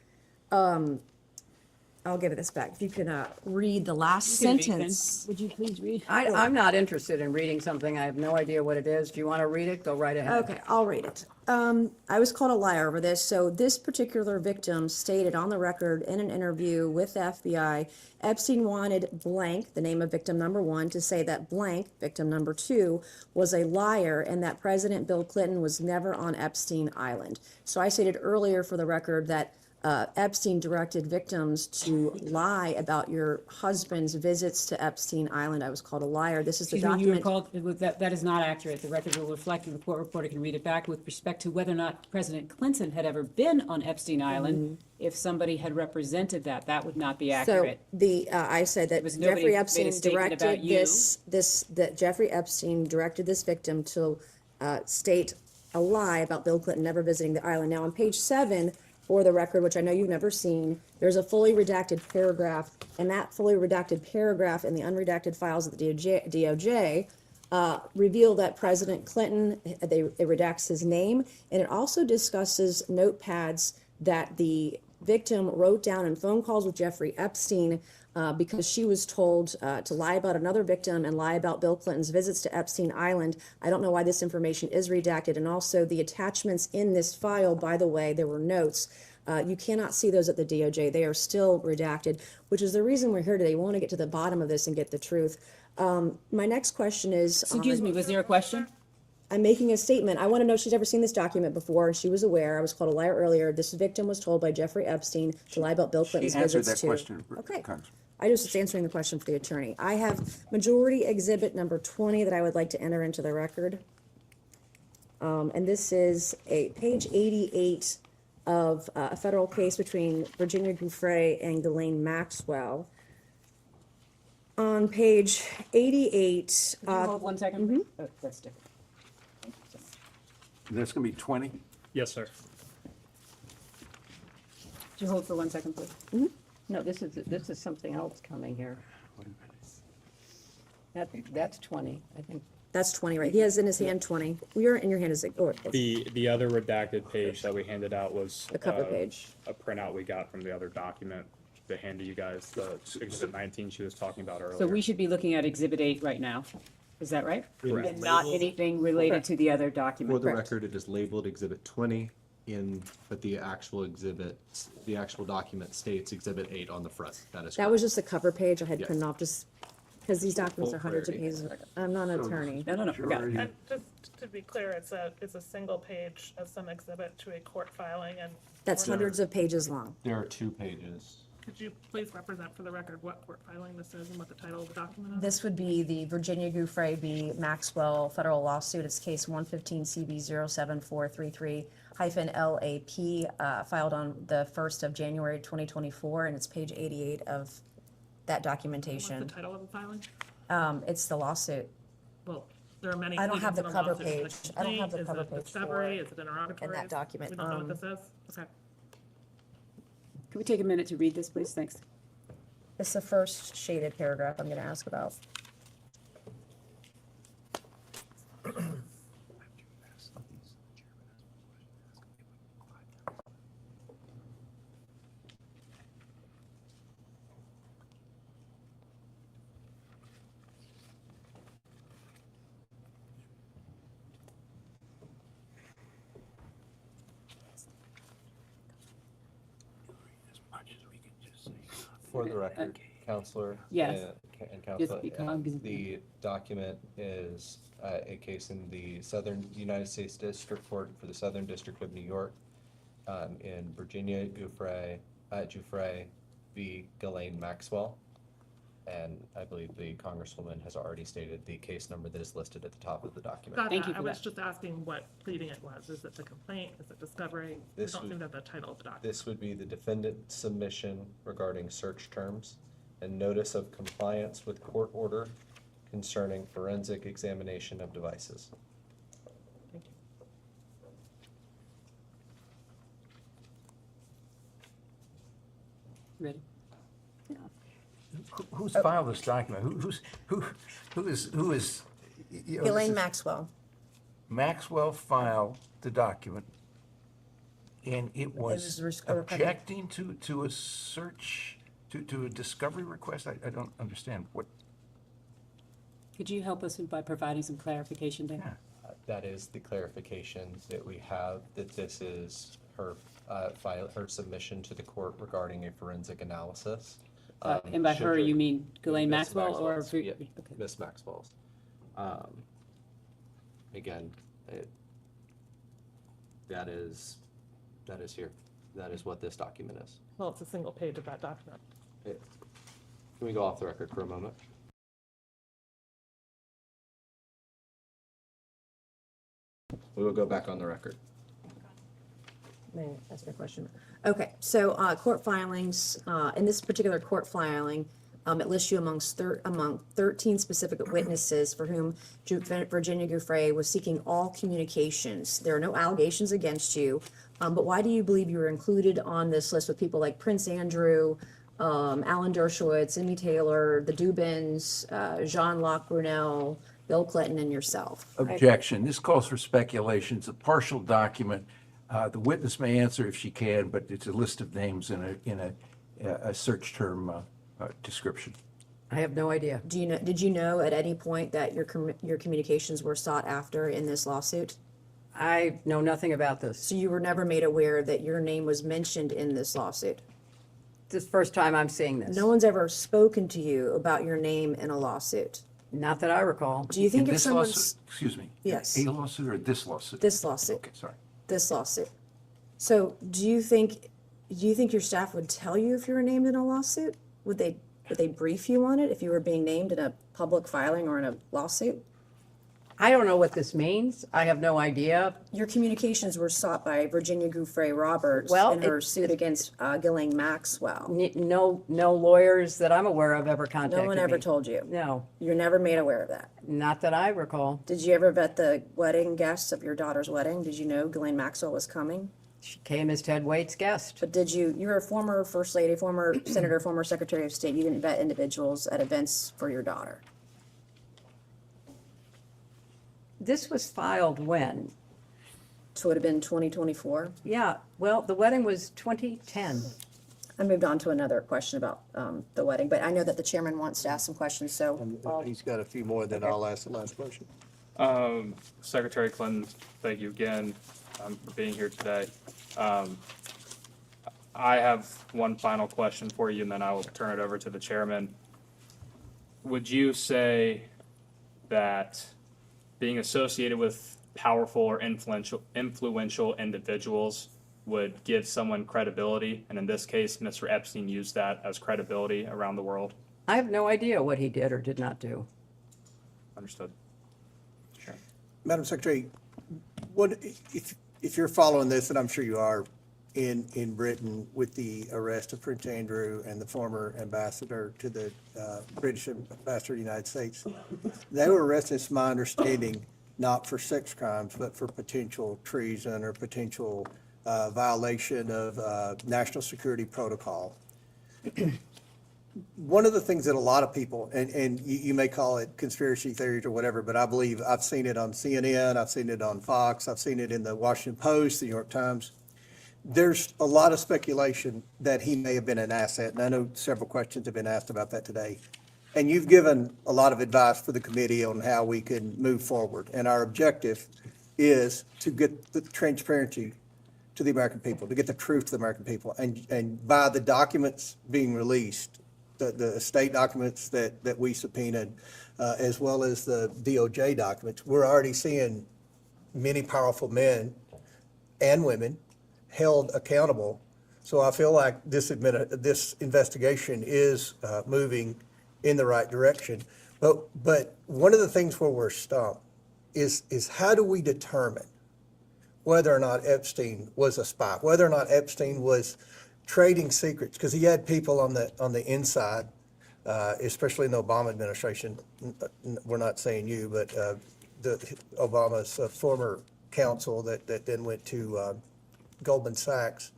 I'll give this back. If you can read the last You can read, then. sentence. Would you please read? I'm not interested in reading something. I have no idea what it is. If you want to read it, go right ahead. Okay, I'll read it. I was called a liar over this. So this particular victim stated on the record in an interview with the FBI, Epstein wanted blank, the name of victim number 1, to say that blank, victim number 2, was a liar and that President Bill Clinton was never on Epstein Island. So I stated earlier for the record that Epstein directed victims to lie about your husband's visits to Epstein Island. I was called a liar. This is the Excuse me, you were document. called, that is not accurate. The record will reflect, and the court reporter can read it back with respect to whether or not President Clinton had ever been on Epstein Island. If somebody had represented that, that would not be So accurate. I said that was nobody Jeffrey made a Epstein statement about directed that Jeffrey Epstein directed this victim to state a lie about Bill Clinton never visiting the island. Now, on page 7, for the record, which I know you've never seen, there's a fully redacted paragraph, and that fully redacted paragraph in the unredacted files of the DOJ reveal that President Clinton, it redacts his name, and it also discusses notepads that the victim wrote down in phone calls with Jeffrey Epstein because she was told to lie about another victim and lie about Bill Clinton's visits to Epstein Island. I don't know why this information is redacted. And also the attachments in this file, by the way, there were notes. You cannot see those at the DOJ. They are still redacted, which is the reason we're here today. We want to get to the bottom of this and get the truth. My next question is... Excuse me, was there a question? I'm making a statement. I want to know if she's ever seen this document before. She was aware. I was called a liar earlier. This victim was told by Jeffrey Epstein to lie about Bill Clinton's visits to... Okay. I just was answering the question for the attorney. I have majority exhibit number 20 that I would like to enter into the record. And this is page 88 of a federal case between Virginia Gouffre and Ghislaine Maxwell. On page 88... Could you hold 1 second? Oh, that's different. That's going to be 20? Yes, sir. Could you hold for 1 second, please? No, this is something else coming here. That's 20, I think. That's 20, right? He has in his hand 20. You're in your hand is The other redacted page that we handed out was the cover page. a printout we got from the other document to hand to you guys, the exhibit 19 she was talking about earlier. So we should be looking at Exhibit 8 right now. Is that right? Correct. And not anything related to the other document? For the record, it is labeled Exhibit 20 but the actual document states Exhibit 8 on the front. That is That was just the cover page I had Yes. printed off just because these documents Full are hundreds of clarity. pages. I'm not an attorney. No, forgot. And just to be clear, it's a single page as some exhibit to a court filing, and That's hundreds of pages long. There are 2 pages. could you please represent for the record what court filing this is and what the title of the document is? This would be the Virginia Gouffre v. Maxwell federal lawsuit. It's case 115 CB 07433-LAP, filed on the 1st of January 2024, and it's page 88 of that documentation. What's the title of the filing? It's the lawsuit. Well, there are many. I don't have the pleadings in cover lawsuit. Is it page. I don't have the complaint? cover page Is it discovery? for- Is it interrogatory? in that document. We don't know what this is? Okay. Can we take a minute to read this, please? Thanks. It's the first shaded paragraph I'm going to ask about. For the record, Counselor. Yes. And Just Counselor, be cognizant. the document is a case in the United States District Court for the Southern District of New York, in Virginia Gouffre v. Ghislaine Maxwell. And I believe the Congresswoman has already stated the case number that is listed at the top of the document. Got Thank that. you for I was that. just asking what pleading it was. Is it the complaint? Is it discovery? We This don't would- seem to have the title of the document. This would be the defendant's submission regarding search terms and notice of compliance with court order concerning forensic examination of devices. Ready? Who's filed this document? Who is? You know, this Ghislaine is- Maxwell. Maxwell filed the document, and it was objecting to a search, to a discovery request. I don't understand what. Could you help us by providing some clarification there? That is the clarification that we have, that this is her her submission to the court regarding a forensic analysis. And by Should her, there- you mean Ghislaine Miss Maxwell or? Maxwell's, yeah, Miss Maxwell's. Again, that is here. That is what this document is. Well, it's a single page of that document. Can we go off the record for a moment? We will go back on the record. May I ask a question? Okay, so court filings, in this particular court filing, it lists you among 13 specific witnesses for whom Virginia Giuffre was seeking all communications. There are no allegations against you, but why do you believe you were included on this list with people like Prince Andrew, Alan Dershowitz, Amy Taylor, the Dubins, Jean-Luc Brunel, Bill Clinton, and yourself? Objection. This calls for speculation. It's a partial document. The witness may answer if she can, but it's a list of names in a search term description. I have no idea. Did you know at any point that your communications were sought after in this lawsuit? I know nothing about this. So you were never made aware that your name was mentioned in this lawsuit? This is the first time I'm seeing this. No one's ever spoken to you about your name in a lawsuit? Not that I recall. Do you think In if this someone's... lawsuit, excuse me. Yes. A lawsuit or this lawsuit? This lawsuit. Okay, sorry. This lawsuit. So do you think your staff would tell you if you were named in a lawsuit? Would they brief you on it if you were being named in a public filing or in a lawsuit? I don't know what this means. I have no idea. Your communications were sought by Virginia Giuffre Roberts in her suit against Ghislaine Maxwell. No lawyers that I'm aware of ever contacted me. No one ever told you? No. You're never made aware of that? Not that I recall. Did you ever vet the wedding guests of your daughter's wedding? Did you know Ghislaine Maxwell was coming? She came as Ted Waite's guest. But you're a former First Lady, former Senator, former Secretary of State. You didn't vet individuals at events for your daughter. This was filed when? So it would have been 2024? Yeah, well, the wedding was 2010. I moved on to another question about the wedding, but I know that the chairman wants to ask some questions, so. He's got a few more, then I'll ask the last question. Secretary Clinton, thank you again for being here today. I have one final question for you, and then I will turn it over to the chairman. Would you say that being associated with powerful or influential individuals would give someone credibility? And in this case, Mr. Epstein used that as credibility around the world. I have no idea what he did or did not do. Understood. Sure. Madam Secretary, what if you're following this, and I'm sure you are, in Britain with the arrest of Prince Andrew and the former ambassador to the British ambassador to the United States, they were arrested, it's my understanding, not for sex crimes, but for potential treason or potential violation of national security protocol. One of the things that a lot of people, and you may call it conspiracy theories or whatever, but I believe I've seen it on CNN, I've seen it on Fox, I've seen it in the Washington Post, the New York Times. There's a lot of speculation that he may have been an asset, and I know several questions have been asked about that today. And you've given a lot of advice for the committee on how we can move forward. And our objective is to get the transparency to the American people, to get the truth to the American people. And by the documents being released, the state documents that we subpoenaed, as well as the DOJ documents, we're already seeing many powerful men and women held accountable. So I feel like this investigation is moving in the right direction. But one of the things where we're stumped is how do we determine whether or not Epstein was a spy, whether or not Epstein was trading secrets, because he had people on the inside, especially in the Obama administration. We're not saying you, but Obama's former counsel that then went to Goldman Sachs.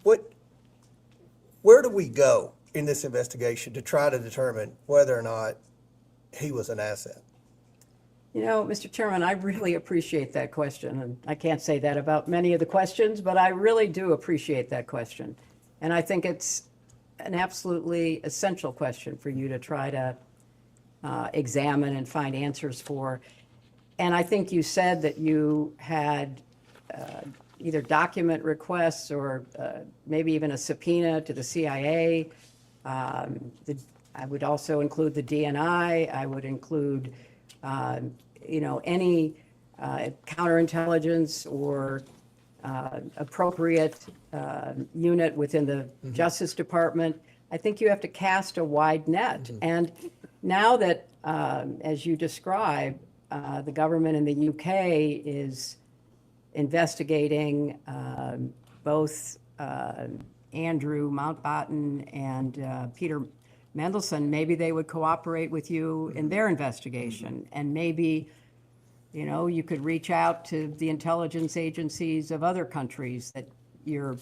Where do we go in this investigation to try to determine whether or not he was an asset? You know, Mr. Chairman, I really appreciate that question, and I can't say that about many of the questions, but I really do appreciate that question. And I think it's an absolutely essential question for you to try to examine and find answers for. And I think you said that you had either document requests or maybe even a subpoena to the CIA. I would also include the DNI. I would include, any counterintelligence or appropriate unit within the Justice Department. I think you have to cast a wide net. And now that, as you describe, the government in the UK is investigating both Andrew Mountbatten and Peter Mendelsohn, maybe they would cooperate with you in their investigation. And maybe, you know, you could reach out to the intelligence agencies of other countries that you're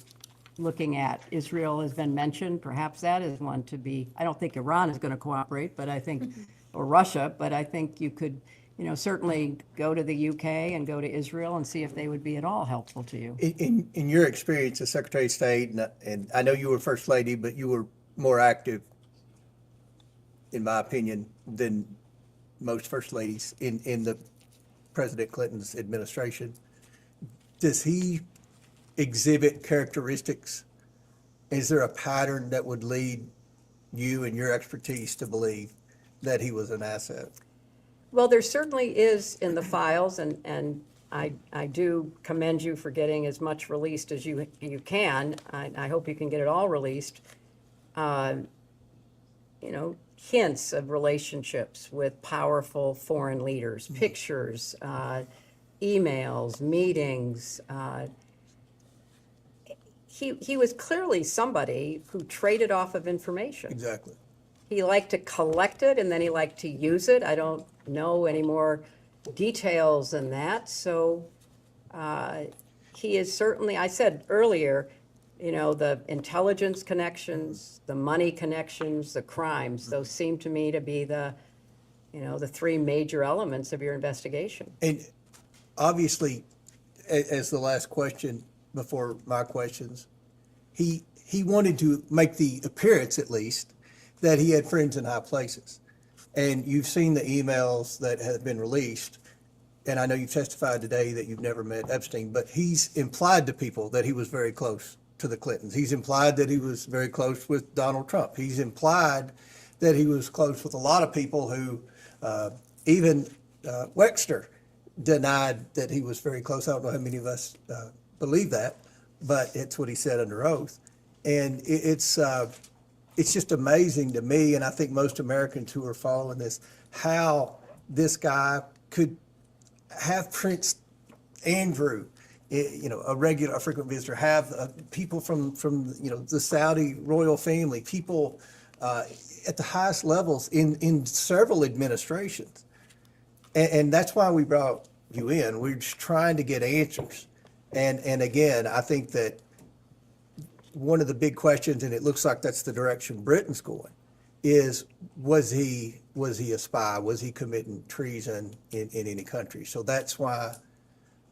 looking at. Israel has been mentioned. Perhaps that is one to be. I don't think Iran is going to cooperate, but I think, or Russia, but I think you could, you know, certainly go to the UK and go to Israel and see if they would be at all helpful to you. In your experience as Secretary of State, and I know you were First Lady, but you were more active, in my opinion, than most First Ladies in the President Clinton's administration. Does he exhibit characteristics? Is there a pattern that would lead you and your expertise to believe that he was an asset? Well, there certainly is in the files, and I do commend you for getting as much released as you can. I hope you can get it all released. You know, hints of relationships with powerful foreign leaders, pictures, emails, meetings. He was clearly somebody who traded off of information. Exactly. He liked to collect it and then he liked to use it. I don't know any more details than that. So he is certainly, I said earlier, you know, the intelligence connections, the money connections, the crimes, those seem to me to be the, you know, the three major elements of your investigation. And obviously, as the last question before my questions, he wanted to make the appearance, at least, that he had friends in high places. And you've seen the emails that have been released, and I know you've testified today that you've never met Epstein, but he's implied to people that he was very close to the Clintons. He's implied that he was very close with Donald Trump. He's implied that he was close with a lot of people who, even Wexner denied that he was very close. I don't know how many of us believe that, but it's what he said under oath. And it's just amazing to me, and I think most Americans who are following this, how this guy could have Prince Andrew, you know, a frequent visitor, have people from you know, the Saudi royal family, people at the highest levels in several administrations. And that's why we brought you in. We're just trying to get answers. And again, I think that one of the big questions, and it looks like that's the direction Britain's going, is was he a spy? Was he committing treason in any country? So that's why,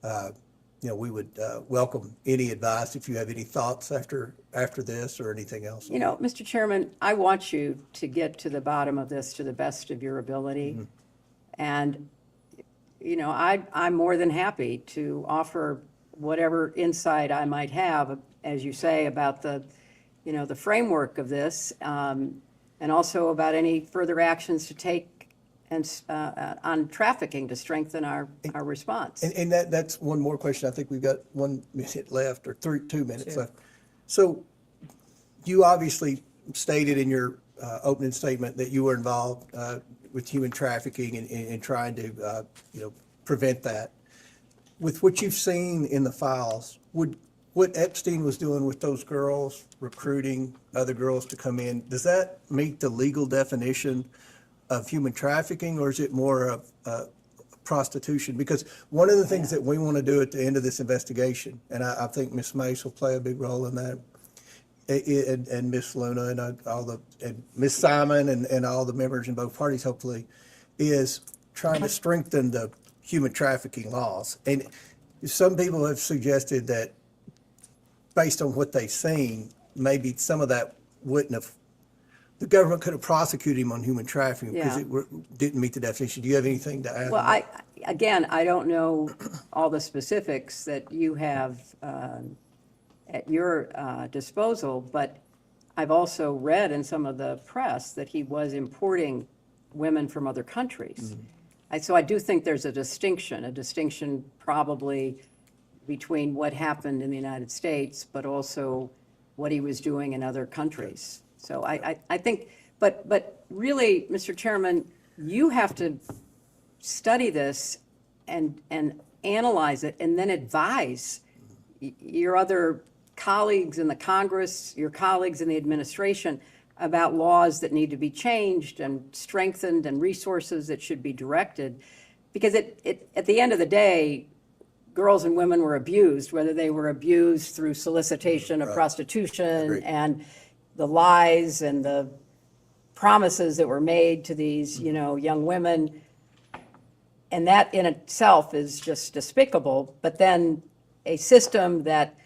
you know, we would welcome any advice if you have any thoughts after this or anything else. You know, Mr. Chairman, I want you to get to the bottom of this to the best of your ability. And, you know, I'm more than happy to offer whatever insight I might have, as you say, about the, you know, the framework of this, and also about any further actions to take and on trafficking to strengthen our response. And that's one more question. I think we've got 1 minute left, or 2 minutes left. So you obviously stated in your opening statement that you were involved with human trafficking and trying to, you know, prevent that. With what you've seen in the files, what Epstein was doing with those girls, recruiting other girls to come in, does that meet the legal definition of human trafficking, or is it more of prostitution? Because one of the things that we want to do at the end of this investigation, and I think Ms. Mace will play a big role in that, and Ms. Luna and Ms. Simon and all the members in both parties, hopefully, is trying to strengthen the human trafficking laws. And some people have suggested that based on what they've seen, maybe some of that wouldn't have, the government could have prosecuted him on human trafficking because it didn't meet the definition. Do you have anything to add? Well, I don't know all the specifics that you have at your disposal, but I've also read in some of the press that he was importing women from other countries. So I do think there's a distinction probably between what happened in the United States, but also what he was doing in other countries. So I think, but really, Mr. Chairman, you have to study this and analyze it and then advise your other colleagues in the Congress, your colleagues in the administration about laws that need to be changed and strengthened and resources that should be directed. Because at the end of the day, girls and women were abused, whether they were abused through solicitation of prostitution and the lies and the promises that were made to these, young women. And that in itself is just despicable. But then a system that,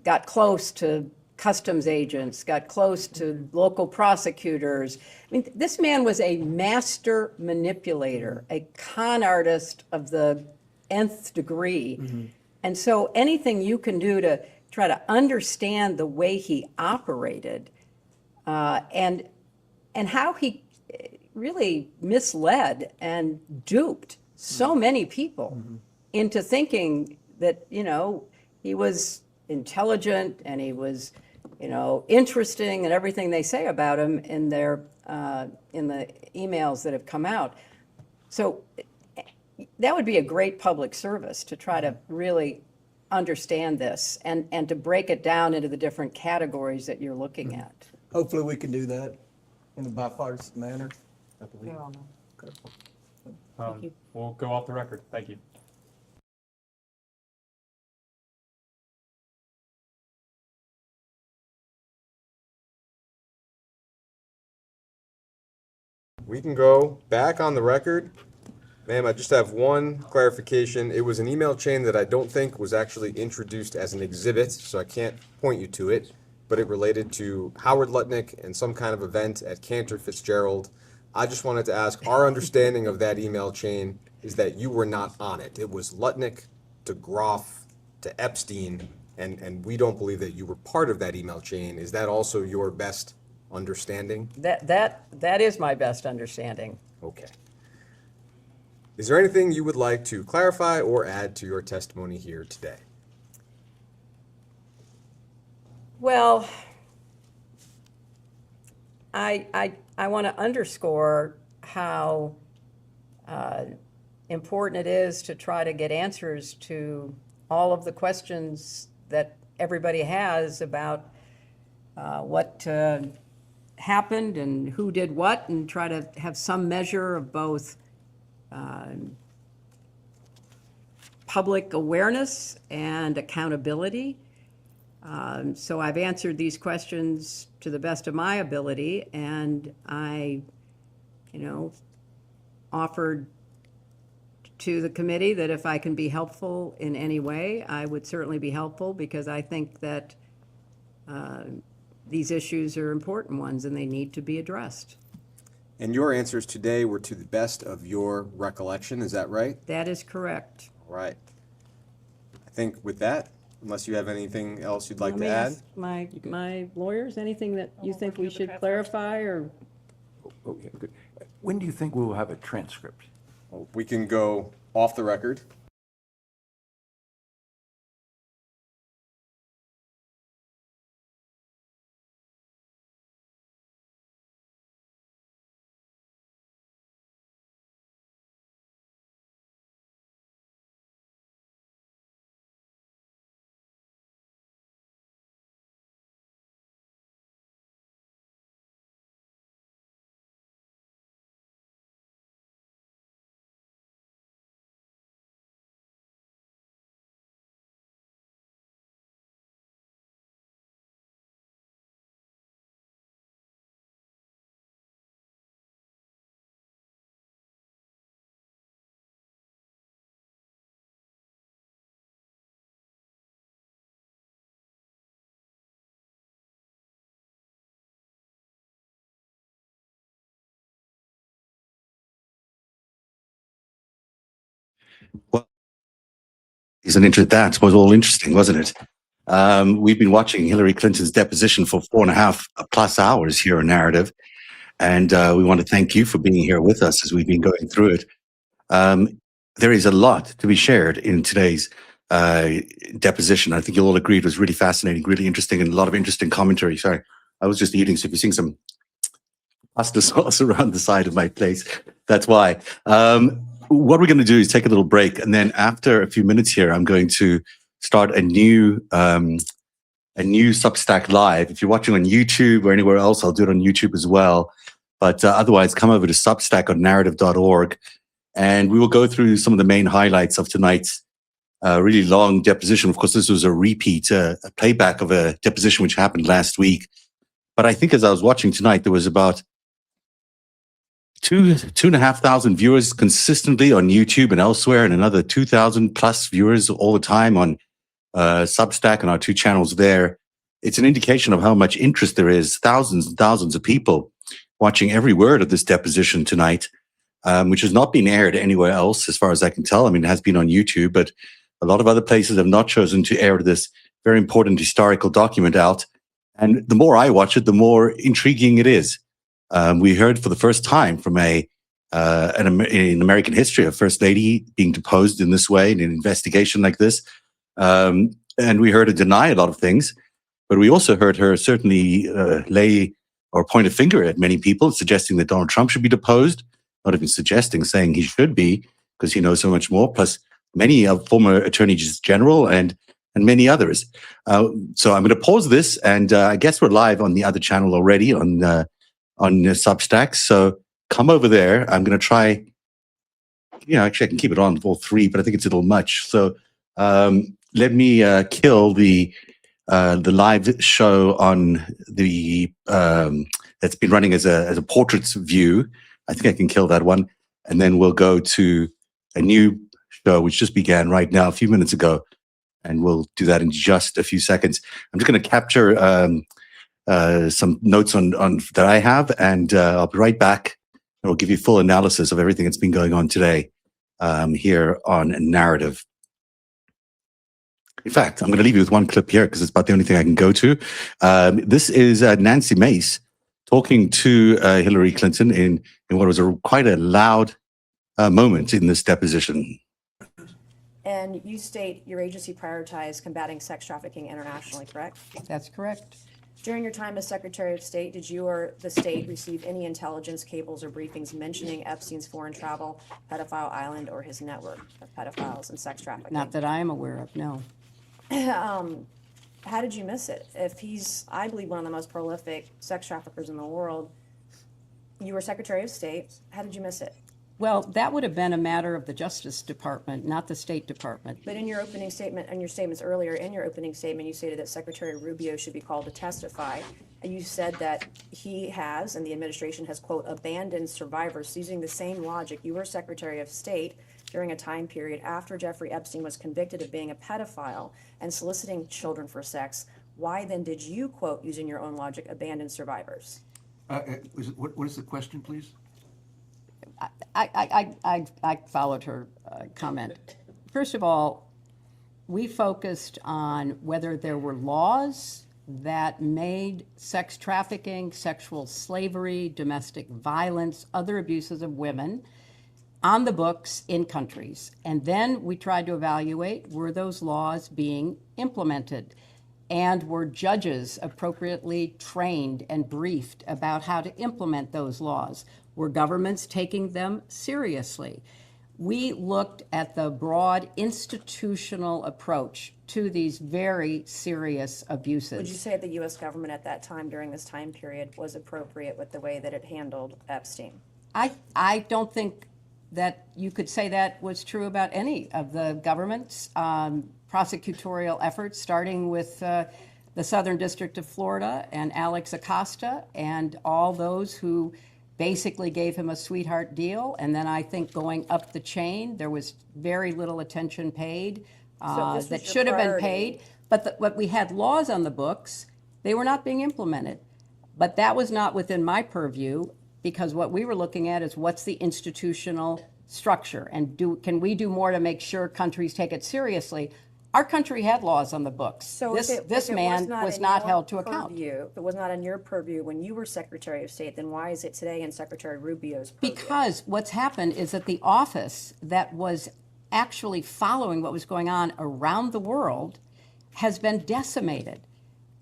got close to customs agents, got close to local prosecutors. I mean, this man was a master manipulator, a con artist of the nth degree. And so anything you can do to try to understand the way he operated and how he really misled and duped so many people into thinking that, he was intelligent and he was, interesting and everything they say about him in their in the emails that have come out. So that would be a great public service to try to really understand this and to break it down into the different categories that you're looking at. Hopefully we can do that in a bipartisan manner, I believe. We'll go off the record. Thank you. We can go back on the record. Ma'am, I just have one clarification. It was an email chain that I don't think was actually introduced as an exhibit, so I can't point you to it, but it related to Howard Lutnick and some kind of event at Cantor Fitzgerald. I just wanted to ask, our understanding of that email chain is that you were not on it. It was Lutnick to Groff to Epstein, and we don't believe that you were part of that email chain. Is that also your best understanding? That is my best understanding. Okay. Is there anything you would like to clarify or add to your testimony here today? Well, I want to underscore how important it is to try to get answers to all of the questions that everybody has about what happened and who did what, and try to have some measure of both public awareness and accountability. So I've answered these questions to the best of my ability, and I, offered to the committee that if I can be helpful in any way, I would certainly be helpful, because I think that these issues are important ones and they need to be addressed. And your answers today were to the best of your recollection, is that right? That is correct. All right. I think with that, unless you have anything else you'd like Let me to add? ask my lawyers, anything that you think we should clarify or? Oh, yeah, good. When do you think we will have a transcript? Well, we can go off the record. Well, that was all interesting, wasn't it? We've been watching Hillary Clinton's deposition for 4.5+ hours here on Narrative, and we want to thank you for being here with us as we've been going through it. There is a lot to be shared in today's deposition. I think you'll all agree it was really fascinating, really interesting, and a lot of interesting commentary. Sorry, I was just eating, so if you're seeing some pasta sauce around the side of my plate, that's why. What we're going to do is take a little break, and then after a few minutes here, I'm going to start a new Substack live. If you're watching on YouTube or anywhere else, I'll do it on YouTube as well. But otherwise, come over to Substack on narrative.org, and we will go through some of the main highlights of tonight's really long deposition. Of course, this was a repeat, a playback of a deposition which happened last week. But I think as I was watching tonight, there was about 2,500 viewers consistently on YouTube and elsewhere, and another 2,000 plus viewers all the time on Substack and our two channels there. It's an indication of how much interest there is. Thousands and thousands of people watching every word of this deposition tonight, which has not been aired anywhere else, as far as I can tell. I mean, it has been on YouTube, but a lot of other places have not chosen to air this very important historical document out. And the more I watch it, the more intriguing it is. We heard for the first time from in American history, a first lady being deposed in this way in an investigation like this. And we heard her deny a lot of things, but we also heard her certainly lay or point a finger at many people, suggesting that Donald Trump should be deposed, not even suggesting, saying he should be, because he knows so much more, plus many former attorneys general and many others. So I'm going to pause this, and I guess we're live on the other channel already on Substack. So come over there. I'm going to try, actually I can keep it on all three, but I think it's a little much. So let me kill the live show on the that's been running as a portraits view. I think I can kill that one, and then we'll go to a new show which just began right now, a few minutes ago, and we'll do that in just a few seconds. I'm just going to capture some notes on that I have, and I'll be right back, and we'll give you full analysis of everything that's been going on today here on Narrative. In fact, I'm going to leave you with one clip here because it's about the only thing I can go to. This is Nancy Mace talking to Hillary Clinton in what was quite a loud moment in this deposition. And you state your agency prioritized combating sex trafficking internationally, correct? That's correct. During your time as Secretary of State, did you or the state receive any intelligence cables or briefings mentioning Epstein's foreign travel, pedophile island, or his network of pedophiles and sex trafficking? Not that I am aware of, no. How did you miss it? If he's, I believe, one of the most prolific sex traffickers in the world, you were Secretary of State, how did you miss it? Well, that would have been a matter of the Justice Department, not the State Department. But in your opening statement, and your statements earlier, in your opening statement, you stated that Secretary Rubio should be called to testify. And you said that he has, and the administration has, quote, abandoned survivors using the same logic. You were Secretary of State during a time period after Jeffrey Epstein was convicted of being a pedophile and soliciting children for sex. Why then did you, quote, using your own logic, abandon survivors? What is the question, please? I followed her comment. First of all, we focused on whether there were laws that made sex trafficking, sexual slavery, domestic violence, other abuses of women on the books in countries. And then we tried to evaluate, were those laws being implemented? And were judges appropriately trained and briefed about how to implement those laws? Were governments taking them seriously? We looked at the broad institutional approach to these very serious abuses. Would you say the U.S. government at that time, during this time period, was appropriate with the way that it handled Epstein? I don't think that you could say that was true about any of the government's prosecutorial efforts, starting with the Southern District of Florida and Alex Acosta and all those who basically gave him a sweetheart deal. And then I think going up the chain, there was very little attention paid that should have been paid. But we had laws on the books. They were not being implemented. But that was not within my purview, because what we were looking at is what's the institutional structure, and can we do more to make sure countries take it seriously? Our country had laws on the books. So this man was not held to account. If it was not in your purview when you were Secretary of State, then why is it today in Secretary Rubio's purview? Because what's happened is that the office that was actually following what was going on around the world has been decimated.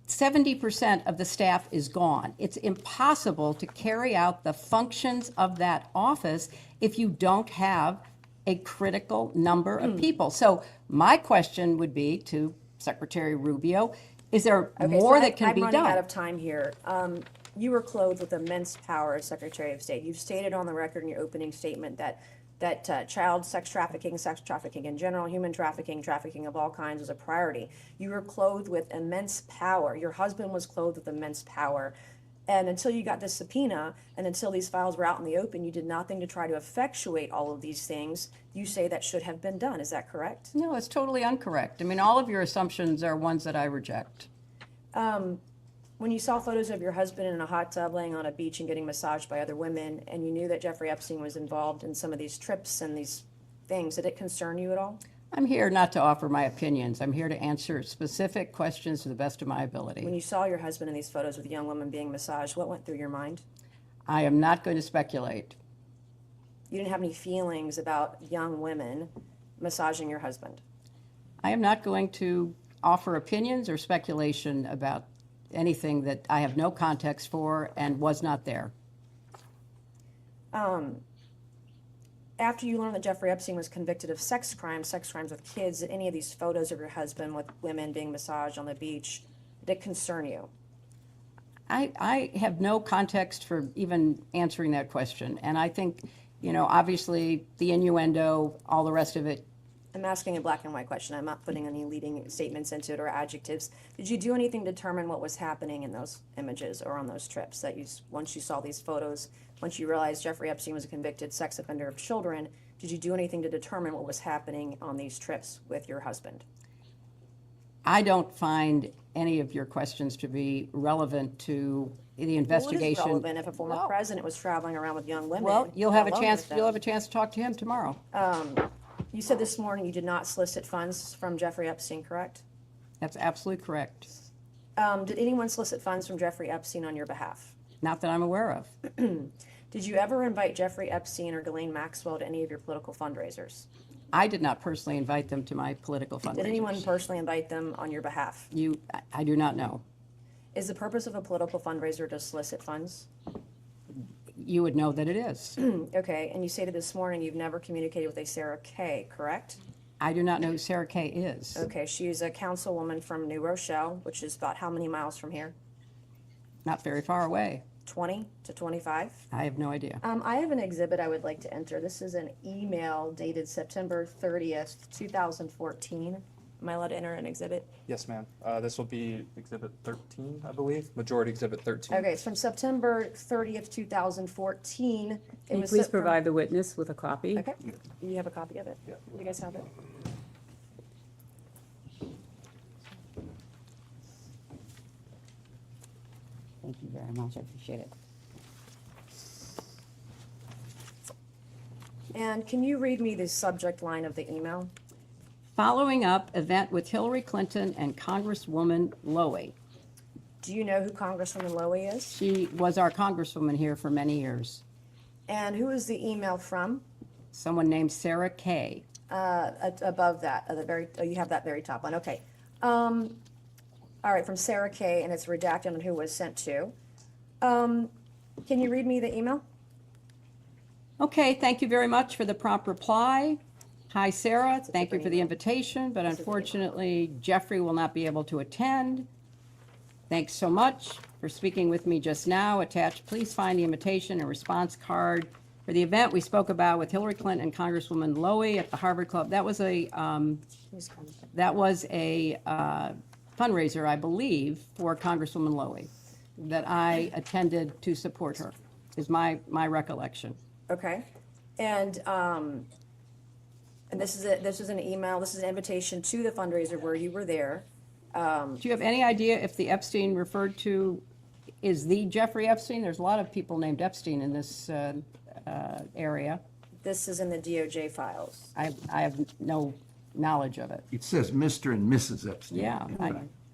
70% of the staff is gone. It's impossible to carry out the functions of that office if you don't have a critical number of people. So my question would be to Secretary Rubio, is there more that can be I'm running out done? of time here. You were clothed with immense power as Secretary of State. You've stated on the record in your opening statement that child sex trafficking in general, human trafficking, trafficking of all kinds is a priority. You were clothed with immense power. Your husband was clothed with immense power. And until you got this subpoena and until these files were out in the open, you did nothing to try to effectuate all of these things. You say that should have been done. Is that correct? No, it's totally incorrect. I mean, all of your assumptions are ones that I reject. When you saw photos of your husband in a hot tub laying on a beach and getting massaged by other women, and you knew that Jeffrey Epstein was involved in some of these trips and these things, did it concern you at all? I'm here not to offer my opinions. I'm here to answer specific questions to the best of my ability. When you saw your husband in these photos with young women being massaged, what went through your mind? I am not going to speculate. You didn't have any feelings about young women massaging your husband? I am not going to offer opinions or speculation about anything that I have no context for and was not there. After you learned that Jeffrey Epstein was convicted of sex crimes with kids, did any of these photos of your husband with women being massaged on the beach, did it concern you? I have no context for even answering that question. And I think, you know, obviously the innuendo, all the rest of it. I'm asking a black and white question. I'm not putting any leading statements into it or adjectives. Did you do anything to determine what was happening in those images or on those trips that once you saw these photos, once you realized Jeffrey Epstein was a convicted sex offender of children, did you do anything to determine what was happening on these trips with your husband? I don't find any of your questions to be relevant to the investigation. Well, it is relevant if a former president was traveling around with young women. Well, you'll have a alone chance. with them. You'll have a chance to talk to him tomorrow. You said this morning you did not solicit funds from Jeffrey Epstein, correct? That's absolutely correct. Did anyone solicit funds from Jeffrey Epstein on your behalf? Not that I'm aware of. Did you ever invite Jeffrey Epstein or Ghislaine Maxwell to any of your political fundraisers? I did not personally invite them to my political fundraisers. Did anyone personally invite them on your behalf? I do not know. Is the purpose of a political fundraiser to solicit funds? You would know that it is. Okay, and you stated this morning you've never communicated with a Sarah Kay, correct? I do not know who Sarah Kay is. Okay, she is a councilwoman from New Rochelle, which is about how many miles from here? Not very far away. 20 to 25? I have no idea. I have an exhibit I would like to enter. This is an email dated September 30th, 2014. Am I allowed to enter an exhibit? Yes, ma'am. This will be Exhibit 13, I believe. Majority Exhibit 13. Okay, it's from September 30th, 2014. Can you please provide the witness with a copy? Okay. You have a copy of it? Yeah. You guys have it? Thank you very much. I appreciate it. And can you read me the subject line of the email? Following up event with Hillary Clinton and Congresswoman Lowy. Do you know who Congresswoman Lowy is? She was our congresswoman here for many years. And who is the email from? Someone named Sarah Kay. Above that, you have that very top one. Okay. All right, from Sarah Kay, and it's redacted on who was sent to. Can you read me the email? Okay, thank you very much for the prompt reply. Hi, Sarah. Thank you for the invitation, but unfortunately, Jeffrey will not be able to attend. Thanks so much for speaking with me just now. Attached, please find the invitation and response card for the event we spoke about with Hillary Clinton and Congresswoman Lowy at the Harvard Club. That was a fundraiser, I believe, for Congresswoman Lowy that I attended to support her, is my recollection. Okay. And this is an email, this is an invitation to the fundraiser where you were there. Do you have any idea if the Epstein referred to is the Jeffrey Epstein? There's a lot of people named Epstein in this area. This is in the DOJ files. I have no knowledge of it. It says Mr. and Mrs. Epstein. Yeah,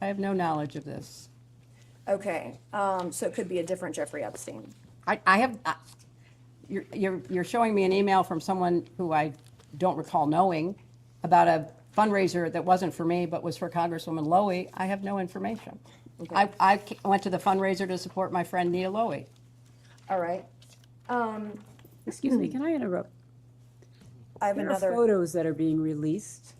I have no knowledge of this. Okay, so it could be a different Jeffrey Epstein. You're showing me an email from someone who I don't recall knowing, about a fundraiser that wasn't for me, but was for Congresswoman Lowy, I have no information. I went to the fundraiser to support my friend Nita Lowy. All right. Excuse me, can I interrupt? I have There another. are photos that are being released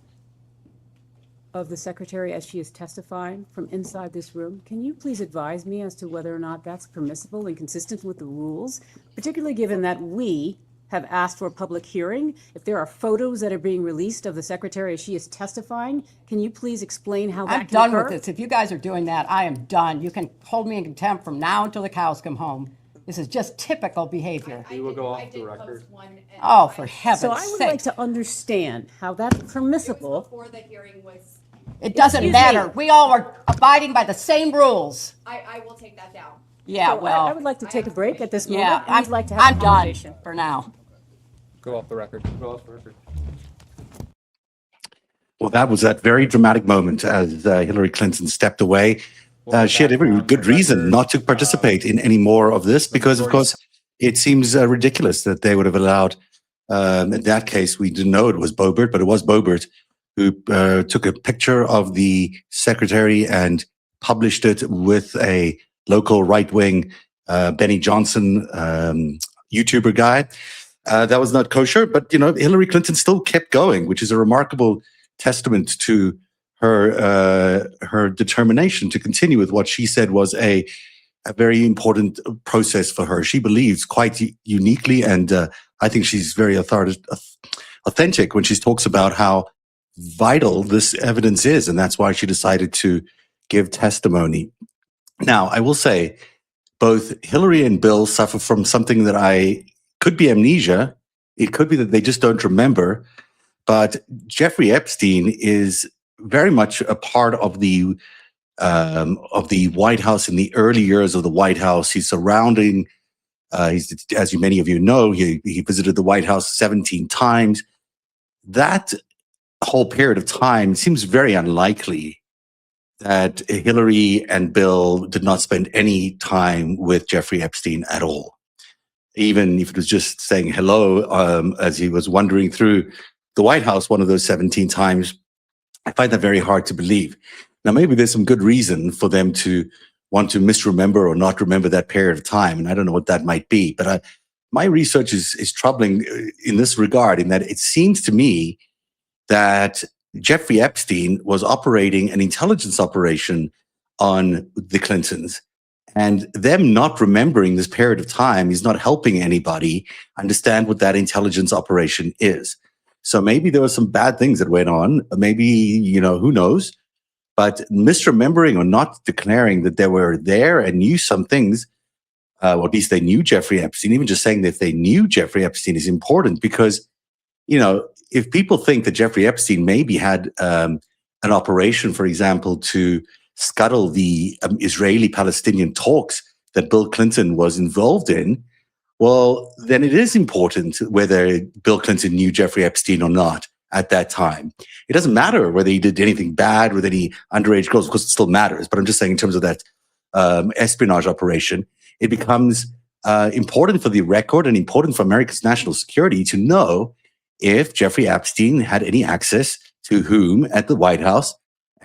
of the secretary as she is testifying from inside this room. Can you please advise me as to whether or not that's permissible and consistent with the rules, particularly given that we have asked for a public hearing? If there are photos that are being released of the secretary as she is testifying, can you please explain how that I'm can done occur? with this. If you guys are doing that, I am done. You can hold me in contempt from now until the cows come home. This is just typical behavior. We will go off the record. Oh, for heaven's So I would like sake. to understand how that's permissible. Before the hearing was, It doesn't Excuse matter. me. We all are abiding by the same rules. I will take that down. Yeah, So well. I would like to take a break at this moment. Yeah, and I'd like to have a I'm done conversation. for now. Go off the record. Go off the record. Well, that was that very dramatic moment as Hillary Clinton stepped away. She had every good reason not to participate in any more of this because, of course, it seems ridiculous that they would have allowed, in that case, we didn't know it was Boebert, but it was Boebert who took a picture of the secretary and published it with a local right-wing Benny Johnson YouTuber guy. That was not kosher, but, you know, Hillary Clinton still kept going, which is a remarkable testament to her determination to continue with what she said was a very important process for her. She believes quite uniquely, and I think she's very authentic when she talks about how vital this evidence is, and that's why she decided to give testimony. Now, I will say, both Hillary and Bill suffer from something that could be amnesia. It could be that they just don't remember. But Jeffrey Epstein is very much a part of the White House in the early years of the White House. He's surrounding, as many of you know, he visited the White House 17 times. That whole period of time seems very unlikely that Hillary and Bill did not spend any time with Jeffrey Epstein at all. Even if it was just saying hello as he was wandering through the White House one of those 17 times, I find that very hard to believe. Now, maybe there's some good reason for them to want to misremember or not remember that period of time, and I don't know what that might be. But my research is troubling in this regard, in that it seems to me that Jeffrey Epstein was operating an intelligence operation on the Clintons, and them not remembering this period of time is not helping anybody understand what that intelligence operation is. So maybe there were some bad things that went on. Maybe, you know, who knows? But misremembering or not declaring that they were there and knew some things, or at least they knew Jeffrey Epstein, even just saying that they knew Jeffrey Epstein is important because, you know, if people think that Jeffrey Epstein maybe had an operation, for example, to scuttle the Israeli-Palestinian talks that Bill Clinton was involved in, well, then it is important whether Bill Clinton knew Jeffrey Epstein or not at that time. It doesn't matter whether he did anything bad with any underage girls. Of course, it still matters. But I'm just saying in terms of that espionage operation, it becomes important for the record and important for America's national security to know if Jeffrey Epstein had any access to whom at the White House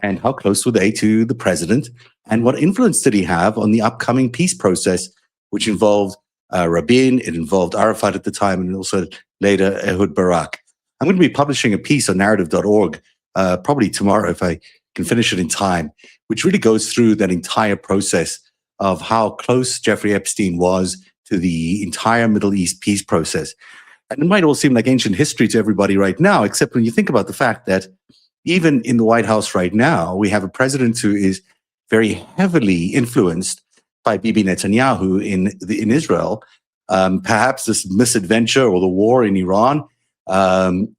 and how close were they to the president and what influence did he have on the upcoming peace process, which involved Rabin, it involved Arafat at the time, and also later Ehud Barak. I'm going to be publishing a piece on narrative.org probably tomorrow if I can finish it in time, which really goes through that entire process of how close Jeffrey Epstein was to the entire Middle East peace process. And it might all seem like ancient history to everybody right now, except when you think about the fact that even in the White House right now, we have a president who is very heavily influenced by Bibi Netanyahu in Israel. Perhaps this misadventure or the war in Iran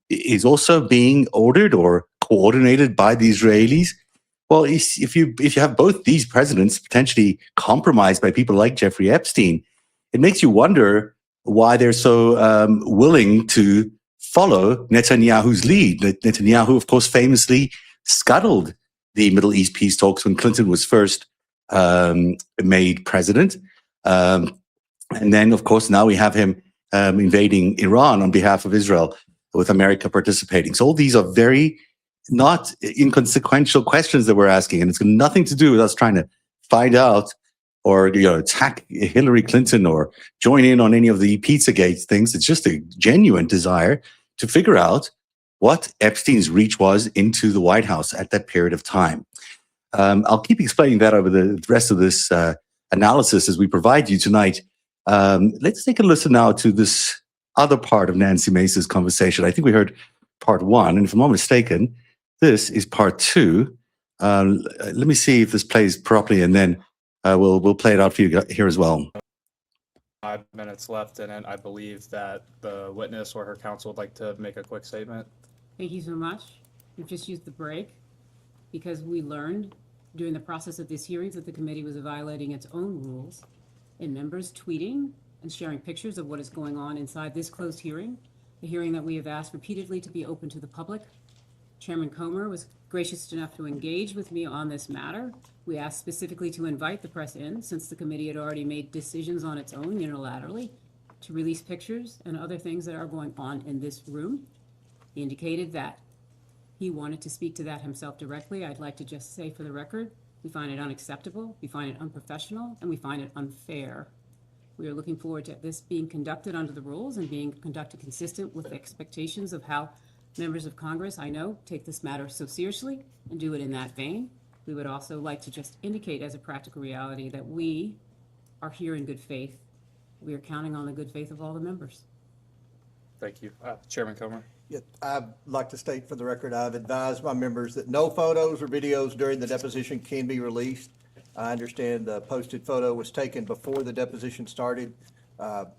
is also being ordered or coordinated by the Israelis. Well, if you have both these presidents potentially compromised by people like Jeffrey Epstein, it makes you wonder why they're so willing to follow Netanyahu's lead. Netanyahu, of course, famously scuttled the Middle East peace talks when Clinton was first made president. And then, of course, now we have him invading Iran on behalf of Israel. with America participating. So all these are very not inconsequential questions that we're asking, and it's got nothing to do with us trying to find out or attack Hillary Clinton or join in on any of the Pizzagate things. It's just a genuine desire to figure out what Epstein's reach was into the White House at that period of time. I'll keep explaining that over the rest of this analysis as we provide you tonight. Let's take a listen now to this other part of Nancy Mace's conversation. I think we heard part one, and if I'm not mistaken, this is part two. Let me see if this plays properly, and then we'll play it out for you here as well. 5 minutes left, and then I believe that the witness or her counsel would like to make a quick statement. Thank you so much. We've just used the break because we learned during the process of these hearings that the committee was violating its own rules in members tweeting and sharing pictures of what is going on inside this closed hearing, a hearing that we have asked repeatedly to be open to the public. Chairman Comer was gracious enough to engage with me on this matter. We asked specifically to invite the press in, since the committee had already made decisions on its own unilaterally to release pictures and other things that are going on in this room. He indicated that he wanted to speak to that himself directly. I'd like to just say for the record, we find it unacceptable, we find it unprofessional, and we find it unfair. We are looking forward to this being conducted under the rules and being conducted consistent with the expectations of how members of Congress, I know, take this matter so seriously and do it in that vein. We would also like to just indicate as a practical reality that we are here in good faith. We are counting on the good faith of all the members. Thank you. Chairman Comer. Yeah, I'd like to state for the record, I've advised my members that no photos or videos during the deposition can be released. I understand the posted photo was taken before the deposition started. That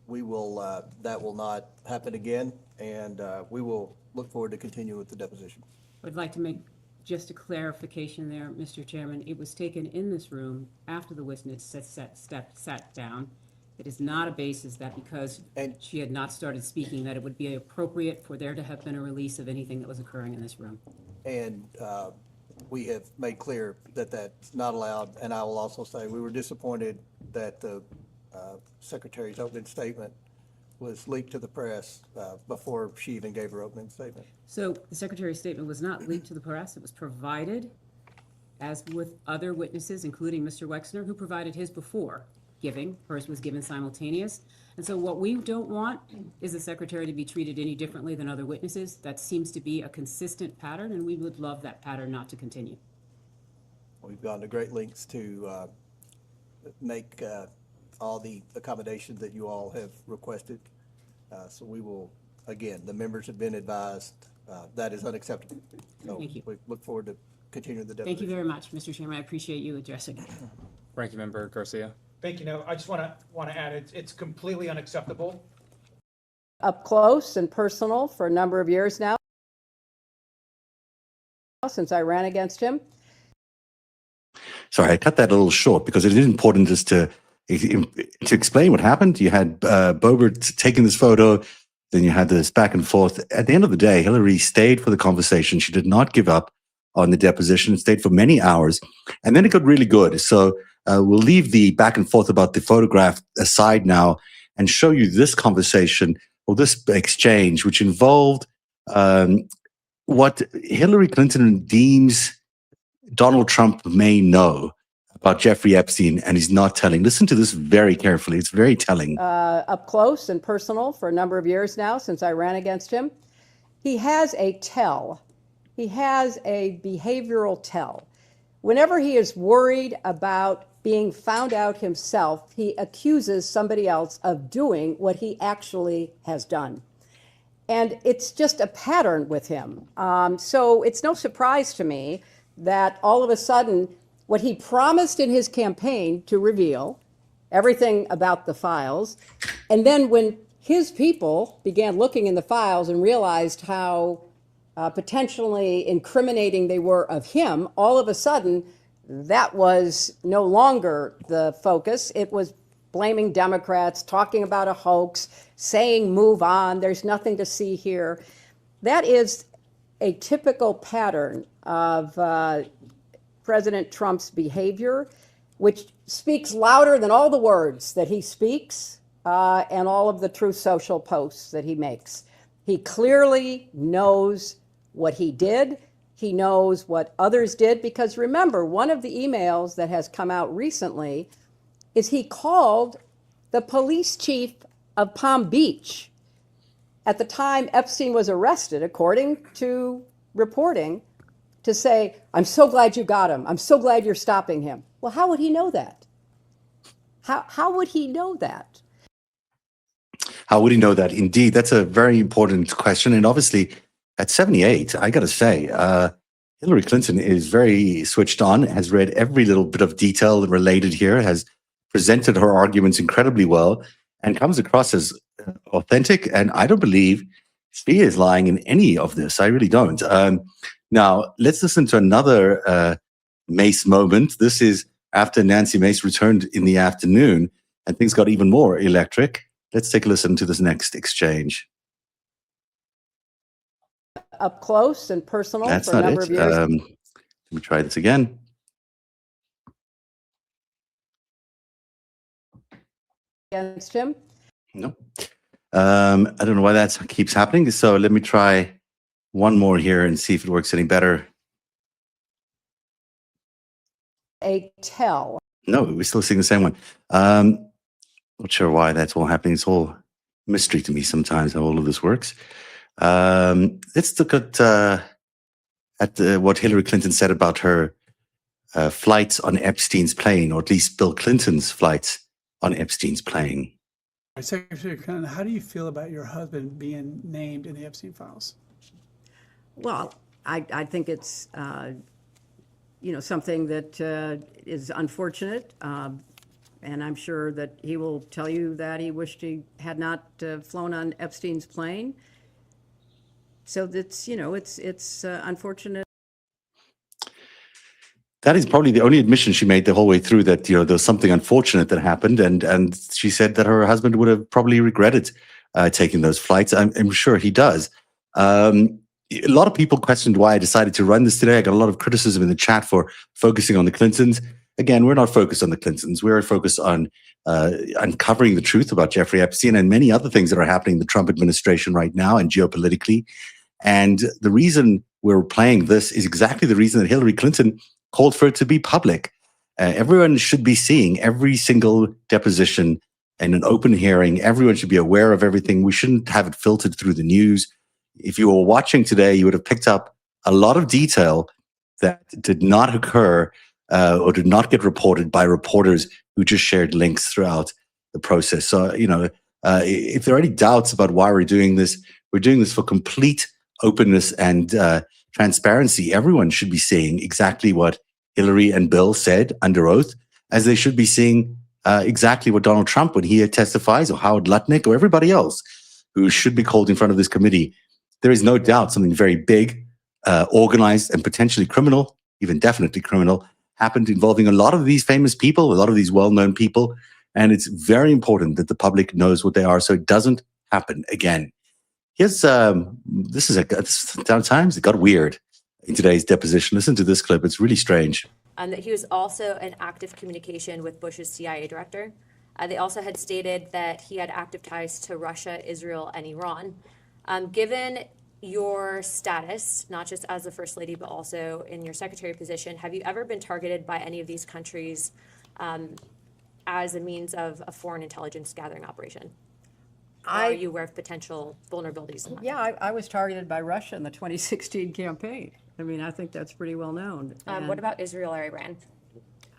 will not happen again, and we will look forward to continue with the deposition. I'd like to make just a clarification there, Mr. Chairman. It was taken in this room after the witness sat down. It is not a basis that because she had not started speaking that it would be appropriate for there to have been a release of anything that was occurring in this room. And we have made clear that that's not allowed, and I will also say we were disappointed that the Secretary's opening statement was leaked to the press before she even gave her opening statement. So the Secretary's statement was not leaked to the press. It was provided, as with other witnesses, including Mr. Wexner, who provided his before giving. Hers was given simultaneous. And so what we don't want is the Secretary to be treated any differently than other witnesses. That seems to be a consistent pattern, and we would love that pattern not to continue. We've gone to great lengths to make all the accommodations that you all have requested. So we will, again, the members have been advised that is unacceptable. So Thank you. we look forward to continuing the deposition. Thank you very much, Mr. Chairman. I appreciate you addressing it. Ranking Member Garcia. Thank you. No, I just want to add, it's completely unacceptable. Up close and personal for a number of years now, since I ran against him. Sorry, I cut that a little short because it is important just to explain what happened. You had Boebert taking this photo, then you had this back and forth. At the end of the day, Hillary stayed for the conversation. She did not give up on the deposition, stayed for many hours, and then it got really good. So we'll leave the back and forth about the photograph aside now and show you this conversation or this exchange, which involved what Hillary Clinton deems Donald Trump may know about Jeffrey Epstein and he's not telling. Listen to this very carefully. It's very telling. Up close and personal for a number of years now since I ran against him. He has a tell. He has a behavioral tell. Whenever he is worried about being found out himself, he accuses somebody else of doing what he actually has done. And it's just a pattern with him. So it's no surprise to me that all of a sudden, what he promised in his campaign to reveal, everything about the files, and then when his people began looking in the files and realized how potentially incriminating they were of him, all of a sudden, that was no longer the focus. It was blaming Democrats, talking about a hoax, saying move on, there's nothing to see here. That is a typical pattern of President Trump's behavior, which speaks louder than all the words that he speaks and all of the Truth Social posts that he makes. He clearly knows what he did. He knows what others did, because remember, one of the emails that has come out recently is he called the police chief of Palm Beach at the time Epstein was arrested, according to reporting, to say, "I'm so glad you got him. I'm so glad you're stopping him." Well, how would he know that? How would he know that? How would he know that? Indeed, that's a very important question. And obviously, at 78, I got to say, Hillary Clinton is very switched on, has read every little bit of detail related here, has presented her arguments incredibly well, and comes across as authentic. And I don't believe she is lying in any of this. I really don't. Now, let's listen to another Mace moment. This is after Nancy Mace returned in the afternoon, and things got even more electric. Let's take a listen to this next exchange. Up close and personal That's for a not number it. of years Let me try this again. against him. No. I don't know why that keeps happening. So let me try one more here and see if it works any better. A tell. No, we're still seeing the same one. Not sure why that's all happening. It's all mystery to me sometimes how all of this works. Let's look at what Hillary Clinton said about her flights on Epstein's plane, or at least Bill Clinton's flights on Epstein's plane. Secretary Clinton, how do you feel about your husband being named in the Epstein files? Well, I think it's something that is unfortunate, and I'm sure that he will tell you that he wished he had not flown on Epstein's plane. So that's it's unfortunate. That is probably the only admission she made the whole way through, that there was something unfortunate that happened, and she said that her husband would have probably regretted taking those flights. I'm sure he does. A lot of people questioned why I decided to run this today. I got a lot of criticism in the chat for focusing on the Clintons. Again, we're not focused on the Clintons. We're focused on uncovering the truth about Jeffrey Epstein and many other things that are happening in the Trump administration right now and geopolitically. And the reason we're playing this is exactly the reason that Hillary Clinton called for it to be public. Everyone should be seeing every single deposition in an open hearing. Everyone should be aware of everything. We shouldn't have it filtered through the news. If you were watching today, you would have picked up a lot of detail that did not occur or did not get reported by reporters who just shared links throughout the process. So, if there are any doubts about why we're doing this for complete openness and transparency. Everyone should be seeing exactly what Hillary and Bill said under oath, as they should be seeing exactly what Donald Trump, when he testifies, or Howard Lutnick, or everybody else who should be called in front of this committee. There is no doubt something very big, organized, and potentially criminal, even definitely criminal, happened involving a lot of these famous people, a lot of these well-known people. And it's very important that the public knows what they are so it doesn't happen again. Here's sometimes it got weird in today's deposition. Listen to this clip. It's really strange. That he was also in active communication with Bush's CIA director. They also had stated that he had active ties to Russia, Israel, and Iran. Given your status, not just as the First Lady, but also in your secretary position, have you ever been targeted by any of these countries as a means of a foreign intelligence gathering operation? Are you aware of potential vulnerabilities in that? Yeah, I was targeted by Russia in the 2016 campaign. I mean, I think that's pretty well known. What about Israel or Iran?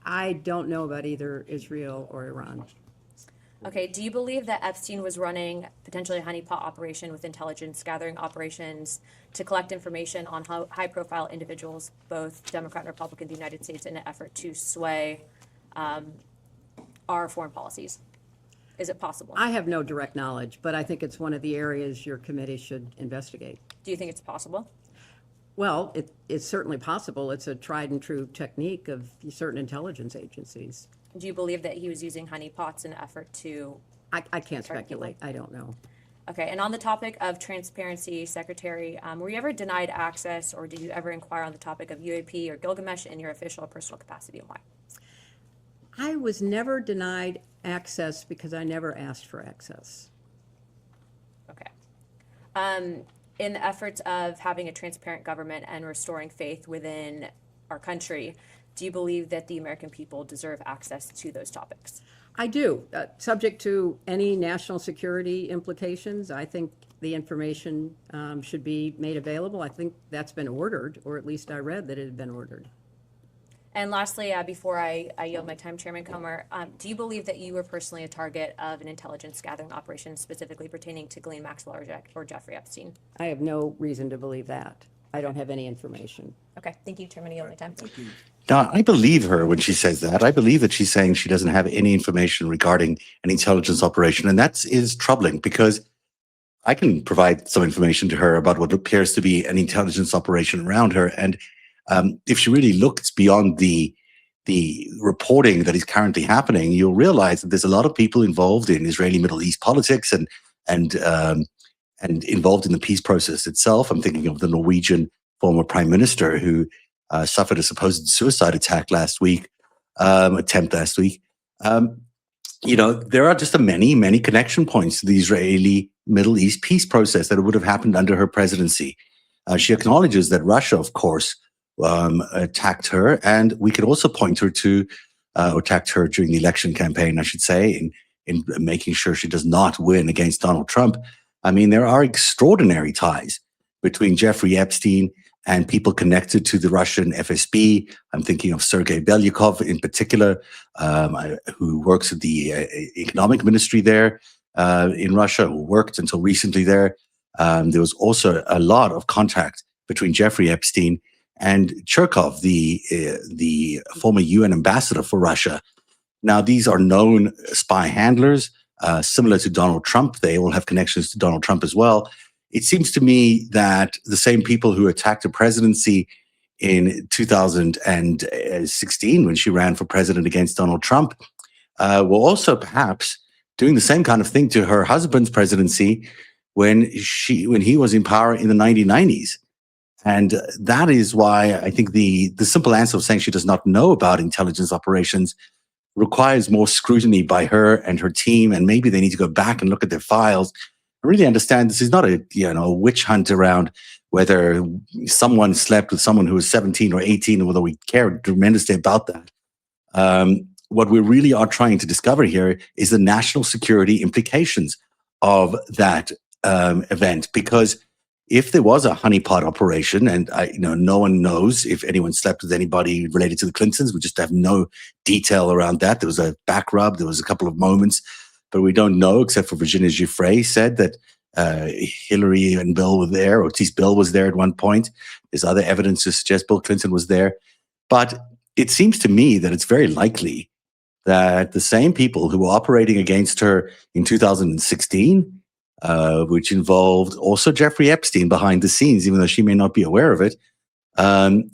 I don't know about either Israel or Iran. Okay, do you believe that Epstein was running potentially a honeypot operation with intelligence gathering operations to collect information on high-profile individuals, both Democrat and Republican, in the United States, in an effort to sway our foreign policies? Is it possible? I have no direct knowledge, but I think it's one of the areas your committee should investigate. Do you think it's possible? Well, it's certainly possible. It's a tried and true technique of certain intelligence agencies. Do you believe that he was using honeypots in an effort to... I can't speculate. I don't know. Okay, and on the topic of transparency, Secretary, were you ever denied access, or did you ever inquire on the topic of UAP or Gilgamesh in your official or personal capacity, and why? I was never denied access because I never asked for access. Okay. In the efforts of having a transparent government and restoring faith within our country, do you believe that the American people deserve access to those topics? I do. Subject to any national security implications, I think the information should be made available. I think that's been ordered, or at least I read that it had been ordered. And lastly, before I yield my time, Chairman Comer, do you believe that you were personally a target of an intelligence gathering operation specifically pertaining to Ghislaine Maxwell or Jeffrey Epstein? I have no reason to believe that. I don't have any information. Okay, thank you, Chairman. I yield my time. Now, I believe her when she says that. I believe that she's saying she doesn't have any information regarding an intelligence operation. And that is troubling because I can provide some information to her about what appears to be an intelligence operation around her. And if she really looks beyond the reporting that is currently happening, you'll realize that there's a lot of people involved in Israeli Middle East politics and involved in the peace process itself. I'm thinking of the Norwegian former prime minister who suffered a supposed suicide attempt last week. There are just many connection points to the Israeli Middle East peace process that would have happened under her presidency. She acknowledges that Russia, of course, attacked her, and we could also point her to attacked her during the election campaign, I should say, in making sure she does not win against Donald Trump. I mean, there are extraordinary ties between Jeffrey Epstein and people connected to the Russian FSB. I'm thinking of Sergei Belyakov in particular, who works at the economic ministry there in Russia, who worked until recently there. There was also a lot of contact between Jeffrey Epstein and Cherkov, the former UN ambassador for Russia. Now, these are known spy handlers, similar to Donald Trump. They all have connections to Donald Trump as well. It seems to me that the same people who attacked the presidency in 2016, when she ran for president against Donald Trump, were also perhaps doing the same kind of thing to her husband's presidency when he was in power in the 1990s. And that is why I think the simple answer of saying she does not know about intelligence operations requires more scrutiny by her and her team, and maybe they need to go back and look at their files and really understand this is not a witch hunt around whether someone slept with someone who was 17 or 18, or whether we care tremendously about that. What we really are trying to discover here is the national security implications of that event, because if there was a honeypot operation, and no one knows if anyone slept with anybody related to the Clintons, we just have no detail around that. There was a back rub, there was a couple of moments, but we don't know, except for Virginia Giuffre said that Hillary and Bill were there, or at least Bill was there at one point. There's other evidence to suggest Bill Clinton was there. But it seems to me that it's very likely that the same people who were operating against her in 2016, which involved also Jeffrey Epstein behind the scenes, even though she may not be aware of it,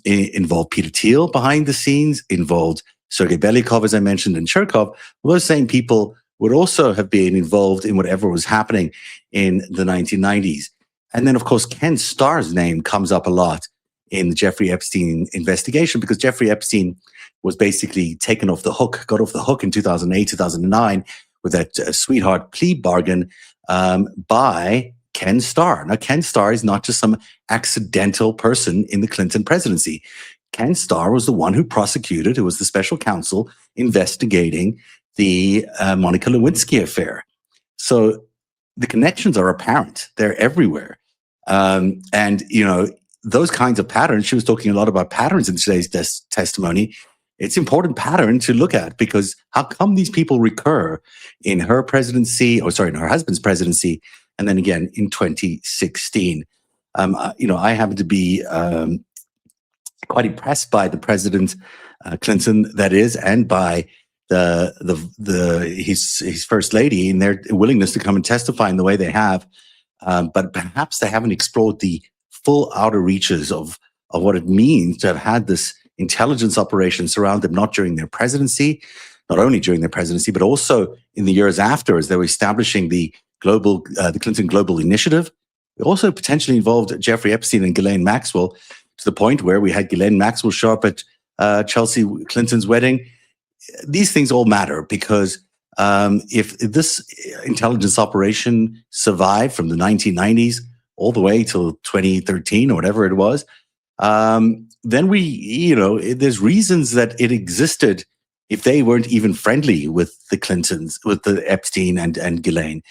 involved Peter Thiel behind the scenes, involved Sergei Belyakov, as I mentioned, and Cherkov. Well, those same people would also have been involved in whatever was happening in the 1990s. And then, of course, Ken Starr's name comes up a lot in the Jeffrey Epstein investigation, because Jeffrey Epstein was basically got off the hook in 2008, 2009 with that sweetheart plea bargain by Ken Starr. Now, Ken Starr is not just some accidental person in the Clinton presidency. Ken Starr was the one who was the special counsel investigating the Monica Lewinsky affair. So the connections are apparent. They're everywhere. Those kinds of patterns, she was talking a lot about patterns in today's testimony. It's an important pattern to look at, because how come these people recur in her presidency, in her husband's presidency, and then again in 2016? I happen to be quite impressed by the President Clinton, that is, and by his first lady in their willingness to come and testify in the way they have. But perhaps they haven't explored the full outer reaches of what it means to have had this intelligence operation surround them, not only during their presidency, but also in the years after, as they were establishing the Clinton Global Initiative. It also potentially involved Jeffrey Epstein and Ghislaine Maxwell, to the point where we had Ghislaine Maxwell show up at Chelsea Clinton's wedding. These things all matter, because if this intelligence operation survived from the 1990s, all the way till 2013 or whatever it was. Then there's reasons that it existed if they weren't even friendly with the Clintons, with the Epstein and Ghislaine.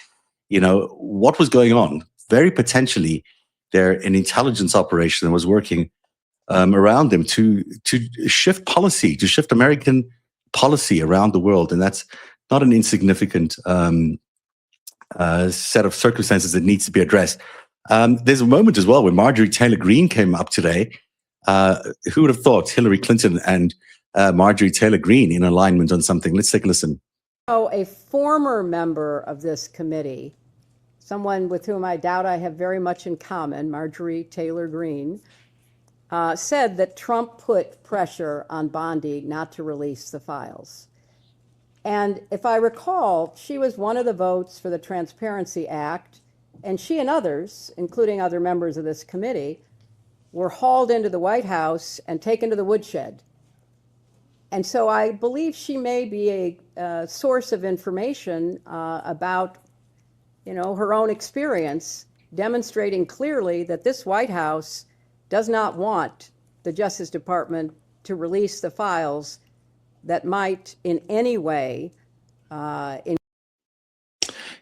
What was going on? Very potentially, an intelligence operation was working around them to shift policy, to shift American policy around the world. And that's not an insignificant set of circumstances that needs to be addressed. There's a moment as well where Marjorie Taylor Greene came up today. Who would have thought Hillary Clinton and Marjorie Taylor Greene in alignment on something? Let's take a listen. A former member of this committee, someone with whom I doubt I have very much in common, Marjorie Taylor Greene, said that Trump put pressure on Bondi not to release the files. And if I recall, she was one of the votes for the Transparency Act, and she and others, including other members of this committee, were hauled into the White House and taken to the woodshed. And so I believe she may be a source of information about, her own experience, demonstrating clearly that this White House does not want the Justice Department to release the files that might in any way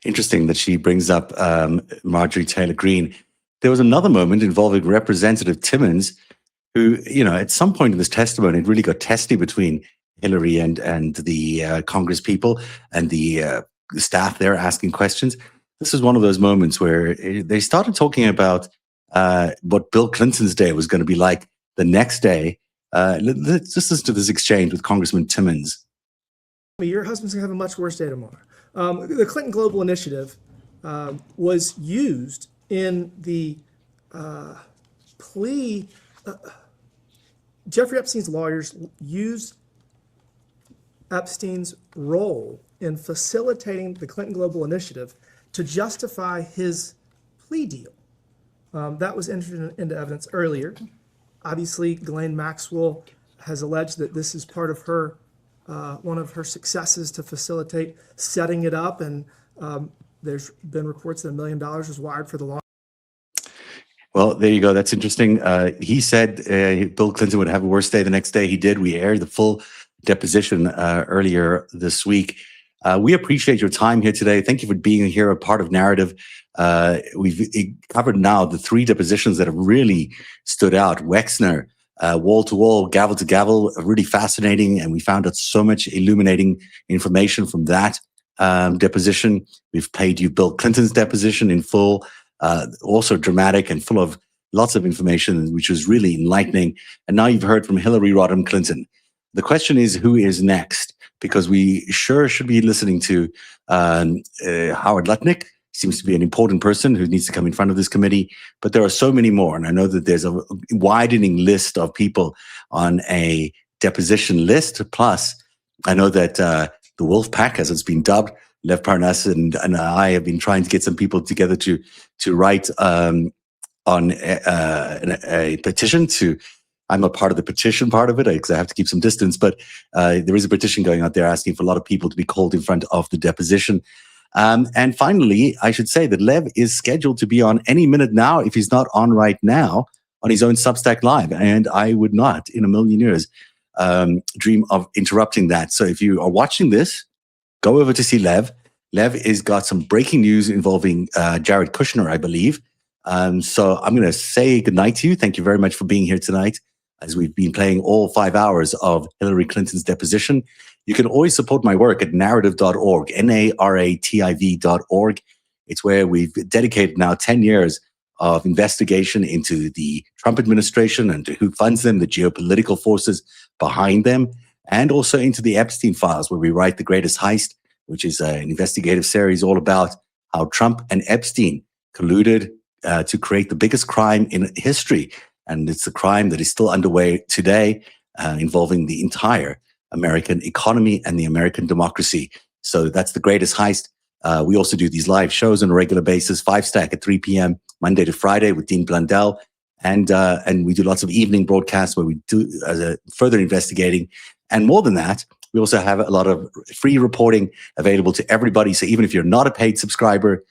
Interesting that she brings up Marjorie Taylor Greene. There was another moment involving Representative Timmons, who, at some point in this testimony, it really got testy between Hillary and the Congress people and the staff there asking questions. This is one of those moments where they started talking about what Bill Clinton's day was going to be like the next day. Let's listen to this exchange with Congressman Timmons. Your husband's going to have a much worse day tomorrow. The Clinton Global Initiative was used in the plea. Jeffrey Epstein's lawyers used Epstein's role in facilitating the Clinton Global Initiative to justify his plea deal. That was entered into evidence earlier. Obviously, Ghislaine Maxwell has alleged that this is part of her, one of her successes to facilitate setting it up, and there's been reports that $1 million was wired for the law. Well, there you go. That's interesting. He said Bill Clinton would have a worse day the next day. He did. We aired the full deposition earlier this week. We appreciate your time here today. Thank you for being here, a part of Narrative. We've covered now the 3 depositions that have really stood out. Wexner, wall to wall, gavel to gavel, really fascinating. And we found out so much illuminating information from that deposition. We've played you Bill Clinton's deposition in full, also dramatic and full of lots of information, which was really enlightening. And now you've heard from Hillary Rodham Clinton. The question is, who is next? Because we sure should be listening to Howard Lutnick. Seems to be an important person who needs to come in front of this committee. But there are so many more. And I know that there's a widening list of people on a deposition list. Plus, I know that the Wolf Pack, as it's been dubbed, Lev Parnas and I have been trying to get some people together to write on a petition to. I'm a part of the petition part of it because I have to keep some distance, but there is a petition going out there asking for a lot of people to be called in front of the deposition. And finally, I should say that Lev is scheduled to be on any minute now, if he's not on right now, on his own Substack Live. And I would not, in a million years, dream of interrupting that. So if you are watching this, go over to see Lev. Lev has got some breaking news involving Jared Kushner, I believe. So I'm going to say goodnight to you. Thank you very much for being here tonight, as we've been playing all 5 hours of Hillary Clinton's deposition. You can always support my work at narrative.org, NARATIV.org. It's where we've dedicated now 10 years of investigation into the Trump administration and who funds them, the geopolitical forces behind them, and also into the Epstein files, where we write The Greatest Heist, which is an investigative series all about how Trump and Epstein colluded to create the biggest crime in history. And it's a crime that is still underway today, involving the entire American economy and the American democracy. So that's The Greatest Heist. We also do these live shows on a regular basis, 5 Stack at 3 p.m., Monday to Friday with Dean Blundell. And we do lots of evening broadcasts where we do further investigating. And more than that, we also have a lot of free reporting available to everybody. So even if you're not a paid subscriber,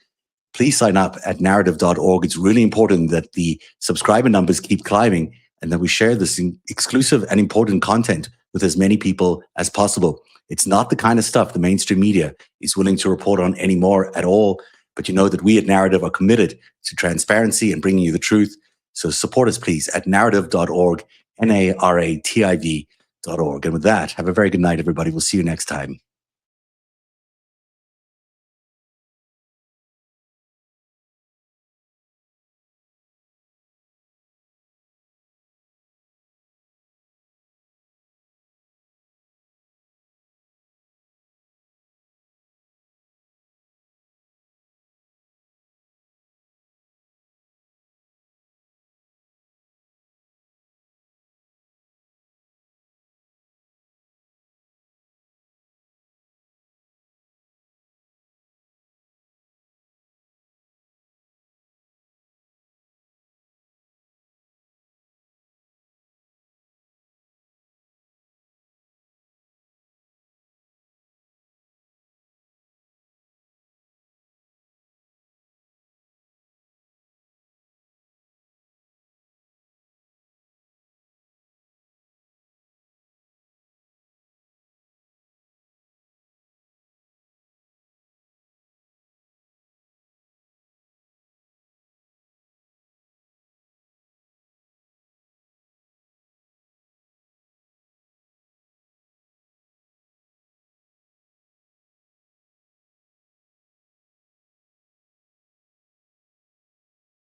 please sign up at narrative.org. It's really important that the subscriber numbers keep climbing and that we share this exclusive and important content with as many people as possible. It's not the kind of stuff the mainstream media is willing to report on anymore at all, but you know that we at Narrative are committed to transparency and bringing you the truth. So support us, please, at narrative.org, NARATIV.org. And with that, have a very good night, everybody. We'll see you next time.